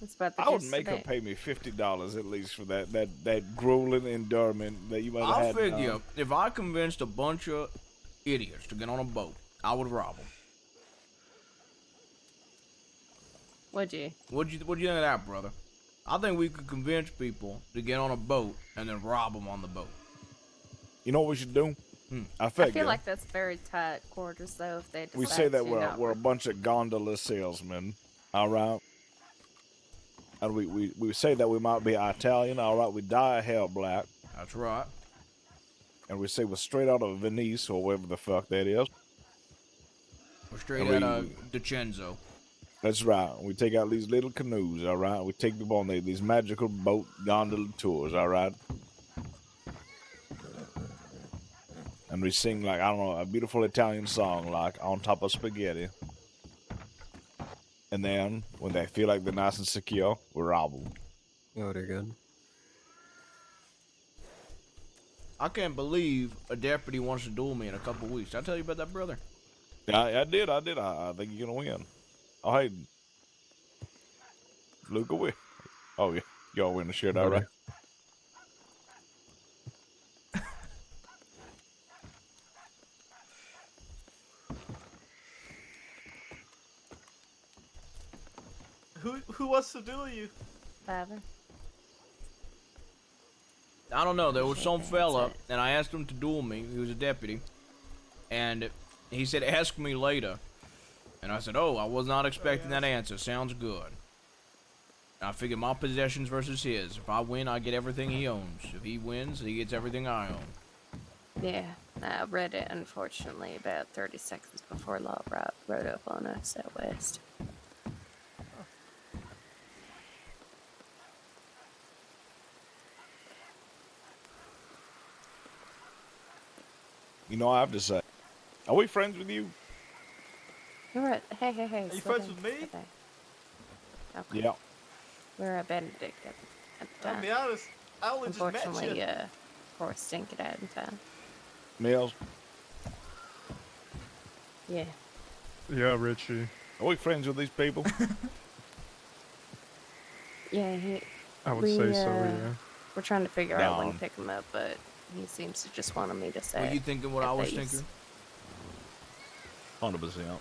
That's about the I would gist make of her it. pay me $50 at least for that grueling endurance that you might have I had. figure if I convinced a bunch of idiots to get on a boat, I would rob them. Would you? What'd you think of that, brother? I think we could convince people to get on a boat and then rob them on the boat. You know what we should do? I I figure feel like that's very tight quarters, though, if they decide we say that to not we're a bunch of gondola salesmen, all right? And we say that we might be Italian, all right? We dye our hair black. That's right. And we say we're straight out of Venice or wherever the fuck that is. We're straight And out of DiCenzo. That's right. We take out these little canoes, all right? We take them on these magical boat gondola tours, all right? And we sing, like, I don't know, a beautiful Italian song, like, On Top of Spaghetti. And then, when they feel like they're nice and secure, we rob them. Oh, they're good. I can't believe a deputy wants to duel me in a couple weeks. Did I tell you about that, brother? Yeah, I did. I think you're going to win. Oh, hey. Look away. Oh, yeah. Y'all wearing the shirt, all Okay. right? Who wants to duel you? Father. I don't know. There was some fella, and I asked him to duel me. He was a deputy. And he said, ask me later. And I said, oh, I was not expecting that answer. Sounds good. I figured my possessions versus his. If I win, I get everything he owns. If he wins, he gets everything I own. Yeah, I read it, unfortunately, about 30 seconds before Law rode up on us out west. You know, I have to say, are we friends with you? You're right. Hey. Are you friends with me? Okay. Yeah. We're at Benedict at the time. I'll be honest, I only just met Unfortunately, you. Forrest didn't get out in time. Mills? Yeah. Yeah, Richie. Are we friends with these people? Yeah, I would say so, yeah. We're trying to figure out when to Down. pick him up, but he seems to just wanted me to say. Were you thinking what I was thinking? 100%.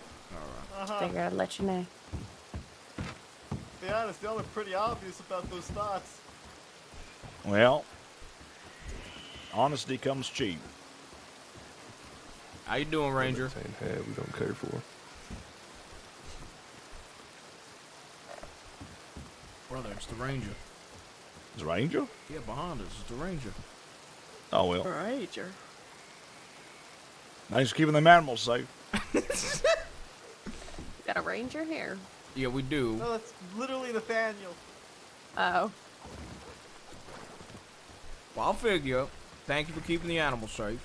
Alright. Figure I'd let you know. To be honest, y'all are pretty obvious about those thoughts. Well, honesty comes cheap. How you doing, Ranger? We don't care for. Brother, it's the Ranger. It's Ranger? Yeah, behind us. It's the Ranger. Oh, well. Ranger. Thanks for keeping them animals safe. Got a ranger here. Yeah, we do. No, that's literally Nathaniel. Oh. Well, I'll figure. Thank you for keeping the animals safe.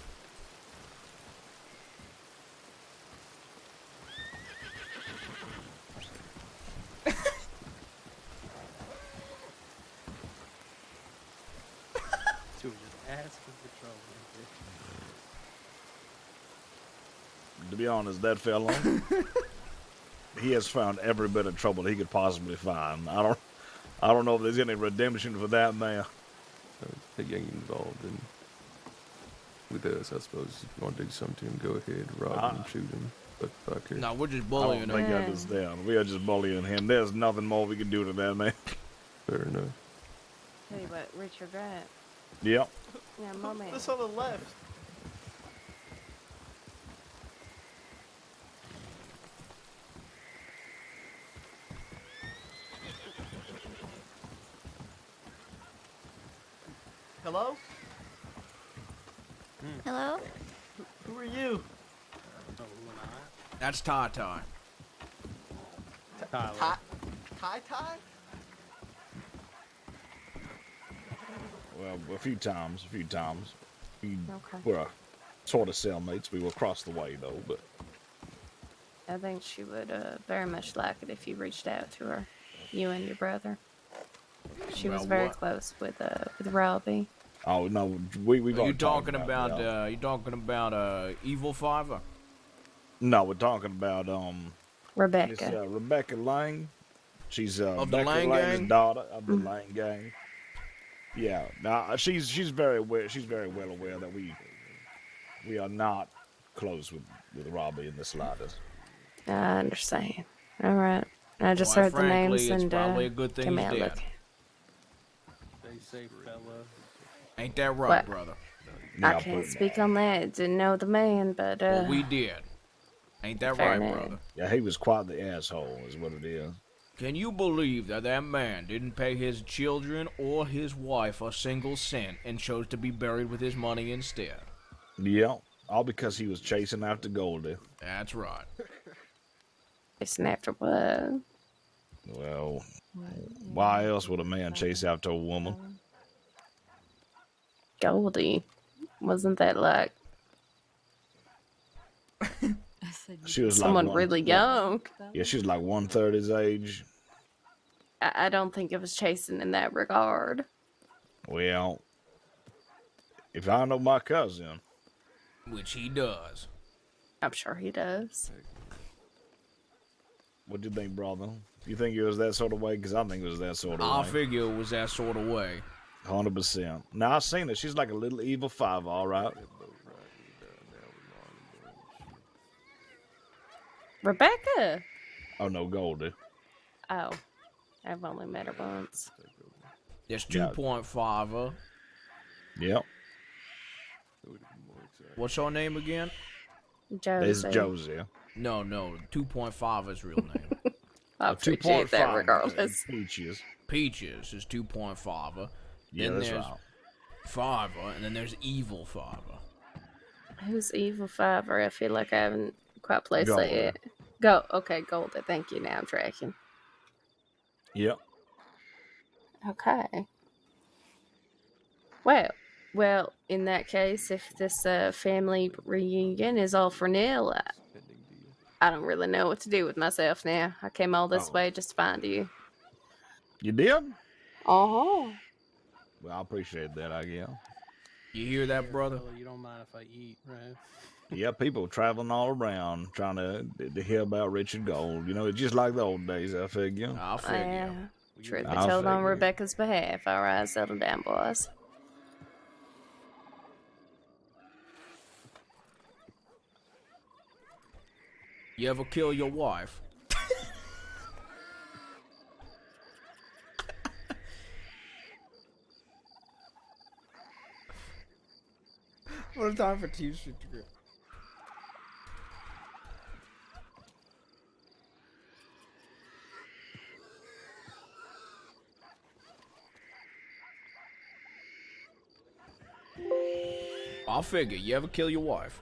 She was just asking for trouble. To be honest, that fella, he has found every bit of trouble he could possibly find. I don't know if there's any redemption for that man. They ain't involved in with us, I suppose. If you want to do something to him, go ahead, rob him, shoot him. But fuck it. No, we're just I bullying don't think I him. understand. We are just bullying him. There's nothing more we can do to that man. Fair enough. Tell you what, Richard, right? Yep. Yeah, my man. This on the left. Hello? Hello? Who are you? That's Ty-Ty. Ty? Ty? Well, a few times. We Okay. were sort of cellmates. We were across the way, though, but... I think she would very much like it if you reached out to her, you and your brother. She was Well, very what? close with Robbie. Oh, no, we've Are you already talked talking about, that. you talking about, Evil Fiver? No, we're talking about, Rebecca. Miss, Rebecca Lang. She's, Of the Becca Lang Lang's gang? daughter of the Lang gang. Yeah, now, she's very well aware that we are not close with Robbie in the slightest. I understand. All right. I just Quite heard the frankly, names it's and probably a good thing came he's out dead. looking. Stay safe, fella. Ain't that right, What? brother? I can't speak on that. Didn't know the man, but Well, we did. Ain't that Fair right, enough. brother? Yeah, he was quite the asshole, is what it is. Can you believe that that man didn't pay his children or his wife a single cent and chose to be buried with his money instead? Yeah, all because he was chasing after Goldie. That's right. chasing after what? Well, why else would a man chase after a woman? Goldie. Wasn't that like She was someone like really young? Yeah, she was like 1/3 his age. I don't think it was chasing in that regard. Well, if I know my cousin, Which he does. I'm sure he does. what do you think, brother? You think it was that sort of way? Because I think it was that sort of way. I figure it was that sort of way. 100%. Now, I've seen it. She's like a little evil 5, all right. Rebecca. Oh, no, Goldie. Oh, I've only met her once. There's 2.5. Yep. What's her name again? Josie. It's Josie. No, 2.5 is real name. I appreciate that regardless. Peaches is 2.5. Yeah, then that's there's right. 5, and then there's Evil 5. Who's Evil Fiver? I feel like I haven't quite placed that yet. Okay, Golda. Thank you. Now I'm tracking. Yep. Okay. Well, in that case, if this family reunion is all for nil, I don't really know what to do with myself now. I came all this way just to find you. You did? Uh-huh. Well, I appreciate that, I guess. You hear that, brother? You don't mind if I eat, right? Yeah, people traveling all around trying to hear about Richard Gold. You know, it's just like the old days, I figure. I figure. Truth be told, on Rebecca's behalf. All right, settle down, boys. You ever kill your wife? What a time for T-shirt to grip. I figure. You ever kill your wife?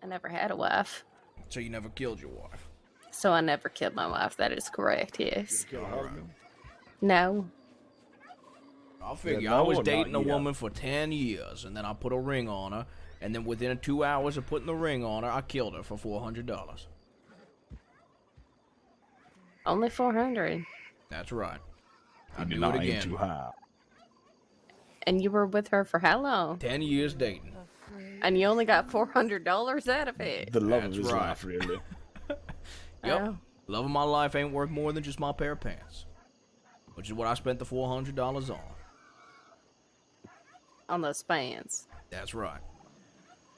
I never had a wife. So you never killed your wife? So I never killed my wife. That is correct, yes. You killed her husband? No. I figure. Yeah, no, I was not dating a yet. woman for 10 years, and then I put a ring on her, and then within 2 hours of putting the ring on her, I killed her for $400. Only 400. That's right. You I'll did do not it aim again. too high. And you were with her for how long? 10 years dating. And you only got $400 out of it. The love That's of his right. life, really. Yep. Oh. Love of my life ain't worth more than just my pair of pants. Which is what I spent the $400 on. On those pants. That's right.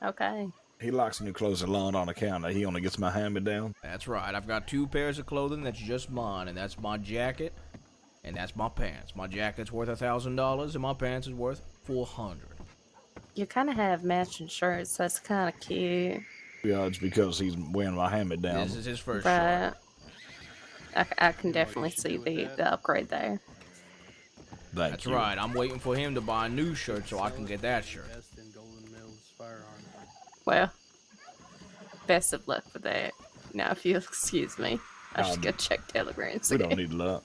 Okay. He likes new clothes a lot on account that he only gets my hand-me-down. That's right. I've got 2 pairs of clothing that's just mine, and that's my jacket, and that's my pants. My jacket's worth $1,000, and my pants is worth $400. You kind of have matching shirts. That's kind of cute. Yeah, it's because he's wearing my hand-me-down. This is his first Right. shirt. I can definitely see the upgrade there. That's right. I'm waiting for him to buy a new shirt so I can get that shirt. Well, best of luck with that. Now, if you'll excuse me, I should go check telegrams We again. don't need luck.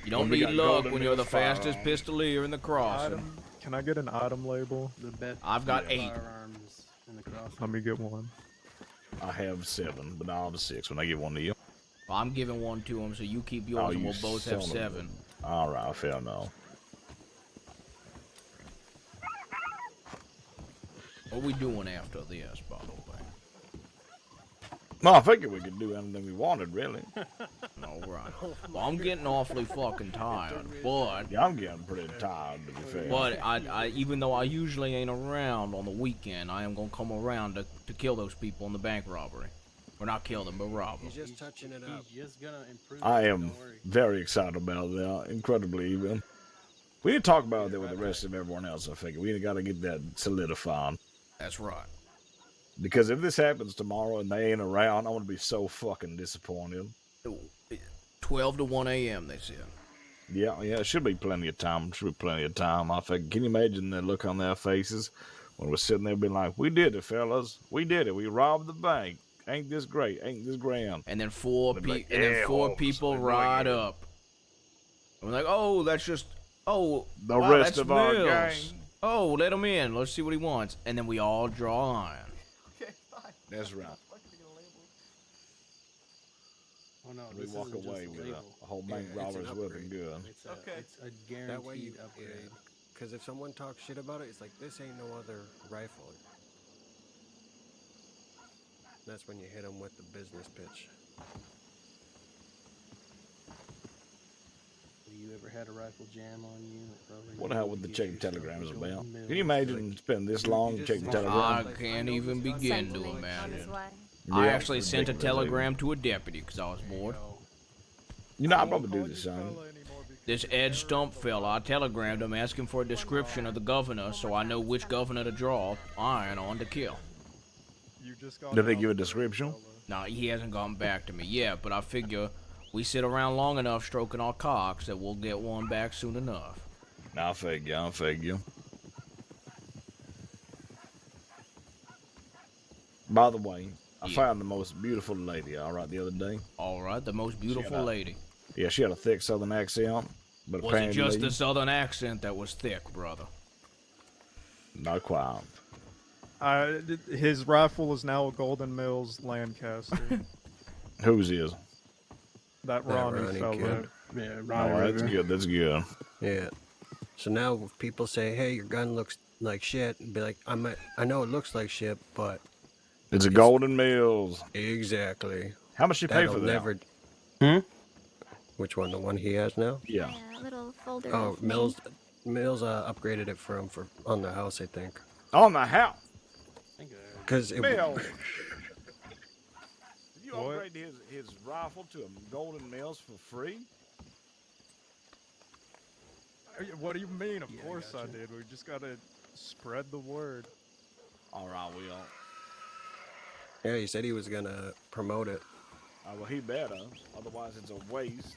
You don't We need got luck golden when you're the mills fastest pistolier in the crossing. Can I get an item label? I've got 8. Let me get one. I have 7, but I'll have 6 when I give one to you. Well, I'm giving one to him, so you keep yours, and you we'll both have son of a- 7. All right, fair enough. What are we doing after this, by the way? No, I figured we could do anything we wanted, really. All right. Well, I'm getting awfully fucking tired, but... Yeah, I'm getting pretty tired, to be fair. But I even though I usually ain't around on the weekend, I am gonna come around to kill those people in the bank robbery. Or not kill them, but rob them. He's just touching it up. He's just gonna improve. I am very excited about that. Incredibly, even. We need to talk about that with the rest of everyone else, I figure. We got to get that solidified. That's right. Because if this happens tomorrow and they ain't around, I'm going to be so fucking disappointed. 12 to 1 a.m., they said. Yeah, it should be plenty of time. I figure. Can you imagine the look on their faces when we're sitting there being like, we did it, fellas. We did it. We robbed the bank. Ain't this great? Ain't this grand? And then four Holmes, people we're ride doing it. up. And we're like, oh, that's just... Oh, The wow, rest that's of our Mills. gang. Oh, let him in. Let's see what he wants. And then we all draw iron. That's right. Oh, no, We this walk isn't just away a with label. a whole bank robber's looking good. It's a guaranteed That way you upgrade. Because if someone talks shit about it, it's like, this ain't no other rifle. That's when you hit them with the business pitch. you ever had a rifle jam on you? What the hell would the checking telegrams about? Can you imagine spending this long checking I telegrams? can't even begin to imagine. Yeah, I actually sent a ridiculous. telegram to a deputy because I was bored. You know, I'd probably do this, son. This Ed Stump fella, I telegrammed him asking for a description of the governor so I know which governor to draw iron on to kill. Did they give a description? No, he hasn't gone back to me yet, but I figure we sit around long enough stroking our cocks that we'll get one back soon enough. I figure. By the way, I found the most beautiful lady, alright, the other day. Alright, the most beautiful lady. Yeah, she had a thick southern accent. But Was it just the southern accent that was thick, brother? Not quite. His rifle is now a Golden Mills Lancaster. Whose is? That Ronnie fella. kid. Yeah, Alright, that's good. Yeah. So now if people say, "Hey, your gun looks like shit," and be like, "I know it looks like shit, but it's a Golden Mills." Exactly. How much you pay for that? Which one? The one he has now? Yeah. Little folder. Oh, of Mills upgraded it for him for on the house, I think. On the house. Because it. Mills. Did you upgrade his rifle to a Golden Mills for free? What do you mean? Of course I did. We just gotta spread the word. Alright, we all. Yeah, he said he was gonna promote it. Well, he better. Otherwise, it's a waste.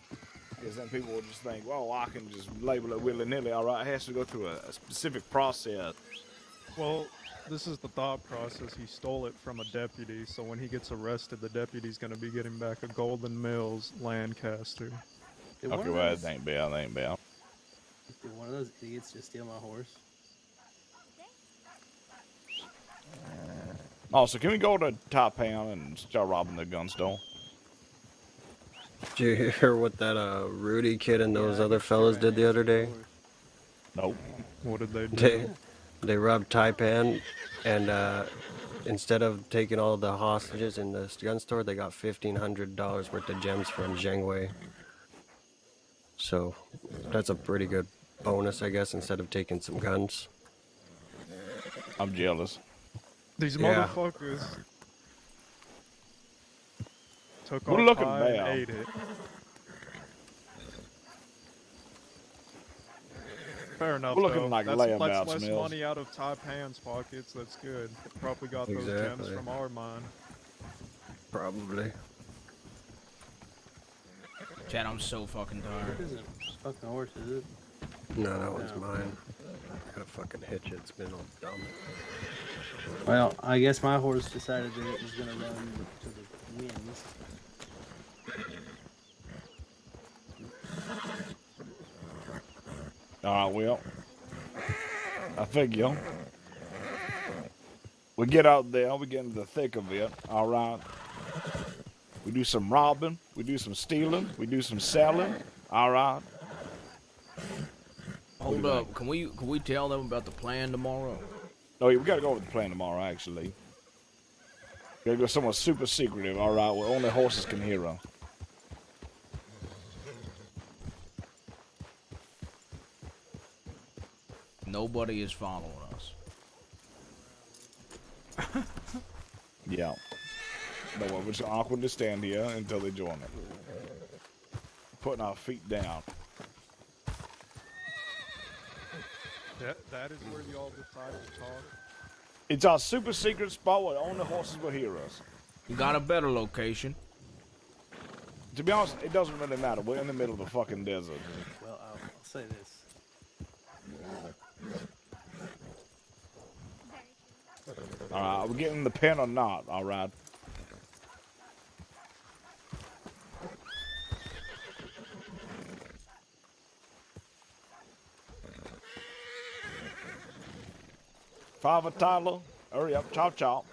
Because then people will just think, well, I can just label it willy-nilly. All right, it has to go through a specific process. Well, this is the thought process. He stole it from a deputy, so when he gets arrested, the deputy's going to be getting back a Golden Mills Lancaster. Okay, well, that ain't bad. Did one of those idiots just steal my horse? Also, can we go to Top Pound and start robbing the gun store? Did you hear what that Rudy kid and those other fellas did the other day? Nope. What did they do? They robbed Taipan, and instead of taking all the hostages in the gun store, they got $1,500 worth of gems from Zhengwei. So that's a pretty good bonus, I guess, instead of taking some guns. I'm jealous. These motherfuckers took We're our looking pie and bad. ate it. Fair enough. We're looking though. like That's layabouts, less Mills. money out of Taipan's pockets. That's good. Probably got those gems Exactly. from our mine. Probably. Chad, I'm so fucking tired. This isn't fucking horse, is it? No, that one's mine. I gotta fucking hitch it. It's been all dumb. Well, I guess my horse decided that it was gonna run to the winds. Alright, well, I figure we get out there, we get into the thick of it, alright? We do some robbing, we do some stealing, we do some selling, alright? Hold up, can we tell them about the plan tomorrow? Oh yeah, we gotta go over the plan tomorrow, actually. We gotta go somewhere super secretive, alright, where only horses can hear us. Nobody is following us. Yeah. No, we're just awkward to stand here until they join it. Putting our feet down. That is where you all decide to talk. It's our super secret spot where only horses will hear us. You got a better location. To be honest, it doesn't really matter. We're in the middle of the fucking desert. Well, I'll say this. Alright, are we getting in the pen or not? Alright. Father Tyler, hurry up, chop chop.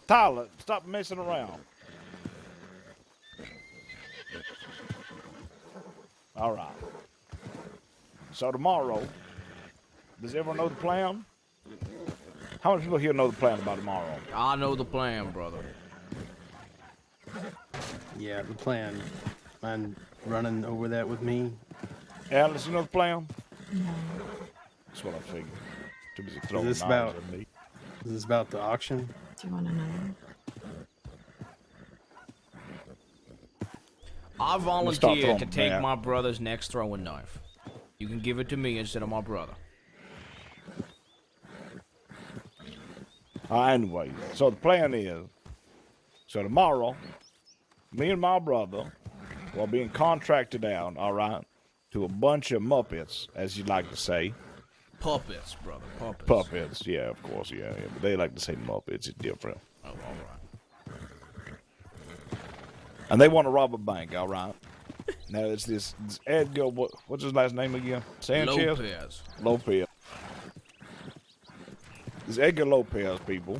Tyler, stop messing around. Alright. So tomorrow, does everyone know the plan? How many people here know the plan about tomorrow? I know the plan, brother. Yeah, the plan. Mind running over that with me? Alice, you know the plan? No. That's what I figured. Too busy Is throwing this knives about? at me. Is this about the auction? Do you want to know? I start volunteer throwing to take back. my brother's next throwing knife. You can give it to me instead of my brother. Anyway, so the plan is, so tomorrow, me and my brother will be contracted out, all right, to a bunch of Muppets, as you like to say. Puppets, brother, puppets. Puppets, yeah, of course, yeah. But they like to say Muppets, it's different. Oh, all right. And they want to rob a bank, all right. Now it's this Edgar, what's his last name again? Sanchez? Lopez. This Edgar Lopez, people.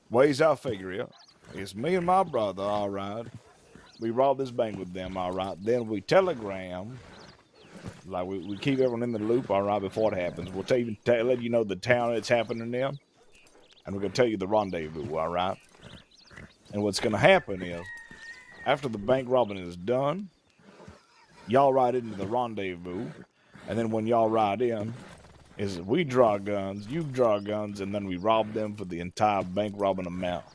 Ways I figure it. It's me and my brother, all right. We rob this bank with them, all right. Then we telegram. Like, we keep everyone in the loop, all right, before it happens. We'll let you know the town it's happening in. And we're going to tell you the rendezvous, all right? And what's going to happen is, after the bank robbing is done, y'all ride into the rendezvous. And then when y'all ride in, is we draw guns, you draw guns, and then we rob them for the entire bank robbing amount.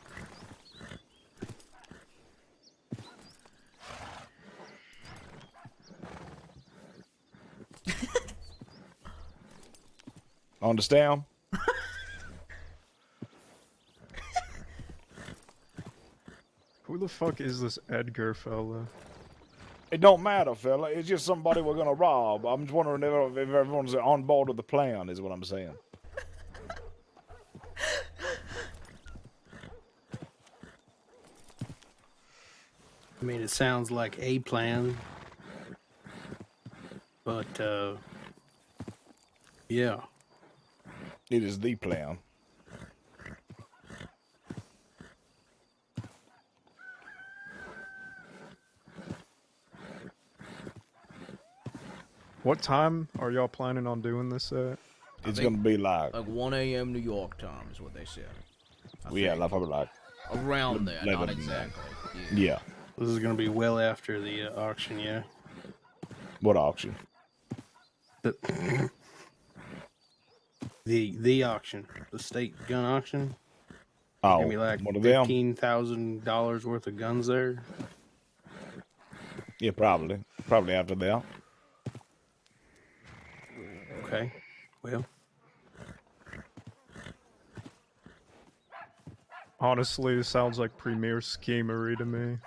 Understand? Who the fuck is this Edgar fella? It don't matter, fella. It's just somebody we're gonna rob. I'm just wondering if everyone's on board with the plan, is what I'm saying. I mean, it sounds like a plan, but yeah, it is the plan. What time are y'all planning on doing this at? It's gonna be like 1 a.m. New York time is what they said. Yeah, like probably like around there, not exactly. Yeah. This is gonna be well after the auction, yeah. What auction? The auction, the state gun auction. Oh, gonna be like one of them? $15,000 worth of guns there. Yeah, probably after that. Okay, well. Honestly, it sounds like premier schemery to me.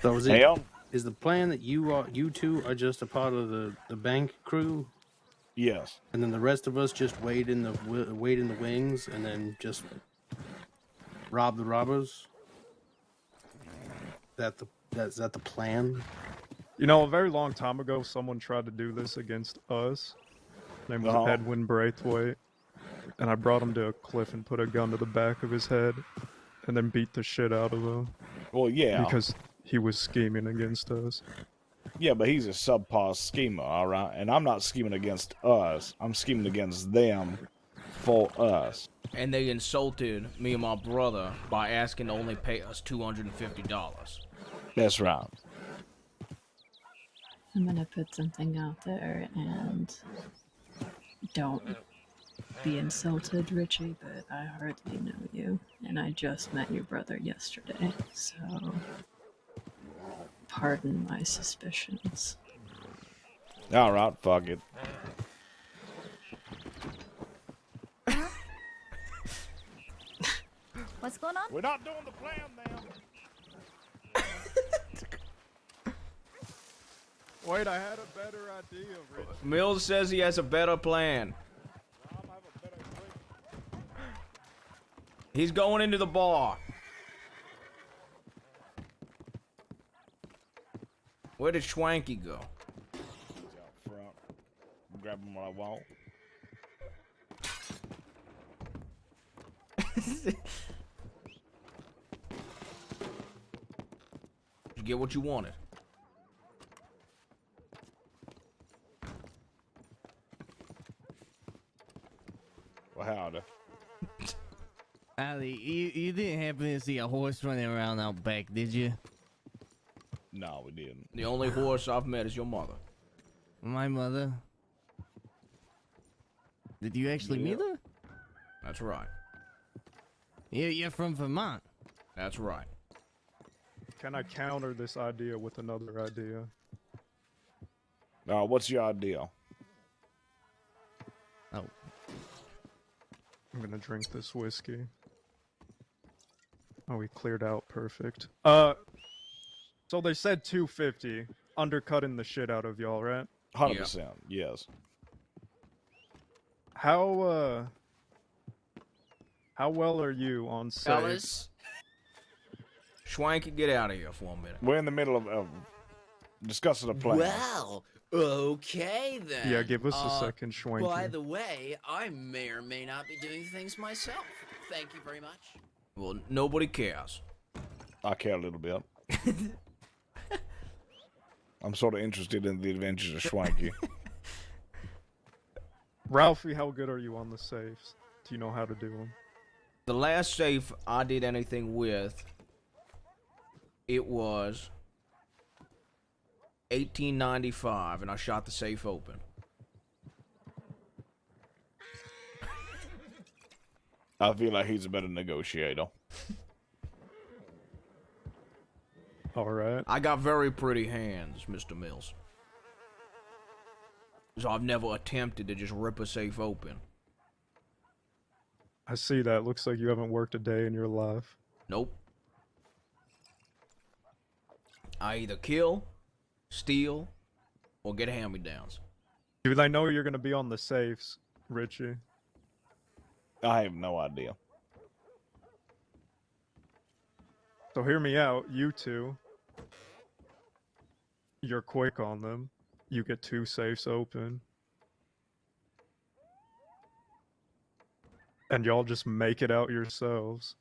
So is the plan that you two are just a part of the bank crew? Yes. And then the rest of us just wait in the wings and then just rob the robbers? Is that the plan? You know, a very long time ago, someone tried to do this against us. His name was Edwin Braithwaite. And I brought him to a cliff and put a gun to the back of his head and then beat the shit out of him. Well, yeah. Because he was scheming against us. Yeah, but he's a subpar schemer, all right? And I'm not scheming against us. I'm scheming against them for us. And they insulted me and my brother by asking to only pay us $250. That's right. I'm gonna put something out there, and don't be insulted, Richie, but I hardly know you, and I just met your brother yesterday, so pardon my suspicions. All right, fuck it. What's going on? We're not doing the plan now. Wait, I had a better idea, Rich. Mills says he has a better plan. He's going into the bar. Where did Schwanky go? He's out front. I'm grabbing what I want. You get what you wanted. howdy. Ali, you didn't happen to see a horse running around out back, did you? No, we didn't. The only horse I've met is your mother. My mother? Did you actually meet her? That's right. You're from Vermont. That's right. Can I counter this idea with another idea? What's your idea? Oh. I'm gonna drink this whiskey. Oh, we cleared out. Perfect. So they said 250, undercutting the shit out of y'all, right? 100%, yes. How well are you on safe? Fellas? Schwanky, get out of here for a minute. We're in the middle of discussing a plan. Well, okay then. Yeah, give us a second, Schwanky. By the way, I may or may not be doing things myself. Thank you very much. Well, nobody cares. I care a little bit. I'm sort of interested in the adventures of Schwanky. Ralphie, how good are you on the safes? Do you know how to do them? The last safe I did anything with, it was 1895, and I shot the safe open. I feel like he's a better negotiator. All right. I got very pretty hands, Mr. Mills. So I've never attempted to just rip a safe open. I see that. Looks like you haven't worked a day in your life. Nope. I either kill, steal, or get hand-me-downs. Dude, I know you're gonna be on the safes, Richie. I have no idea. So hear me out, you two. You're quick on them. You get 2 safes open. And y'all just make it out yourselves.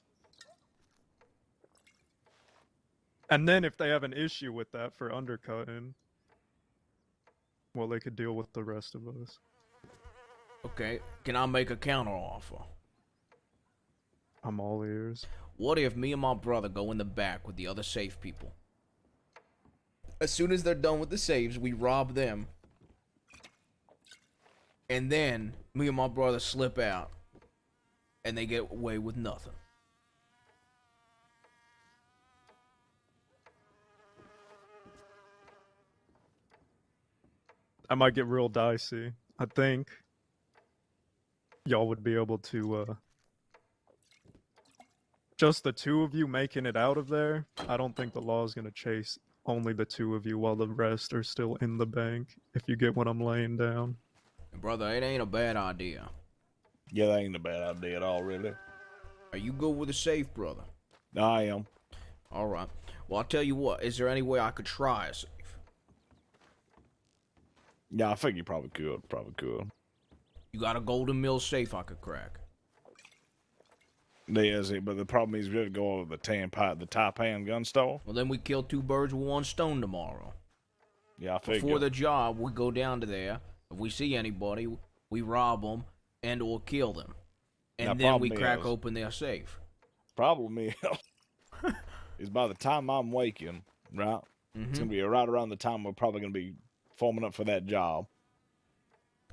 And then if they have an issue with that for undercutting, well, they could deal with the rest of us. Okay, can I make a counter offer? I'm all ears. What if me and my brother go in the back with the other safe people? As soon as they're done with the safes, we rob them. And then me and my brother slip out. And they get away with nothing. I might get real dicey. I think y'all would be able to, just the 2 of you making it out of there. I don't think the law is going to chase only the 2 of you while the rest are still in the bank, if you get what I'm laying down. Brother, it ain't a bad idea. Yeah, that ain't a bad idea at all, really. Are you good with a safe, brother? I am. Alright. Well, I'll tell you what. Is there any way I could try a safe? Yeah, I think you probably could. Probably could. You got a Golden Mill safe I could crack? There's it, but the problem is we have to go over the Taipan gun store. Well, then we kill 2 birds with 1 stone tomorrow. Yeah, I figure. Before the job, we go down to there. If we see anybody, we rob them and or kill them. And then we crack open their safe. Problem is by the time I'm waking, right? It's going to be right around the time we're probably going to be forming up for that job.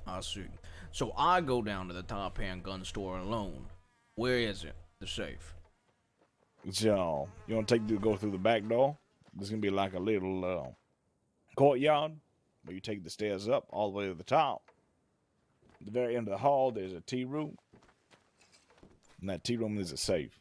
I see. So I go down to the Taipan gun store alone. Where is it? The safe. So, you want to go through the back door? There's going to be like a little courtyard where you take the stairs up all the way to the top. At the very end of the hall, there's a tea room. In that tea room, there's a safe.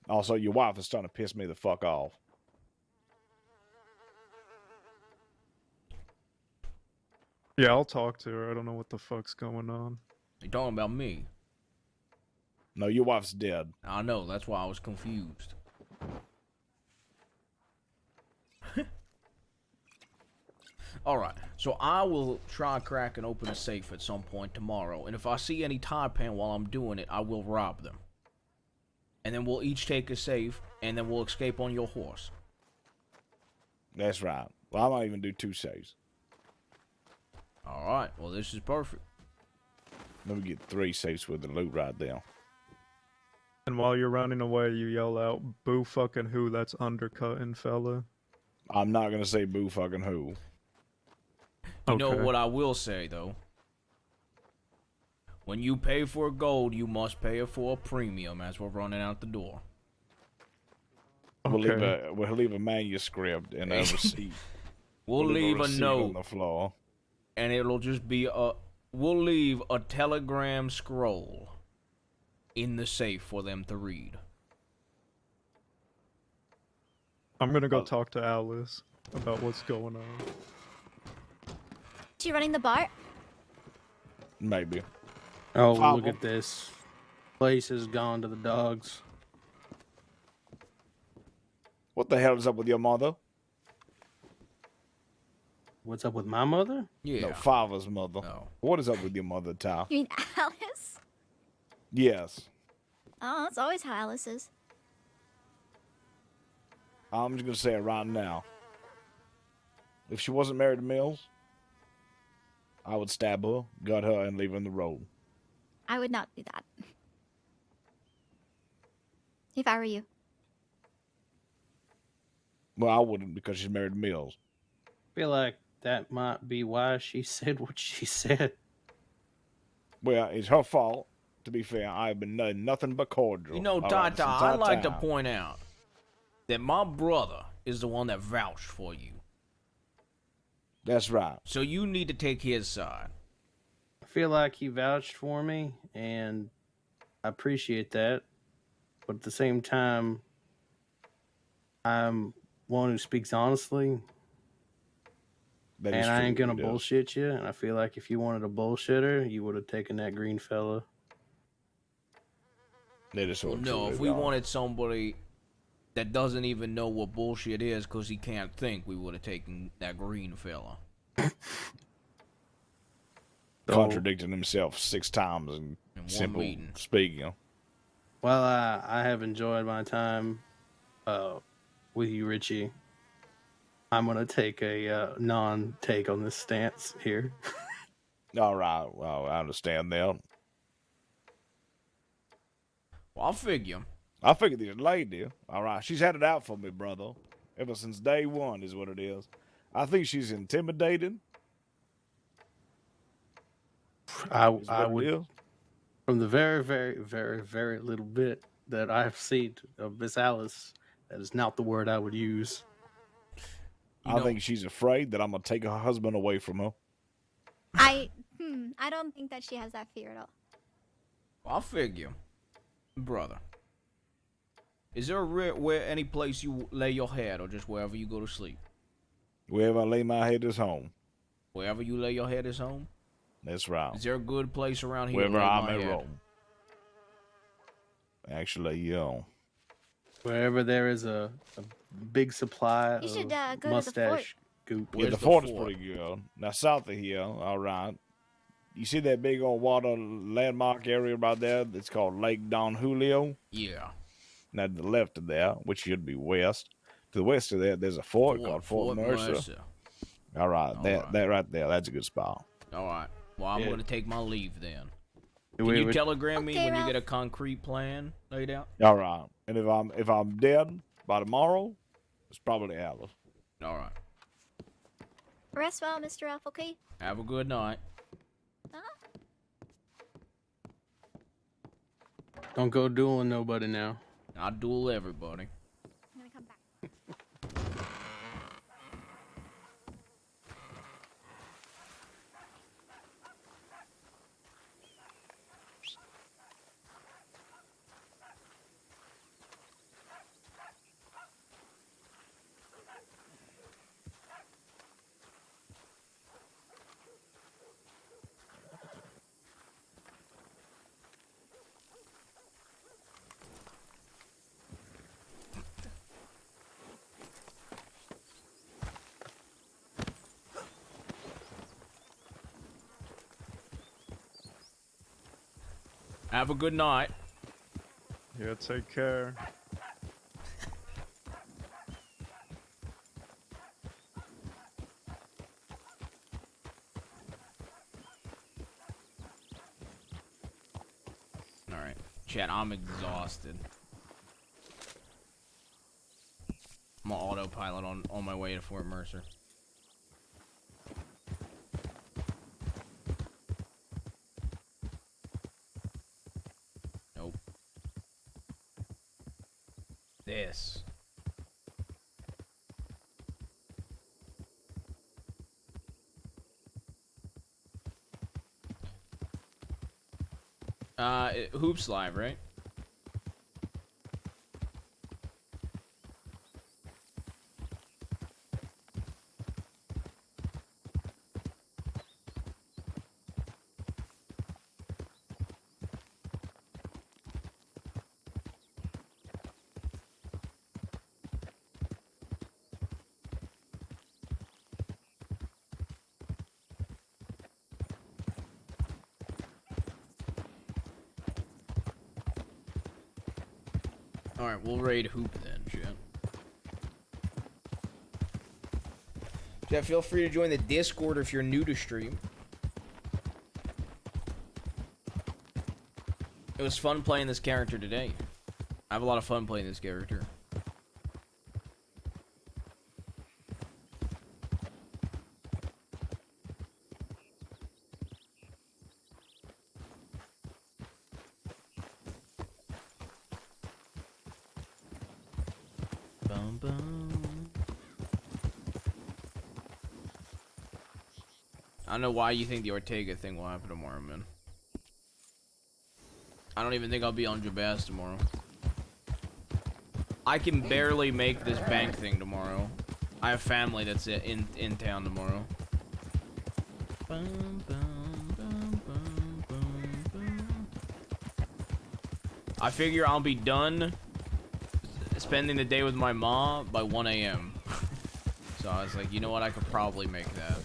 Also, your wife is starting to piss me the fuck off. Yeah, I'll talk to her. I don't know what the fuck's going on. You talking about me? No, your wife's dead. I know, that's why I was confused. Alright, so I will try crack and open a safe at some point tomorrow, and if I see any Taipan while I'm doing it, I will rob them. And then we'll each take a safe, and then we'll escape on your horse. That's right. Well, I might even do 2 safes. All right. Well, this is perfect. Let me get 3 safes with the loot right there. And while you're running away, you yell out, "Boo fucking who, that's undercutting, fella." I'm not gonna say boo fucking who. You know what I will say, though? When you pay for gold, you must pay it for a premium as we're running out the door. We'll leave a manuscript and a receipt. We'll leave a receipt note on the floor. And it'll just be we'll leave a telegram scroll in the safe for them to read. I'm gonna go talk to Alice about what's going on. She running the bar? Maybe. Oh, look at this. Place has gone to the dogs. What the hell is up with your mother? What's up with my mother? Yeah. No, father's mother. No. What is up with your mother, Ty? You mean Alice? Yes. Oh, that's always how Alice is. I'm just gonna say it right now. If she wasn't married to Mills, I would stab her, gut her, and leave her in the road. I would not do that. If I were you. Well, I wouldn't because she's married to Mills. I feel like that might be why she said what she said. Well, it's her fault. To be fair, I've been nothing but cordial. You know, Tata, I'd like to point out that my brother is the one that vouched for you. That's right. So you need to take his side. I feel like he vouched for me, and I appreciate that. But at the same time, I'm one who speaks honestly. And I ain't gonna bullshit you. And I feel like if you wanted a bullshitter, you would have taken that green fella. Well, no, if we wanted somebody that doesn't even know what bullshit is because he can't think, we would have taken that green fella. Contradicting himself 6 times in simple meeting. Speaking. Well, I have enjoyed my time with you, Richie. I'm gonna take a non-take on this stance here. All right. Well, I understand that. Well, I figure this lady, all right, she's had it out for me, brother. Ever since day one is what it is. I think she's intimidated. I would, from the very, very, very, very little bit that I've seen of Miss Alice, that is not the word I would use. I think she's afraid that I'm gonna take her husband away from her. I don't think that she has that fear at all. Well, I figure, brother. Is there any place you lay your head, or just wherever you go to sleep? Wherever I lay my head is home. Wherever you lay your head is home? That's right. Is there a good place around here Wherever to lay I'm my at head? Rome. Actually, yeah. Wherever there is a big supply You should, of go to the mustache goop. Yeah, the fort is pretty good. Now, south of here, all right. You see that big old water landmark area right there? It's called Lake Don Julio. Yeah. Now, to the left of there, which should be west, to the west of there, there's a fort called Fort Mercer. All right, that right there, that's a good spot. All right. Well, I'm Yeah. going to take my leave then. Can We you would- telegram me Okay, when you Ralph. get a concrete plan laid out? All right, and if I'm dead by tomorrow, it's probably Alice. All right. Rest well, Mr. Ralph, okay? Have a good night. Don't go dueling nobody now. I duel everybody. I'm gonna come back. Have a good night. Yeah, take care. Chat, I'm exhausted. I'm on autopilot on my way to Fort Mercer. Nope. This. Hoops live, right? Alright, we'll raid Hoop then, chat. Chat, feel free to join the Discord if you're new to stream. It was fun playing this character today. I have a lot of fun playing this character. Bum, bum. I don't know why you think the Ortega thing will happen tomorrow, man. I don't even think I'll be on Jabaz tomorrow. I can barely make this bank thing tomorrow. I have family that's in town tomorrow. Bum, bum, bum, bum, bum, bum. I figure I'll be done spending the day with my mom by 1 a.m. So I was like, you know what? I could probably make that.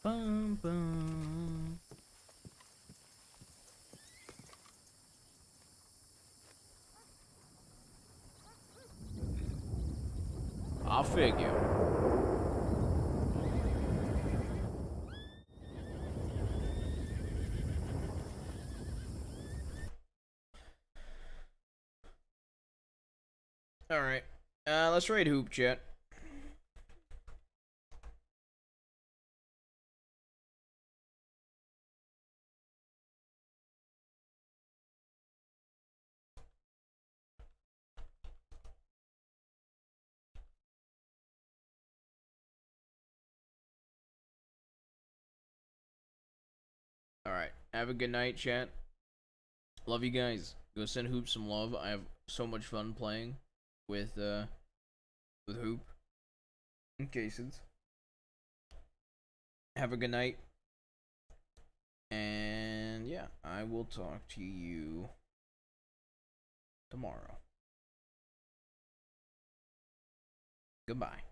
Bum, bum. I'll figure. Alright. Let's raid Hoop, chat. Alright. Have a good night, chat. Love you guys. Go send Hoop some love. I have so much fun playing with Hoop. In cases. Have a good night. And yeah, I will talk to you tomorrow. Goodbye.